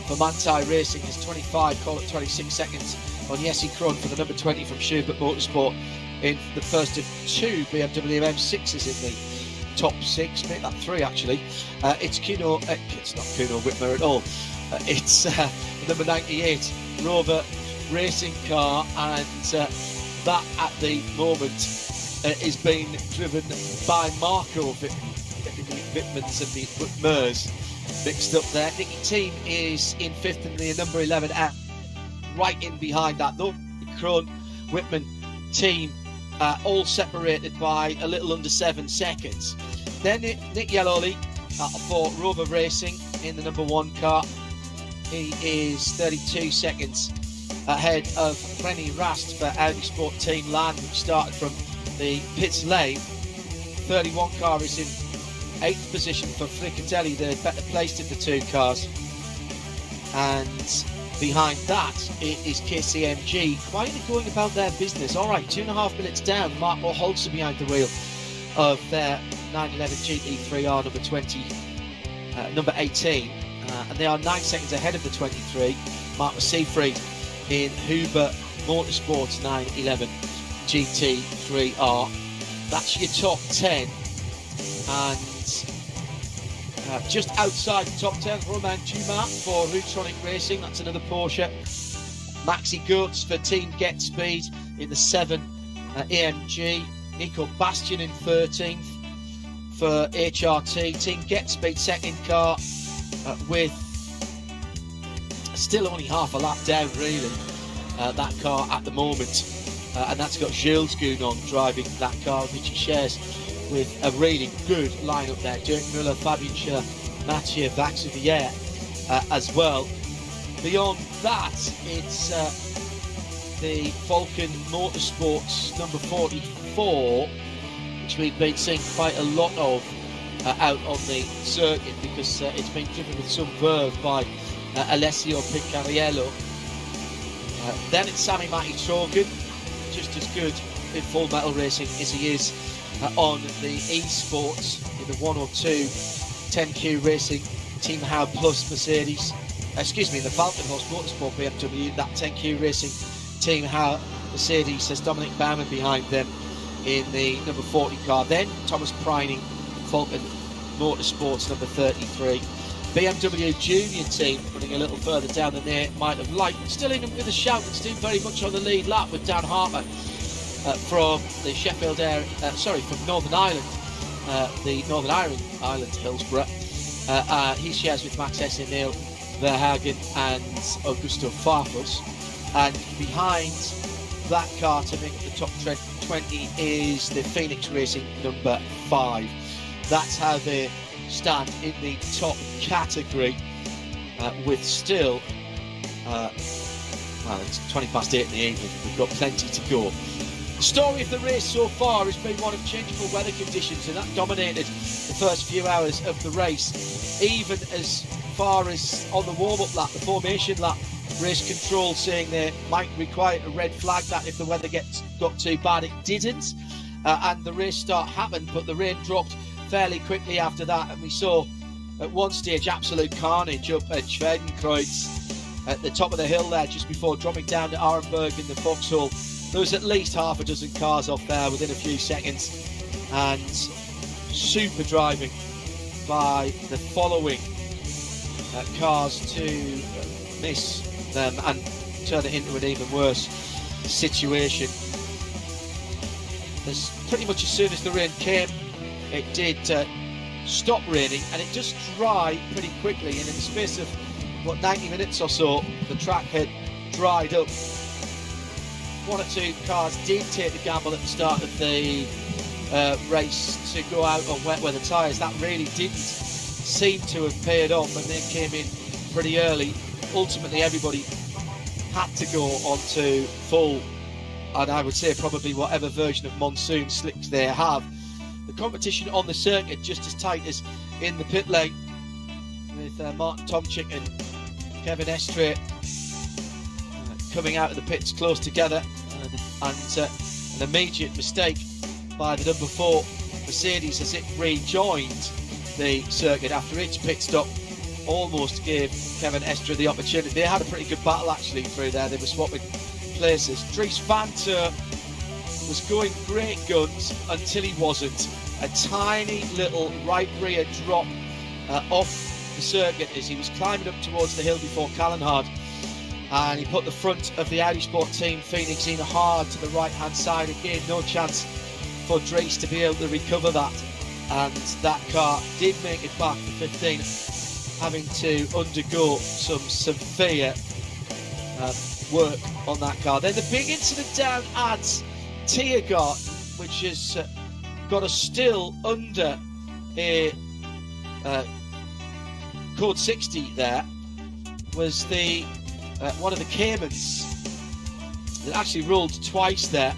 for Manthey Racing is 25, call it 26 seconds on Jesse Kron for the number 20 from Schubert Motorsport in the first of 2 BMW M6s in the top 6, make that 3 actually. It's it's not Kuno Whitmer at all. It's number 98 Rover racing car, and that at the moment is being driven by Marco Wittmans and the Whitmers mixed up there. Nicky Team is in 5th in the number 11 at right in behind that though. Kron, Whitman Team all separated by a little under 7 seconds. Then Nick Yellowly for Rover Racing in the number 1 car. He is 32 seconds ahead of René Rast for Audi Sport Team Land, which started from the pits lane. 31 car is in 8th position for Fricatelli, the better placed of the 2 cars. And behind that, it is KCMG quietly going about their business. All right, 2.5 minutes down, Mark Holzer behind the wheel of their 911 GT3R number 18. And they are 9 seconds ahead of the 23, Marcus Seefried in Huber Motorsports 911 GT3R. That's your top 10. And just outside the top 10, Romain Dumas for Rutronic Racing. That's another Porsche. Maxi Goetz for Team Get Speed in the 7 AMG. Nico Bastian in 13th for HRT. Team Get Speed second car with still only half a lap down, really, that car at the moment. And that's got Jules Gounon driving that car, which he shares with a really good lineup there. Dirk Müller, Fabien Schur, Mathieu Vaxivière as well. Beyond that, it's the Falcon Motorsports number 44, which we've been seeing quite a lot of out on the circuit, because it's been driven with some verve by Alessio Picariello. Then it's Sami Matti-Trogen, just as good in full metal racing as he is on the eSports in the 102 10Q Racing Team Howard Plus Mercedes, the Falcon Horse Motorsport BMW, that 10Q Racing Team Howard Mercedes has Dominic Baumann behind them in the number 40 car. Then Thomas Preining, Falcon Motorsports number 33. BMW Junior team running a little further down than they might have liked, but still in with a shout and still very much on the lead lap with Dan Harper from the Sheffield area, from Northern Ireland, the Northern Ireland Hillsborough. He shares with Max Hesse, Neil Verhagen and Augusto Farfus. And behind that car to make the top 20 is the Phoenix Racing number 5. That's how they stand in the top category, with still, it's 20 past 8 in the evening. We've got plenty to go. The story of the race so far has been one of changeable weather conditions, and that dominated the first few hours of the race. Even as far as on the warm-up lap, the formation lap, race control saying they might require a red flag, that if the weather got too bad. It didn't, and the race start happened, but the rain dropped fairly quickly after that, and we saw at one stage absolute carnage up at Schwedenkreuz at the top of the hill there, just before dropping down to Arenberg in the Foxhole. There was at least half a dozen cars off there within a few seconds, and super driving by the following cars to miss them and turn it into an even worse situation. There's pretty much as soon as the rain came, it did stop raining, and it just dried pretty quickly, and in the space of 90 minutes or so, the track had dried up. One or two cars did take the gamble at the start of the race to go out on wet weather tyres. That really didn't seem to have paid off, and they came in pretty early. Ultimately, everybody had to go onto full, and I would say probably whatever version of monsoon slicks they have. The competition on the circuit just as tight as in the pit lane, with Martin Tomczyk and Kevin Estre coming out of the pits close together, and an immediate mistake by the number 4 Mercedes as it rejoined the circuit after its pit stop almost gave Kevin Estre the opportunity. They had a pretty good battle actually through there. They were swapping places. Dries van Ter was going great guns until he wasn't. A tiny little right rear drop off the circuit as he was climbing up towards the hill before Callenhard, and he put the front of the Audi Sport team Phoenix in hard to the right hand side. Again, no chance for Dries to be able to recover that, and that car did make it back to 15, having to undergo some severe work on that car. Then the big incident down at Tiergarten, which has got us still under a code 60 there was the one of the Caymans that actually rolled twice there.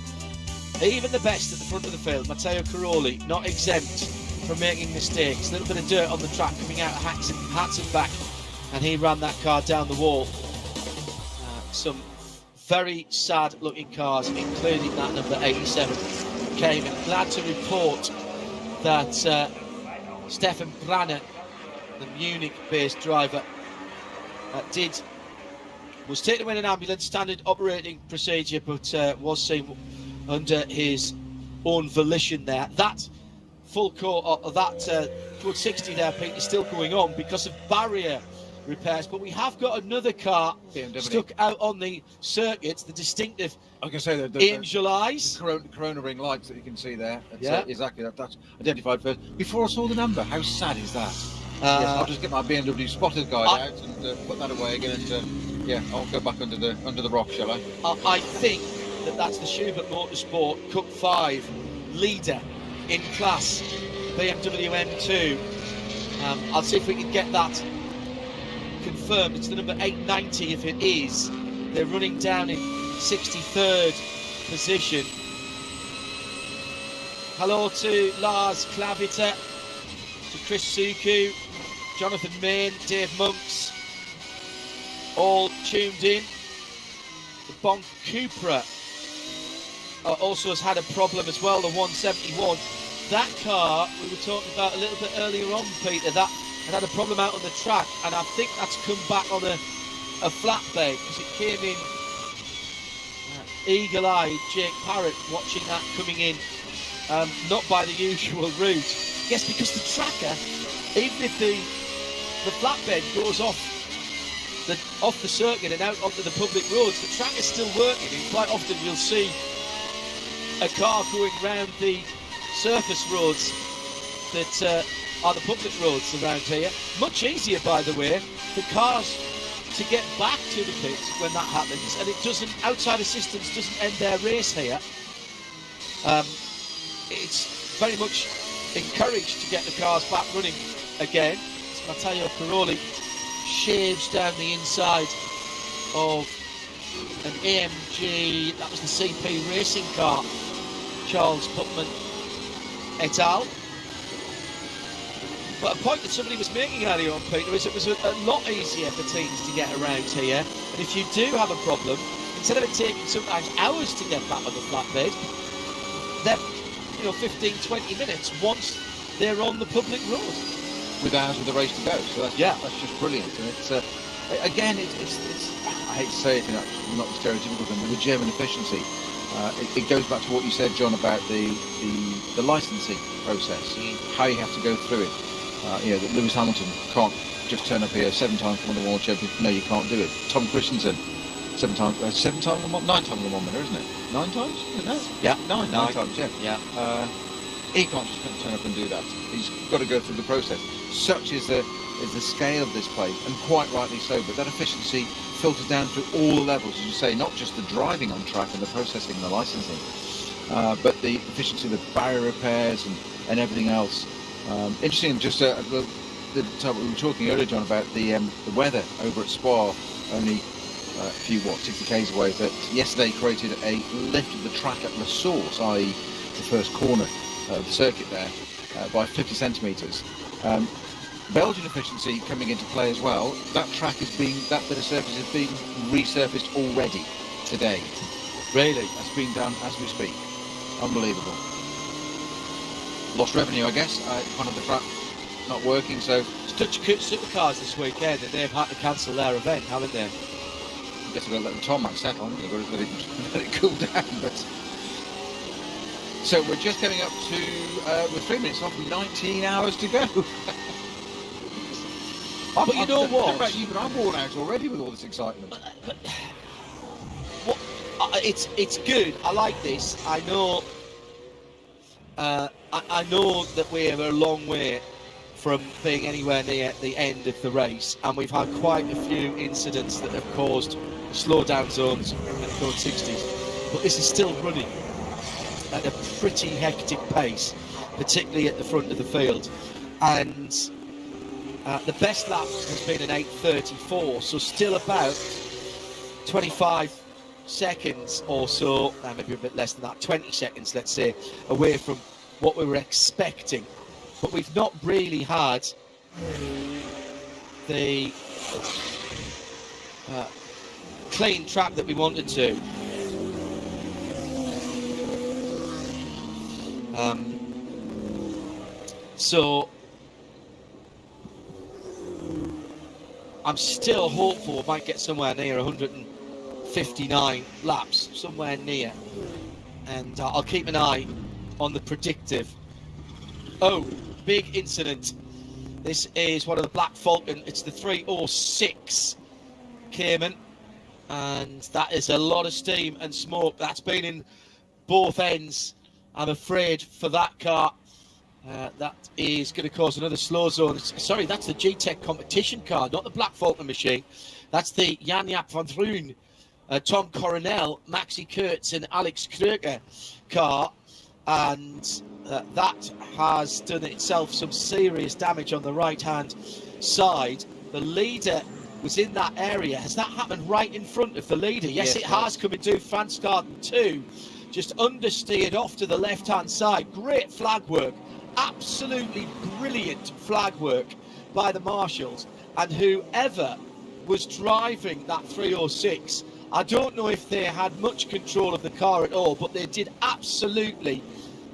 Even the best at the front of the field, Matteo Caroli, not exempt from making mistakes. A little bit of dirt on the track coming out of Hatton back, and he ran that car down the wall. Some very sad looking cars, including that number 87 Cayman. Glad to report that Stefan Branner, the Munich-based driver, was taken away in an ambulance, standard operating procedure, but was seen under his own volition there. That full court, that code 60 there, Pete, is still going on because of barrier repairs, but we have got another car BMW. Stuck out on the circuit, the distinctive I can say angel eyes. the corona ring lights that you can see there. Yeah. Exactly. That's identified first. Before I saw the number, how sad is that? Yes, I'll just get my BMW spotter guide out and put that away again, and yeah, I'll go back under the rock, shall I? I think that's the Schubert Motorsport Cup 5 leader in class, BMW M2. I'll see if we can get that confirmed. It's the number 890 if it is. They're running down in 63rd position. Hello to Lars Klaviter, to Chris Suku, Jonathan Main, Dave Monks, all tuned in. The Bon Cupra also has had a problem as well, the 171. That car we were talking about a little bit earlier on, Peter, that had a problem out on the track, and I think that's come back on a flatbed because it came in eagle-eyed. Jake Parrott watching that coming in, not by the usual route. Yes, because the tracker, even if the flatbed goes off the circuit and out onto the public roads, the track is still working, and quite often you'll see a car going round the surface roads that are the public roads around here. Much easier, by the way, for cars to get back to the pits when that happens, and it doesn't, outside assistance doesn't end their race here. It's very much encouraged to get the cars back running again. It's Matteo Caroli shaves down the inside of an AMG, that was the CP racing car, Charles Putman et al. But a point that somebody was making earlier on, Peter, is it was a lot easier for teams to get around here. And if you do have a problem, instead of it taking sometimes hours to get back on the flatbed, they're 15, 20 minutes once they're on the public road. With hours of the race to go, so that's just brilliant. And it's again, it's I hate to say it, not the stereotypical thing, but the German efficiency. It goes back to what you said, John, about the licensing process, how you have to go through it. That Lewis Hamilton can't just turn up here 7-time Formula 1 champion. No, you can't do it. Tom Christensen, 9-time Le Mans winner, isn't it? 9 times? No? Yeah, 9 times. Yeah. He can't just turn up and do that. He's got to go through the process. Such is the scale of this place, and quite rightly so. But that efficiency filters down through all the levels, as you say, not just the driving on track and the processing and the licensing, but the efficiency of the barrier repairs and everything else. Interesting, just we were talking earlier, John, about the weather over at Spa, only a few 60 k's away. But yesterday created a lift of the track at La Source, i.e. the first corner of the circuit there, by 50 centimetres. Belgian efficiency coming into play as well. That bit of surface is being resurfaced already today. Really? That's being done as we speak. Unbelievable. Lost revenue, I guess. One of the track not working, so... It's Dutch Supercars this weekend, and they've had to cancel their event, haven't they? I guess we've got to let the tarmac settle, haven't we? We've got to let it cool down, but... So we're just coming up to... we're 3 minutes off, 19 hours to go. But you know what? I don't know about you, but I'm worn out already with all this excitement. It's good. I like this. I know. I know that we're a long way from being anywhere near the end of the race, and we've had quite a few incidents that have caused slowdown zones and code 60s. But this is still running at a pretty hectic pace, particularly at the front of the field, and The best lap has been an 8:34, so still about 25 seconds or so, maybe a bit less than that, 20 seconds, let's say, away from what we were expecting. But we've not really had the clean track that we wanted to. So I'm still hopeful we might get somewhere near 159 laps, somewhere near. And I'll keep an eye on the predictive. Oh, big incident. This is one of the Black Falcon. It's the 306 Cayman. And that is a lot of steam and smoke. That's been in both ends, I'm afraid, for that car. That is going to cause another slow zone. Sorry, that's the G-Tech competition car, not the Black Falcon machine. That's the Jan-Jaap van Groen, Tom Coronel, Maxi Kurtz and Alex Kreuger car. And that has done itself some serious damage on the right-hand side. The leader was in that area. Has that happened right in front of the leader? Yes, it has, coming to France Garden 2. Just understeered off to the left-hand side. Great flag work. Absolutely brilliant flag work by the marshals. And whoever was driving that 306, I don't know if they had much control of the car at all, but they did absolutely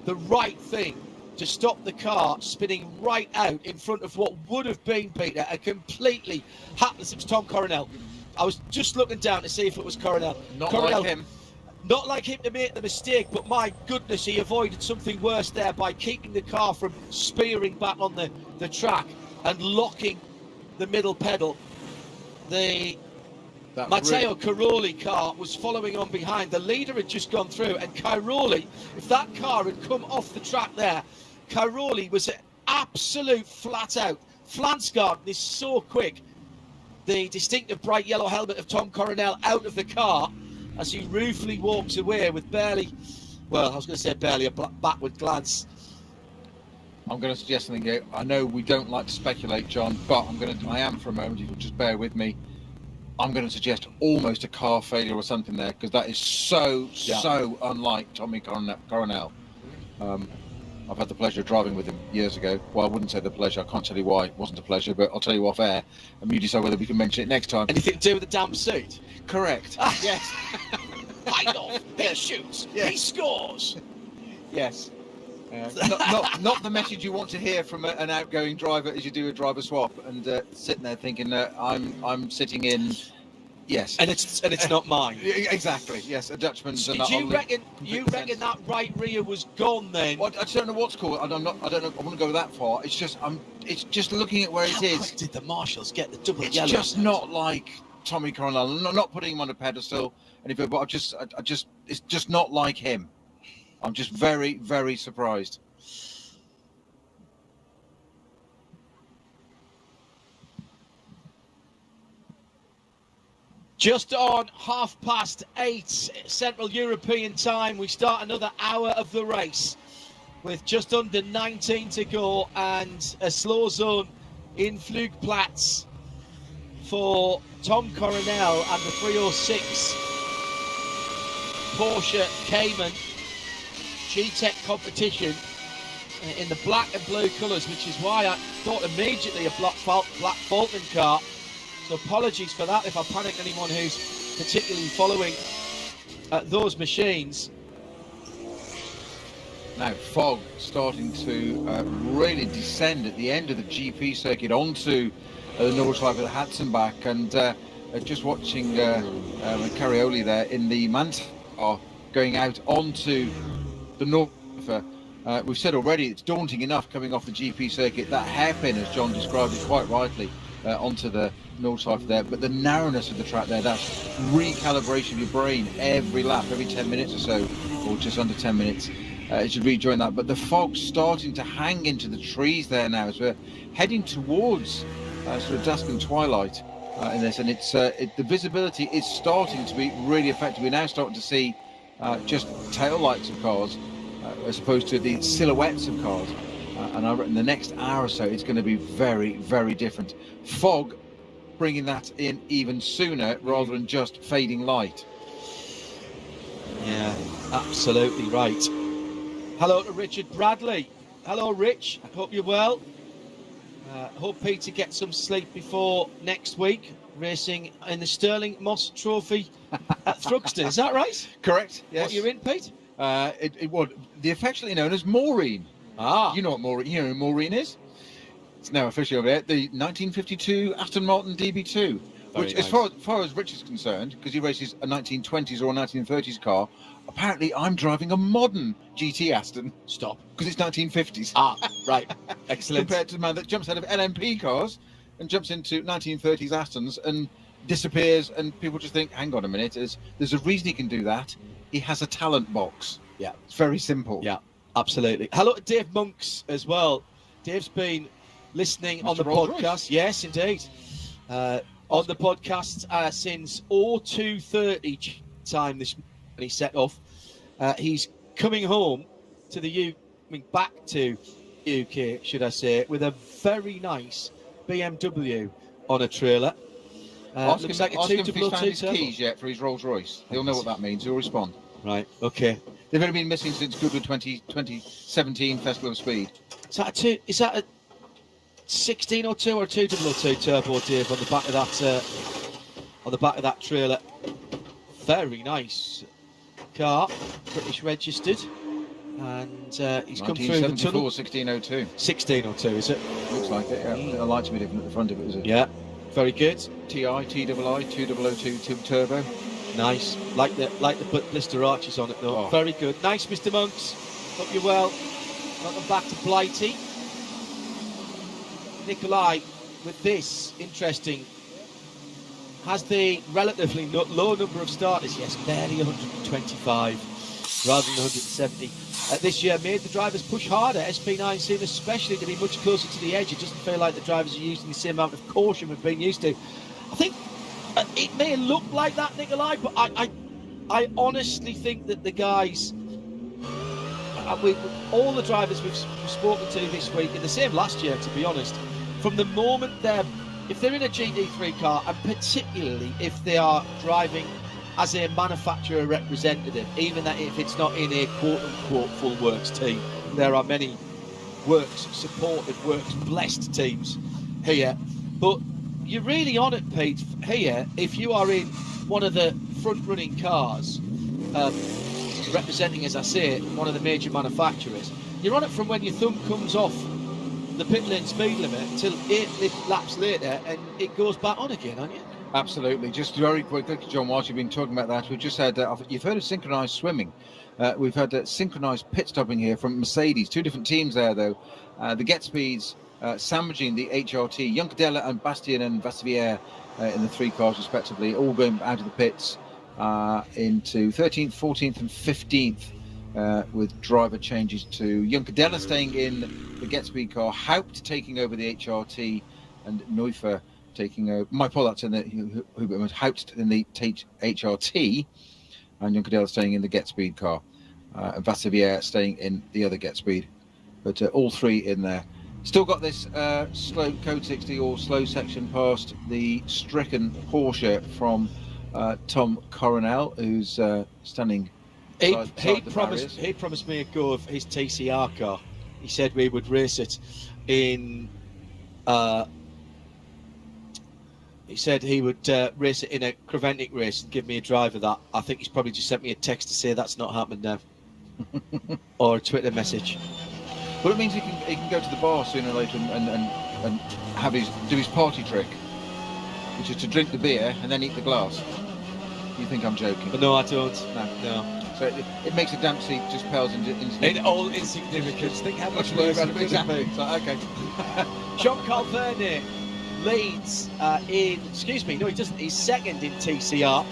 the right thing to stop the car spinning right out in front of what would have been, Peter, a completely hapless. It was Tom Coronel. I was just looking down to see if it was Coronel. Not Coronel, like him. Not like him to make the mistake, but my goodness, he avoided something worse there by keeping the car from spearing back on the track and locking the middle pedal. The Matteo Cairoli car was following on behind. The leader had just gone through, and Cairoli, if that car had come off the track there, Cairoli was an absolute flat out. Flansgaard is so quick. The distinctive bright yellow helmet of Tom Coronel out of the car as he ruefully walks away with barely, well, I was going to say barely a backward glance. I'm going to suggest something here. I know we don't like to speculate, John, but I am for a moment, if you'll just bear with me. I'm going to suggest almost a car failure or something there, because that is so unlike Tommy Coronel. I've had the pleasure of driving with him years ago. Well, I wouldn't say the pleasure. I can't tell you why it wasn't a pleasure, but I'll tell you off air, and you decide whether we can mention it next time. Anything to do with the damp suit? Correct. Yes. Right off. He shoots. Yes. He scores. Yes. Not the message you want to hear from an outgoing driver as you do a driver swap, and sitting there thinking I'm sitting in. Yes, and it's not mine. Exactly. Yes, a Dutchman. So do you reckon that right rear was gone then? Well, I don't know what's called. I don't know. I wouldn't go that far. It's just looking at where it is. How quick did the marshals get the double It's yellow? It's just not like Tommy Coronel. Not putting him on a pedestal. But it's just not like him. I'm just very, very surprised. Just on 8:30 Central European time, we start another hour of the race with just under 19 to go and a slow zone in Flugplatz for Tom Coronel and the 306 Porsche Cayman G-Tech competition in the black and blue colours, which is why I thought immediately a Black Falcon car. So apologies for that if I panicked anyone who's particularly following those machines. Now fog starting to really descend at the end of the GP circuit onto the Nordschleife of the Hatzenbach, and just watching Cairoli there in the Manta going out onto the Nordschleife. We've said already it's daunting enough coming off the GP circuit, that hairpin, as John described it quite rightly, onto the Nordschleife there, but the narrowness of the track there, that's recalibration of your brain every lap, every 10 minutes or so, or just under 10 minutes, it should rejoin that. But the fog's starting to hang into the trees there now as we're heading towards sort of dusk and twilight in this, and it's the visibility is starting to be really effective. We're now starting to see just tail lights of cars as opposed to the silhouettes of cars. and I reckon the next hour or so it's going to be very, very different. Fog bringing that in even sooner rather than just fading light. Yeah, absolutely right. Hello to Richard Bradley. Hello, Rich. I hope you're well. Hope Peter gets some sleep before next week, racing in the Sterling Moss Trophy at Thruxton. Is that right? Correct. Yes. What you're in, Pete? It would the affectionately known as Maureen. Ah, You know what Maureen? You know who Maureen is? It's now officially over there. The 1952 Aston Martin DB2. Which, nice. as far as Rich is concerned, because he races a 1920s or a 1930s car, apparently I'm driving a modern GT Aston stop. because it's 1950s. Ah, right. Excellent. Compared to the man that jumps out of LMP cars and jumps into 1930s Astons and disappears, and people just think, hang on a minute, there's a reason he can do that. He has a talent box. Yeah. It's very simple. Yeah, absolutely. Hello to Dave Monks as well. Dave's been listening on the Rolls podcast. Royce. Yes, indeed. On the podcast since 02:30 time this morning he set off. He's coming home to the back to UK, should I say, with a very nice BMW on a trailer. Ask Looks him, like a ask him if he's 200 found his turbo. keys yet for his Rolls Royce. He'll know what that means. He'll respond. Right, okay. They've only been missing since Goodwood 2017 Festival of Speed. Is that a 1602 or a 2002 turbo, Dave, on the back of that trailer? Very nice car, British registered, and he's come through the 1974, tunnel. 1602. 1602, is it? Looks like it. Yeah. The lights a bit different at the front of it, is it? Yeah, very good. TI, TII, 2002 turbo. Nice, like the blister arches on it though. Oh. Very good. Nice, Mr. Monks. Hope you're well. Welcome back to Blighty. Nikolai, with this, interesting, has the relatively low number of starters, yes, barely 125 rather than 170. This year made the drivers push harder, SP9 seem especially to be much closer to the edge. It doesn't feel like the drivers are using the same amount of caution we've been used to. I think it may look like that, Nikolai, but I honestly think that the guys, all the drivers we've spoken to this week, and the same last year, to be honest, from the moment if they're in a GT3 car, and particularly if they are driving as a manufacturer representative, even that if it's not in a quote-unquote full works team, there are many works supported, works blessed teams here. But you're really on it, Pete, here, if you are in one of the front-running cars, representing, as I say, one of the major manufacturers, you're on it from when your thumb comes off the pit lane speed limit until 8 laps later, and it goes back on again, aren't you? Absolutely. Just very quickly, John, whilst you've been talking about that, we've just had, you've heard of synchronised swimming. We've had synchronised pit stopping here from Mercedes. Two different teams there, though. The Get Speeds sandwiching the HRT. Juncadella and Bastien and Vassivière in the 3 cars, respectively, all going out of the pits into 13th, 14th and 15th with driver changes to Juncadella staying in the Get Speed car, Haupt taking over the HRT, and Neuffer taking over. My Pollard's in the Haupt in the HRT, and Juncadella staying in the Get Speed car, and Vassivière staying in the other Get Speed. But all 3 in there. Still got this slow code 60 or slow section past the stricken Porsche from Tom Coronel, who's standing. He promised me a go of his TCR car. He said we would race it in. He said he would race it in a Creventic race and give me a drive of that. I think he's probably just sent me a text to say that's not happened now, or a Twitter message. Well, it means he can go to the bar sooner or later and have do his party trick, which is to drink the beer and then eat the glass. You think I'm joking? But no, I don't. No. So it makes a damp seat just pales into in all insignificance. Think how much worse it would be. So, okay. Jean Calverne leads in. Excuse me. No, he doesn't. He's second in TCR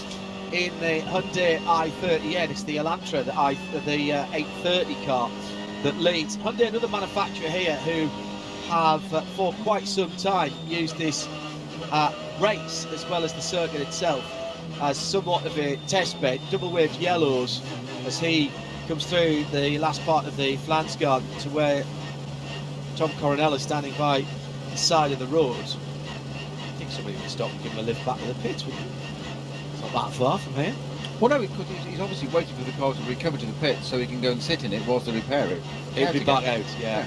in the Hyundai i30N. It's the Elantra, the 830 car that leads. Hyundai, another manufacturer here, who have for quite some time used this race as well as the circuit itself as somewhat of a test bed. Double wave yellows as he comes through the last part of the Flansgarden to where Tom Coronella standing by the side of the road. I think somebody would stop and give him a lift back to the pits, wouldn't he? It's not that far from here. Well, no, because he's obviously waiting for the car to recover to the pit so he can go and sit in it whilst they repair it. He'll be back out, yeah.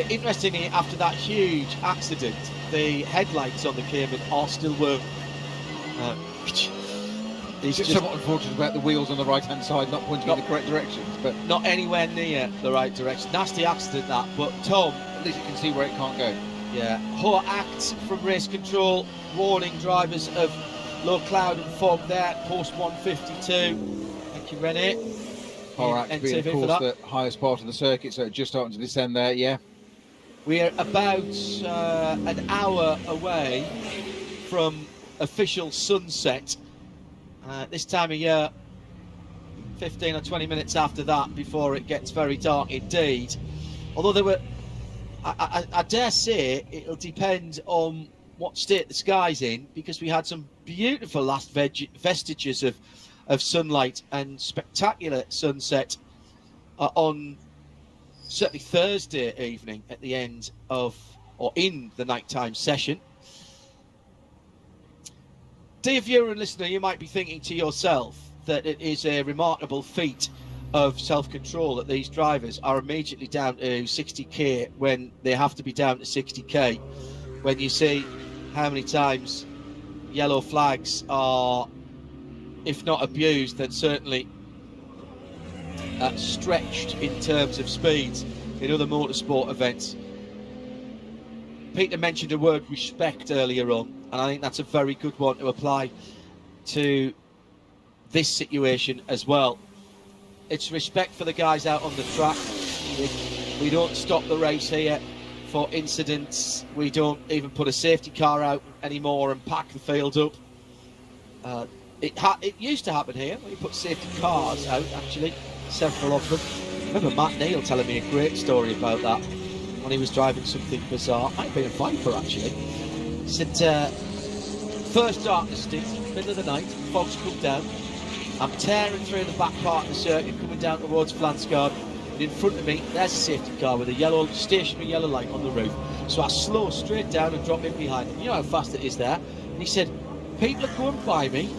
Interestingly, after that huge accident, the headlights on the Cayman are still working. It's just somewhat unfortunate about the wheels on the right-hand side not pointing in the correct direction, but not anywhere near the right direction. Nasty accident that, but Tom, at least you can see where it can't go. Yeah, Hoare Act from race control, warning drivers of low cloud and fog there, post 152. Thank you, Rennie. Hoare Act being, of course, the highest part of the circuit, so it's just starting to descend there, yeah. We're about an hour away from official sunset. This time of year, 15 or 20 minutes after that, before it gets very dark indeed. Although there were, I dare say, it'll depend on what state the sky's in, because we had some beautiful last vestiges of sunlight and spectacular sunset on certainly Thursday evening at the end of, or in the nighttime session. Dear viewer and listener, you might be thinking to yourself that it is a remarkable feat of self-control that these drivers are immediately down to 60k when they have to be down to 60k. When you see how many times yellow flags are, if not abused, then certainly stretched in terms of speeds in other motorsport events. Peter mentioned the word respect earlier on, and I think that's a very good one to apply to this situation as well. It's respect for the guys out on the track. We don't stop the race here for incidents. We don't even put a safety car out anymore and pack the field up. It used to happen here. We put safety cars out, actually, several of them. I remember Matt Neal telling me a great story about that when he was driving something bizarre. Might have been a Viper, actually. He said, first darkness stint, middle of the night, fog's come down. I'm tearing through the back part of the circuit, coming down towards Flansgard, and in front of me, there's a safety car with a stationary yellow light on the roof. So I slow straight down and drop in behind him. You know how fast it is there? And he said, people are going by me,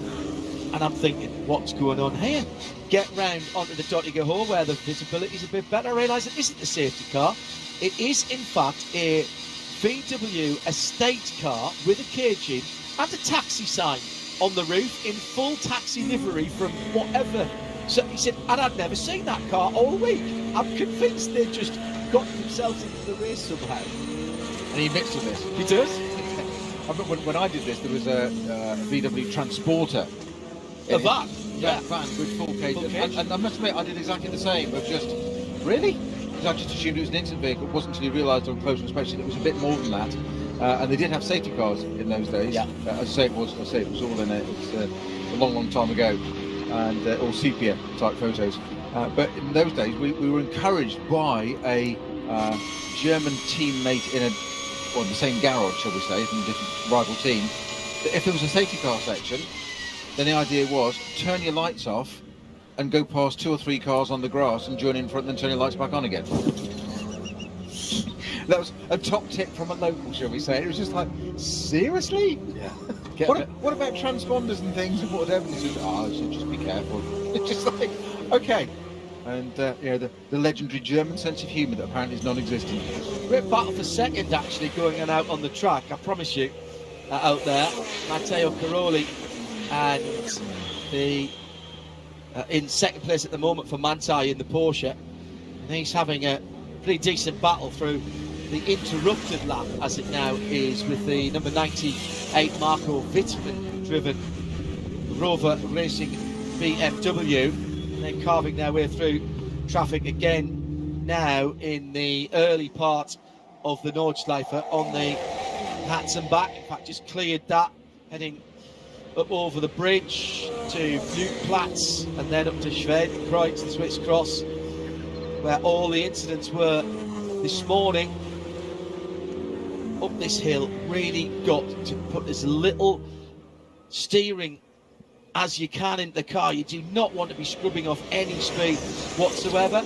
and I'm thinking, what's going on here? Get round onto the Dottinger Hole where the visibility's a bit better. I realise it isn't a safety car. It is, in fact, a VW estate car with a cage in and a taxi sign on the roof in full taxi livery from whatever. So he said, and I'd never seen that car all week. I'm convinced they just got themselves into the race somehow. And he mixed with this. He does? I remember when I did this, there was a VW Transporter. A van? Yeah, van with full cage. And I must admit, I did exactly the same, of just, really? Because I just assumed it was an instant vehicle. It wasn't until you realised on close inspection it was a bit more than that. And they did have safety cars in those days. Yeah. As I say, it was all in a long, long time ago, and all sepia type photos. But in those days, we were encouraged by a German teammate in the same garage, shall we say, from a different rival team, that if there was a safety car section, then the idea was turn your lights off and go past 2 or 3 cars on the grass and join in front, and then turn your lights back on again. That was a top tip from a local, shall we say. It was just like, seriously? Yeah. What about transponders and things and whatever? He said, I should just be careful. It's just like, okay. And the legendary German sense of humour that apparently is non-existent. Great battle for second, actually, going on out on the track. I promise you, out there, Matteo Caroli and the in second place at the moment for Manthey in the Porsche. And he's having a pretty decent battle through the interrupted lap, as it now is, with the number 98 Marco Wittmann driven Rover Racing BMW. And then carving their way through traffic again now in the early part of the Nordschleife on the Hatzenbach. In fact, just cleared that, heading up over the bridge to Flugplatz and then up to Schwedenkreuz and Swiss Cross, where all the incidents were this morning. Up this hill, really got to put as little steering as you can into the car. You do not want to be scrubbing off any speed whatsoever.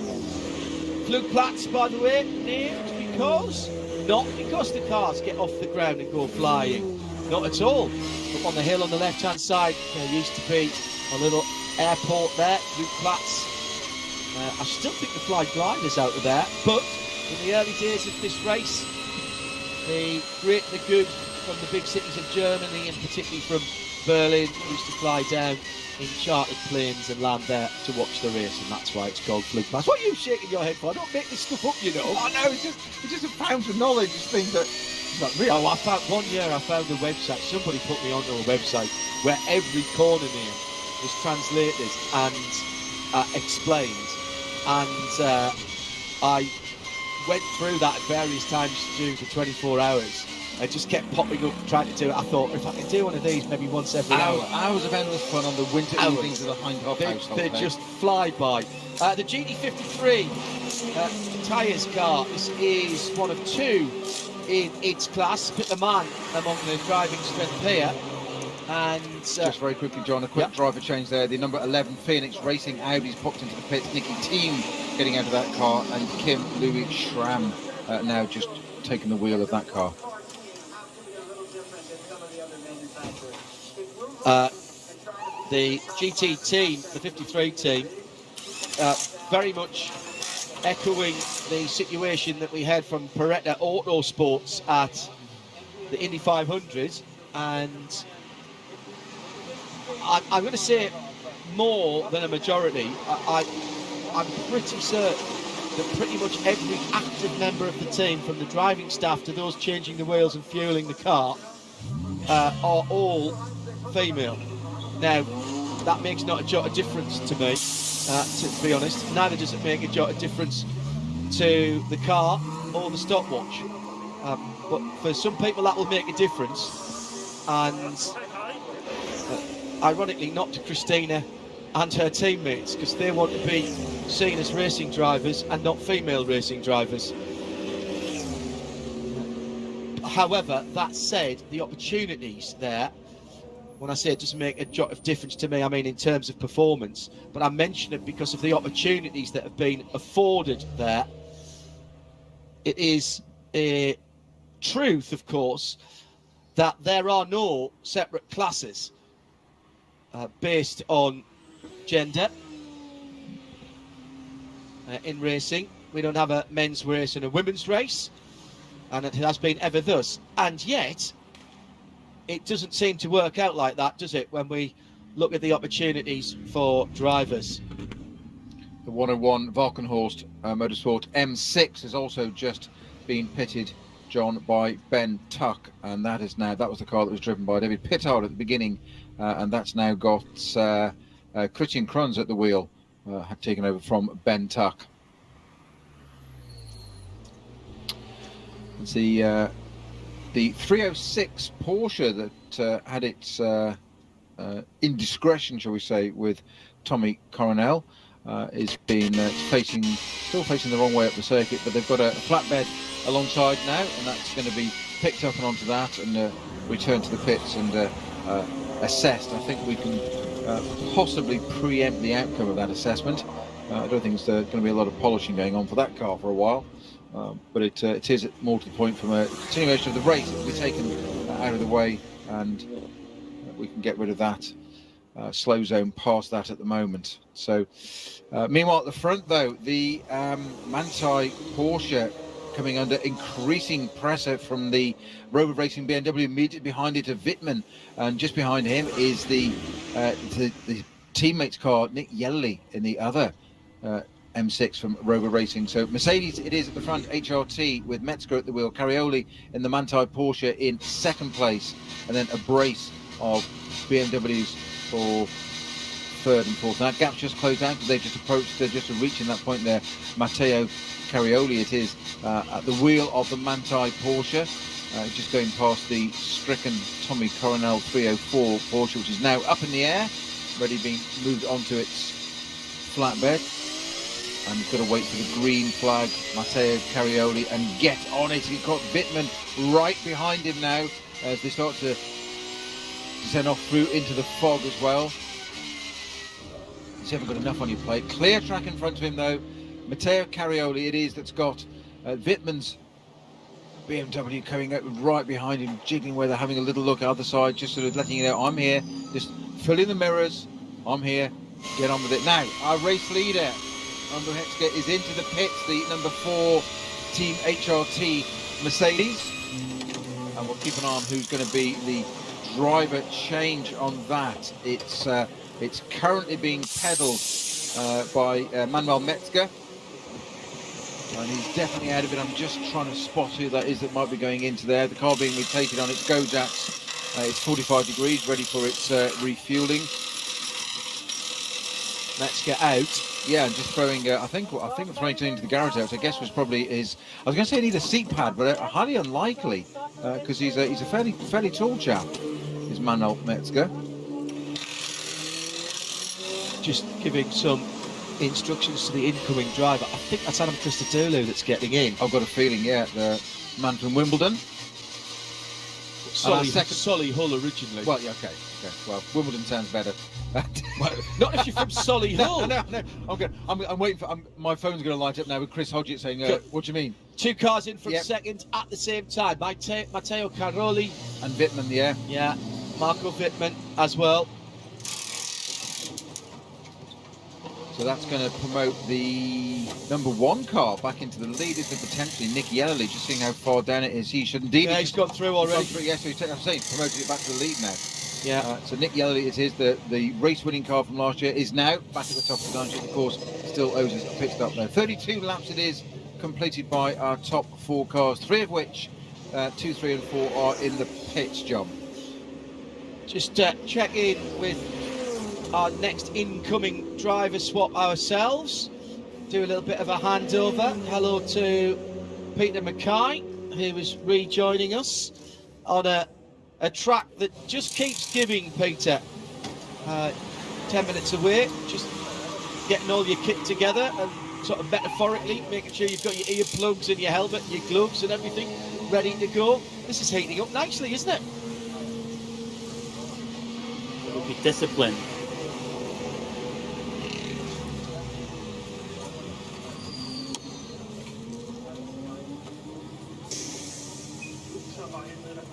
Flugplatz, by the way, named because? Not because the cars get off the ground and go flying. Not at all. Up on the hill on the left-hand side, there used to be a little airport there, Flats. I still think the fly gliders out of there, but in the early days of this race, the great and the good from the big cities of Germany, and particularly from Berlin, used to fly down in chartered planes and land there to watch the race, and that's why it's called Flugplatz. What are you shaking your head for? I don't make this stuff up, you know. Oh no, it's just a fountain of knowledge. It's things that. Really. Oh, I found a website. Somebody put me onto a website where every corner name was translated and explained, and I went through that at various times to do the 24 hours. I just kept popping up trying to do it. I thought, if I could do one of these maybe once every hour. Hours of endless fun on the winter evenings of the Hindhoff household. They just fly by. The GT53 tyres car. This is one of two in its class. Put the man among the driving strength here. And just very quickly, John, a quick driver change there. The number 11 Phoenix Racing Audi's popped into the pits. Nicky Team getting out of that car, and Kim Louis Schramm now just taking the wheel of that car. The GT team, the 53 team, very much echoing the situation that we had from Beretta Autosports at the Indy 500, and I'm going to say more than a majority. I'm pretty certain that pretty much every active member of the team, from the driving staff to those changing the wheels and fueling the car, are all female. Now, that makes not a jot of difference to me, to be honest. Neither does it make a jot of difference to the car or the stopwatch. But for some people that will make a difference, and ironically not to Christina and her teammates, because they want to be seen as racing drivers and not female racing drivers. However, that said, the opportunities there, when I say it doesn't make a jot of difference to me, I mean in terms of performance, but I mention it because of the opportunities that have been afforded there. It is a truth, of course, that there are no separate classes based on gender in racing. We don't have a men's race and a women's race, and it has been ever thus. And yet, it doesn't seem to work out like that, does it, when we look at the opportunities for drivers? The 101 Valkenhorst Motorsport M6 has also just been pitted, John, by Ben Tuck, and that was the car that was driven by David Pittard at the beginning, and that's now got Christian Kruns at the wheel, have taken over from Ben Tuck. Let's see, the 306 Porsche that had its indiscretion, shall we say, with Tommy Coronel is still facing the wrong way up the circuit, but they've got a flatbed alongside now, and that's going to be picked up and onto that and returned to the pits and assessed. I think we can possibly preempt the outcome of that assessment. I don't think there's going to be a lot of polishing going on for that car for a while. But it is more to the point from a continuation of the race. It will be taken out of the way, and we can get rid of that slow zone past that at the moment. So, meanwhile at the front though, the Manthey Porsche coming under increasing pressure from the Rover Racing BMW. Immediately behind it, Wittmann, and just behind him is the teammates car, Nick Yelly, in the other M6 from Rover Racing. So Mercedes it is at the front, HRT with Metzger at the wheel, Carioli in the Manthey Porsche in second place, and then a brace of BMWs for third and fourth. That gap's just closed down because they've just approached, just reaching that point there. Matteo Carioli it is at the wheel of the Manthey Porsche, just going past the stricken Tommy Coronel 304 Porsche, which is now up in the air, ready being moved onto its flatbed. And he's got to wait for the green flag, Matteo Carioli, and get on it. He's got Wittmann right behind him now as they start to descend off through into the fog as well. You haven't got enough on your plate. Clear track in front of him though. Matteo Carioli it is that's got Wittmann's BMW coming up right behind him, jiggling where they're having a little look at the other side, just sort of letting you know, I'm here, just fill in the mirrors, I'm here, get on with it. Now, our race leader, number Metzger, is into the pits, the number 4 Team HRT Mercedes, and we'll keep an eye on who's going to be the driver change on that. It's currently being pedalled by Manuel Metzger, and he's definitely out of it. I'm just trying to spot who that is that might be going into there. The car being rotated on its go jacks. It's 45 degrees, ready for its refueling. Metzger out. Yeah, and just throwing. I think throwing it into the garage out. I guess was probably his. I was going to say he needs a seat pad, but highly unlikely because he's a fairly tall chap. Is Manuel Metzger. Just giving some instructions to the incoming driver. I think that's Adam Christodoulou that's getting in. I've got a feeling, yeah, the man from Wimbledon. Solly Hull originally. Well, yeah, okay. Well, Wimbledon sounds better. Not if you're from Solly Hull. No. I'm waiting for. my phone's going to light up now with Chris Hodgett saying, "What do you mean?" 2 cars in from second at the same time. Matteo Caroli and Wittmann, yeah. Yeah, Marco Wittmann as well. So that's going to promote the number 1 car back into the lead, isn't it? Potentially Nicky Ellerly, just seeing how far down it is. He should indeed. Yeah, he's gone through already. Yes, so I'm saying promoted it back to the lead now. Yeah. So Nicky Ellerly, it is the race-winning car from last year, is now back at the top of the 9. Of course, still owes us a pit stop there. 32 laps it is, completed by our top 4 cars, 3 of which, 2, 3, and 4 are in the pits, John. Just check in with our next incoming driver swap ourselves. Do a little bit of a handover. Hello to Peter Mackay, who is rejoining us on a track that just keeps giving, Peter. 10 minutes away, just getting all your kit together and sort of metaphorically making sure you've got your earplugs and your helmet and your gloves and everything ready to go. This is heating up nicely, isn't it? It will be disciplined.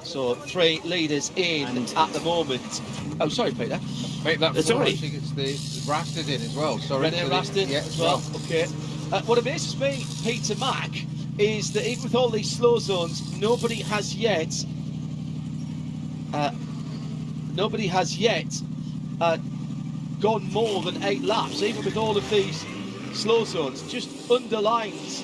So 3 leaders in at the moment. Oh, sorry, Peter. Mate, It's all right. I think it's the Rastard in as well. Sorry, René Rastard as well. Okay. What amazes me, Peter Mack, is that even with all these slow zones, nobody has yet gone more than 8 laps, even with all of these slow zones. Just underlines,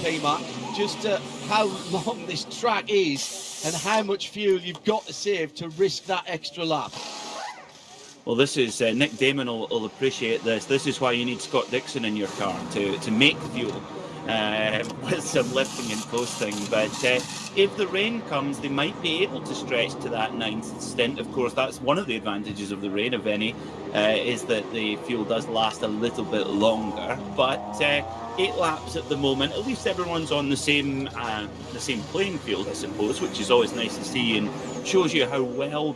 P-Mac, just how long this track is and how much fuel you've got to save to risk that extra lap. Well, this is Nick Damon will appreciate this. This is why you need Scott Dixon in your car to make fuel with some lifting and coasting. But if the rain comes, they might be able to stretch to that 9th stint. Of course, that's one of the advantages of the rain, if any, is that the fuel does last a little bit longer. But 8 laps at the moment, at least everyone's on the same playing field, I suppose, which is always nice to see and shows you how well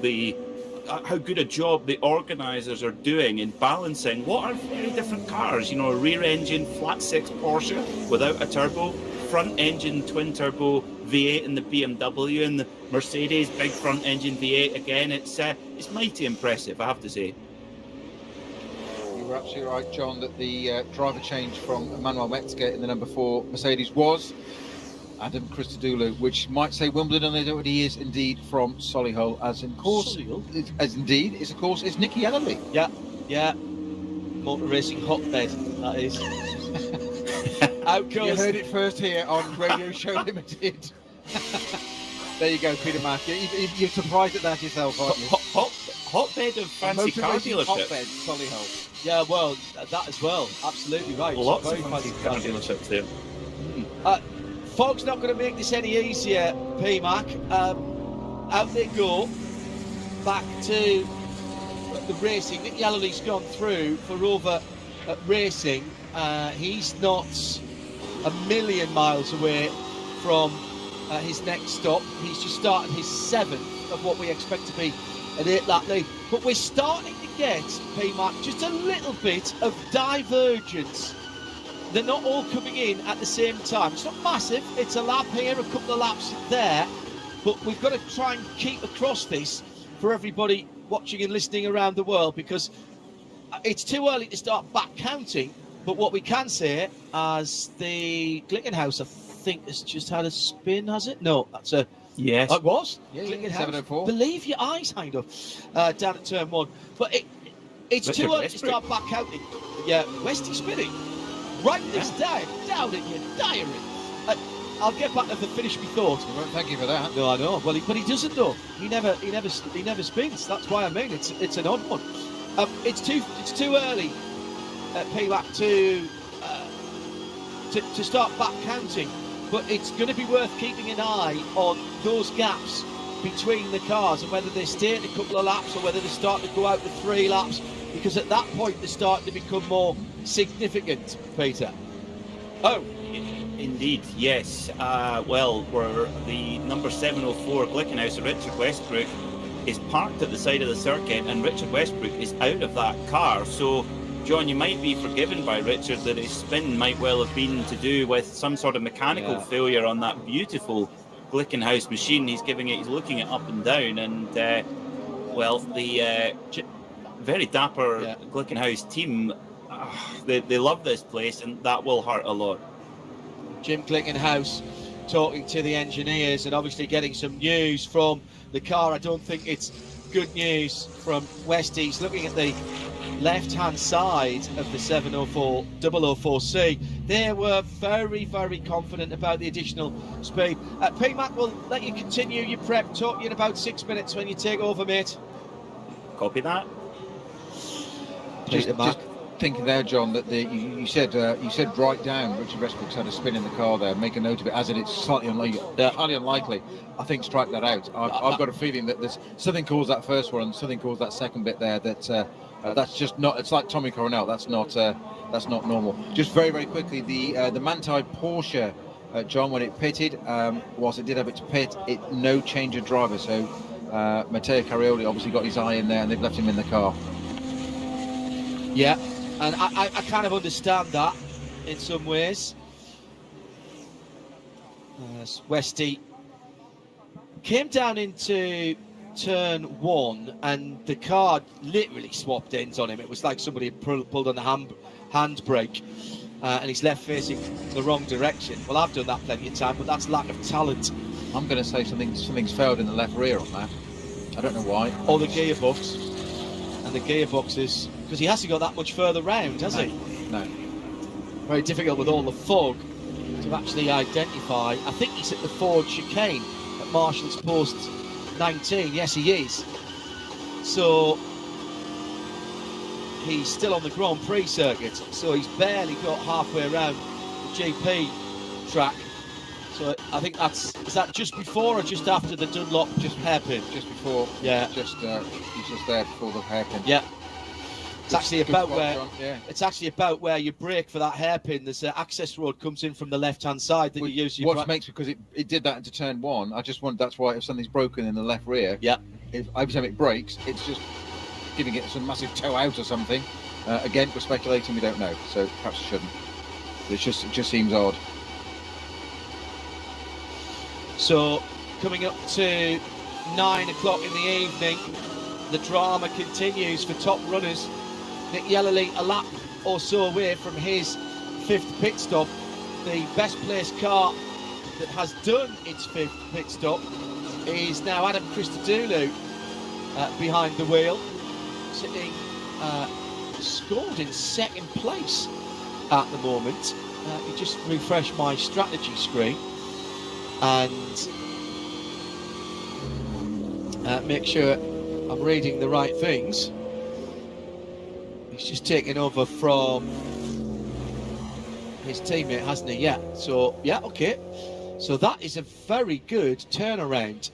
how good a job the organisers are doing in balancing what are very different cars. You know, a rear engine flat 6 Porsche without a turbo, front engine twin turbo V8 in the BMW, and the Mercedes big front engine V8 again. It's mighty impressive, I have to say. You're absolutely right, John, that the driver change from Manuel Metzger in the number 4 Mercedes was Adam Christodoulou, which might say Wimbledon, they don't, he is indeed from Solihull, as in course, is Nicky Ellerly. Yeah, motor racing hotbed, that is. Out goes. You heard it first here on Radio Show Limited. There you go, Peter Mack. You're surprised at that yourself, aren't you? Hotbed of fancy car dealerships. Hotbed, Solihull. Yeah, well, that as well. Absolutely right. Lots Very of fancy car dealerships there. Fog's not going to make this any easier, P-Mac. Out they go. Back to the racing. Nick Yallerly's gone through for Rover Racing. He's not a million miles away from his next stop. He's just started his 7th of what we expect to be an 8-lap lead. But we're starting to get, P-Mac, just a little bit of divergence they're not all coming in at the same time. It's not massive. It's a lap here, a couple of laps there, but we've got to try and keep across this for everybody watching and listening around the world, because it's too early to start back counting. But what we can say, as the Glickenhaus, I think, has just had a spin, has it? No, that's a... Yes. It was. Yeah, Glickenhaus. 704. Believe your eyes, kind of, down at turn 1. But it's Richard too early Westbrook. to start back counting. Yeah, Westy spinning. Write this down in your diary. I'll get back to the finish me thought. Well, thank you for that. No, I know. Well, but he doesn't though. He never spins. That's why I mean it's an odd one. It's too early, PWAC, to start back counting. But it's going to be worth keeping an eye on those gaps between the cars and whether they stay in a couple of laps or whether they start to go out to 3 laps, because at that point they're starting to become more significant, Peter. Oh, indeed, yes. Well, where the number 704 Glickenhaus, Richard Westbrook, is parked at the side of the circuit, and Richard Westbrook is out of that car. So, John, you might be forgiven by Richard that his spin might well have been to do with some sort of mechanical failure on that beautiful Glickenhaus machine. He's looking it up and down, and well, the very dapper Glickenhaus team, they love this place, and that will hurt a lot. Jim Glickenhaus talking to the engineers and obviously getting some news from the car. I don't think it's good news from Westy. He's looking at the left-hand side of the 704 004C. They were very, very confident about the additional speed. PMAC will let you continue your prep. Talk to you in about 6 minutes when you take over, mate. Copy that. Just thinking there, John, that you said write down Richard Westbrook's had a spin in the car there. Make a note of it, as it's slightly highly unlikely. I think strike that out. I've got a feeling that there's something caused that first one and something caused that second bit there. That's just not. It's like Tommy Coronel. That's not normal. Just very, very quickly, the Manti Porsche, John, when it pitted, whilst it did have its pit, no change of driver. So Matteo Carioli obviously got his eye in there, and they've left him in the car. Yeah, and I kind of understand that in some ways. Westy came down into turn 1 and the car literally swapped ends on him. It was like somebody had pulled on the handbrake, and he's left facing the wrong direction. Well, I've done that plenty of time, but that's lack of talent. I'm going to say something's failed in the left rear on that. I don't know why. Or the gearbox. And the gearbox is... because he hasn't got that much further round, has he? No. Very difficult with all the fog to actually identify. I think he's at the Ford chicane at Marshall's Post 19. Yes, he is. So he's still on the Grand Prix circuit. So he's barely got halfway around the GP track. So I think is that just before or just after the Dunlop hairpin? Just before. Yeah. He's just there before the hairpin. Yeah. It's actually about where it's actually about where you brake for that hairpin. There's an access road comes in from the left-hand side that you use. What makes, because it did that into turn 1. I just want, that's why if something's broken in the left rear, every time it breaks, it's just giving it some massive tow out or something. Again, we're speculating, we don't know, so perhaps it shouldn't. But it just seems odd. So coming up to 9 o'clock in the evening, the drama continues for top runners. Nick Yellerly a lap or so away from his 5th pit stop. The best placed car that has done its 5th pit stop is now Adam Christodoulou behind the wheel, sitting scored in 2nd place at the moment. You just refresh my strategy screen and make sure I'm reading the right things. He's just taken over from his teammate, hasn't he? Yeah. So, yeah, okay. So that is a very good turnaround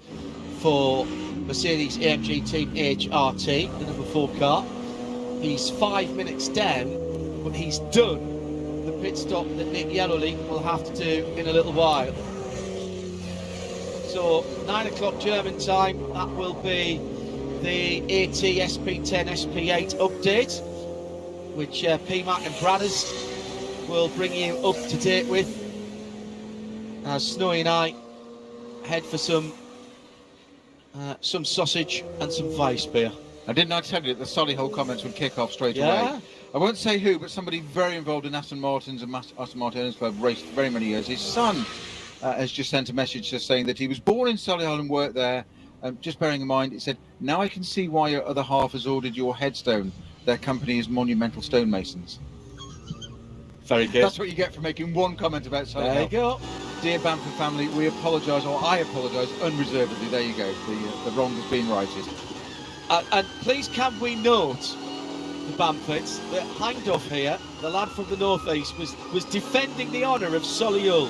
for Mercedes AMG Team HRT, the number 4 car. He's 5 minutes down, but he's done the pit stop that Nick Yellerly will have to do in a little while. So 9 o'clock German time, that will be the AT SP10 SP8 update, which PMAC and Bradders we'll bring you up to date with as Snowy and I head for some sausage and some Weiss beer. Didn't I tell you that the Solihull comments would kick off straight Yeah. away? I won't say who, but somebody very involved in Aston Martins and Aston Martin Owners Club, raced for very many years. His son has just sent a message just saying that he was born in Solihull and worked there. Just bearing in mind, it said, now I can see why your other half has ordered your headstone. Their company is Monumental Stonemasons. Very good. That's what you get for making one comment about Solihull. There you go. Dear Bamford family, we apologise, or I apologise unreservedly. There you go. The wrong has been righted. And please can we note, the Bamfords, that Hindhoff here, the lad from the northeast, was defending the honour of Solihull.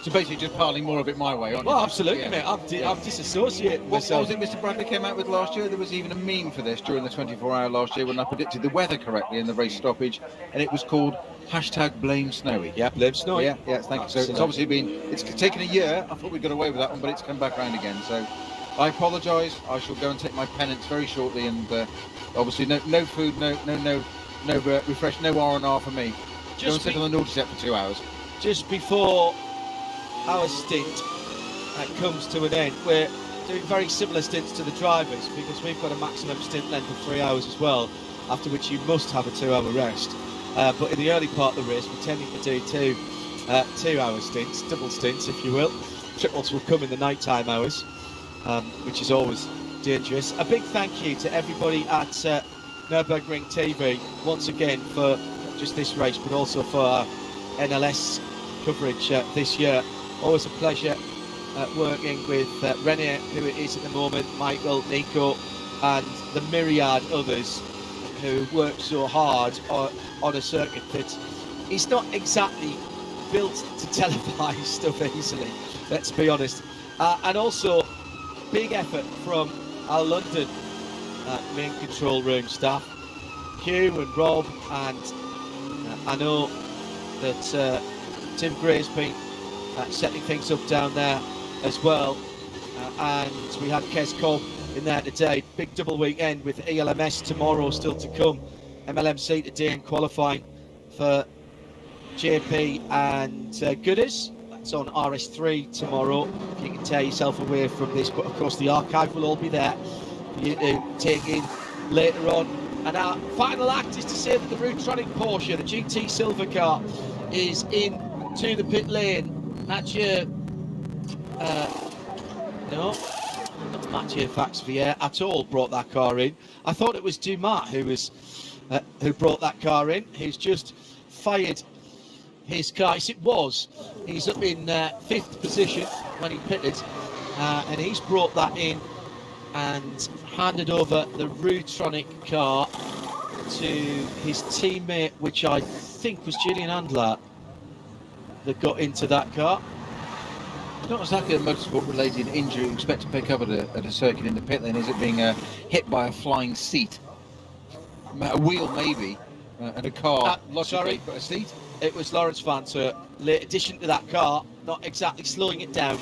So basically just piling more of it my way, aren't you? Well, absolutely, Yeah. mate. I'm disassociating What myself. was it Mr. Bradley came out with last year? There was even a meme for this during the 24-hour last year when I predicted the weather correctly in the race stoppage, and it was called #Blame Snowy. Yeah, blame Snowy. Yeah, thank you. So it's obviously it's taken a year. I thought we'd got away with that one, but it's come back round again. So I apologise. I shall go and take my penance very shortly, and obviously no food, no refresh, no R&R for me. Go and sit on the naughty set for 2 hours. Just before our stint comes to an end, we're doing very similar stints to the drivers because we've got a maximum stint length of 3 hours as well, after which you must have a 2-hour rest. But in the early part of the race, we're tending to do 2-hour stints, double stints if you will. Triples will come in the nighttime hours, which is always dangerous. A big thank you to everybody at Nürburgring TV once again for not just this race but also for our NLS coverage this year. Always a pleasure working with Rene, who it is at the moment, Michael, Nico, and the myriad others who work so hard on a circuit that is not exactly built to televise stuff easily, let's be honest. And also, big effort from our London main control room staff, Hugh and Rob, and I know that Tim Gray's been setting things up down there as well, and we had Kes Cobb in there today. Big double weekend with ELMS tomorrow still to come, MLMC today and qualifying for JP and Gooders. That's on RS3 tomorrow. If you can tear yourself away from this, but of course the archive will all be there for you to take in later on. And our final act is to say that the Rootronic Porsche, the GT Silver car, is in to the pit lane. Mathieu, no, not Mathieu Faxvier at all brought that car in. I thought it was Dumas who brought that car in. He's just fired his car. Yes, it was. He's up in 5th position when he pitted, and he's brought that in and handed over the Rootronic car to his teammate, which I think was Julian Andler, that got into that car. It's not exactly a motorsport-related injury you expect to pick up at a circuit in the pit lane, is it? Being hit by a flying seat, a wheel maybe, and a car. Sorry, but a seat. It was Lawrence Vanter, late addition to that car, not exactly slowing it down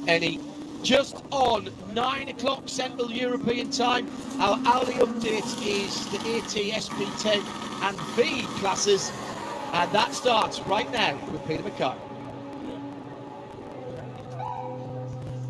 any. Just on 9 o'clock Central European time, our hourly update is the AT SP10 and V classes, and that starts right now with Peter Mackay.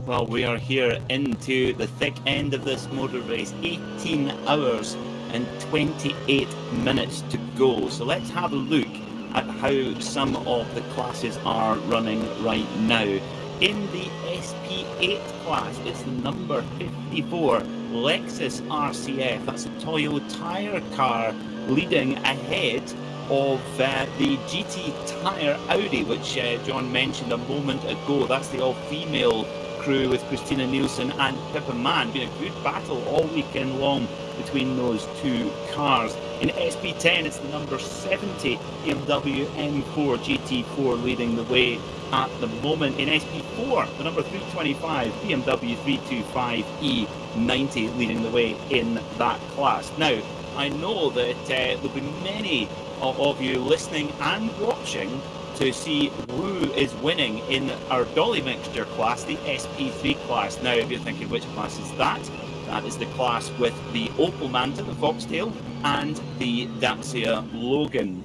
Well, we are here into the thick end of this motor race. 18 hours and 28 minutes to go. So let's have a look at how some of the classes are running right now. In the SP8 class, it's the number 54 Lexus RCF. That's a Toyo Tyre car leading ahead of the GT Tyre Audi, which John mentioned a moment ago. That's the all-female crew with Christina Nielsen and Pippa Mann. Been a good battle all weekend long between those two cars. In SP10, it's the number 70 BMW M4 GT4 leading the way at the moment. In SP4, the number 325 BMW 325 E90 leading the way in that class. Now, I know that there'll be many of you listening and watching to see who is winning in our dolly mixture class, the SP3 class. Now, if you're thinking which class is that, that is the class with the Opel Manta, the Foxtail, and the Dacia Logan.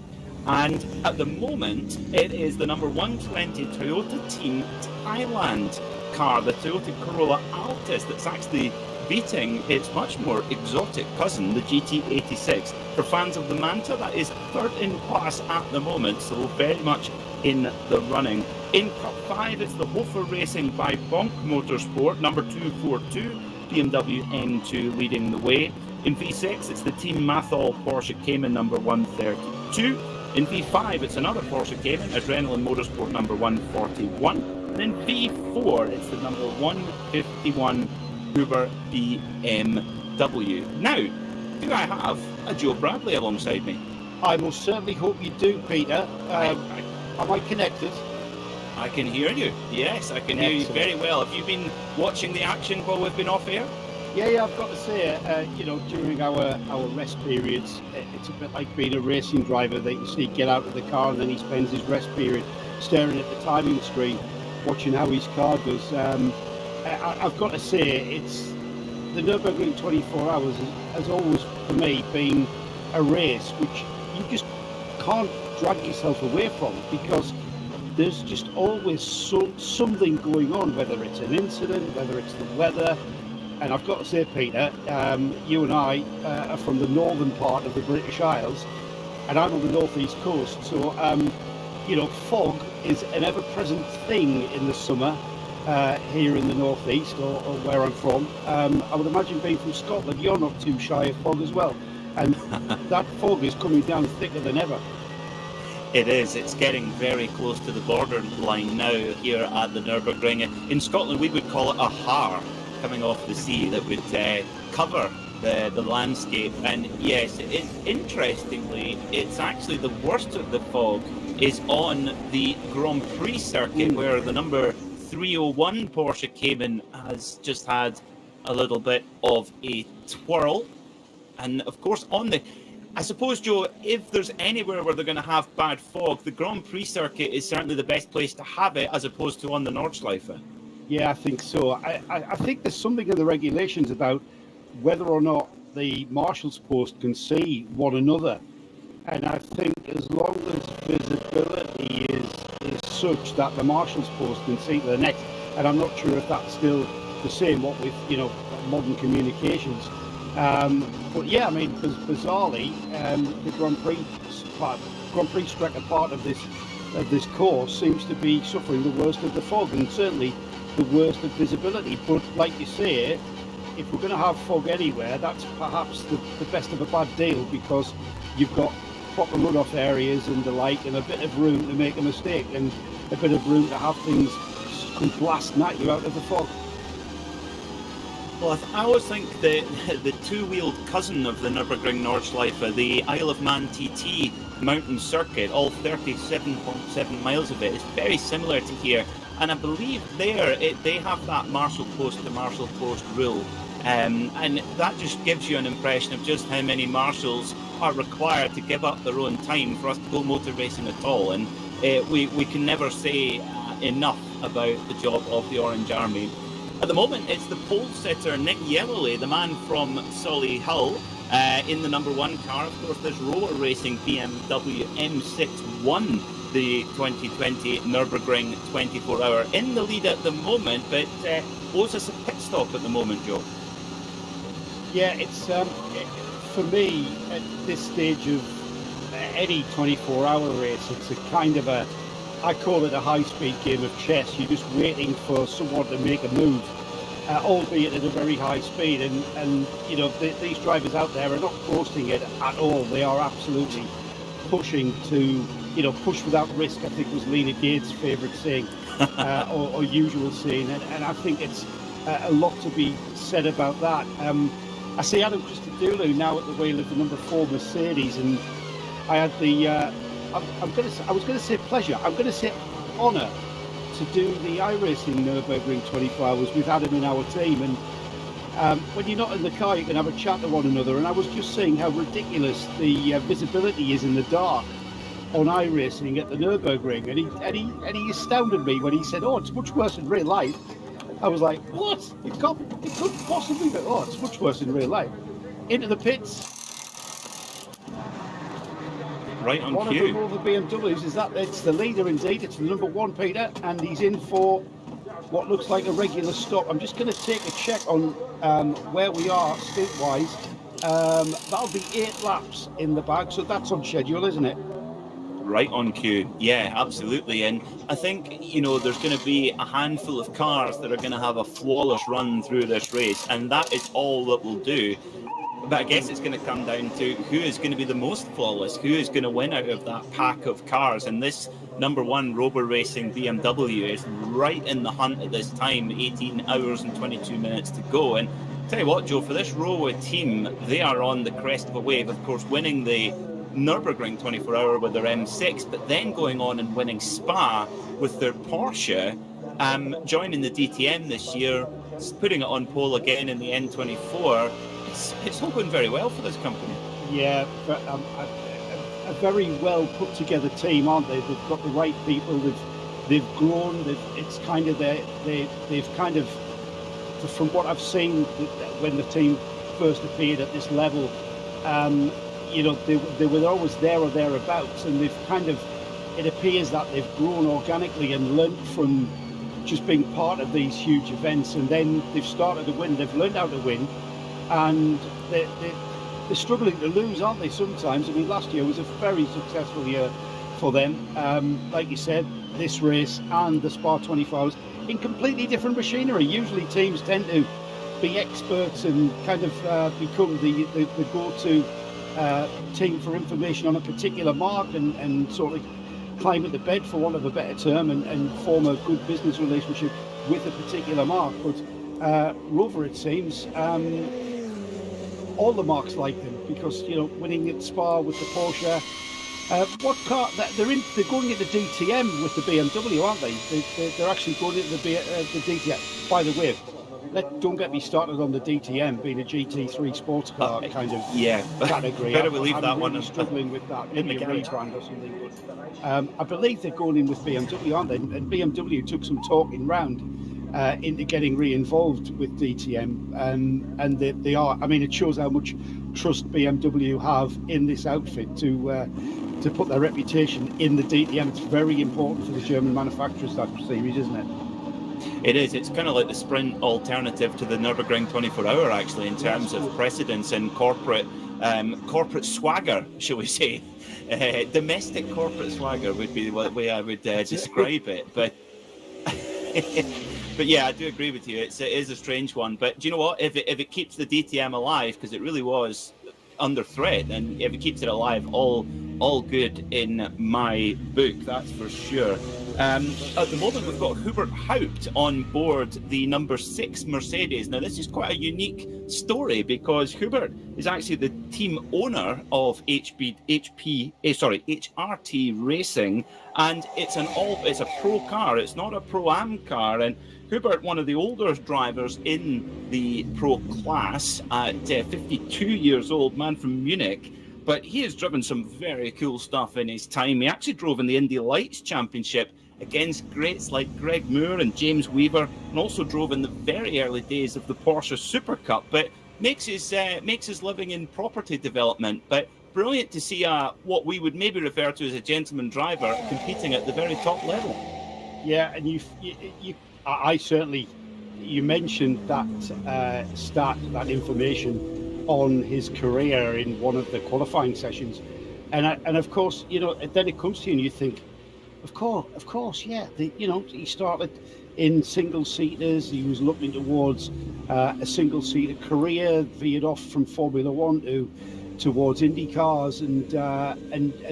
And at the moment, it is the number 120 Toyota Team Thailand car, the Toyota Corolla Altis, that's actually beating its much more exotic cousin, the GT86. For fans of the Manta, that is third in class at the moment, so very much in the running. In Cup 5, it's the Hofer Racing by Bonk Motorsport, number 242, BMW M2 leading the way. In V6, it's the Team Mathol Porsche Cayman number 132. In V5, it's another Porsche Cayman, Adrenaline Motorsport number 141. And in V4, it's the number 151 Uber BMW. Now, do I have a Joe Bradley alongside me? I most certainly hope you do, Peter. Am I connected? I can hear you. Yes, I can hear you very well. Have you been watching the action while we've been off air? Yeah, I've got to say, during our rest periods, it's a bit like being a racing driver that you see get out of the car and then he spends his rest period staring at the timing screen, watching how his car goes. I've got to say, it's the Nürburgring 24 Hours has always, for me, been a race which you just can't drag yourself away from, because there's just always something going on, whether it's an incident, whether it's the weather. And I've got to say, Peter, you and I are from the northern part of the British Isles, and I'm on the northeast coast. So, fog is an ever-present thing in the summer here in the northeast, or where I'm from. I would imagine, being from Scotland, you're not too shy of fog as well. And that fog is coming down thicker than ever. It is. It's getting very close to the borderline now here at the Nürburgring. In Scotland, we would call it a har coming off the sea that would cover the landscape. And yes, interestingly, it's actually the worst of the fog is on the Grand Prix circuit, where the number 301 Porsche Cayman has just had a little bit of a twirl. And of course, I suppose, Joe, if there's anywhere where they're going to have bad fog, the Grand Prix circuit is certainly the best place to have it, as opposed to on the Nordschleife. Yeah, I think so. I think there's something in the regulations about whether or not the marshal's post can see one another. And I think as long as visibility is such that the marshal's post can see to the next, and I'm not sure if that's still the same, what with, modern communications. But yeah, I mean, bizarrely, the Grand Prix striker part of this course seems to be suffering the worst of the fog, and certainly the worst of visibility. But like you say, if we're going to have fog anywhere, that's perhaps the best of a bad deal, because you've got proper runoff areas and the like, and a bit of room to make a mistake, and a bit of room to have things come blasting at you out of the fog. Well, I always think the two-wheeled cousin of the Nürburgring Nordschleife, the Isle of Man TT mountain circuit, all 37.7 miles of it, is very similar to here. And I believe they have that marshal post to marshal post rule. And that just gives you an impression of just how many marshals are required to give up their own time for us to go motor racing at all. And we can never say enough about the job of the Orange Army. At the moment, it's the pole sitter Nick Yellowley, the man from Solihull, in the number one car. Of course, this roller racing BMW M6 won the 2020 Nürburgring 24-hour in the lead at the moment, but owes us a pit stop at the moment, Joe. Yeah, it's for me at this stage of any 24-hour race, it's a kind of I call it a high-speed game of chess. You're just waiting for someone to make a move, albeit at a very high speed. And these drivers out there are not coasting it at all. They are absolutely pushing to, push without risk, I think was Lena Gates' favourite saying, or usual saying. And I think it's a lot to be said about that. I see Adam Christodoulou now at the wheel of the number 4 Mercedes, and I had the I was going to say pleasure. I'm going to say honour to do the iRacing Nürburgring 24 Hours with Adam in our team. And when you're not in the car, you can have a chat to one another. And I was just saying how ridiculous the visibility is in the dark on iRacing at the Nürburgring. And he astounded me when he said, "Oh, it's much worse in real life." I was like, "What? It couldn't possibly be. Oh, it's much worse in real life." Into the pits. right on one cue. of the Rover BMWs is that it's the leader indeed. It's the number 1, Peter, and he's in for what looks like a regular stop. I'm just going to take a check on where we are stint-wise. That'll be 8 laps in the bag, so that's on schedule, isn't it? Right on cue, yeah, absolutely. And I think, you know, there's going to be a handful of cars that are going to have a flawless run through this race, and that is all that will do. But I guess it's going to come down to who is going to be the most flawless, who is going to win out of that pack of cars. And this number 1 Rover Racing BMW is right in the hunt at this time, 18 hours and 22 minutes to go. And tell you what, Joe, for this Rover team, they are on the crest of a wave, of course, winning the Nürburgring 24-hour with their M6, but then going on and winning Spa with their Porsche, joining the DTM this year, putting it on pole again in the N24. It's all going very well for this company. Yeah, but, a very well put together team, aren't they? They've got the right people. They've grown. It's kind of they've kind of, from what I've seen when the team first appeared at this level, you know, they were always there or thereabouts, and they've kind of, it appears that they've grown organically and learnt from just being part of these huge events, and then they've started to win. They've learned how to win, and they're struggling to lose, aren't they, sometimes? I mean, last year was a very successful year for them. Like you said, this race and the Spa 24 hours in completely different machinery. Usually teams tend to be experts and kind of become the go-to team for information on a particular mark and sort of climb at the bed, for want of a better term, and form a good business relationship with a particular mark. But Rover, it seems, all the marks like them, because, you know, winning at Spa with the Porsche. What car? They're going into DTM with the BMW, aren't they? They're actually going into the DTM. By the way, don't get me started on the DTM being a GT3 sports car kind of category. Better we leave that one. Struggling with that, maybe a rebrand or something. But I believe they're going in with BMW, aren't they? And BMW took some talking round into getting re-involved with DTM, and they are. I mean, it shows how much trust BMW have in this outfit to put their reputation in the DTM. It's very important for the German manufacturers, that series, isn't it? It is. It's kind of like the sprint alternative to the Nürburgring 24-hour, actually, in terms of precedence and corporate swagger, shall we say. Domestic corporate swagger would be the way I would describe it. But but yeah, I do agree with you. It is a strange one. But do you know what? If it keeps the DTM alive, because it really was under threat, and if it keeps it alive, all good in my book, that's for sure. At the moment, we've got Hubert Haupt on board the number 6 Mercedes. Now, this is quite a unique story, because Hubert is actually the team owner of HRT Racing, and it's a pro car. It's not a Pro-Am car, and Hubert, one of the older drivers in the pro class, at 52 years old, man from Munich. But he has driven some very cool stuff in his time. He actually drove in the Indy Lights Championship against greats like Greg Moore and James Weaver, and also drove in the very early days of the Porsche Super Cup. But makes his living in property development. But brilliant to see what we would maybe refer to as a gentleman driver competing at the very top level. Yeah, and I certainly, you mentioned that that information on his career in one of the qualifying sessions, and of course, you know, then it comes to you and you think, of course, yeah, he started in single seaters. He was looking towards a single seater career, veered off from Formula One towards Indy cars, and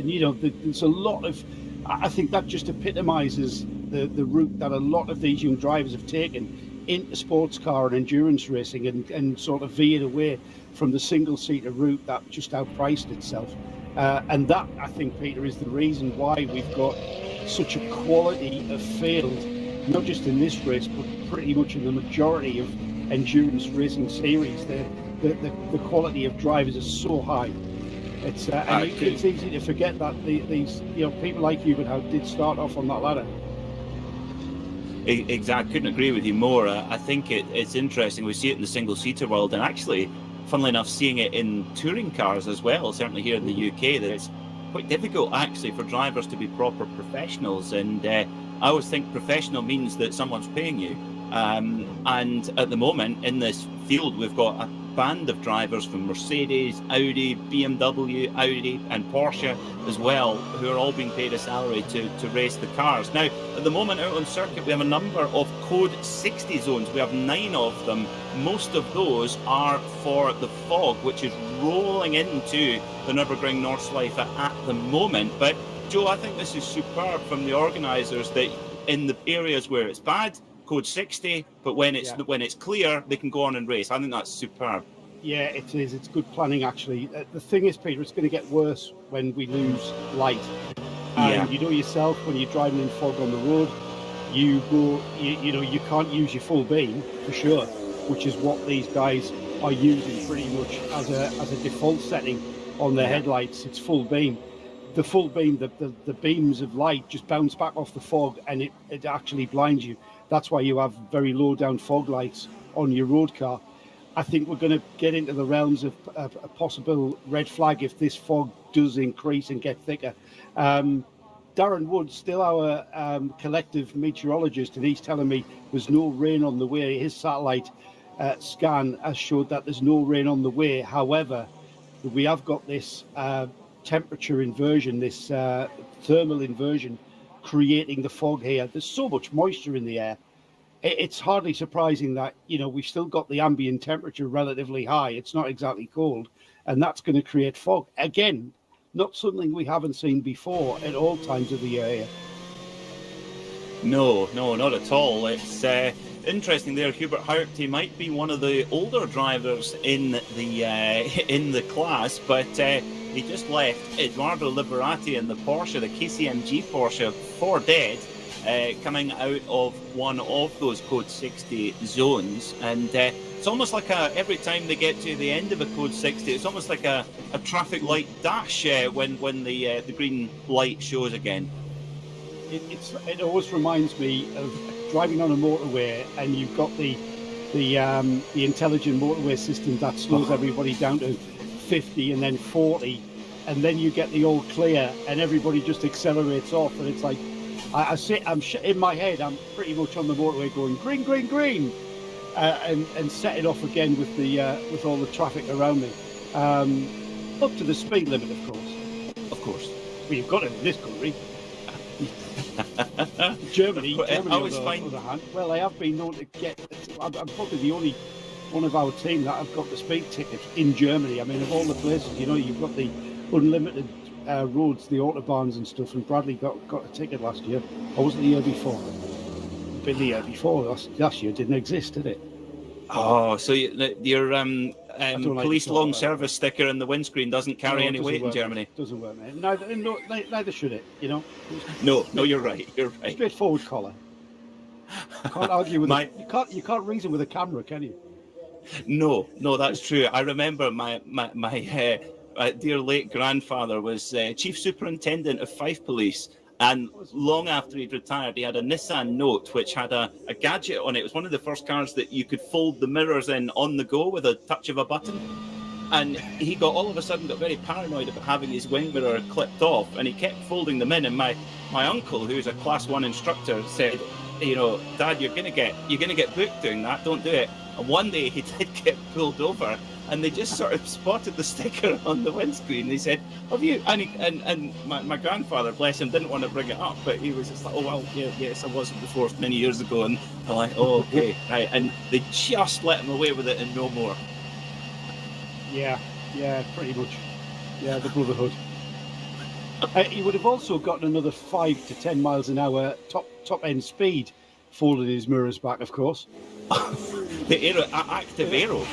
you know, there's a lot of. I think that just epitomises the route that a lot of these young drivers have taken into sports car and endurance racing, and sort of veered away from the single-seater route that just outpriced itself. And that, I think, Peter, is the reason why we've got such a quality of field, not just in this race, but pretty much in the majority of endurance racing series. The quality of drivers is so high. It's easy to forget that these people like you did start off on that ladder. Exactly, couldn't agree with you more. I think it's interesting. We see it in the single-seater world, and actually, funnily enough, seeing it in touring cars as well. Certainly here in the UK, that it's quite difficult actually for drivers to be proper professionals, and I always think professional means that someone's paying you. And at the moment in this field, we've got a band of drivers from Mercedes, Audi, BMW, Audi and Porsche as well, who are all being paid a salary to race the cars. Now, at the moment out on circuit, we have a number of Code 60 zones. We have 9 of them. Most of those are for the fog, which is rolling into the Nürburgring Nordschleife at the moment. But Joe, I think this is superb from the organisers, that in the areas where it's bad, Code 60, but when it's clear, they can go on and race. I think that's superb. Yeah, it is. It's good planning, actually. The thing is, Peter, it's going to get worse when we lose light. And you know yourself, when you're driving in fog on the road, you can't use your full beam for sure, which is what these guys are using pretty much as a default setting on their headlights. It's full beam. The full beam, the beams of light just bounce back off the fog, and it actually blinds you. That's why you have very low down fog lights on your road car. I think we're going to get into the realms of a possible red flag if this fog does increase and get thicker. Darren Wood, still our collective meteorologist, and he's telling me there's no rain on the way. His satellite scan has showed that there's no rain on the way. However, we have got this temperature inversion, this thermal inversion, creating the fog here. There's so much moisture in the air. It's hardly surprising that, we've still got the ambient temperature relatively high. It's not exactly cold, and that's going to create fog. Again, not something we haven't seen before at all times of the year here. No, not at all. It's interesting there. Hubert Haupt, he might be one of the older drivers in the class, but he just left Eduardo Liberati in the Porsche, the KCMG Porsche, for dead, coming out of one of those Code 60 zones. And it's almost like every time they get to the end of a Code 60, it's almost like a traffic light dash when the green light shows again. It always reminds me of driving on a motorway, and you've got the intelligent motorway system that slows everybody down to 50 and then 40, and then you get the all clear and everybody just accelerates off, and it's like I'm in my head, I'm pretty much on the motorway going green, green, green, and set it off again with all the traffic around me, up to the speed limit, of course. Well, you've got it in this country. Germany on the other hand, well, I have been known to get. I'm probably the only one of our team that have got the speed ticket in Germany. I mean, of all the places, you've got the unlimited roads, the autobahns and stuff. And Bradley got a ticket last year. Or was it the year before? Been the year before. Last year didn't exist, did it? Oh, so your police long service sticker in the windscreen doesn't carry any weight in Germany. Doesn't work, mate. Neither should it. No, you're right. Straightforward collar. Can't argue with it. You can't reason with a camera, can you? No, that's true. I remember my dear late grandfather was chief superintendent of Fife Police. And long after he'd retired, he had a Nissan Note, which had a gadget on it. It was one of the first cars that you could fold the mirrors in on the go with a touch of a button. And he all of a sudden got very paranoid about having his wing mirror clipped off, and he kept folding them in. And my uncle, who's a Class 1 instructor, said, Dad, you're gonna get booked doing that. Don't do it. And one day he did get pulled over, and they just sort of spotted the sticker on the windscreen. They said, "Have you?" And my grandfather, bless him, didn't want to bring it up, but he was just like, "Oh well, yes, I wasn't before many years ago." And I'm like, "Oh, okay, right." And they just let him away with it and no more. Yeah, pretty much. Yeah, the brotherhood. He would have also gotten another 5 to 10 miles an hour top end speed, folding his mirrors back, of course. The active aero.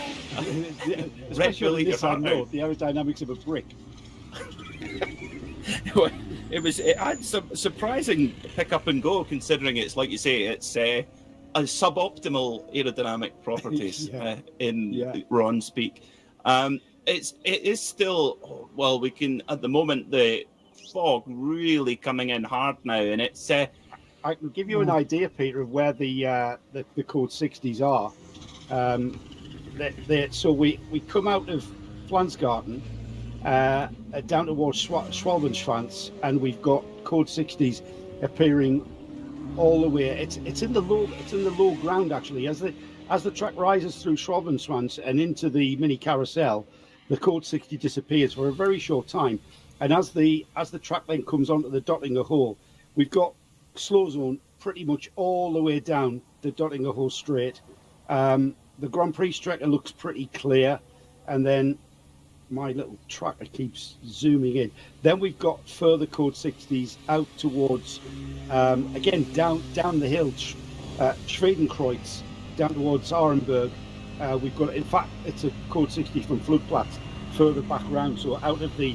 Especially the Nissan Note, the aerodynamics of a brick. It had some surprising pick up and go, considering it's, like you say, it's a suboptimal aerodynamic properties in Ron speak. It is still, well, we can, at the moment, the fog really coming in hard now, and it's I can give you an idea, Peter, of where the Code 60s are. So we come out of Flansgarten, down towards Schwalbenschwanz, and we've got Code 60s appearing all the way. It's in the low ground actually. As the track rises through Schwalbenschwanz and into the mini carousel, the Code 60 disappears for a very short time. And as the track then comes onto the Dottinger Hole, we've got slow zone pretty much all the way down the Dottinger Hole straight. The Grand Prix stretcher looks pretty clear, and then my little tracker keeps zooming in. Then we've got further Code 60s out towards, again, down the hill, Schwedenkreuz, down towards Arenberg. We've got, in fact, it's a Code 60 from Flugplatz further back round, so out of the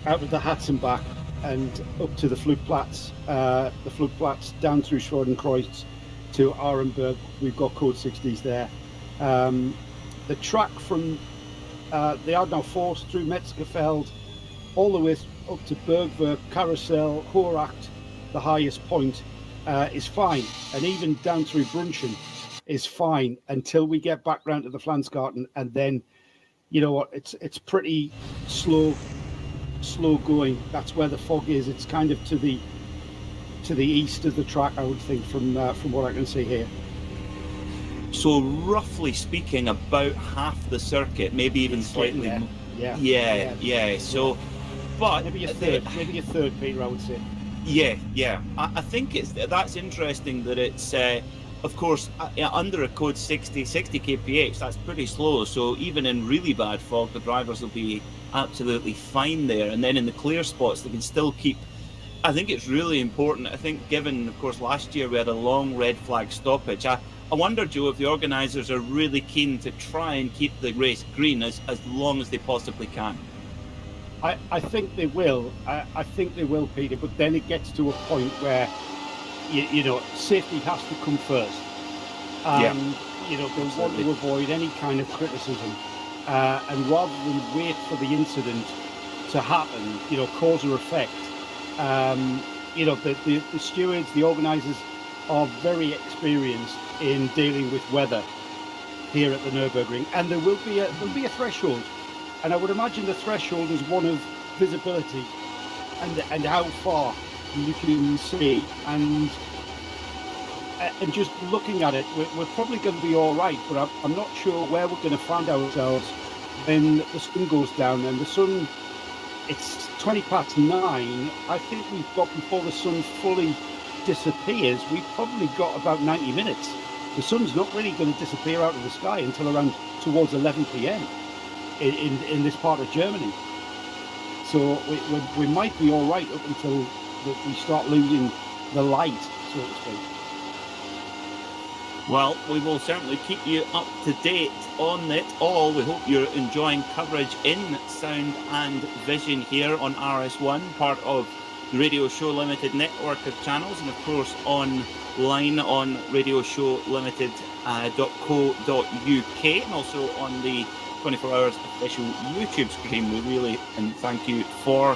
Hatzenbach and up to the Flugplatz, down through Schwedenkreuz to Arenberg. We've got Code 60s there. The track from the Adenau Forst through Metzgerfeld all the way up to Bergwerk, Carousel, Horacht, the highest point, is fine, and even down through Brunchen is fine until we get back round to the Flansgarten, and then you know what, it's pretty slow going. That's where the fog is. It's kind of to the east of the track, I would think, from what I can see here. So roughly speaking, about half the circuit, maybe even slightly more. Yeah. So, but maybe a third, Peter, I would say. Yeah. I think that's interesting that it's, of course, under a Code 60 kph, that's pretty slow. So even in really bad fog, the drivers will be absolutely fine there. And then in the clear spots, they can still keep. I think it's really important. I think, given, of course, last year we had a long red flag stoppage. I wonder, Joe, if the organisers are really keen to try and keep the race green as long as they possibly can. I think they will. I think they will, Peter. But then it gets to a point where, you know, safety has to come first. And, you know, they want to avoid any kind of criticism. And rather than wait for the incident to happen, you know, cause or effect, you know, the stewards, the organisers are very experienced in dealing with weather here at the Nürburgring, and there will be a threshold, and I would imagine the threshold is one of visibility and how far you can see, and just looking at it, we're probably going to be all right, but I'm not sure where we're going to find ourselves when the sun goes down. And the sun, it's 9:20. I think we've got, before the sun fully disappears, we've probably got about 90 minutes. The sun's not really going to disappear out of the sky until around towards 11 p.m. in this part of Germany. So we might be all right up until we start losing the light, so to speak. Well, we will certainly keep you up to date on it all. We hope you're enjoying coverage in sound and vision here on RS1, part of the Radio Show Limited network of channels, and of course online on radioshowlimited.co.uk, and also on the 24 Hours official YouTube stream. We really thank you for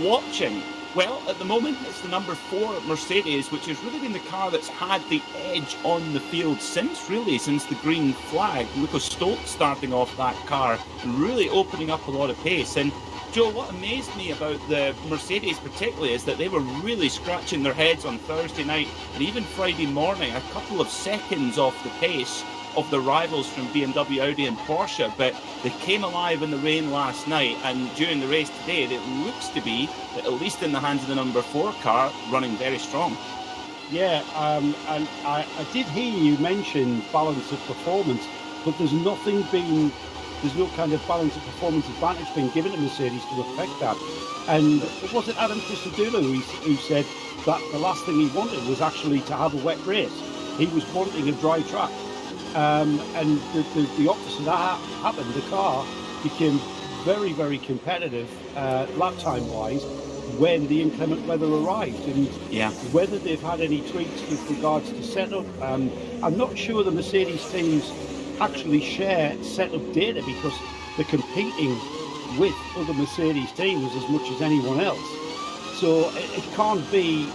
watching. Well, at the moment, it's the number 4 Mercedes, which has really been the car that's had the edge on the field since the green flag. Lucas Stoltz starting off that car and really opening up a lot of pace. And Joe, what amazed me about the Mercedes particularly is that they were really scratching their heads on Thursday night and even Friday morning, a couple of seconds off the pace of the rivals from BMW, Audi and Porsche, but they came alive in the rain last night, and during the race today it looks to be, at least in the hands of the number 4 car, running very strong. Yeah, and I did hear you mention balance of performance, but there's no kind of balance of performance advantage being given to Mercedes to affect that. And it wasn't Adam Christodoulou who said that the last thing he wanted was actually to have a wet race. He was wanting a dry track. And the opposite of that happened. The car became very, very competitive lap time wise when the inclement weather arrived. And whether they've had any tweaks with regards to setup, I'm not sure the Mercedes teams actually share setup data, because they're competing with other Mercedes teams as much as anyone else. So it can't be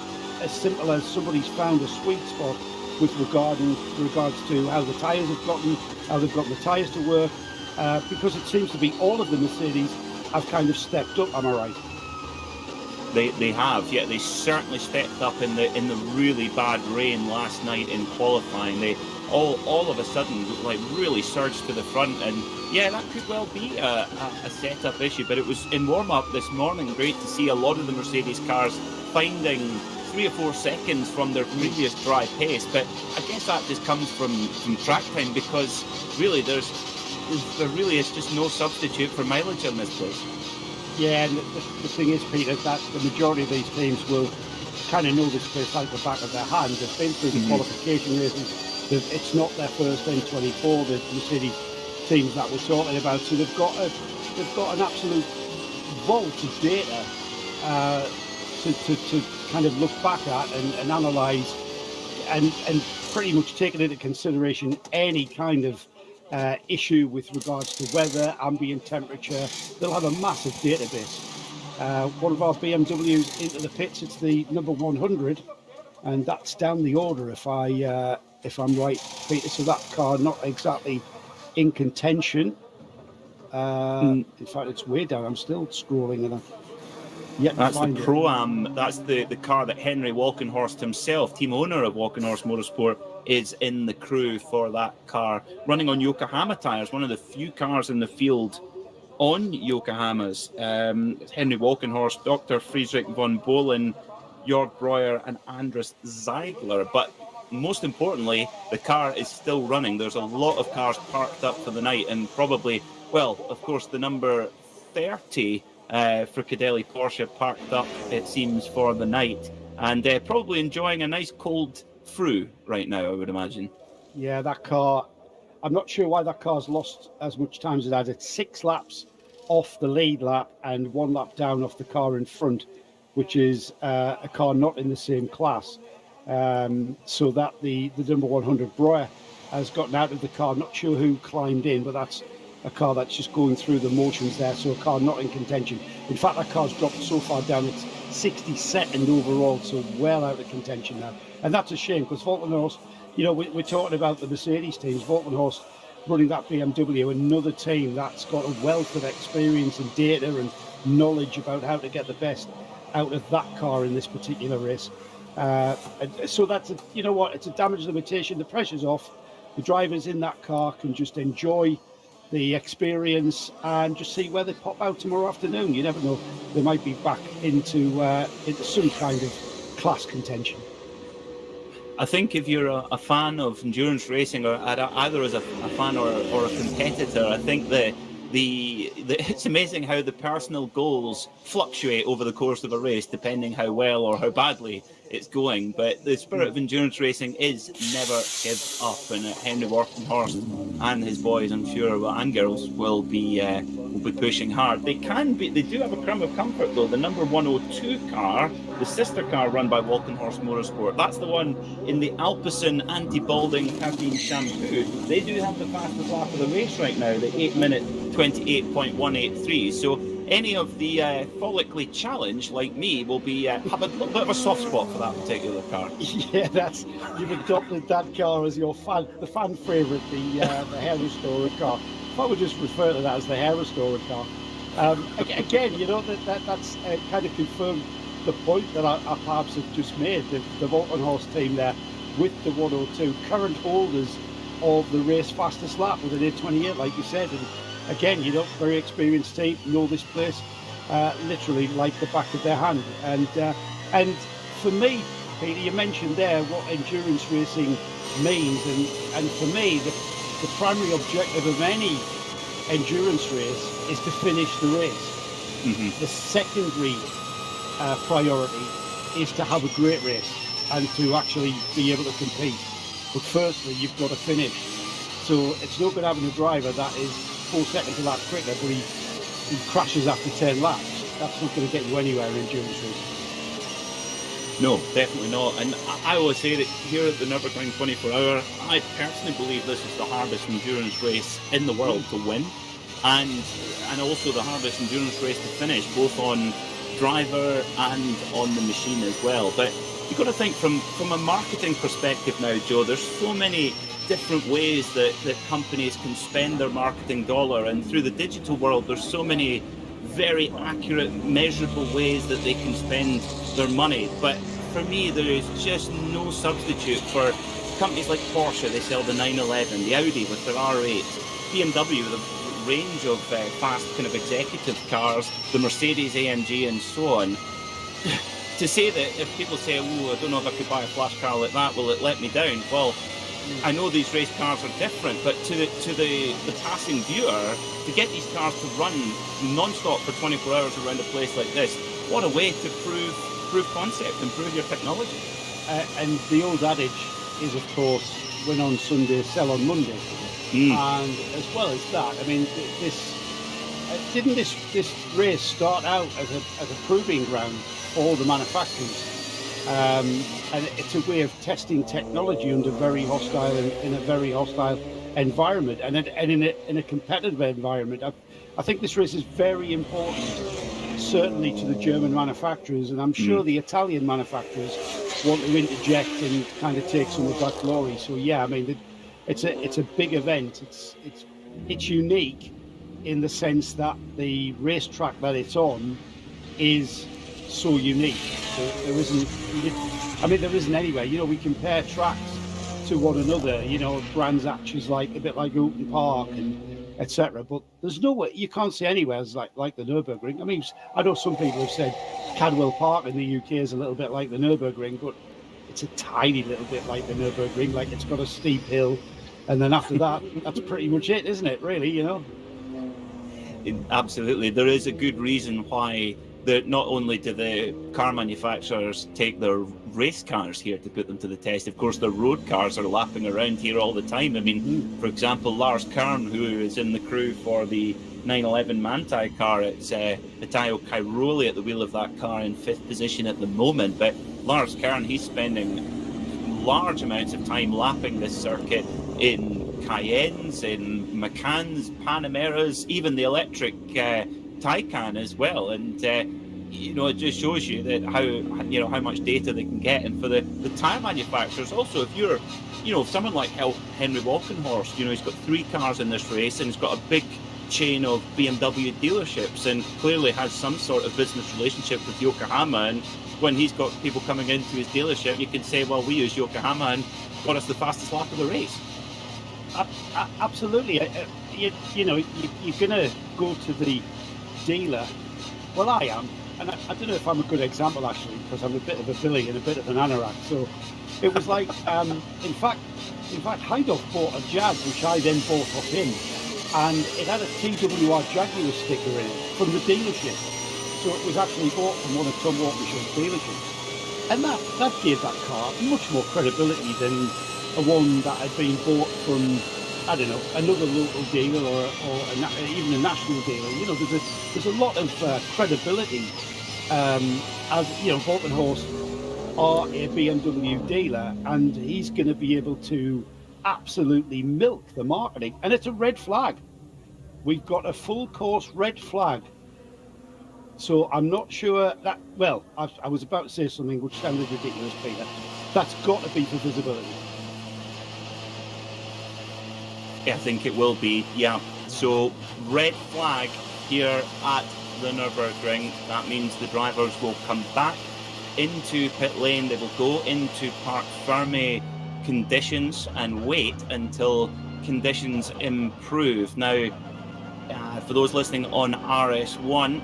as simple as somebody's found a sweet spot with regards to how the tyres have gotten, how they've got the tyres to work, because it seems to be all of the Mercedes have kind of stepped up. Am I right? They have, yeah. They certainly stepped up in the really bad rain last night in qualifying. They all of a sudden like really surged to the front, and yeah, that could well be a setup issue. But it was in warm up this morning. Great to see a lot of the Mercedes cars finding 3 or 4 seconds from their previous dry pace. But I guess that just comes from track time, because really there really is just no substitute for mileage on this place. Yeah, and the thing is, Peter, that the majority of these teams will kind of know this place like the back of their hand. They've been through the qualification races. It's not their first N24, the Mercedes teams that we're talking about. So they've got an absolute vault of data to kind of look back at and analyse and pretty much taking into consideration any kind of issue with regards to weather, ambient temperature. They'll have a massive database. One of our BMWs into the pits, it's the number 100, and that's down the order if I'm right, Peter. So that car not exactly in contention. In fact, it's way down. I'm still scrolling and that's the Pro-Am. That's the car that Henry Walkenhorst himself, team owner of Walkenhorst Motorsport, is in the crew for that car, running on Yokohama tyres, one of the few cars in the field on Yokohamas. Henry Walkenhorst, Dr. Friedrich von Bohlen, Jörg Breuer and Andres Zeigler. But most importantly, the car is still running. There's a lot of cars parked up for the night, and probably, well, of course, the number 30 for Cadelli Porsche parked up, it seems, for the night, and probably enjoying a nice cold Fru right now, I would imagine. Yeah, that car, I'm not sure why that car's lost as much time as it has. It's 6 laps off the lead lap and 1 lap down off the car in front, which is a car not in the same class. So that the number 100 Breuer has gotten out of the car. Not sure who climbed in, but that's a car that's just going through the motions there. So a car not in contention. In fact, that car's dropped so far down, it's 62nd overall, so well out of contention now. And that's a shame, because Walkenhorst, you know, we're talking about the Mercedes teams. Walkenhorst running that BMW, another team that's got a wealth of experience and data and knowledge about how to get the best out of that car in this particular race. So that's, you know what, it's a damage limitation. The pressure's off. The drivers in that car can just enjoy the experience and just see where they pop out tomorrow afternoon. You never know. They might be back into some kind of class contention. I think if you're a fan of endurance racing, or either as a fan or a competitor, I think the it's amazing how the personal goals fluctuate over the course of a race, depending how well or how badly it's going. But the spirit of endurance racing is never give up, and Henry Walkenhorst and his boys, I'm sure, and girls, will be pushing hard. They do have a crumb of comfort though. The number 102 car, the sister car run by Walkenhorst Motorsport, that's the one in the Alpecin anti-balding cabine shampoo. They do have the fastest lap of the race right now, the 8-minute 28.183. So any of the follically challenged like me will be have a little bit of a soft spot for that particular car. Yeah, you've adopted that car as your the fan favourite, the hair restorer car. I would just refer to that as the hair restorer car. Again, you know, that's kind of confirmed the point that our Pabs have just made. The Walkenhorst team there with the 102, current holders of the race fastest lap with an 8:28, like you said. And again, you know, very experienced team, know this place literally like the back of their hand. And for me, Peter, you mentioned there what endurance racing means, and for me, the primary objective of any endurance race is to finish the race. Mm-hmm. The secondary priority is to have a great race and to actually be able to compete. But firstly, you've got to finish. So it's no good having a driver that is 4 seconds a lap quicker, but he crashes after 10 laps. That's not going to get you anywhere in endurance racing. No, definitely not. And I always say that here at the Nürburgring 24 Hour, I personally believe this is the hardest endurance race in the world to win, and also the hardest endurance race to finish, both on driver and on the machine as well. But you've got to think from a marketing perspective now, Joe, there's so many different ways that companies can spend their marketing dollar, and through the digital world there's so many very accurate, measurable ways that they can spend their money. But for me, there is just no substitute for companies like Porsche. They sell the 911, the Audi with their R8, BMW with a range of fast kind of executive cars, the Mercedes AMG and so on. To say that if people say, oh, I don't know if I could buy a flash car like that, will it let me down? Well, I know these race cars are different, but to the passing viewer, to get these cars to run non-stop for 24 hours around a place like this, what a way to prove concept, improve your technology. And the old adage is, of course, win on Sunday, sell on Monday. And as well as that, I mean, didn't this race start out as a proving ground for the manufacturers? And it's a way of testing technology under very hostile in a very hostile environment, and in a competitive environment. I think this race is very important, certainly to the German manufacturers, and I'm sure the Italian manufacturers want to interject and kind of take some of that glory. So yeah, I mean, it's a big event. It's unique in the sense that the racetrack that it's on is so unique. There isn't anywhere. You know, we compare tracks to one another. You know, Brands Hatch like a bit like Oulton Park and etc. But there's nowhere, you can't see anywhere like the Nürburgring. I mean, I know some people have said Cadwell Park in the UK is a little bit like the Nürburgring, but it's a tiny little bit like the Nürburgring. Like, it's got a steep hill, and then after that, that's pretty much it, isn't it? Really, you know. Absolutely, there is a good reason why. Not only do the car manufacturers take their race cars here to put them to the test, of course their road cars are lapping around here all the time. I mean, for example, Lars Kern, who is in the crew for the 911 Manthey car, it's Matteo Cairoli at the wheel of that car in 5th position at the moment. But Lars Kern, he's spending large amounts of time lapping this circuit in Cayennes, in Macans, Panameras, even the electric Taycan as well, and you know, it just shows you that how much data they can get. And for the tyre manufacturers also, if you're, you know, someone like Henry Walkenhorst, you know, he's got 3 cars in this race and he's got a big chain of BMW dealerships and clearly has some sort of business relationship with Yokohama, and when he's got people coming into his dealership, you can say, well, we use Yokohama and got us the fastest lap of the race. Absolutely. You know, you're going to go to the dealer. Well, I am, and I don't know if I'm a good example actually, because I'm a bit of a Billy and a bit of an anorak. So it was like, in fact, Heidorf bought a Jag, which I then bought off him, and it had a TWR Jaguar sticker in it from the dealership. So it was actually bought from one of Tom Walkershaw's dealerships, and that gave that car much more credibility than a one that had been bought from, I don't know, another local dealer or even a national dealer. You know, there's a lot of credibility. As you know, Walkenhorst are a BMW dealer, and he's going to be able to absolutely milk the marketing. And it's a red flag. We've got a full course red flag. So I'm not sure that. Well, I was about to say something which sounded ridiculous, Peter. That's got to be for visibility. I think it will be, yeah. So red flag here at the Nürburgring. That means the drivers will come back into pit lane. They will go into parc fermé conditions and wait until conditions improve. Now, for those listening on RS1,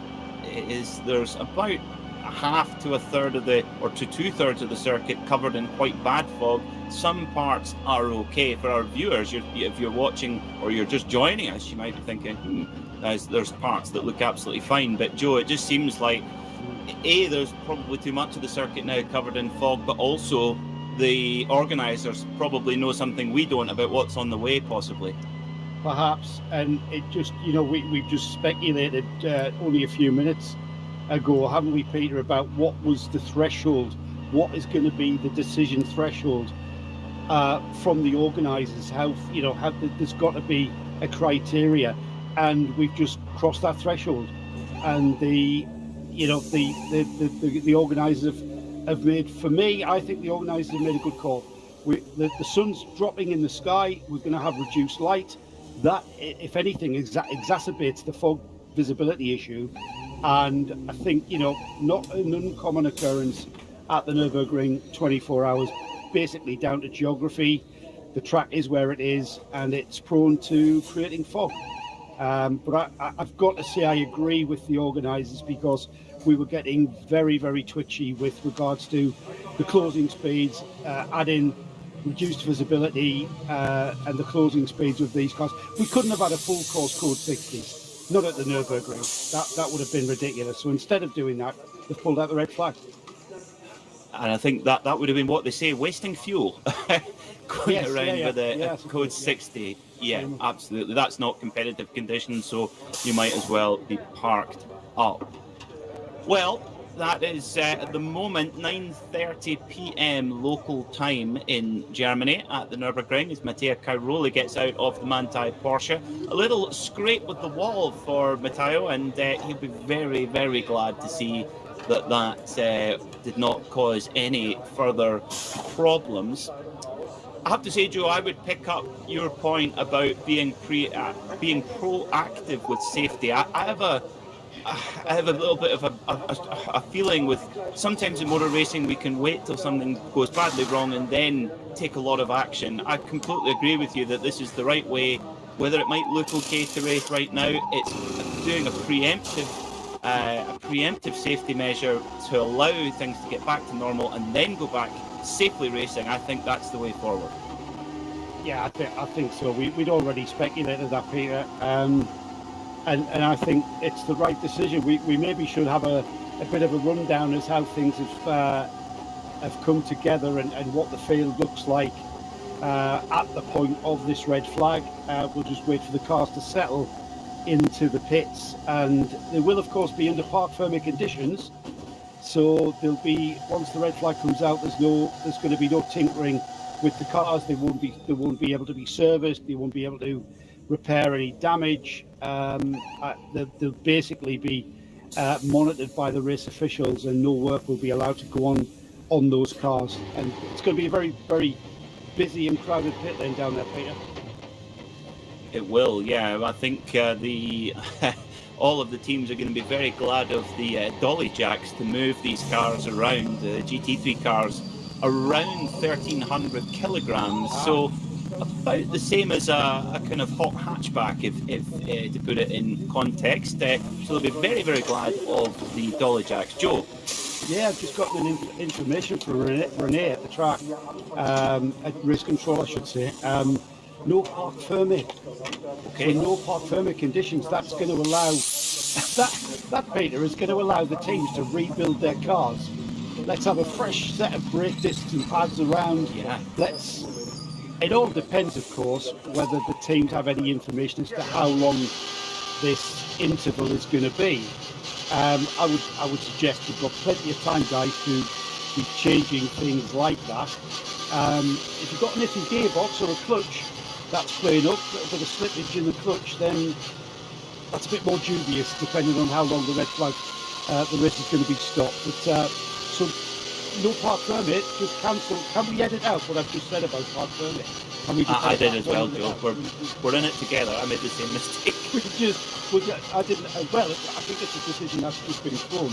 there's about half to a third of or to 2/3 of the circuit covered in quite bad fog. Some parts are okay. For our viewers, if you're watching or you're just joining us, you might be thinking, there's parts that look absolutely fine. But Joe, it just seems like there's probably too much of the circuit now covered in fog, but also the organisers probably know something we don't about what's on the way, possibly. Perhaps, and it just, you know, we've just speculated only a few minutes ago, haven't we, Peter, about what was the threshold, what is going to be the decision threshold from the organisers. There's got to be a criteria, and we've just crossed that threshold. And the organisers have made, for me, I think the organisers have made a good call. The sun's dropping in the sky. We're going to have reduced light. That, if anything, exacerbates the fog visibility issue. And I think, not an uncommon occurrence at the Nürburgring 24 hours, basically down to geography. The track is where it is, and it's prone to creating fog. But I've got to say I agree with the organisers, because we were getting very, very twitchy with regards to the closing speeds, adding reduced visibility and the closing speeds of these cars. We couldn't have had a full course code 60s, not at the Nürburgring. That would have been ridiculous. So instead of doing that, they've pulled out the red flag. And I think that would have been what they say, wasting fuel. Going around with a code 60. Yeah, absolutely. That's not competitive conditions, so you might as well be parked up. Well, that is at the moment 9:30 p.m. local time in Germany at the Nürburgring as Matteo Cairoli gets out of the Manthey Porsche. A little scrape with the wall for Matteo, and he'll be very, very glad to see that did not cause any further problems. I have to say, Joe, I would pick up your point about being proactive with safety. I have a little bit of a feeling with sometimes in motor racing we can wait till something goes badly wrong and then take a lot of action. I completely agree with you that this is the right way. Whether it might look okay to race right now, it's doing a preemptive safety measure to allow things to get back to normal and then go back safely racing. I think that's the way forward. Yeah, I think so. We'd already speculated that, Peter. And I think it's the right decision. We maybe should have a bit of a rundown as how things have come together and what the field looks like at the point of this red flag. We'll just wait for the cars to settle into the pits, and they will of course be under park firming conditions. So there'll be, once the red flag comes out, there's going to be no tinkering with the cars. They won't be able to be serviced. They won't be able to repair any damage. They'll basically be monitored by the race officials, and no work will be allowed to go on those cars. And it's going to be a very, very busy and crowded pit lane down there, Peter. It will, yeah. I think all of the teams are going to be very glad of the dolly jacks to move these cars around, the GT3 cars, around 1,300 kilograms. So about the same as a kind of hot hatchback, if to put it in context. So they'll be very, very glad of the dolly jacks. Joe? Yeah, I've just got information from Renee at the track, at race control, I should say. No park firming. Okay. So no park firming conditions. That's going to allow that Peter is going to allow the teams to rebuild their cars. Let's have a fresh set of brake discs and pads around. Yeah. It all depends, of course, whether the teams have any information as to how long this interval is going to be. I would suggest we've got plenty of time, guys, to be changing things like that. If you've got an iffy gearbox or a clutch that's playing up, a little bit of slippage in the clutch, then that's a bit more dubious, depending on how long the red flag, the race is going to be stopped. But so no park permit, just cancel. Can we edit out what I've just said about park permit? I did as well, Joe. We're in it together. I made the same mistake. I think it's a decision that's just been thrown.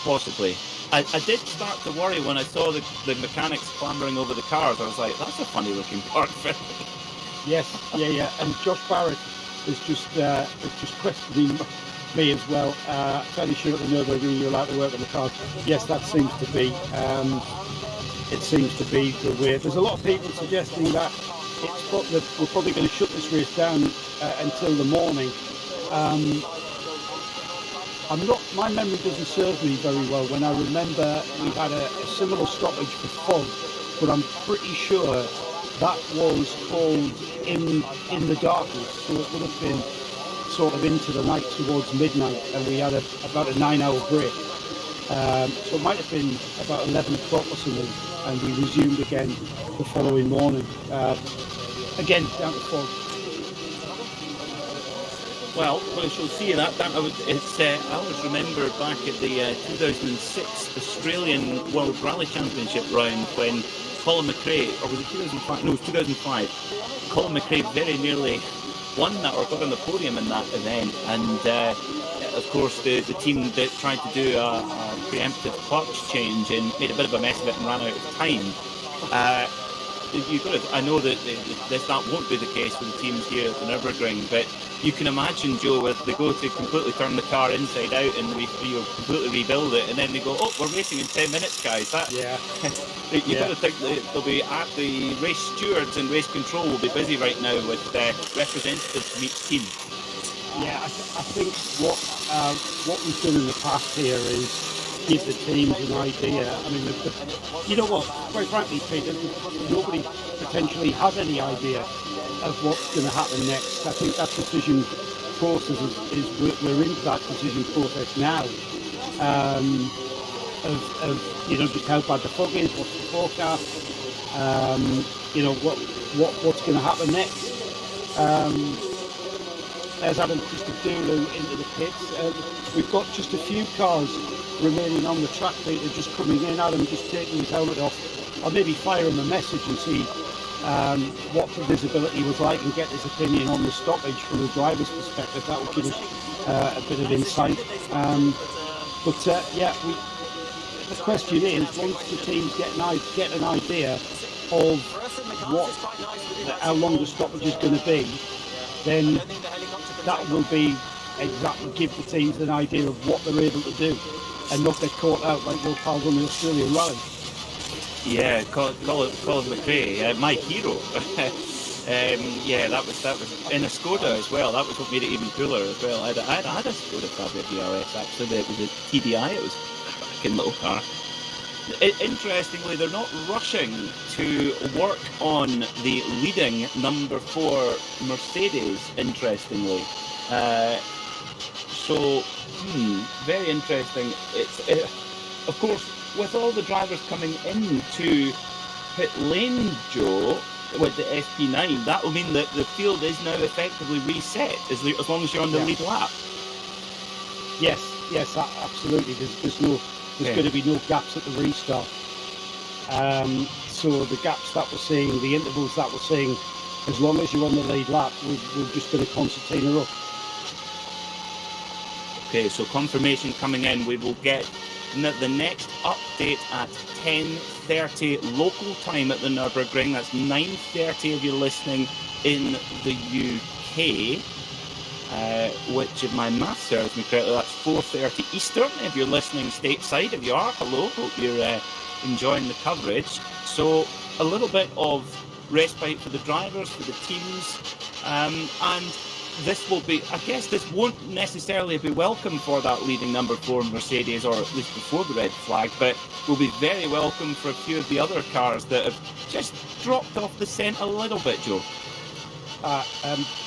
Possibly. I did start to worry when I saw the mechanics clambering over the cars. I was like, that's a funny looking park. Yes, yeah. And Josh Barrett is just questioning me as well. Fairly sure at the Nürburgring you're allowed to work on the cars. Yes, that seems to be. It seems to be the way. There's a lot of people suggesting that we're probably going to shut this race down until the morning. My memory doesn't serve me very well when I remember we had a similar stoppage for fog, but I'm pretty sure that was called in the darkness, so it would have been sort of into the night towards midnight, and we had about a 9-hour break. So it might have been about 11 o'clock or something, and we resumed again the following morning. Again, down to fog. Well, we shall see that. I always remember back at the 2006 Australian World Rally Championship round when Colin McRae, or was it 2005? No, it was 2005. Colin McRae very nearly won that or got on the podium in that event. And of course, the team that tried to do a preemptive clutch change and made a bit of a mess of it and ran out of time. I know that that won't be the case with the teams here at the Nürburgring, but you can imagine, Joe, if they go to completely turn the car inside out and completely rebuild it, and then they go, oh, we're racing in 10 minutes, guys. You've got to think that they'll be at the race stewards and race control will be busy right now with representatives from each team. Yeah, I think what we've done in the past here is give the teams an idea. I mean, you know what? Quite frankly, Peter, nobody potentially has any idea of what's going to happen next. I think that decision process we're into that decision process now. Of just how bad the fog is, what's the forecast, what's going to happen next. There's Adam Christodoulou into the pits. We've got just a few cars remaining on the track. They're just coming in. Adam just taking his helmet off. I'll maybe fire him a message and see what the visibility was like and get his opinion on the stoppage from the driver's perspective. That will give us a bit of insight. The question is, once the teams get an idea of how long the stoppage is going to be, then that will be exactly give the teams an idea of what they're able to do and not get caught out like your pals on the Australian rally. Yeah, Colin McRae, my hero. That was in a Skoda as well. That was what made it even cooler as well. I had a Skoda Fabia DRS actually. It was a TDI. It was a cracking little car. Interestingly, they're not rushing to work on the leading number 4 Mercedes, interestingly. Very interesting. Of course, with all the drivers coming into pit lane, Joe, with the SP9, that will mean that the field is now effectively reset as long as you're on the lead lap. Yes, absolutely. There's going to be no gaps at the restart. So the gaps that we're seeing, the intervals that we're seeing, as long as you're on the lead lap, we're just going to concertina up. Okay, so confirmation coming in. We will get the next update at 10:30 local time at the Nürburgring. That's 9:30 if you're listening in the UK. Which, if my math serves me correctly, that's 4:30 Eastern. If you're listening stateside, if you are, hello, hope you're enjoying the coverage. So a little bit of respite for the drivers, for the teams, and this will be, I guess this won't necessarily be welcome for that leading number 4 Mercedes, or at least before the red flag, but will be very welcome for a few of the other cars that have just dropped off the scent a little bit, Joe.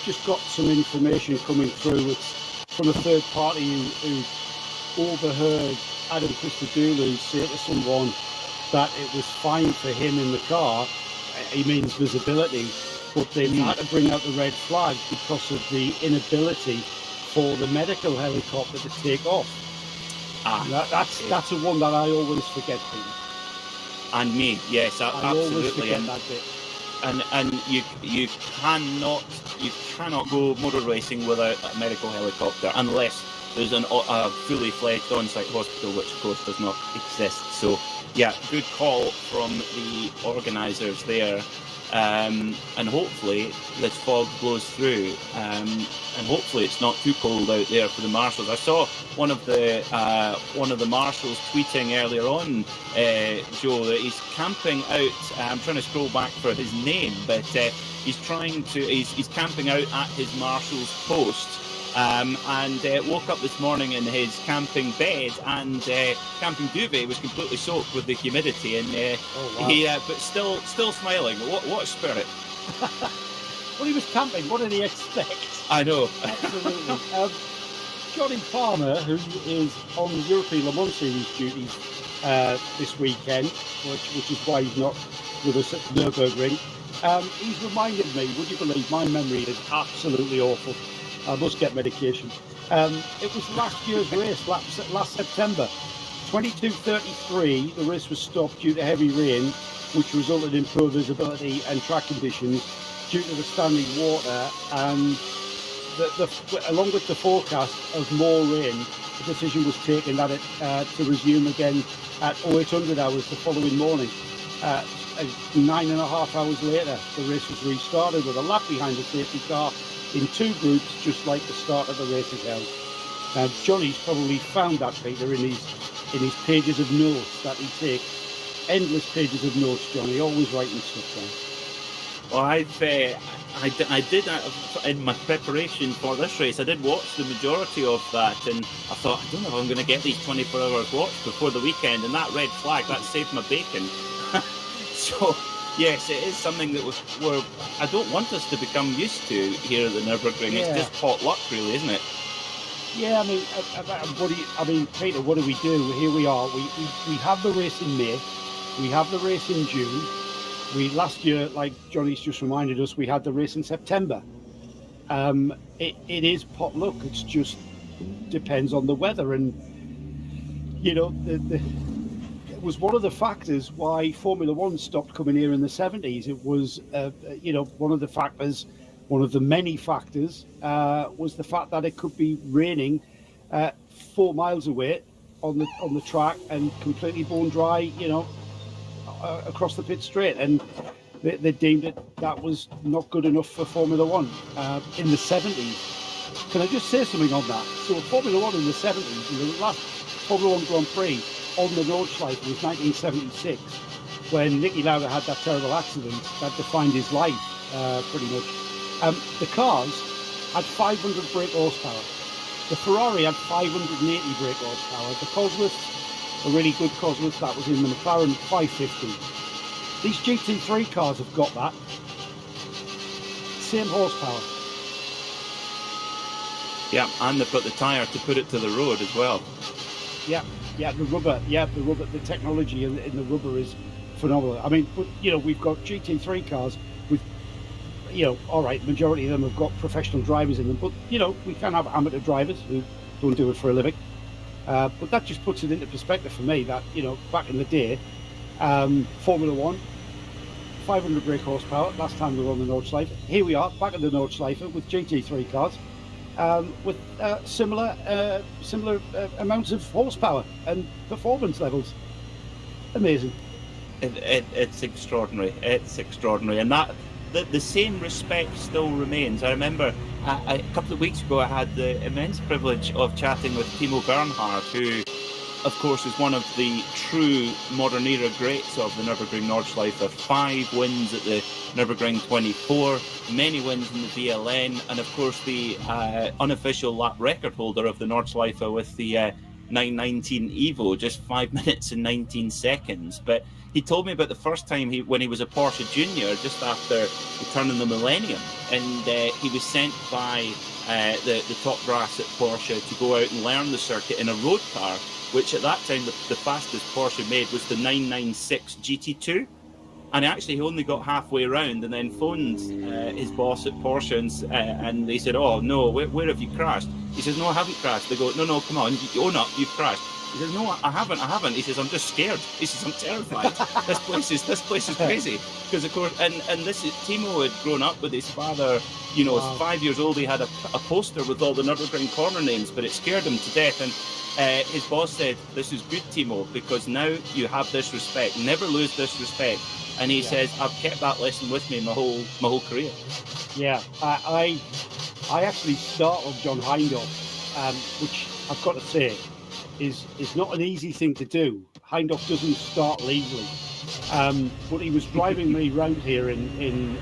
Just got some information coming through. It's from a third party who overheard Adam Christodoulou say to someone that it was fine for him in the car. He means visibility, but they've had to bring out the red flag because of the inability for the medical helicopter to take off. That's a one that I always forget, Peter. And me, yes, absolutely. I always forget that bit. And you cannot go motor racing without a medical helicopter unless there's a fully fledged on-site hospital, which of course does not exist. So yeah, good call from the organisers there. And hopefully this fog blows through, and hopefully it's not too cold out there for the marshals. I saw one of the marshals tweeting earlier on, Joe, that he's camping out. I'm trying to scroll back for his name, but he's camping out at his marshal's post. And woke up this morning in his camping bed, and camping duvet was completely soaked with the humidity, and but still smiling. What a spirit! Well, he was camping. What did he expect? I know. Absolutely. Johnny Palmer, who is on the European Le Mans Series duties this weekend, which is why he's not with us at the Nürburgring, he's reminded me. Would you believe my memory is absolutely awful? I must get medication. It was last year's race, last September. 22:33, the race was stopped due to heavy rain, which resulted in poor visibility and track conditions. due to the standing water, and along with the forecast of more rain, the decision was taken that to resume again at 0800 hours the following morning. 9.5 hours later, the race was restarted with a lap behind the safety car in 2 groups, just like the start of the race is held. Now, Johnny's probably found that, Peter, in his pages of notes that he takes. Endless pages of notes, Johnny, always writing stuff down. Well, I did in my preparation for this race. I did watch the majority of that, and I thought, I don't know if I'm going to get these 24 hours watched before the weekend. And that red flag, that saved my bacon. So, yes, it is something that I don't want us to become used to here at the Nürburgring. Yeah. It's just pot luck, really, isn't it? Yeah, I mean, Peter, what do? Here we are. We have the race in May. We have the race in June. Last year, like Johnny's just reminded us, we had the race in September. It is pot luck. It's just depends on the weather, and you know, it was one of the factors why Formula One stopped coming here in the 70s. It was, one of the factors. One of the many factors was the fact that it could be raining 4 miles away on the track and completely bone dry, across the pit straight. And they deemed that was not good enough for Formula One in the 70s. Can I just say something on that? So Formula One in the 70s, the last Formula One Grand Prix on the Nordschleife was 1976, when Niki Lauda had that terrible accident that defined his life, pretty much. The cars had 500 brake horsepower. The Ferrari had 580 brake horsepower. The Cosworth, a really good Cosworth, that was in the McLaren, 550. These GT3 cars have got that. Same horsepower. Yeah, and they've got the tyre to put it to the road as well. Yeah, the rubber, the technology in the rubber is phenomenal. I mean, but, we've got GT3 cars with, all right, majority of them have got professional drivers in them, but, we can have amateur drivers who don't do it for a living. But that just puts it into perspective for me that, back in the day, Formula One, 500 brake horsepower, last time we were on the Nordschleife. Here we are, back at the Nordschleife with GT3 cars, with similar amounts of horsepower and performance levels. Amazing. It's extraordinary. It's extraordinary. And that the same respect still remains. I remember a couple of weeks ago I had the immense privilege of chatting with Timo Bernhard, who of course is one of the true modern era greats of the Nürburgring Nordschleife. 5 wins at the Nürburgring 24, many wins in the VLN, and of course the unofficial lap record holder of the Nordschleife with the 9:19 Evo, just 5 minutes and 19 seconds. But he told me about the first time when he was a Porsche Junior, just after returning the Millennium, and he was sent by the top brass at Porsche to go out and learn the circuit in a road car, which at that time the fastest Porsche made was the 996 GT2. And actually he only got halfway around and then phoned his boss at Porsche and they said, "Oh no, where have you crashed?" He says, "No, I haven't crashed." They go, No, come on, you own up, you've crashed." He says, "No, I haven't. He says, "I'm just scared." He says, "I'm terrified. This place is crazy." Because of course, and this is, Timo had grown up with his father. Wow. At 5 years old, he had a poster with all the Nürburgring corner names, but it scared him to death. And his boss said, "This is good, Timo, because now you have this respect. Never lose this respect." And he says, "I've kept that lesson with me my whole career." Yeah, I actually startled John Hindhaugh, which I've got to say is not an easy thing to do. Hindhaugh doesn't startle easily, but he was driving me around here in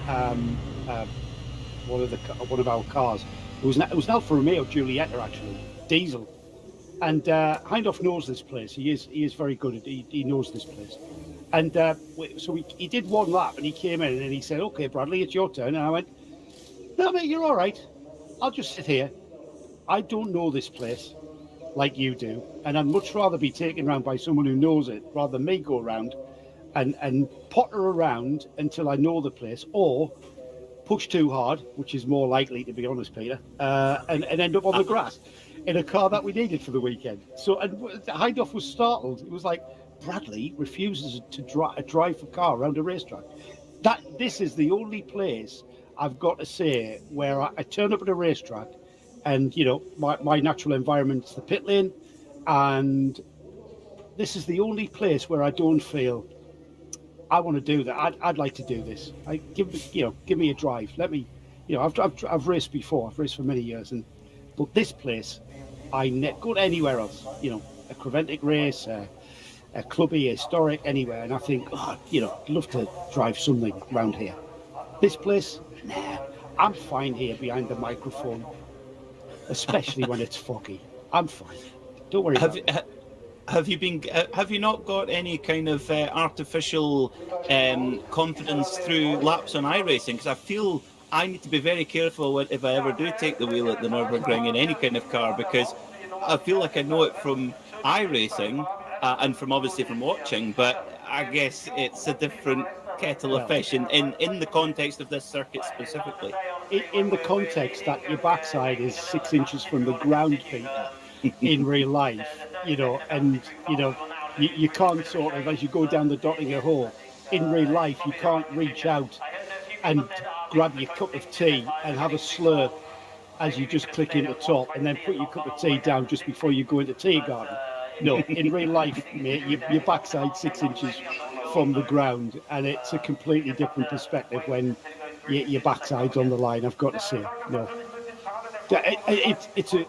one of our cars. It was an Alfa Romeo Giulietta, actually, diesel. And Hindhaugh knows this place. He is very good at he knows this place. And so he did one lap and he came in and he said, "Okay, Bradley, it's your turn." And I went, "No, mate, you're all right. I'll just sit here. I don't know this place like you do. And I'd much rather be taken around by someone who knows it rather than me go around and potter around until I know the place, or push too hard, which is more likely, to be honest, Peter, and end up on the grass in a car that we needed for the weekend." So, and Hindhaugh was startled. It was like, Bradley refuses to drive a car around a racetrack. This is the only place I've got to say, where I turn up at a racetrack, and you know, my natural environment is the pit lane, and this is the only place where I don't feel I want to do that. I'd like to do this. Give me a drive. Let me, you know, I've raced before. I've raced for many years, but this place, go to anywhere else. You know, a Creventic race, a clubby, historic, anywhere, and I think, you know, I'd love to drive something around here. This place, nah, I'm fine here behind the microphone, especially when it's foggy. I'm fine. Don't worry about it. Have you not got any kind of artificial confidence through laps on iRacing? Because I feel I need to be very careful if I ever do take the wheel at the Nürburgring in any kind of car, because I feel like I know it from iRacing and from watching, but I guess it's a different kettle of fish in the context of this circuit specifically. In the context that your backside is 6 inches from the ground, Peter, in real life, you know, and you know, you can't sort of, as you go down the Dottinger hole, in real life, you can't reach out and grab your cup of tea and have a slurp as you just click into top, and then put your cup of tea down just before you go into tea garden. No, in real life, mate, your backside 6 inches from the ground, and it's a completely different perspective when your backside's on the line. I've got to say, no, it's a.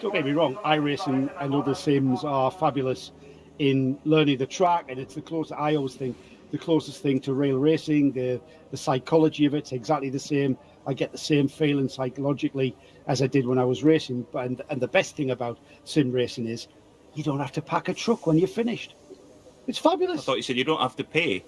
Don't get me wrong, iRacing and other sims are fabulous in learning the track, and it's I always think the closest thing to real racing. The psychology of it's exactly the same. I get the same feeling psychologically as I did when I was racing. And the best thing about sim racing is you don't have to pack a truck when you're finished. It's fabulous. I thought you said you don't have to pay.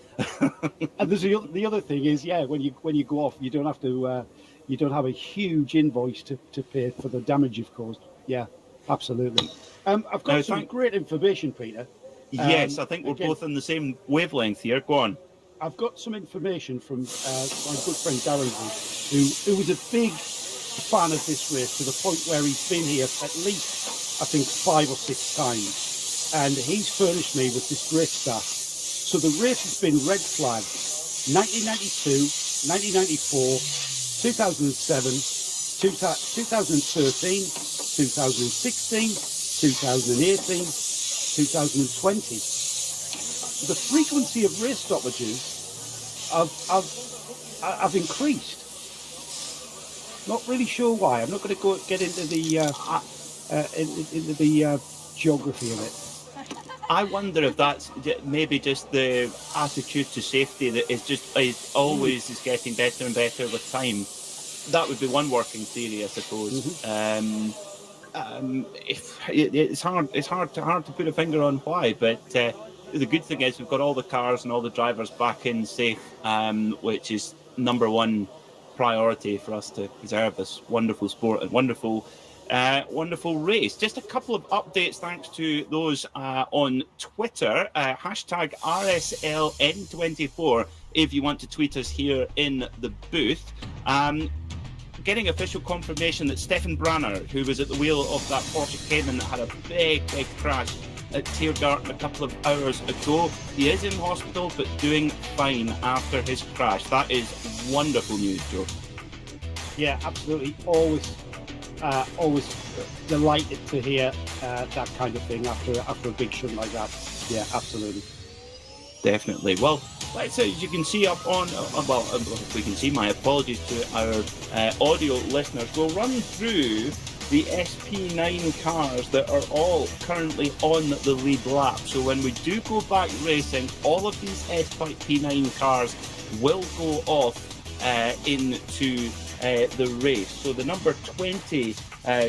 And there's the other thing is, when you go off, you don't have to. You don't have a huge invoice to pay for the damage you've caused. Yeah, absolutely. I've got some great information, Peter. Yes, I think we're both on the same wavelength here. Go on. I've got some information from my good friend Darren, who was a big fan of this race to the point where he's been here at least, I think, 5 or 6 times. And he's furnished me with this great stat. So the race has been red flagged 1992, 1994, 2007, 2013, 2016, 2018, 2020. The frequency of race stoppages have increased. Not really sure why. I'm not going to get into the geography of it. I wonder if that's maybe just the attitude to safety that is always is getting better and better with time. That would be one working theory, I suppose. Mm-hmm. It's hard to put a finger on why, but the good thing is we've got all the cars and all the drivers back in safe, which is number one priority for us to preserve this wonderful sport and wonderful race. Just a couple of updates thanks to those on Twitter. Hashtag RSLN24 if you want to tweet us here in the booth. Getting official confirmation that Stefan Branner, who was at the wheel of that Porsche Cayman that had a big crash at Tiergarten a couple of hours ago, he is in hospital but doing fine after his crash. That is wonderful news, Joe. Yeah, absolutely. Always delighted to hear that kind of thing after a big shunt like that. Yeah, absolutely. Definitely. Well, as you can see up on, if we can see, my apologies to our audio listeners, we'll run through the SP9 cars that are all currently on the lead lap. So when we do go back racing, all of these SP9 cars will go off into the race. So the number 20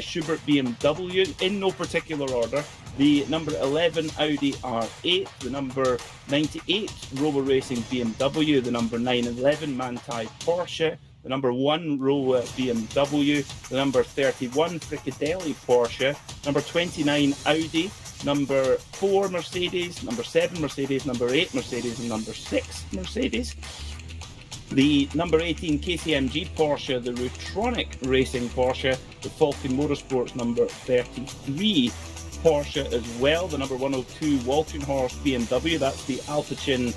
Schubert BMW, in no particular order, the number 11 Audi R8, the number 98 Rover Racing BMW, the number 911 Manthey Porsche, the number 1 Rover BMW, the number 31 Fricadelli Porsche, number 29 Audi, number 4 Mercedes, number 7 Mercedes, number 8 Mercedes, and number 6 Mercedes. The number 18 KCMG Porsche, the Rutronic Racing Porsche, the Falcon Motorsports number 33 Porsche as well. The number 102 Walton Horse BMW, that's the Alpecin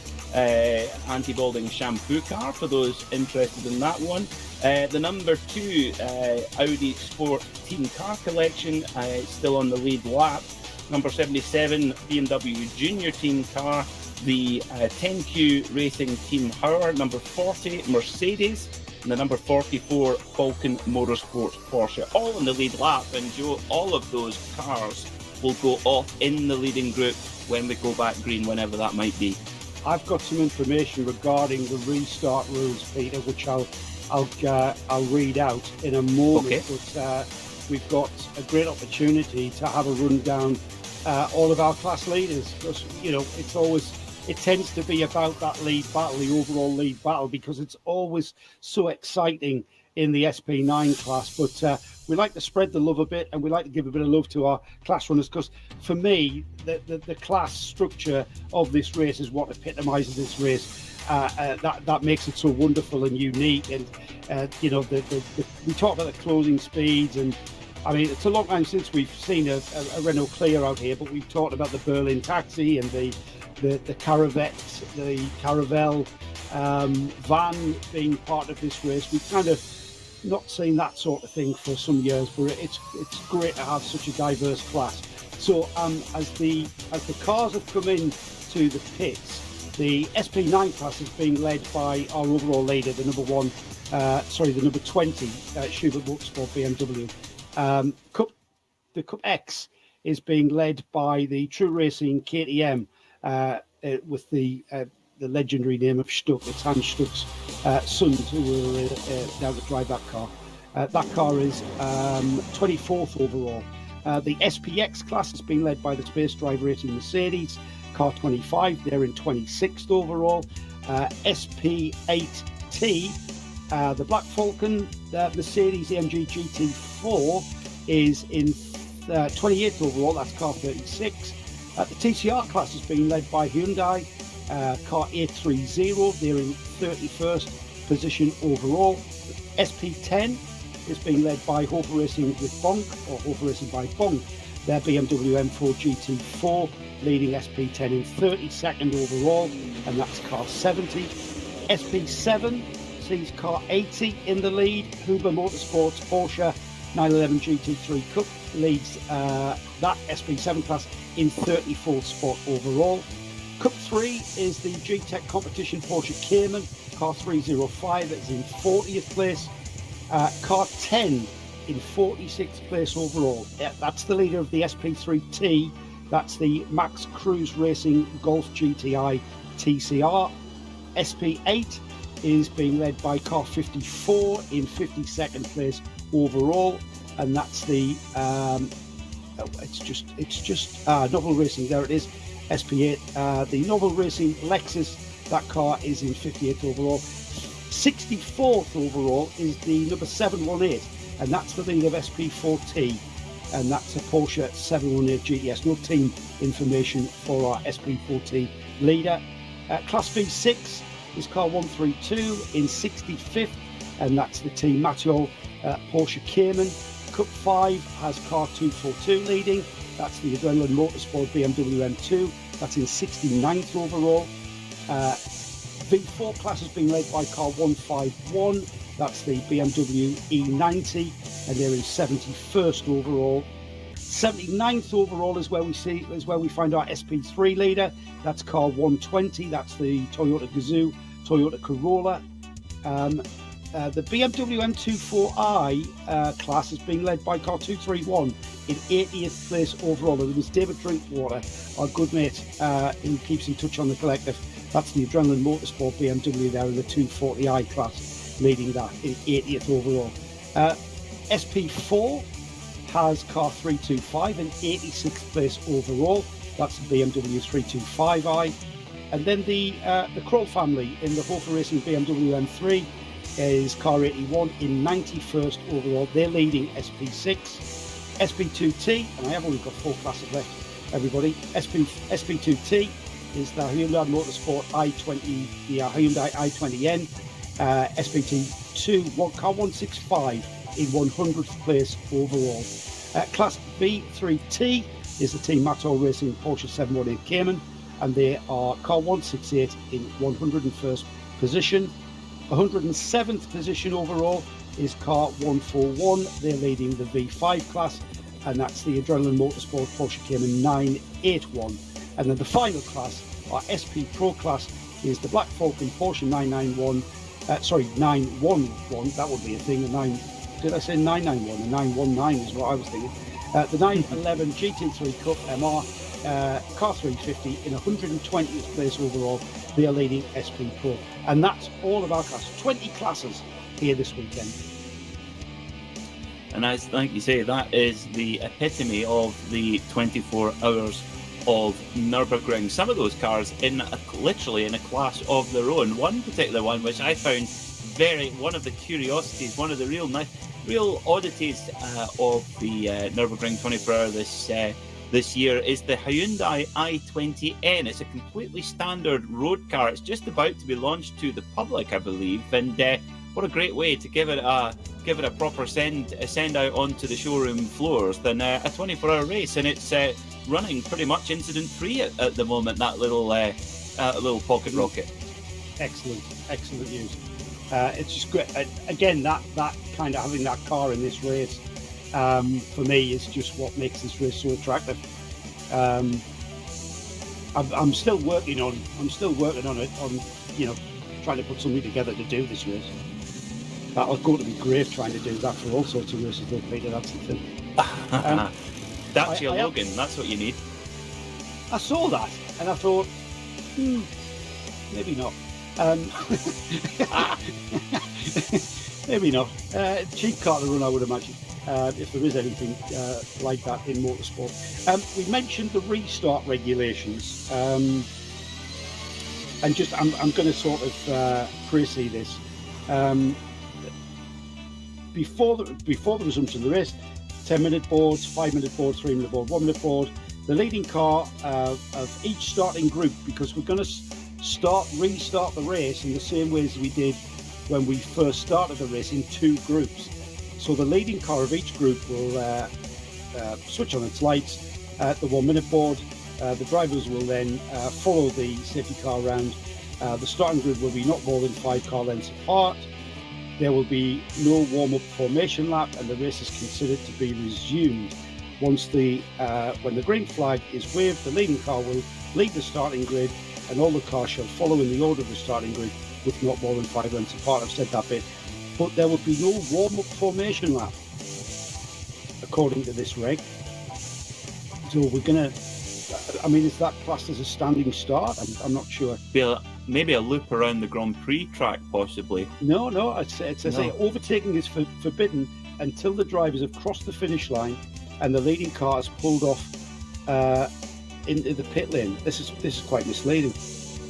anti-balding shampoo car, for those interested in that one. The number 2 Audi Sport Team Car Collection, still on the lead lap. Number 77 BMW Junior Team Car, the 10Q Racing Team Hauer, number 40 Mercedes, and the number 44 Falcon Motorsport Porsche, all in the lead lap. And Joe, all of those cars will go off in the leading group when we go back green, whenever that might be. I've got some information regarding the restart rules, Peter, which I'll read out in a moment. Okay. But we've got a great opportunity to have a rundown all of our class leaders, because it tends to be about that lead battle, the overall lead battle, because it's always so exciting in the SP9 class. But we like to spread the love a bit, and we like to give a bit of love to our class runners, because for me, the class structure of this race is what epitomises this race. That makes it so wonderful and unique. And we talk about the closing speeds, and I mean, it's a long time since we've seen a Renault Clio out here, but we've talked about the Berlin Taxi and the Caravette, the Caravelle van being part of this race. We've kind of not seen that sort of thing for some years, but it's great to have such a diverse class. So as the cars have come in to the pits, the SP9 class is being led by our overall leader, the number 20 Schubert Motorsport BMW. The Cup X is being led by the True Racing KTM with the legendary name of Stuck. It's Hans Stuck's sons who were down to drive that car. That car is 24th overall. The SPX class is being led by the Space Drive Racing Mercedes, car 25. They're in 26th overall. SP8T, the Black Falcon, the Mercedes AMG GT4 is in 28th overall. That's car 36. The TCR class is being led by Hyundai, car 830. They're in 31st position overall. SP10 is being led by Hope Racing with Bonk, or Hope Racing by Bonk. Their BMW M4 GT4 leading SP10 in 32nd overall, and that's car 70. SP7 sees car 80 in the lead. Huber Motorsports Porsche 911 GT3 Cup leads that SP7 class in 34th spot overall. Cup 3 is the G-Tech Competition Porsche Cayman, car 305, that's in 40th place. Car 10 in 46th place overall. That's the leader of the SP3T. That's the Max Cruise Racing Golf GTI TCR. SP8 is being led by car 54 in 52nd place overall, and that's the Novel Racing. There it is, SP8. The Novel Racing Lexus, that car is in 58th overall. 64th overall is the number 718, and that's the lead of SP4T, and that's a Porsche 718 GTS. No team information for our SP4T leader. Class V6 is car 132 in 65th, and that's the Team Mathieu Porsche Cayman. Cup 5 has car 242 leading. That's the Adrenaline Motorsport BMW M2. That's in 69th overall. V4 class is being led by car 151. That's the BMW E90, and they're in 71st overall. 79th overall is where we find our SP3 leader. That's car 120. That's the Toyota Gazoo, Toyota Corolla. The BMW M24i class is being led by car 231 in 80th place overall. And it was David Drinkwater, our good mate, who keeps in touch on the collective. That's the Adrenaline Motorsport BMW there in the 240i class, leading that in 80th overall. SP4 has car 325 in 86th place overall. That's the BMW 325i. And then the Kroll family in the Hofer Racing BMW M3 is car 81 in 91st overall. They're leading SP6. SP2T, and I have only got 4 classes left, everybody. SP2T is the Hyundai Motorsport i20, the Hyundai i20N. SP2 car 165 in 100th place overall. Class B3T is the Team Mattel Racing Porsche 718 Cayman, and they are car 168 in 101st position. 107th position overall is car 141. They're leading the V5 class, and that's the Adrenaline Motorsport Porsche Cayman 981. And then the final class, our SP Pro class, is the Black Falcon Porsche 911. 911. That would be a thing. Did I say 991? A 919 is what I was thinking. The 911 GT3 Cup MR car 350 in 120th place overall. They are leading SP Pro, and that's all of our classes. 20 classes here this weekend. And as like you say, that is the epitome of the 24 hours of Nürburgring. Some of those cars literally in a class of their own. One particular one which I found one of the curiosities, one of the real oddities of the Nürburgring 24 hour this year is the Hyundai i20N. It's a completely standard road car. It's just about to be launched to the public, I believe, and what a great way to give it a proper send out onto the showroom floors than a 24-hour race, and it's running pretty much incident-free at the moment. That little pocket rocket. Excellent news. It's just great. Again, that kind of having that car in this race for me is just what makes this race so attractive. I'm still working on it, trying to put something together to do this race. I'll go to the grave trying to do that for all sorts of races, though, Peter. That's the thing. Dacia Logan, that's what you need. I saw that and I thought, maybe not. Maybe not. Cheap car to run, I would imagine, if there is anything like that in motorsport. We mentioned the restart regulations, and I'm going to sort of pre-see this. Before the resumption of the race, 10-minute boards, 5-minute board, 3-minute board, 1-minute board. The leading car of each starting group, because we're going to restart the race in the same way as we did when we first started the race, in 2 groups. So the leading car of each group will switch on its lights at the 1-minute board. The drivers will then follow the safety car round. The starting grid will be not more than 5 car lengths apart. There will be no warm-up formation lap, and the race is considered to be resumed once when the green flag is waved. The leading car will lead the starting grid, and all the cars shall follow in the order of the starting grid with not more than 5 lengths apart. I've said that bit, but there will be no warm-up formation lap according to this reg. So we're gonna. I mean, is that classed as a standing start? I'm not sure. Maybe a loop around the Grand Prix track, possibly. No. It says overtaking is forbidden until the drivers have crossed the finish line and the leading car has pulled off into the pit lane. This is quite misleading.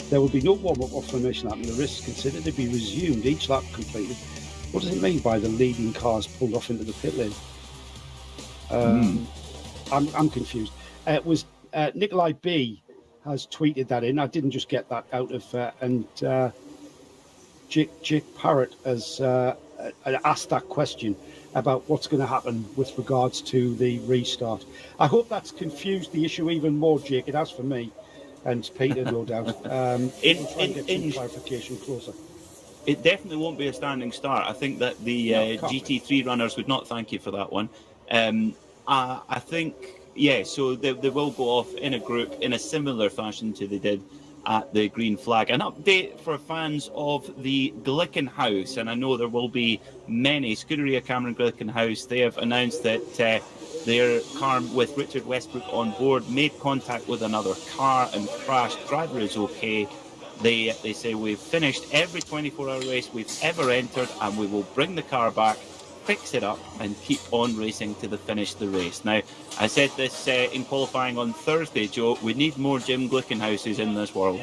There will be no warm-up or formation lap, and the race is considered to be resumed each lap completed. What does it mean by the leading cars pulled off into the pit lane? I'm confused. It was Nikolai B has tweeted that in. I didn't just get that out of and Jake Parrott has asked that question about what's going to happen with regards to the restart. I hope that's confused the issue even more, Jake. It has for me and Peter, no doubt. We'll try and get some clarification closer. It definitely won't be a standing start. I think that the GT3 runners would not thank you for that one. I think, so they will go off in a group in a similar fashion to they did at the green flag. An update for fans of the Glickenhaus, and I know there will be many. Scuderia Cameron Glickenhaus, they have announced that their car with Richard Westbrook on board made contact with another car and crashed. Driver is okay. They say we've finished every 24-hour race we've ever entered, and we will bring the car back, fix it up, and keep on racing to the finish of the race. Now, I said this in qualifying on Thursday, Joe, we need more Jim Glickenhauses in this world.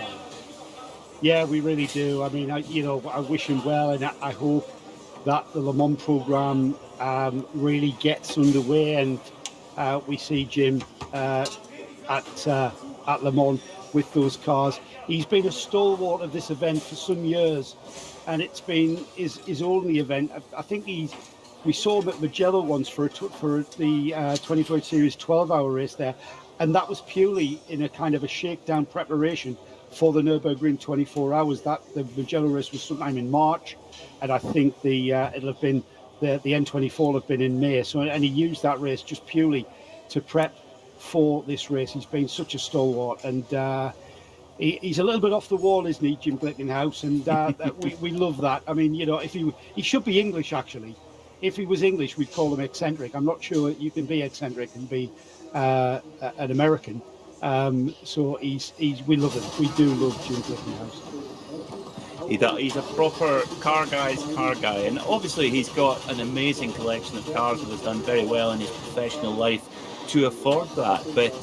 Yeah, we really do. I mean, I wish him well, and I hope that the Le Mans programme really gets underway, and we see Jim at Le Mans with those cars. He's been a stalwart of this event for some years, and it's been his only event. I think we saw him at Mugello once for the 24 Series 12-hour race there. and that was purely in a kind of a shakedown preparation for the Nürburgring 24 hours. That the Mugello race was sometime in March, and I think it'll have been the N24 will have been in May. So, and he used that race just purely to prep for this race. He's been such a stalwart, and he's a little bit off the wall, isn't he, Jim Glickenhaus? And we love that. I mean, you know, if he should be English actually. If he was English, we'd call him eccentric. I'm not sure you can be eccentric and be an American. So we love him. We do love Jim Glickenhaus. He's a proper car guy, and obviously he's got an amazing collection of cars that has done very well in his professional life to afford that. But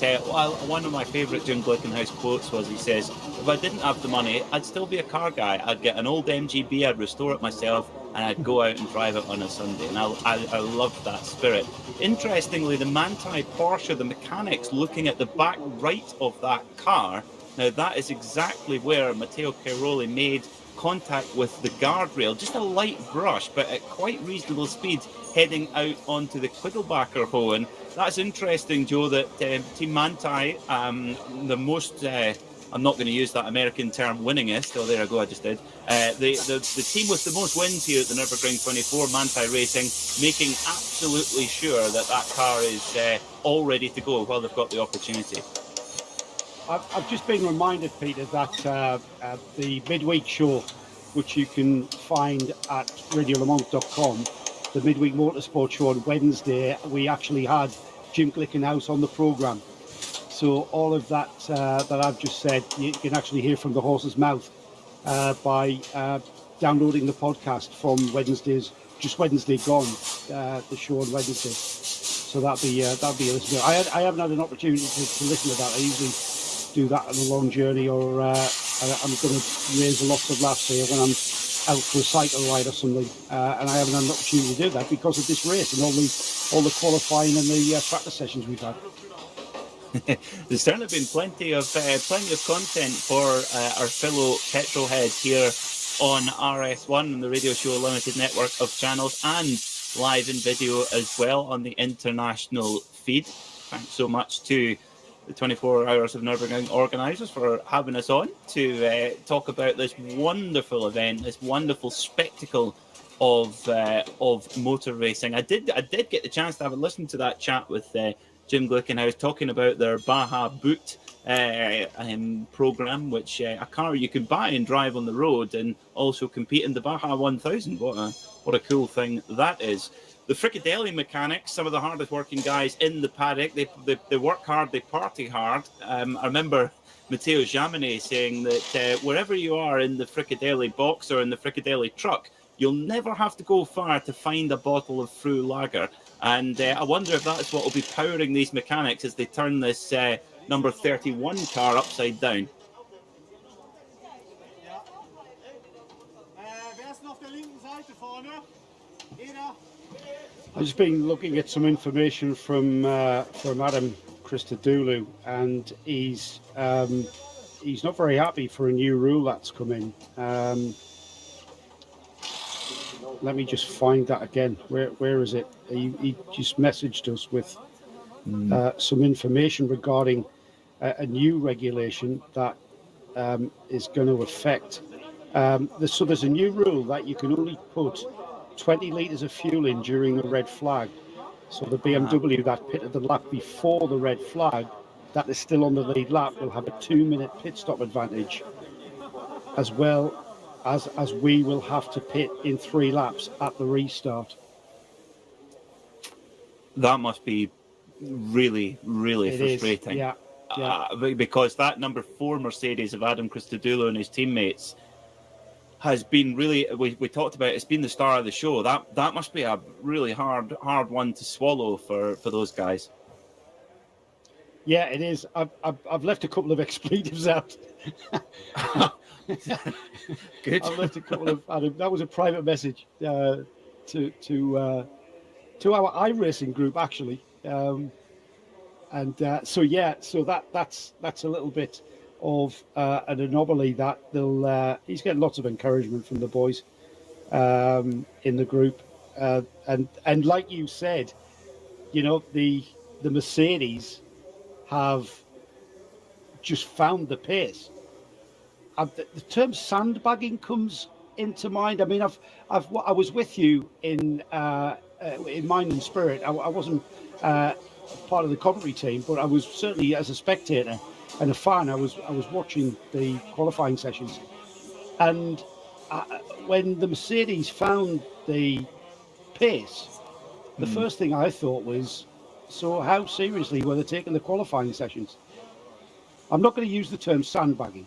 one of my favourite Jim Glickenhaus quotes was, he says, if I didn't have the money, I'd still be a car guy. I'd get an old MGB, I'd restore it myself, and I'd go out and drive it on a Sunday. And I loved that spirit. Interestingly, the Manthey Porsche, the mechanics looking at the back right of that car, now that is exactly where Matteo Cairoli made contact with the guardrail, just a light brush, but at quite reasonable speed, heading out onto the Quiddelbacher hole. And that's interesting, Joe, that Team Manthey, the most, I'm not going to use that American term, winningest, oh, there I go, I just did. The team with the most wins here at the Nürburgring 24, Manthey Racing, making absolutely sure that car is all ready to go while they've got the opportunity. I've just been reminded, Peter, that the midweek show, which you can find at radiolemans.com, the midweek motorsport show on Wednesday, we actually had Jim Glickenhaus on the programme. So all of that that I've just said, you can actually hear from the horse's mouth by downloading the podcast from Wednesday gone, the show on Wednesday. So that'll be a listen. I haven't had an opportunity to listen to that. I usually do that on a long journey, or I'm going to raise lots of laughs here when I'm out for a cycle ride or something, and I haven't had an opportunity to do that because of this race and all the qualifying and the practice sessions we've had. There's certainly been plenty of content for our fellow petrol heads here on RS1 and the Radio Show Limited network of channels, and live in video as well on the international feed. Thanks so much to the 24 Hours of Nürburgring organisers for having us on to talk about this wonderful event, this wonderful spectacle of motor racing. I did get the chance to have a listen to that chat with Jim Glickenhaus talking about their Baja Boot program, which a car you can buy and drive on the road and also compete in the Baja 1000. What a cool thing that is. The Fricadelli mechanics, some of the hardest working guys in the paddock, they work hard, they party hard. I remember Matteo Giamini saying that wherever you are in the Fricadelli box or in the Fricadelli truck, you'll never have to go far to find a bottle of Fru Lager. And I wonder if that's what will be powering these mechanics as they turn this number 31 car upside down. I've just been looking at some information from Adam Christodoulou, and he's not very happy for a new rule that's come in. Let me just find that again. Where is it? He just messaged us with some information regarding a new regulation that is going to affect. So there's a new rule that you can only put 20 litres of fuel in during a red flag. So the BMW that pitted the lap before the red flag, that is still on the lead lap, will have a 2-minute pit stop advantage, as well as we will have to pit in 3 laps at the restart. That must be really, really frustrating. Yeah. Because that number 4 Mercedes of Adam Christodoulou and his teammates has been really, we talked about, it's been the star of the show. That must be a really hard one to swallow for those guys. Yeah, it is. I've left a couple of expletives out. Good. I've left a couple of. That was a private message to our iRacing group actually, so that's a little bit of an anomaly that he's getting lots of encouragement from the boys in the group, and like you said, you know, the Mercedes have just found the pace. The term sandbagging comes into mind. I mean, I was with you in mind and spirit. I wasn't part of the commentary team, but I was certainly, as a spectator and a fan, I was watching the qualifying sessions. And when the Mercedes found the pace, the first thing I thought was, so how seriously were they taking the qualifying sessions? I'm not going to use the term sandbagging.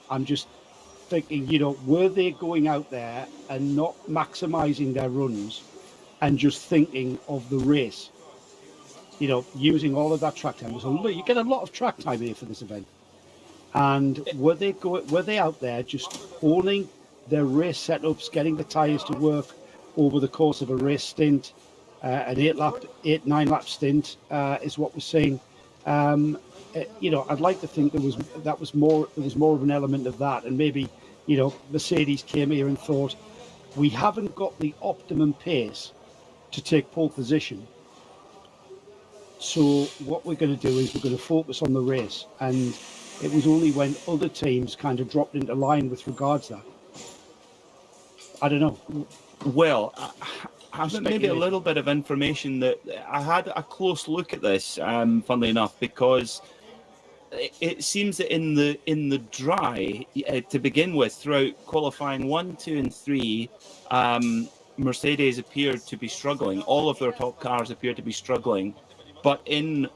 I'm just thinking, were they going out there and not maximising their runs and just thinking of the race? Using all of that track time. So you get a lot of track time here for this event. And were they out there just owning their race setups, getting the tyres to work over the course of a race stint, an 9 lap stint is what we're seeing. I'd like to think there was more of an element of that, and maybe Mercedes came here and thought, we haven't got the optimum pace to take pole position, so what we're going to do is we're going to focus on the race. And it was only when other teams kind of dropped into line with regards to that. I don't know. Well, I have maybe a little bit of information that I had a close look at this, funnily enough, because it seems that in the dry, to begin with, throughout qualifying 1, 2, and 3, Mercedes appeared to be struggling. All of their top cars appeared to be struggling, but in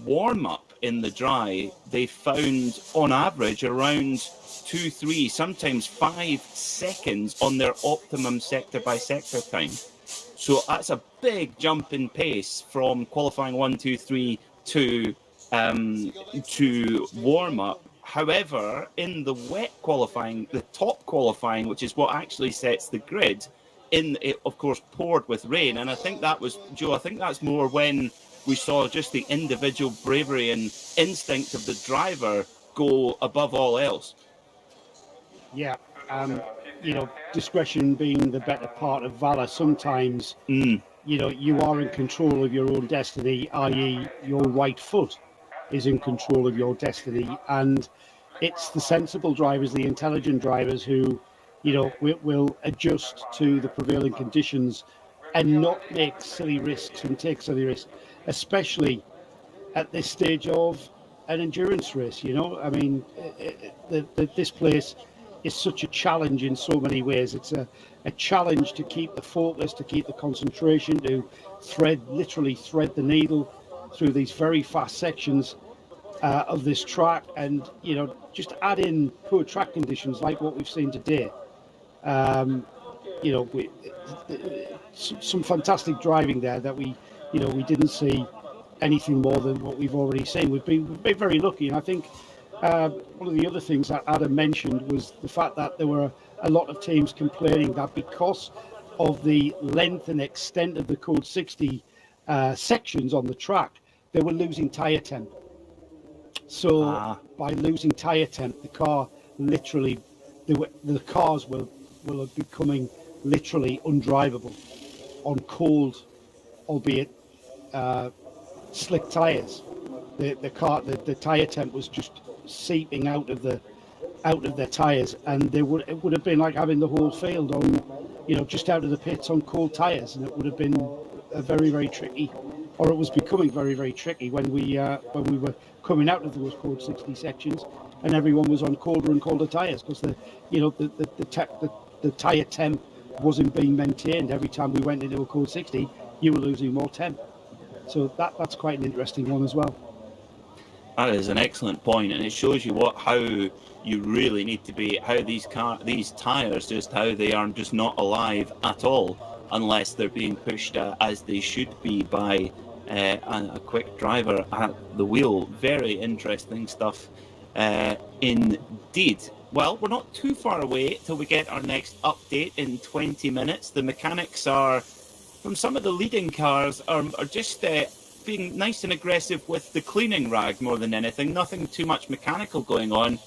warm-up in the dry, they found on average around 2, 3, sometimes 5 seconds on their optimum sector by sector time. So that's a big jump in pace from qualifying 1, 2, 3 to warm up. However, in the wet qualifying, the top qualifying, which is what actually sets the grid, it of course poured with rain. And I think that was, Joe, I think that's more when we saw just the individual bravery and instinct of the driver go above all else. Yeah. Discretion being the better part of valor. Sometimes, you are in control of your own destiny, i.e. your right foot is in control of your destiny. And it's the sensible drivers, the intelligent drivers who, will adjust to the prevailing conditions and not make silly risks and take silly risks, especially at this stage of an endurance race. I mean, this place is such a challenge in so many ways. It's a challenge to keep the focus, to keep the concentration, to literally thread the needle through these very fast sections of this track, and just add in poor track conditions like what we've seen today. Some fantastic driving there that we didn't see anything more than what we've already seen. We've been very lucky, and I think one of the other things that Adam mentioned was the fact that there were a lot of teams complaining that because of the length and extent of the Code 60 sections on the track, they were losing tyre temp. So by losing tyre temp, the car literally, the cars will be becoming literally undrivable on cold, albeit slick tyres. The tyre temp was just seeping out of their tyres, and it would have been like having the whole field on, just out of the pits on cold tyres, and it would have been a very, very tricky, or it was becoming very, very tricky when we were coming out of those Code 60 sections, and everyone was on colder and colder tyres because the tyre temp wasn't being maintained. Every time we went into a Code 60, you were losing more temp. So that's quite an interesting one as well. That is an excellent point, and it shows you how you really need to be, how these tyres, just how they are just not alive at all unless they're being pushed as they should be by a quick driver at the wheel. Very interesting stuff indeed. Well, we're not too far away till we get our next update in 20 minutes. The mechanics are, from some of the leading cars, are just being nice and aggressive with the cleaning rag more than anything. Nothing too much mechanical going on.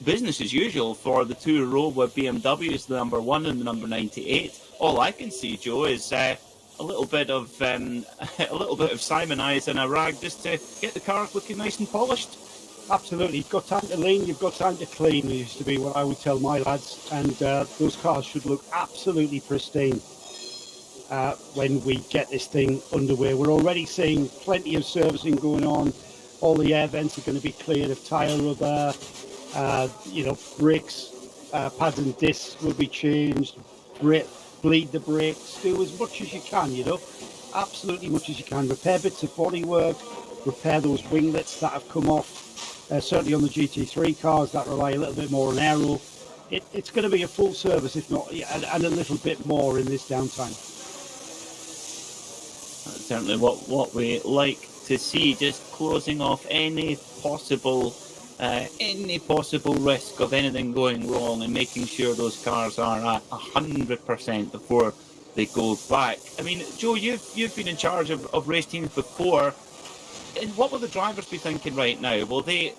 Business as usual for the two row with BMWs, the number 1 and the number 98. All I can see, Joe, is a little bit of Simon eyes and a rag just to get the car looking nice and polished. Absolutely. You've got time to lean, you've got time to clean, used to be what I would tell my lads. And those cars should look absolutely pristine when we get this thing underway. We're already seeing plenty of servicing going on. All the air vents are going to be cleared of tyre rubber. Brakes, pads and discs will be changed. Bleed the brakes. Do as much as you can, absolutely much as you can. Repair bits of bodywork, repair those winglets that have come off. Certainly on the GT3 cars that rely a little bit more on aero. It's going to be a full service, if not, and a little bit more in this downtime. That's certainly what we like to see, just closing off any possible risk of anything going wrong and making sure those cars are at 100% before they go back. I mean, Joe, you've been in charge of race teams before. And what will the drivers be thinking right now? Will they,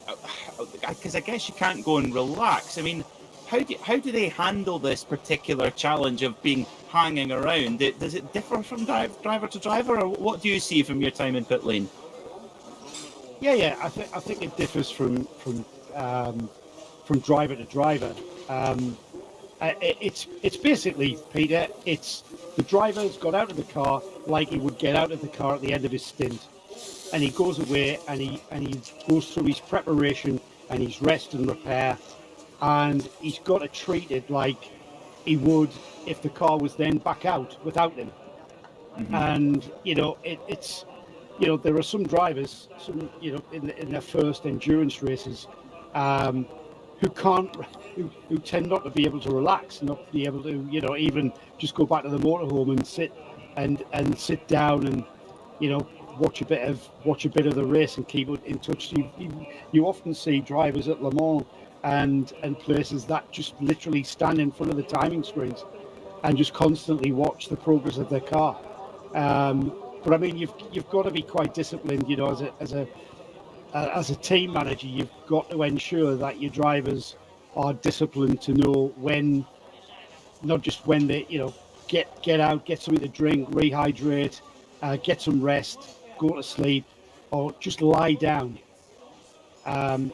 because I guess you can't go and relax. I mean, how do they handle this particular challenge of being hanging around? Does it differ from driver to driver, or what do you see from your time in pit lane? Yeah. I think it differs from driver to driver. It's basically, Peter, it's the driver's got out of the car like he would get out of the car at the end of his stint. And he goes away and he goes through his preparation and his rest and repair, and he's got to treat it like he would if the car was then back out without him. Mm-hmm. And it's there are some drivers, in their first endurance races, who tend not to be able to relax, not be able to even just go back to the motorhome and sit down and watch a bit of the race and keep in touch. You often see drivers at Le Mans and places that just literally stand in front of the timing screens and just constantly watch the progress of their car. But I mean, you've got to be quite disciplined, as a team manager. You've got to ensure that your drivers are disciplined to know when, not just when they get out, get something to drink, rehydrate, get some rest, go to sleep, or just lie down. And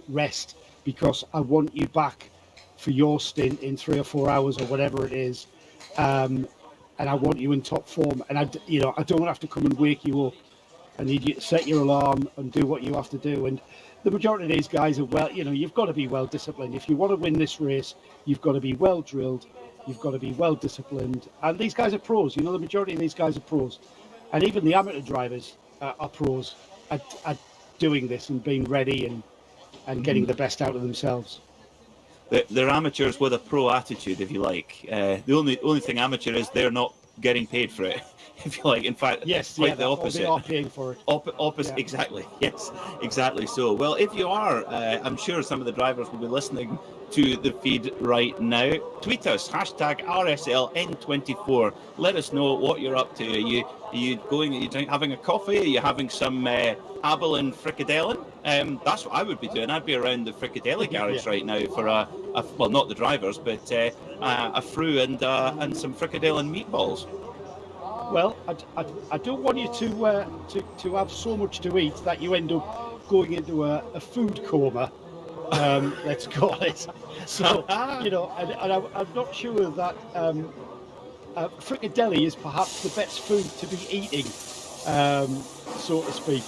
rest, because I want you back for your stint in 3 or 4 hours or whatever it is, and I want you in top form. And I don't have to come and wake you up. I need you to set your alarm and do what you have to do. And the majority of these guys are you've got to be well disciplined. If you want to win this race, you've got to be well drilled. You've got to be well disciplined. And these guys are pros. The majority of these guys are pros. And even the amateur drivers are pros at doing this and being ready and getting the best out of themselves. They're amateurs with a pro attitude, if you like. The only thing amateur is they're not getting paid for it, if you like. In fact, yes, quite the opposite. They are paying for it. Opposite, yeah. Exactly. Yes, exactly. So, well, if you are, I'm sure some of the drivers will be listening to the feed right now. Tweet us, #RSLN24. Let us know what you're up to. Are you having a coffee? Are you having some Abel and fricadellen? That's what I would be doing. I'd be around the fricadelle garage right now for well, not the drivers, but a fruit and some fricadelle and meatballs. Well, I don't want you to have so much to eat that you end up going into a food coma. Let's call it. So, and I'm not sure that fricadelle is perhaps the best food to be eating, so to speak.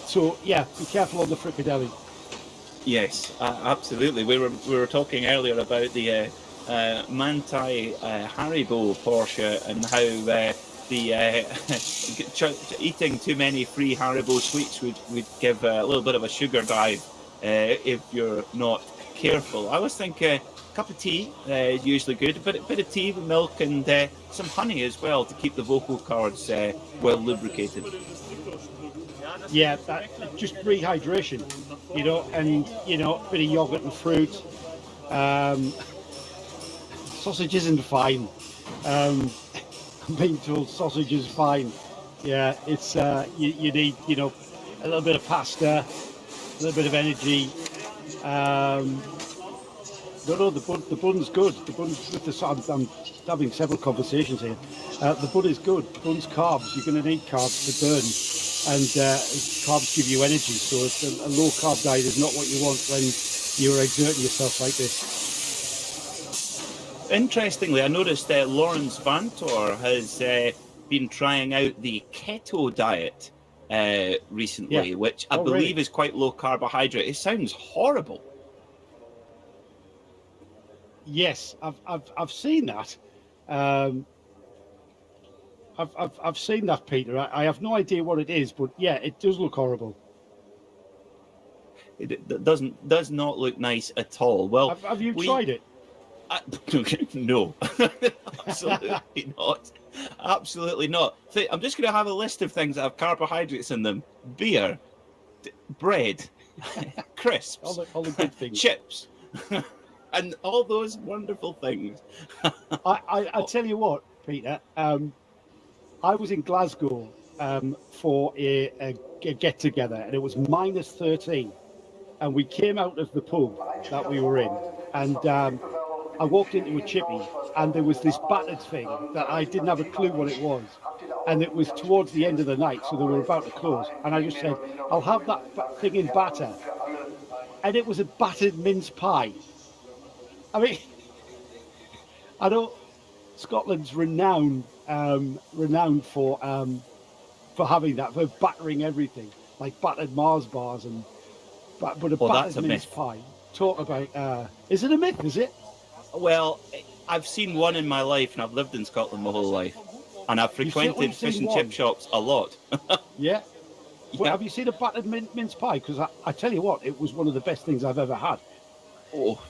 So yeah, be careful on the fricadelle. Yes, absolutely. We were talking earlier about the Manti Haribo Porsche and how eating too many free Haribo sweets would give a little bit of a sugar dive if you're not careful. I always think a cup of tea is usually good, but a bit of tea with milk and some honey as well to keep the vocal cords well lubricated. Yeah, just rehydration, and a bit of yogurt and fruit. Sausage isn't fine. I'm being told sausage is fine. Yeah, it's you need a little bit of pasta, a little bit of energy, No, the bun's good. The bun's with the. I'm having several conversations here. The bun is good. The bun's carbs. You're going to need carbs to burn, and carbs give you energy. So it's a low carb diet is not what you want when you're exerting yourself like this. Interestingly, I noticed that Lawrence Vantor has been trying out the keto diet recently, which I believe is quite low carbohydrate. It sounds horrible. Yes, I've seen that. I've seen that, Peter. I have no idea what it is, but yeah, it does look horrible. It does not look nice at all. Well, have you tried it? No, absolutely not. Absolutely not. I'm just going to have a list of things that have carbohydrates in them: beer, bread, crisps, all the good things, chips, and all those wonderful things. I tell you what, Peter. I was in Glasgow for a get together, and it was minus 13, and we came out of the pub that we were in, and I walked into a chippy, and there was this battered thing that I didn't have a clue what it was. And it was towards the end of the night, so they were about to close. And I just said, I'll have that thing in batter. And it was a battered mince pie. I mean, I know Scotland's renowned for having that, for battering everything, like battered Mars bars but a battered mince pie. Talk about, is it a myth, is it? Well, I've seen one in my life, and I've lived in Scotland my whole life, and I've frequented fish and chip shops a lot. Yeah. Well, have you seen a battered mince pie? Because I tell you what, it was one of the best things I've ever had. Oh,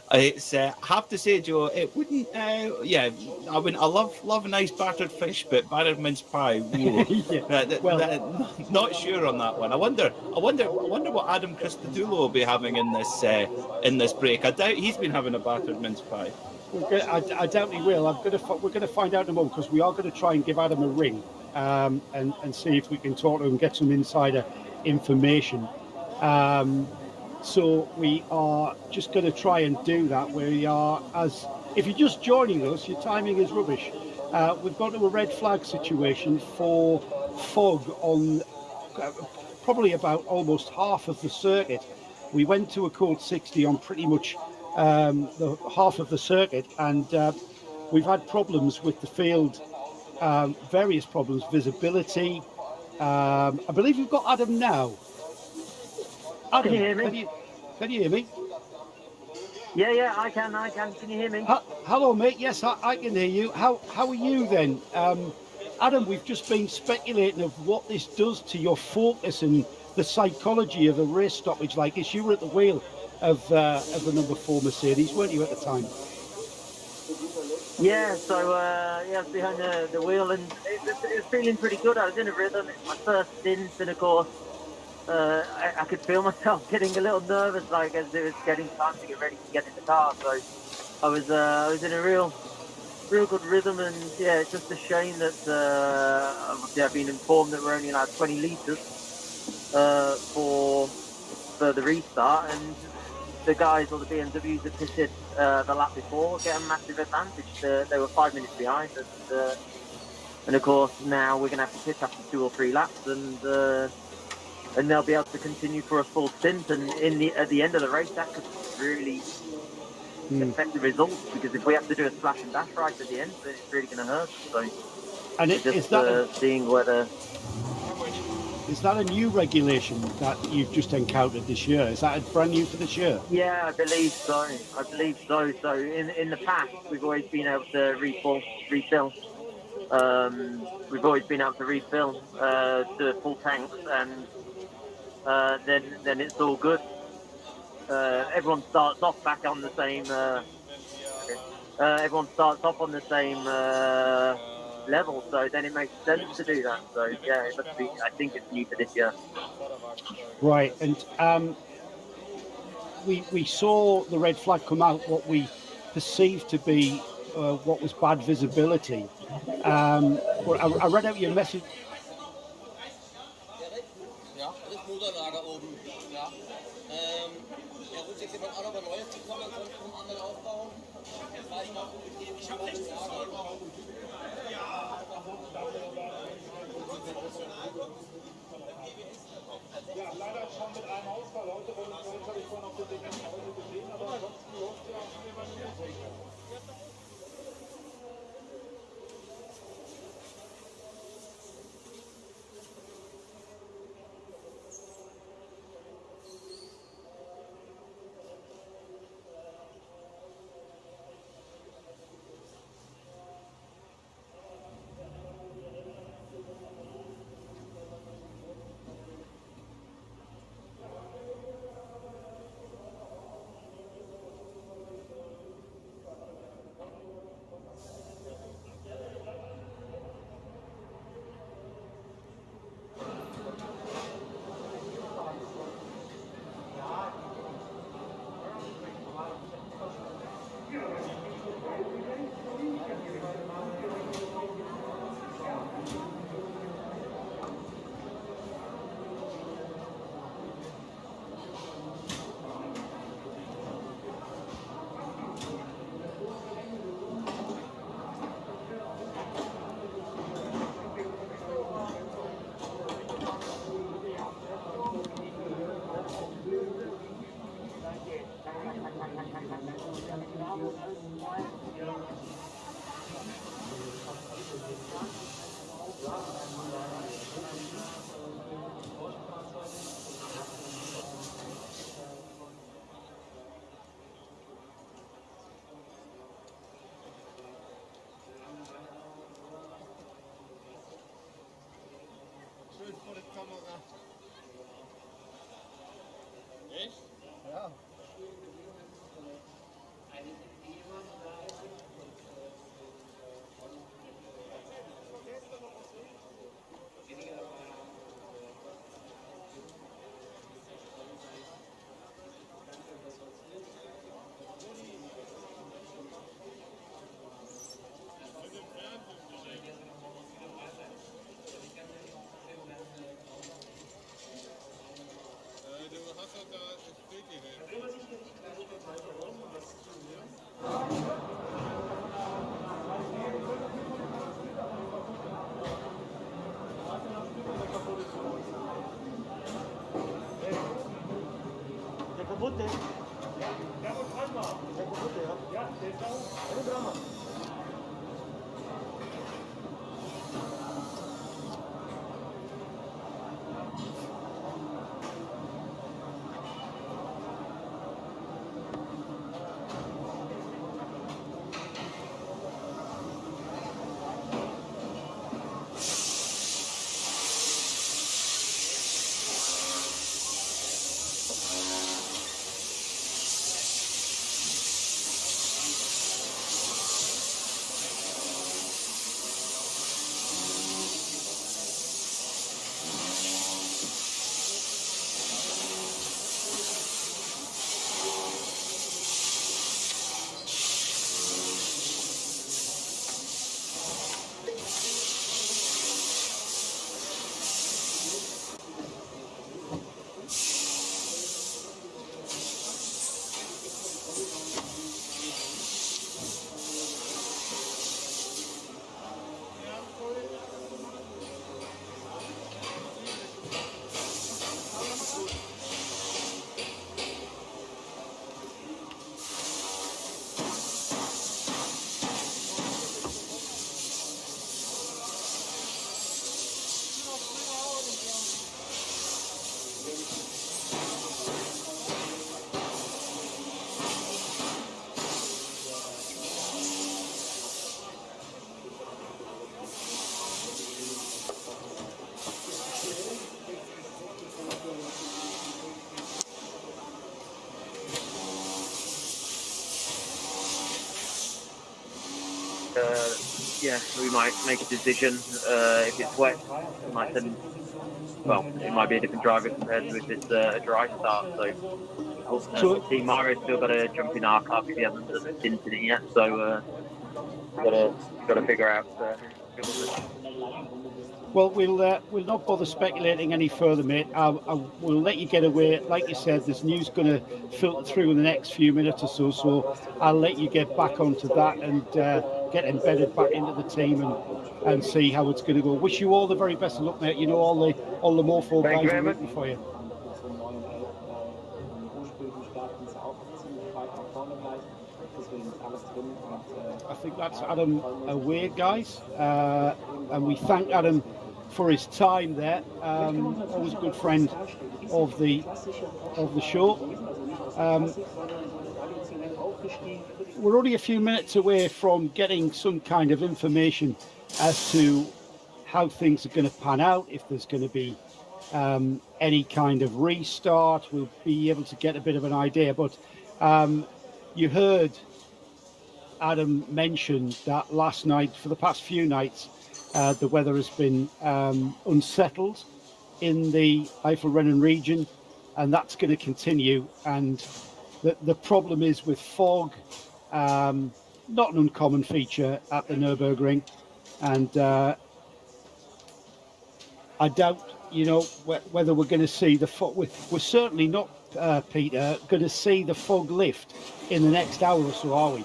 it's I have to say, Joe, it wouldn't. Yeah, I mean, I love a nice battered fish, but battered mince pie. Not sure on that one. I wonder what Adam Christodoulou will be having in this break. I doubt he's been having a battered mince pie. I doubt he will. We're going to find out in a moment, because we are going to try and give Adam a ring and see if we can talk to him, get some insider information. So we are just going to try and do that. We are, if you're just joining us, your timing is rubbish. We've got to a red flag situation for fog on probably about almost half of the circuit. We went to a cold 60 on pretty much the half of the circuit, and we've had problems with the field, various problems, visibility. I believe we've got Adam now. Adam, can you hear me? Can you hear me? Yeah, I can. Can you hear me? Hello, mate. Yes, I can hear you. How are you then? Adam, we've just been speculating of what this does to your focus and the psychology of a race stoppage like this. You were at the wheel of the number 4 Mercedes, weren't you, at the time? Yeah, so I was behind the wheel, and it was feeling pretty good. I was in a rhythm. It's my first stint, and of course, I could feel myself getting a little nervous, like as it was getting time to get ready to get in the car. So I was in a real good rhythm, and yeah, it's just a shame that obviously I've been informed that we're only allowed 20 litres for the restart, and the guys or the BMWs that pitted the lap before get a massive advantage. They were 5 minutes behind, and of course now we're going to have to pit after 2 or 3 laps, and they'll be able to continue for a full stint. And at the end of the race, that could really affect the results, because if we have to do a splash and dash right at the end, then it's really going to hurt. So, and seeing whether. Is that a new regulation that you've just encountered this year? Is that brand new for this year? Yeah, I believe so. So in the past, we've always been able to refill. We've always been able to refill the full tanks, and then it's all good. Everyone starts off back on the same. Everyone starts off on the same level, so then it makes sense to do that. So yeah, it must be. I think it's new for this year. Right, and we saw the red flag come out. What we perceived to be what was bad visibility. But I read out your message. Ja, das Motorlager oben. Ja. Ja, und jetzt jemand auch noch was Neues zu kommen, sonst vom anderen aufbauen. Das war ich noch. Ich habe nichts zu sagen. Ja, leider schon mit einem Ausfall heute. Bei uns habe ich vorhin auf der Dinge heute gesehen, aber ansonsten läuft ja auch immer wieder. Schön vor der Kamera. Echt? Ja. Du hast doch da das Bild gesehen. Der kaputte? Ja, der muss dran machen. Der kaputte, ja? Ja, der ist da oben. Der muss dran machen. Yeah, we might make a decision. If it's wet, we might send. Well, it might be a different driver compared to if it's a dry start. So, Team Mario's still got to jump in our car because he hasn't done the tinting it yet. So, got to figure out. Well, we'll not bother speculating any further, mate. We'll let you get away. Like you said, there's news going to filter through in the next few minutes or so. So I'll let you get back onto that and get embedded back into the team and see how it's going to go. Wish you all the very best of luck, mate. You know, all the Morpho guys are rooting for you. I think that's Adam away, guys, and we thank Adam for his time there. Always a good friend of the show. We're only a few minutes away from getting some kind of information as to how things are going to pan out. If there's going to be any kind of restart, we'll be able to get a bit of an idea. But you heard Adam mentioned that last night, for the past few nights, the weather has been unsettled in the Eifel-Rennen region, and that's going to continue. And the problem is with fog, not an uncommon feature at the Nürburgring. And I doubt, you know, whether we're going to see the fog. We're certainly not, Peter, going to see the fog lift in the next hour or so, are we?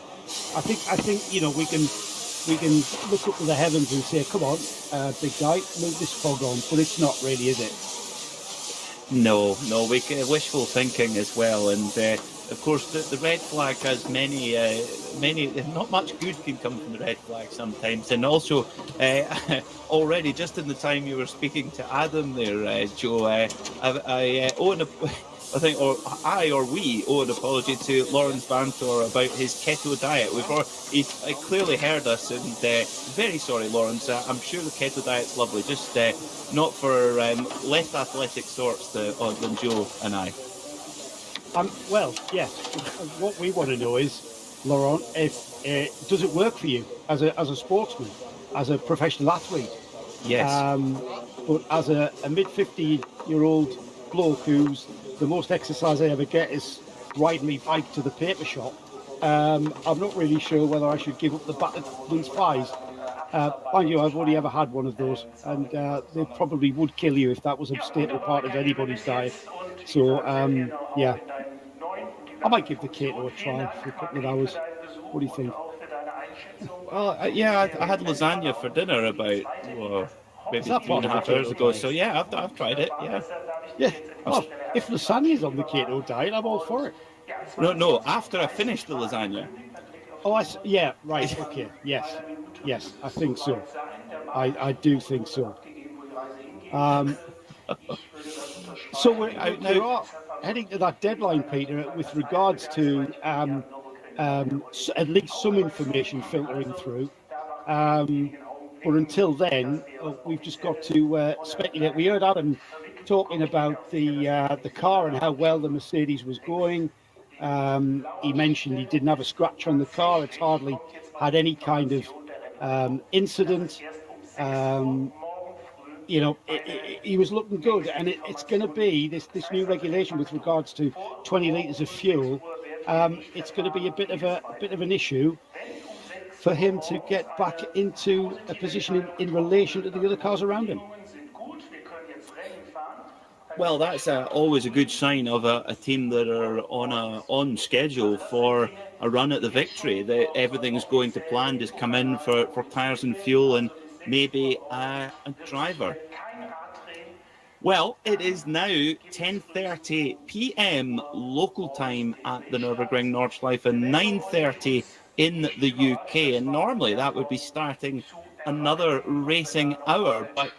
I think you know, we can look up to the heavens and say, come on, big guy, move this fog on, but it's not really, is it? No, we get wishful thinking as well, and of course the red flag has many, not much good can come from the red flag sometimes, and also already just in the time you were speaking to Adam there, Joe, we owe an apology to Lawrence Bantor about his keto diet. He clearly heard us, and very sorry, Lawrence. I'm sure the keto diet's lovely, just not for less athletic sorts than Joe and I. Well, yes. What we want to know is, Laurent, if does it work for you as a sportsman, as a professional athlete? Yes. But as a mid-50-year-old bloke who's the most exercise I ever get is riding my bike to the paper shop, I'm not really sure whether I should give up the battered mince pies. Mind you, I've only ever had one of those, and they probably would kill you if that was a staple part of anybody's diet. So, yeah, I might give the keto a try for a couple of hours. What do you think? Well, yeah, I had lasagna for dinner about maybe 3.5 hours ago. So yeah, I've tried it. Yeah. Well, if lasagna's on the keto diet, I'm all for it. No. After I finished the lasagna. Oh, yeah. Right. Okay. Yes. I think so. I do think so. So we're heading to that deadline, Peter, with regards to at least some information filtering through. But until then, we've just got to speculate. We heard Adam talking about the car and how well the Mercedes was going. He mentioned he didn't have a scratch on the car. It's hardly had any kind of incident. You know, he was looking good, and it's going to be this new regulation with regards to 20 litres of fuel. It's going to be a bit of an issue for him to get back into a position in relation to the other cars around him. Well, that's always a good sign of a team that are on schedule for a run at the victory. That everything's going to plan, just come in for tyres and fuel and maybe a driver. Well, it is now 10:30 p.m. local time at the Nürburgring Nordschleife, 9:30 in the UK, and normally that would be starting another racing hour, but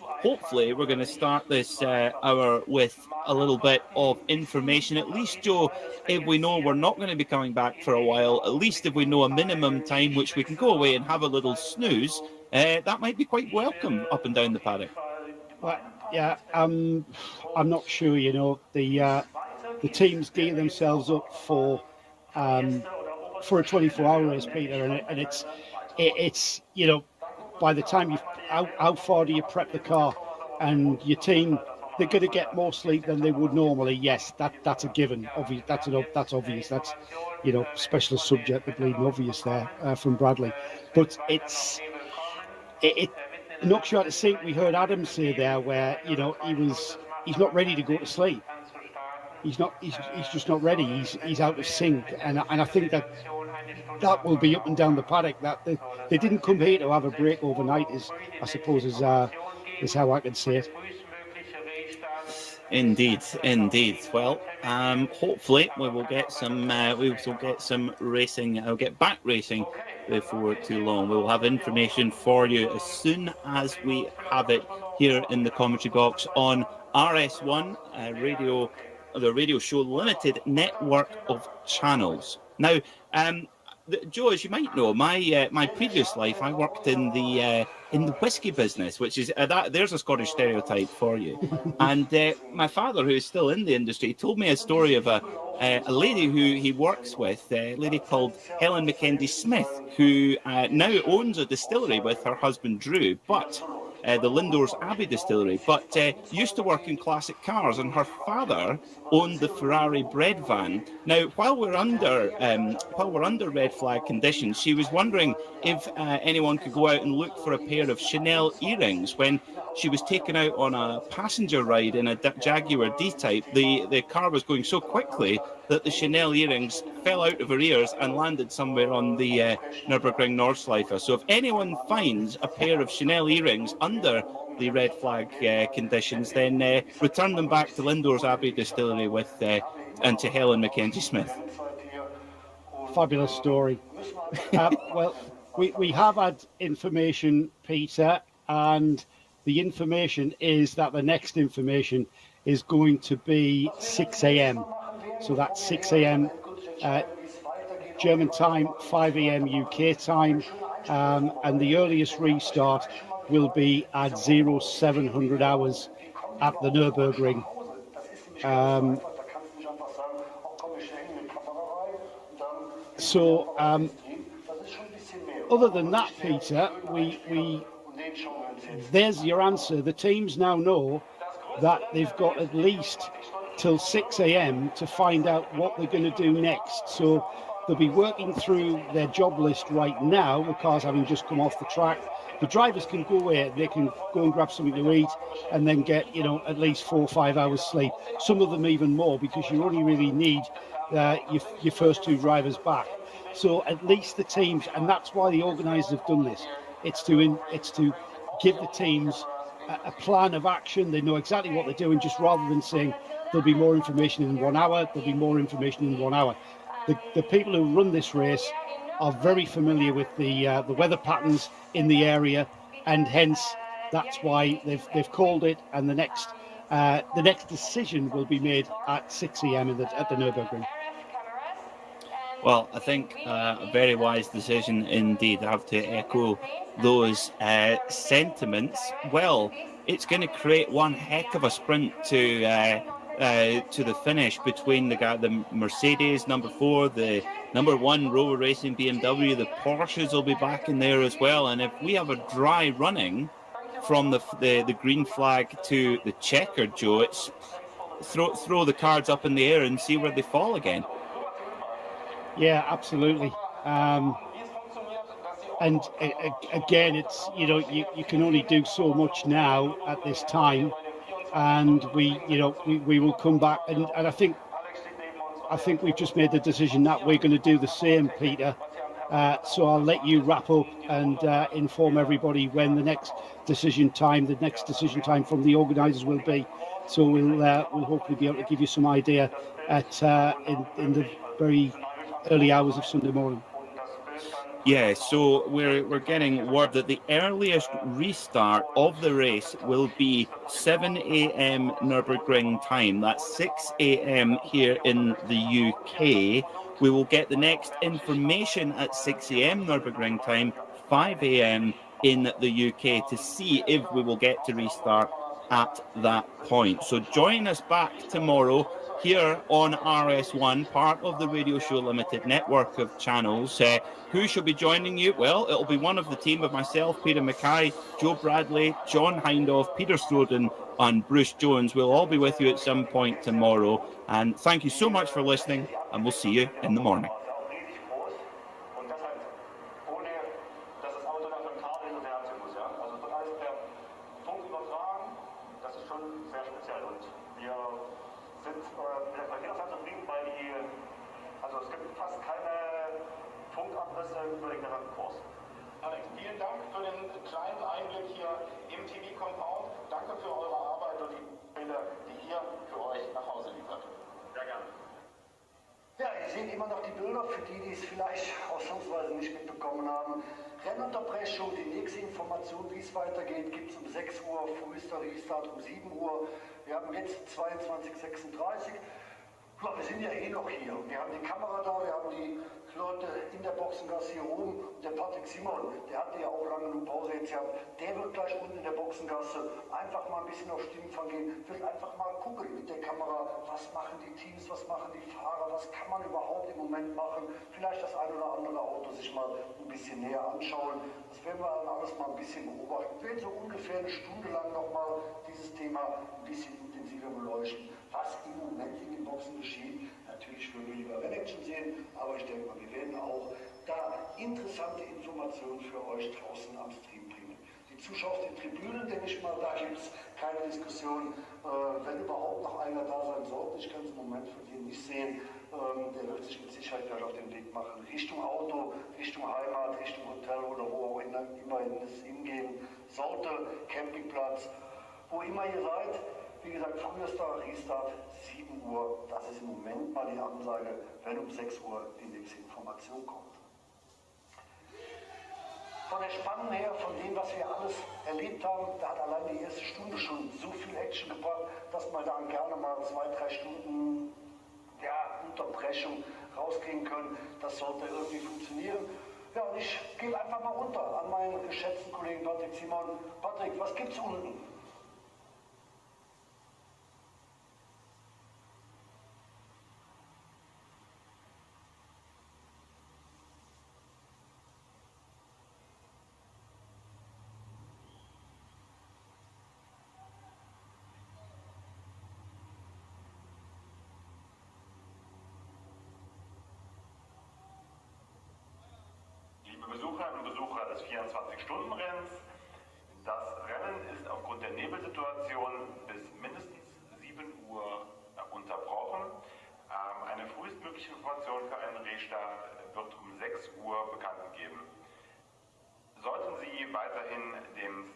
hopefully we're going to start this hour with a little bit of information. At least, Joe, if we know we're not going to be coming back for a while, at least if we know a minimum time which we can go away and have a little snooze, that might be quite welcome up and down the paddock. Yeah, I'm not sure. You know, the teams gear themselves up for a 24-hour race, Peter, and it's you know, by the time how far do you prep the car, and your team, they're going to get more sleep than they would normally. Yes, that's a given. Obvious. That's obvious. That's, you know, specialist subject, the bleeding obvious there from Bradley. But knocks you out of sync. We heard Adam say there where, you know, he's not ready to go to sleep. He's just not ready. He's out of sync, and I think that will be up and down the paddock. That they didn't come here to have a break overnight, is how I can say it. Indeed. Well, hopefully we will get some racing. I'll get back racing before too long. We will have information for you as soon as we have it here in the commentary box on RS1 radio, the Radio Show Limited network of channels. Now, Joe, as you might know, my previous life, I worked in the whiskey business, which is there's a Scottish stereotype for you. And my father, who is still in the industry, told me a story of a lady who he works with, a lady called Helen Mackenzie Smith, who now owns a distillery with her husband Drew, but the Lindores Abbey distillery, but used to work in classic cars, and her father owned the Ferrari bread van. Now, while we're under red flag conditions, she was wondering if anyone could go out and look for a pair of Chanel earrings. When she was taken out on a passenger ride in a Jaguar D-Type, the car was going so quickly that the Chanel earrings fell out of her ears and landed somewhere on the Nürburgring Nordschleife. So if anyone finds a pair of Chanel earrings under the red flag conditions, then return them back to Lindores Abbey Distillery and to Helen Mackenzie Smith. Fabulous story. Well, we have had information, Peter, and the information is that the next information is going to be 6 a.m. So that's 6 a.m. German time, 5 a.m. UK time, and the earliest restart will be at 0700 hours at the Nürburgring. Other than that, Peter, there's your answer. The teams now know that they've got at least till 6 a.m. to find out what they're going to do next. So they'll be working through their job list right now, the cars having just come off the track. The drivers can go away, they can go and grab something to eat and then get, at least 4 or 5 hours sleep. Some of them even more, because you only really need your first two drivers back. So at least the teams, and that's why the organisers have done this. It's to give the teams a plan of action. They know exactly what they're doing, just rather than saying there'll be more information in 1 hour, there'll be more information in 1 hour. The people who run this race are very familiar with the weather patterns in the area, and hence that's why they've called it. And the next decision will be made at 6 a.m. at the Nürburgring. Well, I think a very wise decision indeed. I have to echo those sentiments. Well, it's going to create one heck of a sprint to the finish between the Mercedes number 4, the number 1 Rover Racing BMW. The Porsches will be back in there as well. And if we have a dry running from the green flag to the checkered, Joe, it's throw the cards up in the air and see where they fall again. Yeah, absolutely. And again, it's you can only do so much now at this time, and we will come back. And I think we've just made the decision that we're going to do the same, Peter. So I'll let you wrap up and inform everybody when the next decision time from the organisers will be. So we'll hopefully be able to give you some idea in the very early hours of Sunday morning. Yeah, so we're getting word that the earliest restart of the race will be 7 a.m. Nürburgring time. That's 6 a.m. here in the UK. We will get the next information at 6 a.m. Nürburgring time, 5 a.m. in the UK, to see if we will get to restart at that point. So join us back tomorrow here on RS1, part of the Radio Show Limited network of channels. Who shall be joining you? Well, it'll be one of the team of myself, Peter Mackay, Joe Bradley, John Hindhaugh, Peter Stroden and Bruce Jones. We'll all be with you at some point tomorrow. And thank you so much for listening, and we'll see you in the morning. Dass das Auto dafür ein Kabel hinterher muss, ja. Also das heißt, sehr speziell und wir sind bei jederzeit zufrieden, weil also es gibt fast keine Funkabrisse über den gesamten Kurs. Alex, vielen Dank für den kleinen Einblick hier im TV-Compound. Danke für eure Arbeit und die Bilder, die ihr für euch nach Hause liefert. Sehr gerne. Ja, ihr seht immer noch die Bilder, für die, die es vielleicht ausnahmsweise nicht mitbekommen haben. Rennunterbrechung, die nächste Information, wie es weitergeht, gibt es um 6 Uhr, frühester Restart um 7 Uhr. Wir haben jetzt 22:36. Ja, wir sind ja eh noch hier. Wir haben die Kamera da, wir haben die Leute in der Boxengasse hier oben. Und der Patrick Simon, der hatte ja auch lange eine Pause jetzt gehabt, der wird gleich unten in der Boxengasse einfach mal ein bisschen auf Stimmenfang gehen, will einfach mal gucken mit der Kamera, was machen die Teams, was machen die Fahrer, was kann man überhaupt im Moment machen. Vielleicht das ein oder andere Auto sich mal ein bisschen näher anschauen. Das werden wir dann alles mal ein bisschen beobachten. Wir werden so ungefähr eine Stunde lang nochmal dieses Thema ein bisschen intensiver beleuchten. Was im Moment in den Boxen geschieht, natürlich würden wir lieber Renaction sehen, aber ich denke mal, wir werden auch da interessante Informationen für euch draußen am Stream bringen. Die Zuschauer auf den Tribünen, denke ich mal, da gibt es keine Diskussion, wenn überhaupt noch einer da sein sollte. Ich kann es im Moment von dir nicht sehen. Der wird sich mit Sicherheit gleich auf den Weg machen, Richtung Auto, Richtung Heimat, Richtung Hotel oder wo auch immer es hingehen sollte, Campingplatz, wo immer ihr seid. Wie gesagt, frühester Restart 7 Uhr, das ist im Moment mal die Ansage, wenn um 6 Uhr die nächste Information kommt. Von der Spannung her, von dem, was wir alles erlebt haben, da hat allein die erste Stunde schon so viel Action gebracht, dass man dann gerne mal 2-3 Stunden Unterbrechung rauskriegen können. Das sollte irgendwie funktionieren. Ja, und ich gehe einfach mal runter an meinen geschätzten Kollegen Patrick Simon. Patrick, was gibt's unten? Liebe Besucherinnen und Besucher des 24-Stunden-Renns, das Rennen ist aufgrund der Nebelsituation bis mindestens 7 Uhr unterbrochen. Eine frühestmögliche Information für einen Restart wird um 6 Uhr bekannt gegeben. Sollten Sie weiterhin dem